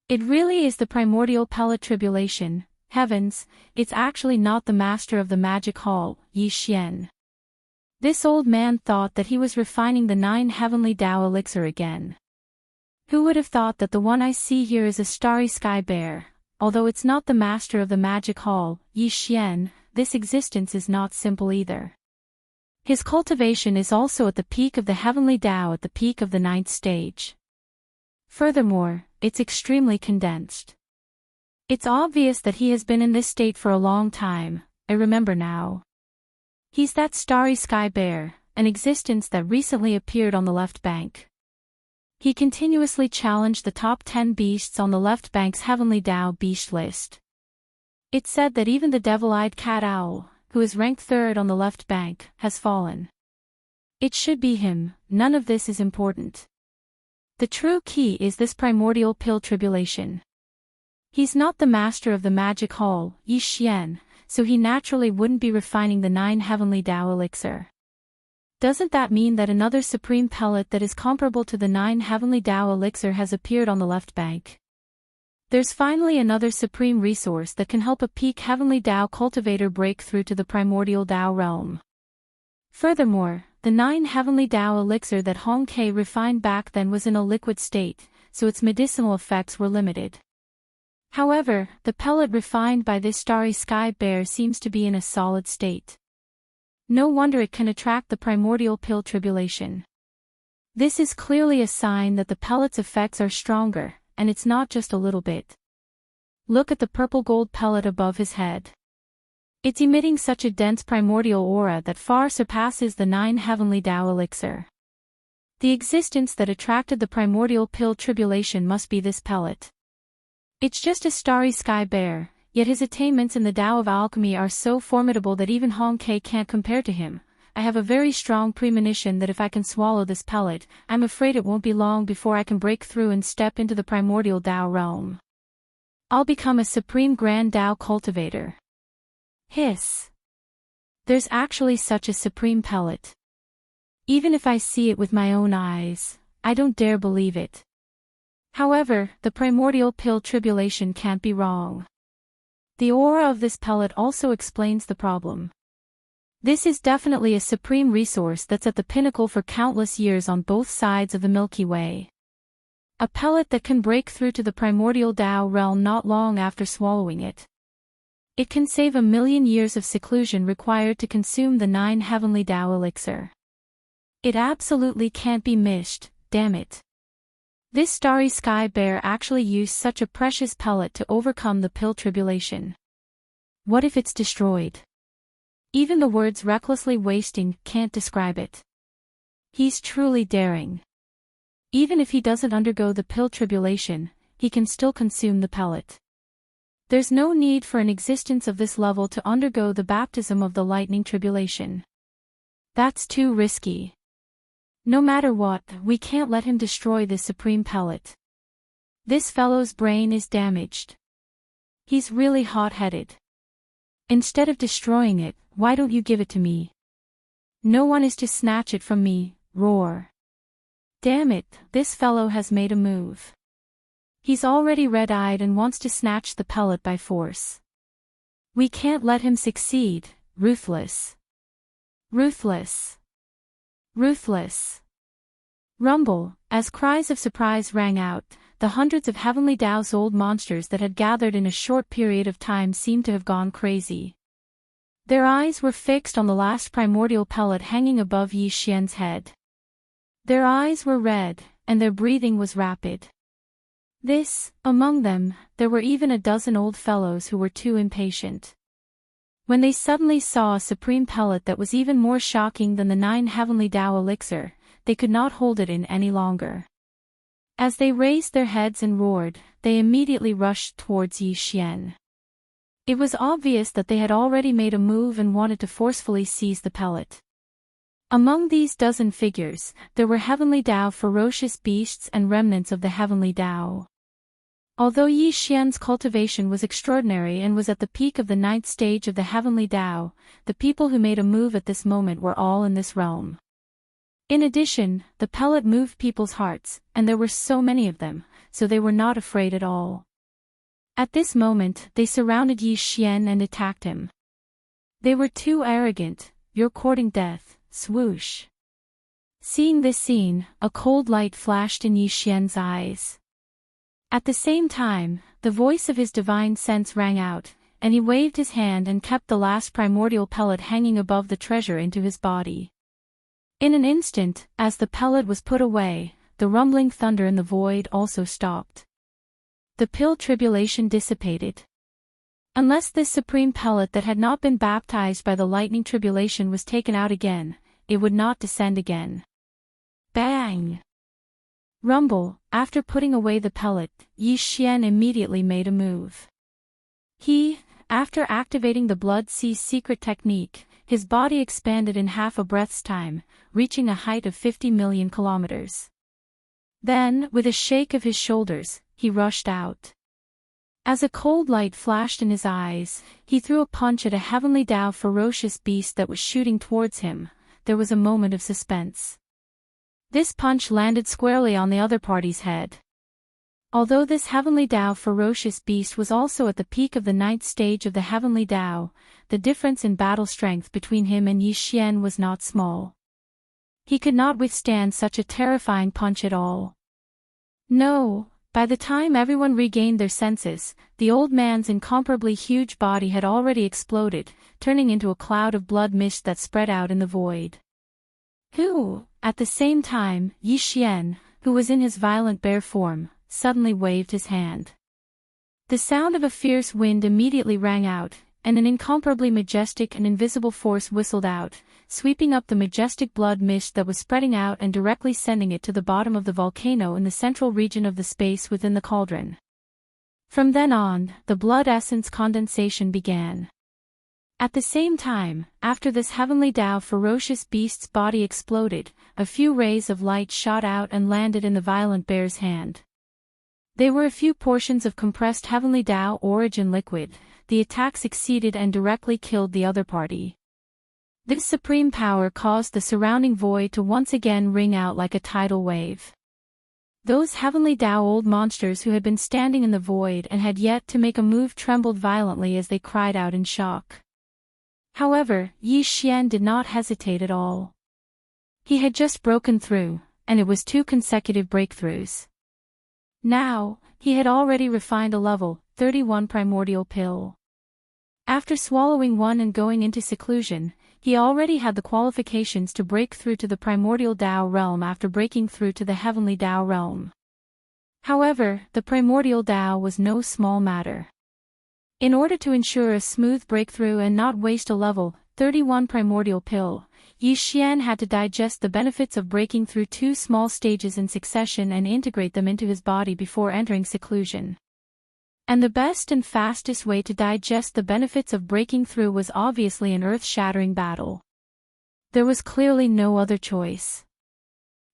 It really is the primordial pellet tribulation. Heavens, it's actually not the master of the magic hall, Yi Xian. This old man thought that he was refining the 9 heavenly Tao elixir again. Who would have thought that the one I see here is a starry sky bear? Although it's not the master of the magic hall, Yi Xian, this existence is not simple either. His cultivation is also at the peak of the heavenly Tao at the peak of the 9th stage. Furthermore, it's extremely condensed. It's obvious that he has been in this state for a long time. I remember now. He's that starry sky bear, an existence that recently appeared on the left bank. He continuously challenged the top 10 beasts on the left bank's heavenly Tao beast list. It said that even the devil-eyed cat owl, who is ranked 3rd on the left bank, has fallen. It should be him. None of this is important. The true key is this primordial pill tribulation. He's not the master of the magic hall, Yi Xian, so he naturally wouldn't be refining the 9 heavenly Tao elixir. Doesn't that mean that another supreme pellet that is comparable to the 9 heavenly Tao elixir has appeared on the left bank? There's finally another supreme resource that can help a peak heavenly Tao cultivator break through to the primordial Tao realm. Furthermore, the 9 heavenly Tao elixir that Hong Ke refined back then was in a liquid state, so its medicinal effects were limited. However, the pellet refined by this starry sky bear seems to be in a solid state. No wonder it can attract the primordial pill tribulation. This is clearly a sign that the pellet's effects are stronger, and it's not just a little bit. Look at the purple gold pellet above his head. It's emitting such a dense primordial aura that far surpasses the 9 heavenly Tao elixir. The existence that attracted the primordial pill tribulation must be this pellet. It's just a starry sky bear, yet his attainments in the Tao of alchemy are so formidable that even Hong Kei can't compare to him. I have a very strong premonition that if I can swallow this pellet, I'm afraid it won't be long before I can break through and step into the primordial Tao realm. I'll become a supreme grand Tao cultivator. Hiss. There's actually such a supreme pellet. Even if I see it with my own eyes, I don't dare believe it. However, the primordial pill tribulation can't be wrong. The aura of this pellet also explains the problem. This is definitely a supreme resource that's at the pinnacle for countless years on both sides of the Milky Way. A pellet that can break through to the primordial Tao realm not long after swallowing it. It can save 1,000,000 years of seclusion required to consume the 9 heavenly Tao elixir. It absolutely can't be missed, damn it. This starry sky bear actually used such a precious pellet to overcome the pill tribulation. What if it's destroyed? Even the words recklessly wasting can't describe it. He's truly daring. Even if he doesn't undergo the pill tribulation, he can still consume the pellet. There's no need for an existence of this level to undergo the baptism of the lightning tribulation. That's too risky. No matter what, we can't let him destroy this supreme pellet. This fellow's brain is damaged. He's really hot-headed. Instead of destroying it, why don't you give it to me? No one is to snatch it from me, roar. Damn it, this fellow has made a move. He's already red-eyed and wants to snatch the pellet by force. We can't let him succeed, ruthless. Ruthless. Ruthless. Rumble, as cries of surprise rang out, the hundreds of heavenly Tao's old monsters that had gathered in a short period of time seemed to have gone crazy. Their eyes were fixed on the last primordial pellet hanging above Yi Xian's head. Their eyes were red, and their breathing was rapid. Among them, there were even a dozen old fellows who were too impatient. When they suddenly saw a supreme pellet that was even more shocking than the 9 heavenly Tao elixir, they could not hold it in any longer. As they raised their heads and roared, they immediately rushed towards Yi Xian. It was obvious that they had already made a move and wanted to forcefully seize the pellet. Among these dozen figures, there were heavenly Tao ferocious beasts and remnants of the heavenly Tao. Although Yi Xian's cultivation was extraordinary and was at the peak of the 9th stage of the heavenly Tao, the people who made a move at this moment were all in this realm. In addition, the pellet moved people's hearts, and there were so many of them, so they were not afraid at all. At this moment, they surrounded Yi Xian and attacked him. They were too arrogant, you're courting death, swoosh. Seeing this scene, a cold light flashed in Yi Xian's eyes. At the same time, the voice of his divine sense rang out, and he waved his hand and kept the last primordial pellet hanging above the treasure into his body. In an instant, as the pellet was put away, the rumbling thunder in the void also stopped. The pill tribulation dissipated. Unless this supreme pellet that had not been baptized by the lightning tribulation was taken out again, it would not descend again. Bang! Rumble, after putting away the pellet, Yi Xian immediately made a move. After activating the Blood Sea's secret technique, his body expanded in half a breath's time, reaching a height of 50 million kilometers. Then, with a shake of his shoulders, he rushed out. As a cold light flashed in his eyes, he threw a punch at a heavenly Tao ferocious beast that was shooting towards him. There was a moment of suspense. This punch landed squarely on the other party's head. Although this heavenly Tao ferocious beast was also at the peak of the 9th stage of the heavenly Tao, the difference in battle strength between him and Yi Xian was not small. He could not withstand such a terrifying punch at all. No, by the time everyone regained their senses, the old man's incomparably huge body had already exploded, turning into a cloud of blood mist that spread out in the void. At the same time, Yi Xian, who was in his violent bear form, suddenly waved his hand. The sound of a fierce wind immediately rang out, and an incomparably majestic and invisible force whistled out, sweeping up the majestic blood mist that was spreading out and directly sending it to the bottom of the volcano in the central region of the space within the cauldron. From then on, the blood essence condensation began. At the same time, after this heavenly Tao ferocious beast's body exploded, a few rays of light shot out and landed in the violent bear's hand. They were a few portions of compressed heavenly Tao origin liquid. The attack succeeded and directly killed the other party. This supreme power caused the surrounding void to once again ring out like a tidal wave. Those heavenly Tao old monsters who had been standing in the void and had yet to make a move trembled violently as they cried out in shock. However, Yi Xian did not hesitate at all. He had just broken through, and it was 2 consecutive breakthroughs. Now, he had already refined a level 31 primordial pill. After swallowing one and going into seclusion, he already had the qualifications to break through to the primordial Tao realm after breaking through to the heavenly Tao realm. However, the primordial Tao was no small matter. In order to ensure a smooth breakthrough and not waste a level 31 primordial pill, Yi Xian had to digest the benefits of breaking through 2 small stages in succession and integrate them into his body before entering seclusion. And the best and fastest way to digest the benefits of breaking through was obviously an earth-shattering battle. There was clearly no other choice.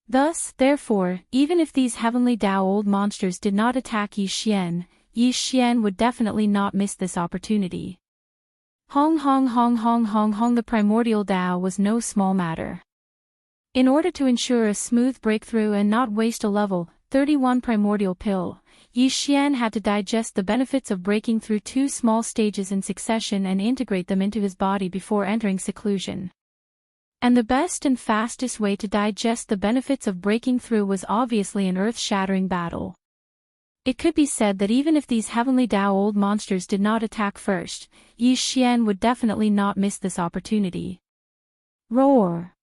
Thus, therefore, even if these heavenly Tao old monsters did not attack Yi Xian would definitely not miss this opportunity. Hong hong hong hong hong hong. The primordial Tao was no small matter. In order to ensure a smooth breakthrough and not waste a level 31 primordial pill, Yi Xian had to digest the benefits of breaking through 2 small stages in succession and integrate them into his body before entering seclusion. And the best and fastest way to digest the benefits of breaking through was obviously an earth-shattering battle. It could be said that even if these heavenly Tao old monsters did not attack first, Yi Xian would definitely not miss this opportunity. Roar!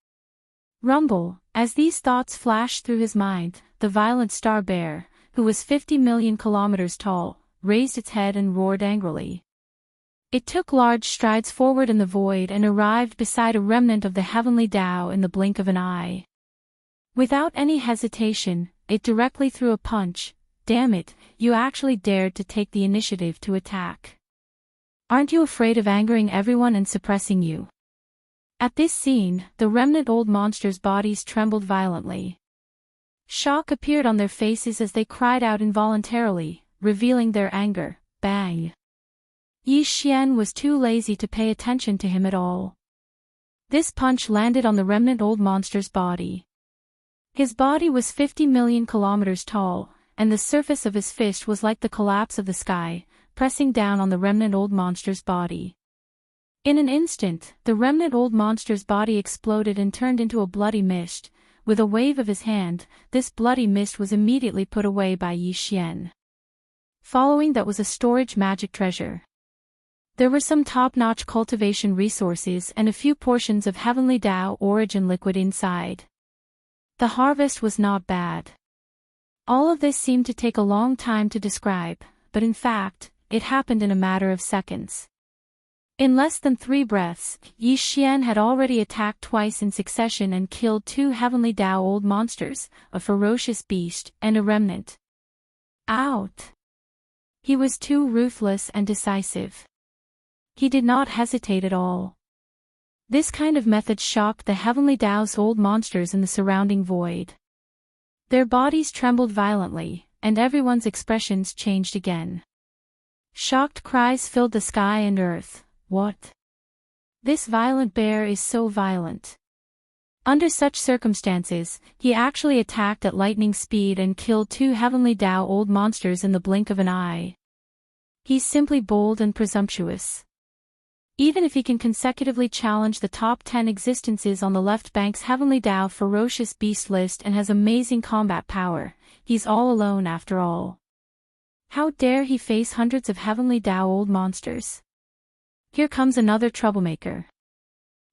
Rumble! As these thoughts flashed through his mind, the violent star bear, who was 50 million kilometers tall, raised its head and roared angrily. It took large strides forward in the void and arrived beside a remnant of the heavenly Tao in the blink of an eye. Without any hesitation, it directly threw a punch. Damn it, you actually dared to take the initiative to attack. Aren't you afraid of angering everyone and suppressing you? At this scene, the remnant old monsters' bodies trembled violently. Shock appeared on their faces as they cried out involuntarily, revealing their anger. Bang! Yi Xian was too lazy to pay attention to him at all. This punch landed on the remnant old monster's body. His body was 50 million kilometers tall, and the surface of his fist was like the collapse of the sky, pressing down on the remnant old monster's body. In an instant, the remnant old monster's body exploded and turned into a bloody mist. With a wave of his hand, this bloody mist was immediately put away by Yi Xian. Following that was a storage magic treasure. There were some top-notch cultivation resources and a few portions of heavenly Tao origin liquid inside. The harvest was not bad. All of this seemed to take a long time to describe, but in fact, it happened in a matter of seconds. In less than 3 breaths, Yi Xian had already attacked twice in succession and killed 2 heavenly Tao old monsters, a ferocious beast, and a remnant. Out! He was too ruthless and decisive. He did not hesitate at all. This kind of method shocked the heavenly Tao's old monsters in the surrounding void. Their bodies trembled violently, and everyone's expressions changed again. Shocked cries filled the sky and earth. What? This violent bear is so violent. Under such circumstances, he actually attacked at lightning speed and killed 2 heavenly Tao old monsters in the blink of an eye. He's simply bold and presumptuous. Even if he can consecutively challenge the top 10 existences on the left bank's heavenly Tao ferocious beast list and has amazing combat power, he's all alone after all. How dare he face hundreds of heavenly Tao old monsters? Here comes another troublemaker.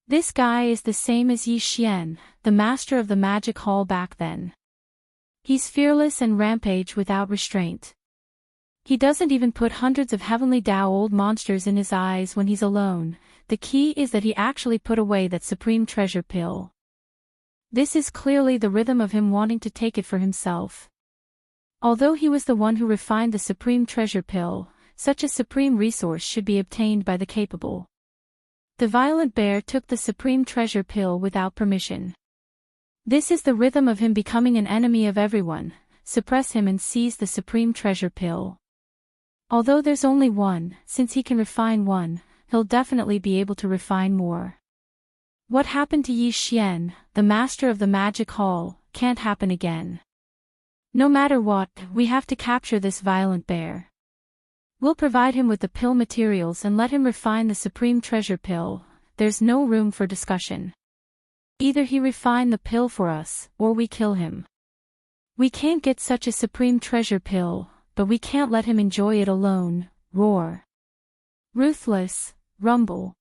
This guy is the same as Yi Xian, the master of the magic hall back then. He's fearless and rampage without restraint. He doesn't even put hundreds of heavenly Tao old monsters in his eyes when he's alone. The key is that he actually put away that supreme treasure pill. This is clearly the rhythm of him wanting to take it for himself. Although he was the one who refined the supreme treasure pill, such a supreme resource should be obtained by the capable. The violent bear took the supreme treasure pill without permission. This is the rhythm of him becoming an enemy of everyone. Suppress him and seize the supreme treasure pill. Although there's only one, since he can refine one, he'll definitely be able to refine more. What happened to Yi Xian, the master of the magic hall, can't happen again. No matter what, we have to capture this violent bear. We'll provide him with the pill materials and let him refine the supreme treasure pill. There's no room for discussion. Either he refine the pill for us, or we kill him. We can't get such a supreme treasure pill, but we can't let him enjoy it alone. Roar. Ruthless, rumble.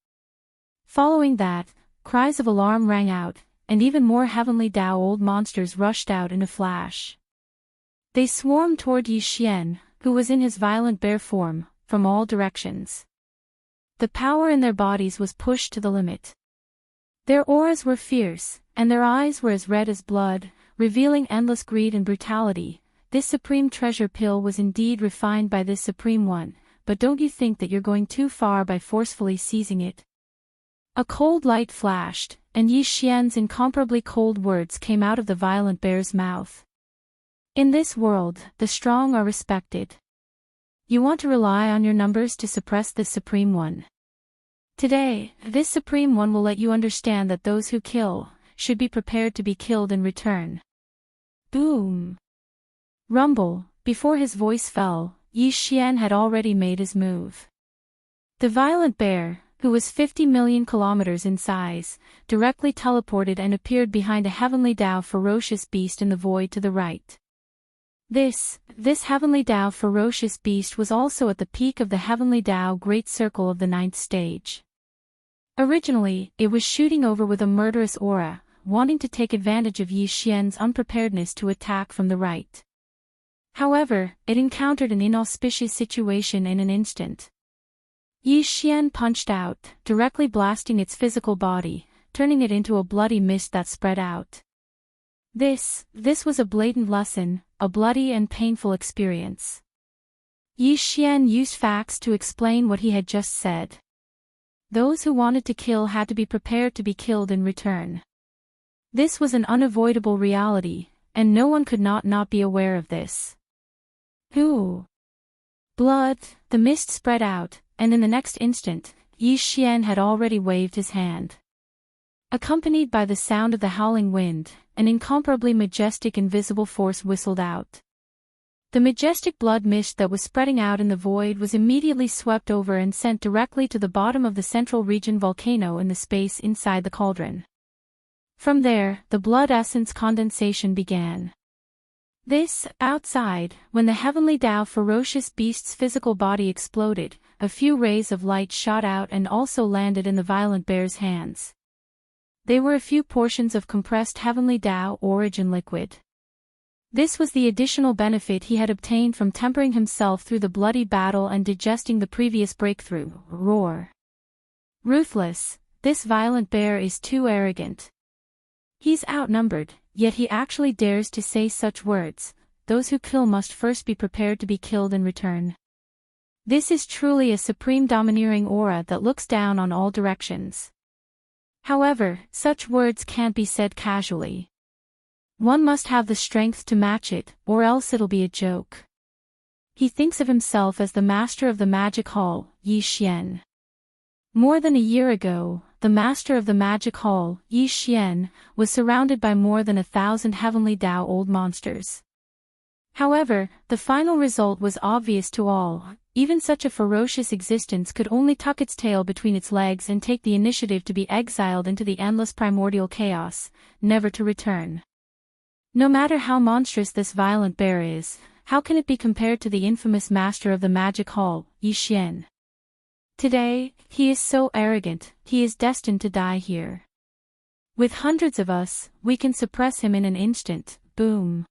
Following that, cries of alarm rang out, and even more heavenly Tao old monsters rushed out in a flash. They swarmed toward Yi Xian, who was in his violent bear form, from all directions. The power in their bodies was pushed to the limit. Their auras were fierce, and their eyes were as red as blood, revealing endless greed and brutality. This supreme treasure pill was indeed refined by this supreme one, but don't you think that you're going too far by forcefully seizing it? A cold light flashed, and Yi Xian's incomparably cold words came out of the violent bear's mouth. In this world, the strong are respected. You want to rely on your numbers to suppress this supreme one. Today, this supreme one will let you understand that those who kill should be prepared to be killed in return. Boom! Rumble. Before his voice fell, Yi Xian had already made his move. The violent bear, who was 50 million kilometers in size, directly teleported and appeared behind a heavenly Tao ferocious beast in the void to the right. This heavenly Tao ferocious beast was also at the peak of the heavenly Tao great circle of the 9th stage. Originally, it was shooting over with a murderous aura, wanting to take advantage of Yi Xian's unpreparedness to attack from the right. However, it encountered an inauspicious situation in an instant. Yi Xian punched out, directly blasting its physical body, turning it into a bloody mist that spread out. This was a blatant lesson, a bloody and painful experience. Yi Xian used facts to explain what he had just said. Those who wanted to kill had to be prepared to be killed in return. This was an unavoidable reality, and no one could not be aware of this. Who? Blood. The mist spread out, and in the next instant, Yi Xian had already waved his hand. Accompanied by the sound of the howling wind, an incomparably majestic invisible force whistled out. The majestic blood mist that was spreading out in the void was immediately swept over and sent directly to the bottom of the central region volcano in the space inside the cauldron. From there, the blood essence condensation began. Outside, when the heavenly Tao ferocious beast's physical body exploded, a few rays of light shot out and also landed in the violent bear's hands. They were a few portions of compressed heavenly Tao origin liquid. This was the additional benefit he had obtained from tempering himself through the bloody battle and digesting the previous breakthrough. Roar. Ruthless. This violent bear is too arrogant. He's outnumbered, yet he actually dares to say such words. Those who kill must first be prepared to be killed in return. This is truly a supreme domineering aura that looks down on all directions. However, such words can't be said casually. One must have the strength to match it, or else it'll be a joke. He thinks of himself as the master of the magic hall, Yi Xian. More than a year ago, the master of the magic hall, Yi Xian, was surrounded by more than 1,000 heavenly Tao old monsters. However, the final result was obvious to all. Even such a ferocious existence could only tuck its tail between its legs and take the initiative to be exiled into the endless primordial chaos, never to return. No matter how monstrous this violent bear is, how can it be compared to the infamous master of the magic hall, Yi Xian? Today, he is so arrogant, he is destined to die here. With hundreds of us, we can suppress him in an instant. Boom.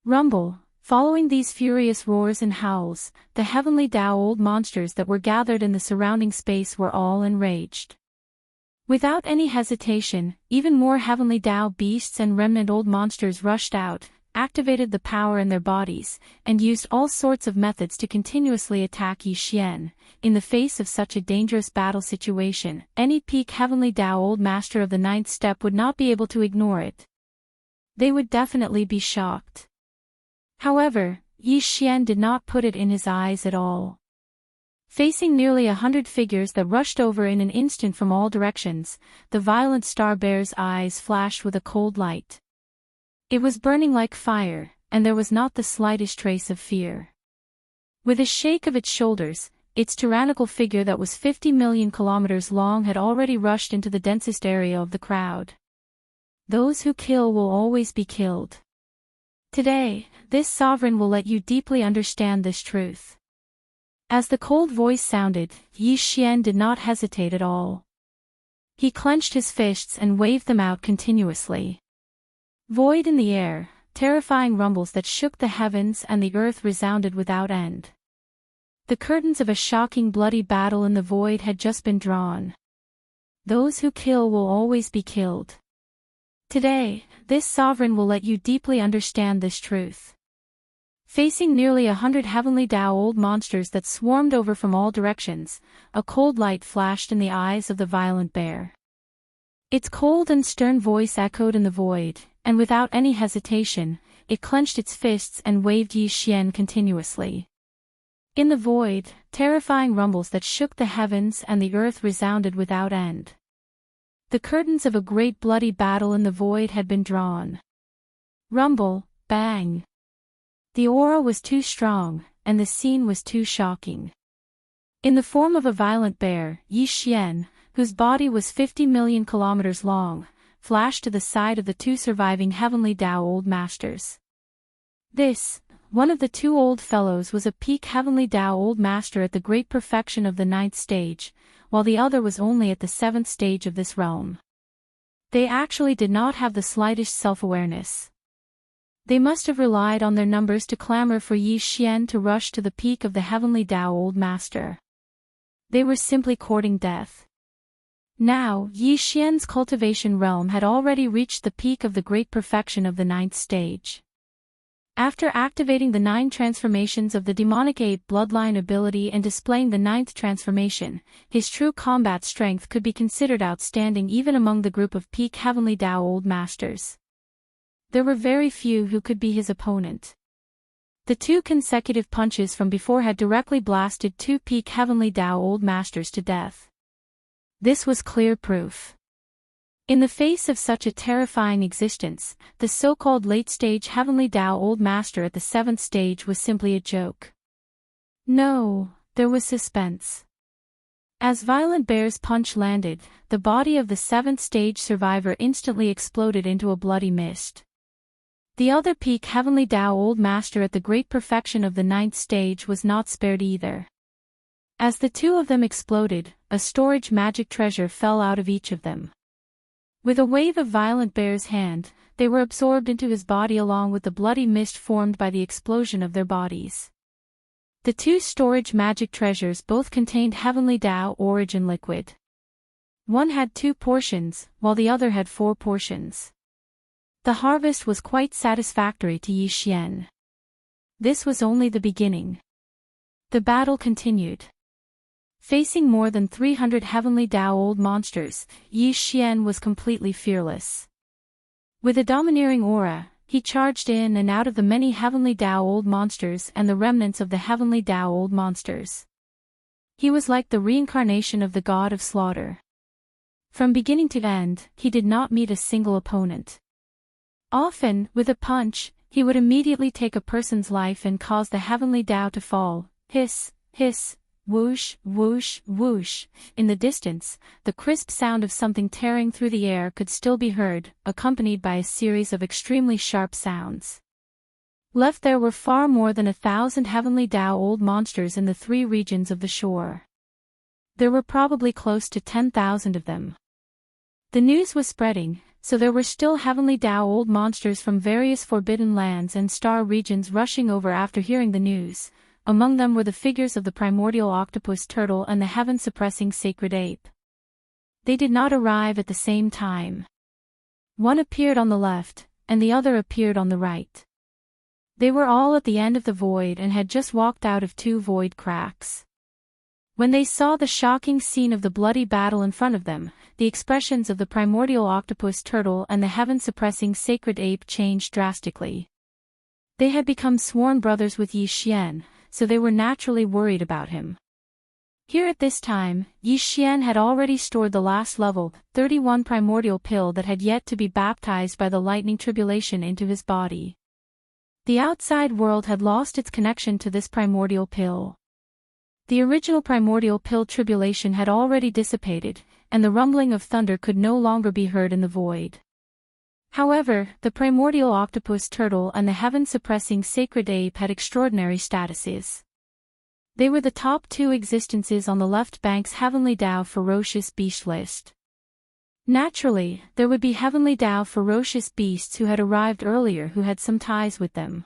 Rumble. Following these furious roars and howls, the heavenly Tao old monsters that were gathered in the surrounding space were all enraged. Without any hesitation, even more heavenly Tao beasts and remnant old monsters rushed out, activated the power in their bodies, and used all sorts of methods to continuously attack Yi Xian. In the face of such a dangerous battle situation, any peak heavenly Tao old master of the ninth step would not be able to ignore it. They would definitely be shocked. However, Yi Xian did not put it in his eyes at all. Facing nearly 100 figures that rushed over in an instant from all directions, the violent star bear's eyes flashed with a cold light. It was burning like fire, and there was not the slightest trace of fear. With a shake of its shoulders, its tyrannical figure that was 50 million kilometers long had already rushed into the densest area of the crowd. Those who kill will always be killed. Today, this sovereign will let you deeply understand this truth. As the cold voice sounded, Yi Xian did not hesitate at all. He clenched his fists and waved them out continuously. Void in the air, terrifying rumbles that shook the heavens and the earth resounded without end. The curtains of a shocking bloody battle in the void had just been drawn. Those who kill will always be killed. Today, this sovereign will let you deeply understand this truth. Facing nearly 100 heavenly Tao old monsters that swarmed over from all directions, a cold light flashed in the eyes of the violent bear. Its cold and stern voice echoed in the void, and without any hesitation, it clenched its fists and waved Yi Xian continuously. In the void, terrifying rumbles that shook the heavens and the earth resounded without end. The curtains of a great bloody battle in the void had been drawn. Rumble, bang. The aura was too strong, and the scene was too shocking. In the form of a violent bear, Yi Xian, whose body was 50 million kilometers long, flashed to the side of the two surviving heavenly Tao old masters. This, one of the two old fellows was a peak heavenly Tao old master at the great perfection of the ninth stage, while the other was only at the seventh stage of this realm. They actually did not have the slightest self-awareness. They must have relied on their numbers to clamor for Yi Xian to rush to the peak of the heavenly Tao old master. They were simply courting death. Now, Yi Xian's cultivation realm had already reached the peak of the great perfection of the ninth stage. After activating the 9 transformations of the demonic ape bloodline ability and displaying the 9th transformation, his true combat strength could be considered outstanding even among the group of peak heavenly Tao old masters. There were very few who could be his opponent. The 2 consecutive punches from before had directly blasted 2 peak heavenly Tao old masters to death. This was clear proof. In the face of such a terrifying existence, the so-called late-stage heavenly Tao old master at the 7th stage was simply a joke. No, there was suspense. As Violent Bear's punch landed, the body of the 7th stage survivor instantly exploded into a bloody mist. The other peak heavenly Tao old master at the great perfection of the 9th stage was not spared either. As the 2 of them exploded, a storage magic treasure fell out of each of them. With a wave of Violent Bear's hand, they were absorbed into his body along with the bloody mist formed by the explosion of their bodies. The 2 storage magic treasures both contained heavenly Tao origin liquid. One had 2 portions, while the other had 4 portions. The harvest was quite satisfactory to Yi Xian. This was only the beginning. The battle continued. Facing more than 300 heavenly Tao old monsters, Yi Xian was completely fearless. With a domineering aura, he charged in and out of the many heavenly Tao old monsters and the remnants of the heavenly Tao old monsters. He was like the reincarnation of the god of slaughter. From beginning to end, he did not meet a single opponent. Often, with a punch, he would immediately take a person's life and cause the heavenly Tao to fall. Hiss, hiss, whoosh, whoosh, whoosh. In the distance, the crisp sound of something tearing through the air could still be heard, accompanied by a series of extremely sharp sounds. Left there were far more than 1,000 heavenly Tao old monsters in the 3 regions of the shore. There were probably close to 10,000 of them. The news was spreading, so there were still heavenly Tao old monsters from various forbidden lands and star regions rushing over after hearing the news. Among them were the figures of the primordial octopus turtle and the heaven-suppressing sacred ape. They did not arrive at the same time. One appeared on the left, and the other appeared on the right. They were all at the end of the void and had just walked out of 2 void cracks. When they saw the shocking scene of the bloody battle in front of them, the expressions of the primordial octopus turtle and the heaven-suppressing sacred ape changed drastically. They had become sworn brothers with Yi Xian, so they were naturally worried about him. Here at this time, Yi Xian had already stored the last level, 31 primordial pill that had yet to be baptized by the lightning tribulation into his body. The outside world had lost its connection to this primordial pill. The original primordial pill tribulation had already dissipated, and the rumbling of thunder could no longer be heard in the void. However, the primordial octopus turtle and the heaven-suppressing sacred ape had extraordinary statuses. They were the top 2 existences on the left bank's heavenly Tao ferocious beast list. Naturally, there would be heavenly Tao ferocious beasts who had arrived earlier who had some ties with them.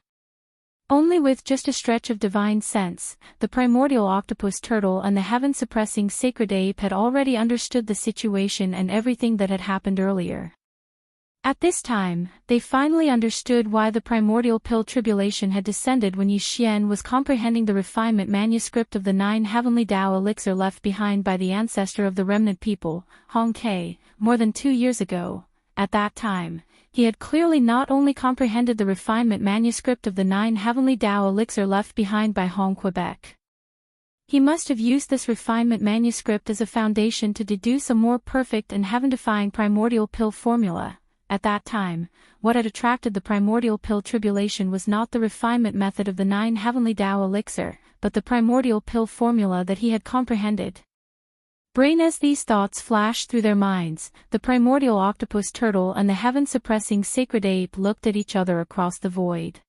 Only with just a stretch of divine sense, the primordial octopus turtle and the heaven-suppressing sacred ape had already understood the situation and everything that had happened earlier. At this time, they finally understood why the primordial pill tribulation had descended when Yi Xian was comprehending the refinement manuscript of the 9 heavenly Tao elixir left behind by the ancestor of the remnant people, Hong Ke, more than 2 years ago. At that time, he had clearly not only comprehended the refinement manuscript of the 9 heavenly Tao elixir left behind by Hong Quebec. He must have used this refinement manuscript as a foundation to deduce a more perfect and heaven-defying primordial pill formula. At that time, what had attracted the primordial pill tribulation was not the refinement method of the 9 heavenly Tao elixir, but the primordial pill formula that he had comprehended. Brain as these thoughts flashed through their minds, the primordial octopus turtle and the heaven-suppressing sacred ape looked at each other across the void.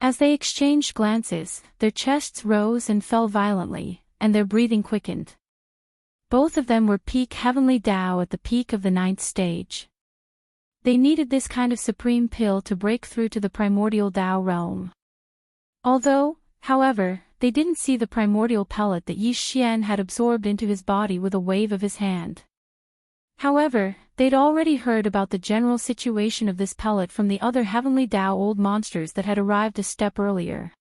As they exchanged glances, their chests rose and fell violently, and their breathing quickened. Both of them were peak heavenly Tao at the peak of the 9th stage. They needed this kind of supreme pill to break through to the primordial Tao realm. Although, however, they didn't see the primordial pellet that Yi Xian had absorbed into his body with a wave of his hand. However, they'd already heard about the general situation of this pellet from the other heavenly Tao old monsters that had arrived a step earlier.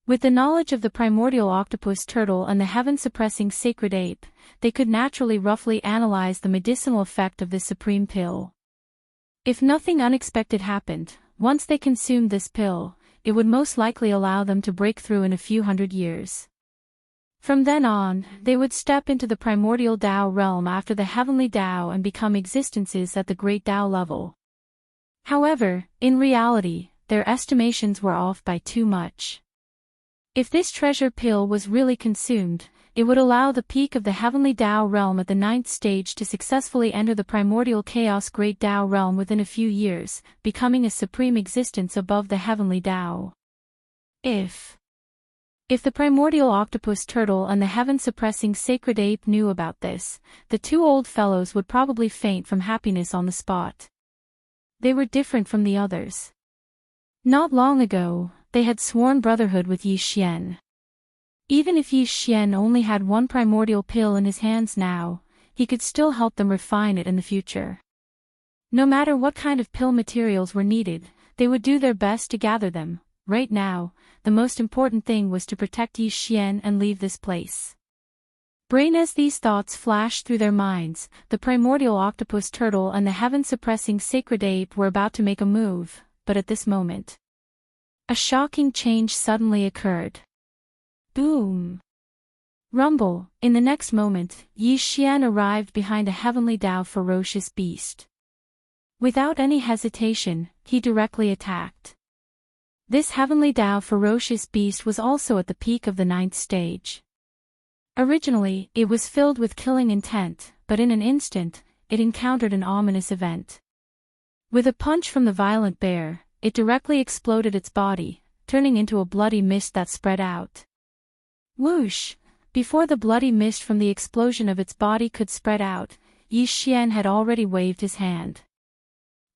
With the knowledge of the primordial octopus turtle and the heaven-suppressing sacred ape, they could naturally roughly analyze the medicinal effect of this supreme pill. If nothing unexpected happened, once they consumed this pill, it would most likely allow them to break through in a few hundred years. From then on, they would step into the primordial Tao realm after the heavenly Tao and become existences at the great Tao level. However, in reality, their estimations were off by too much. If this treasure pill was really consumed, it would allow the peak of the heavenly Tao realm at the 9th stage to successfully enter the primordial chaos great Tao realm within a few years, becoming a supreme existence above the heavenly Tao. If the primordial octopus turtle and the heaven-suppressing sacred ape knew about this, the 2 old fellows would probably faint from happiness on the spot. They were different from the others. Not long ago, they had sworn brotherhood with Yi Xian. Even if Yi Xian only had 1 primordial pill in his hands now, he could still help them refine it in the future. No matter what kind of pill materials were needed, they would do their best to gather them. Right now, the most important thing was to protect Yi Xian and leave this place. Brain as these thoughts flashed through their minds, the primordial octopus turtle and the heaven-suppressing sacred ape were about to make a move, but at this moment, a shocking change suddenly occurred. Boom! Rumble! In the next moment, Yi Xian arrived behind a heavenly Tao ferocious beast. Without any hesitation, he directly attacked. This heavenly Tao ferocious beast was also at the peak of the 9th stage. Originally, it was filled with killing intent, but in an instant, it encountered an ominous event. With a punch from the violent bear, it directly exploded its body, turning into a bloody mist that spread out. Whoosh! Before the bloody mist from the explosion of its body could spread out, Yi Xian had already waved his hand.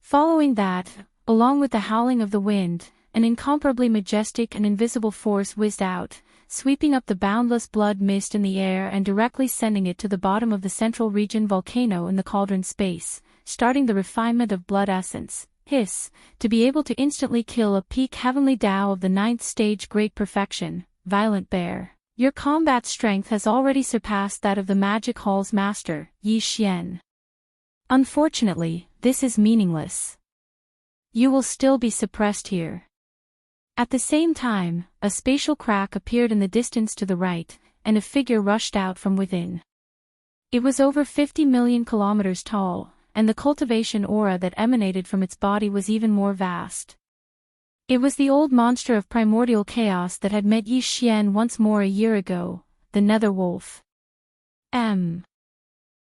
Following that, along with the howling of the wind, an incomparably majestic and invisible force whizzed out, sweeping up the boundless blood mist in the air and directly sending it to the bottom of the central region volcano in the cauldron space, starting the refinement of blood essence. Hiss, to be able to instantly kill a peak heavenly Tao of the 9th stage great perfection, Violent Bear. Your combat strength has already surpassed that of the Magic Hall's master, Yi Xian. Unfortunately, this is meaningless. You will still be suppressed here. At the same time, a spatial crack appeared in the distance to the right, and a figure rushed out from within. It was over 50 million kilometers tall, and the cultivation aura that emanated from its body was even more vast. It was the old monster of primordial chaos that had met Yi Xian once more a year ago, the Nether Wolf.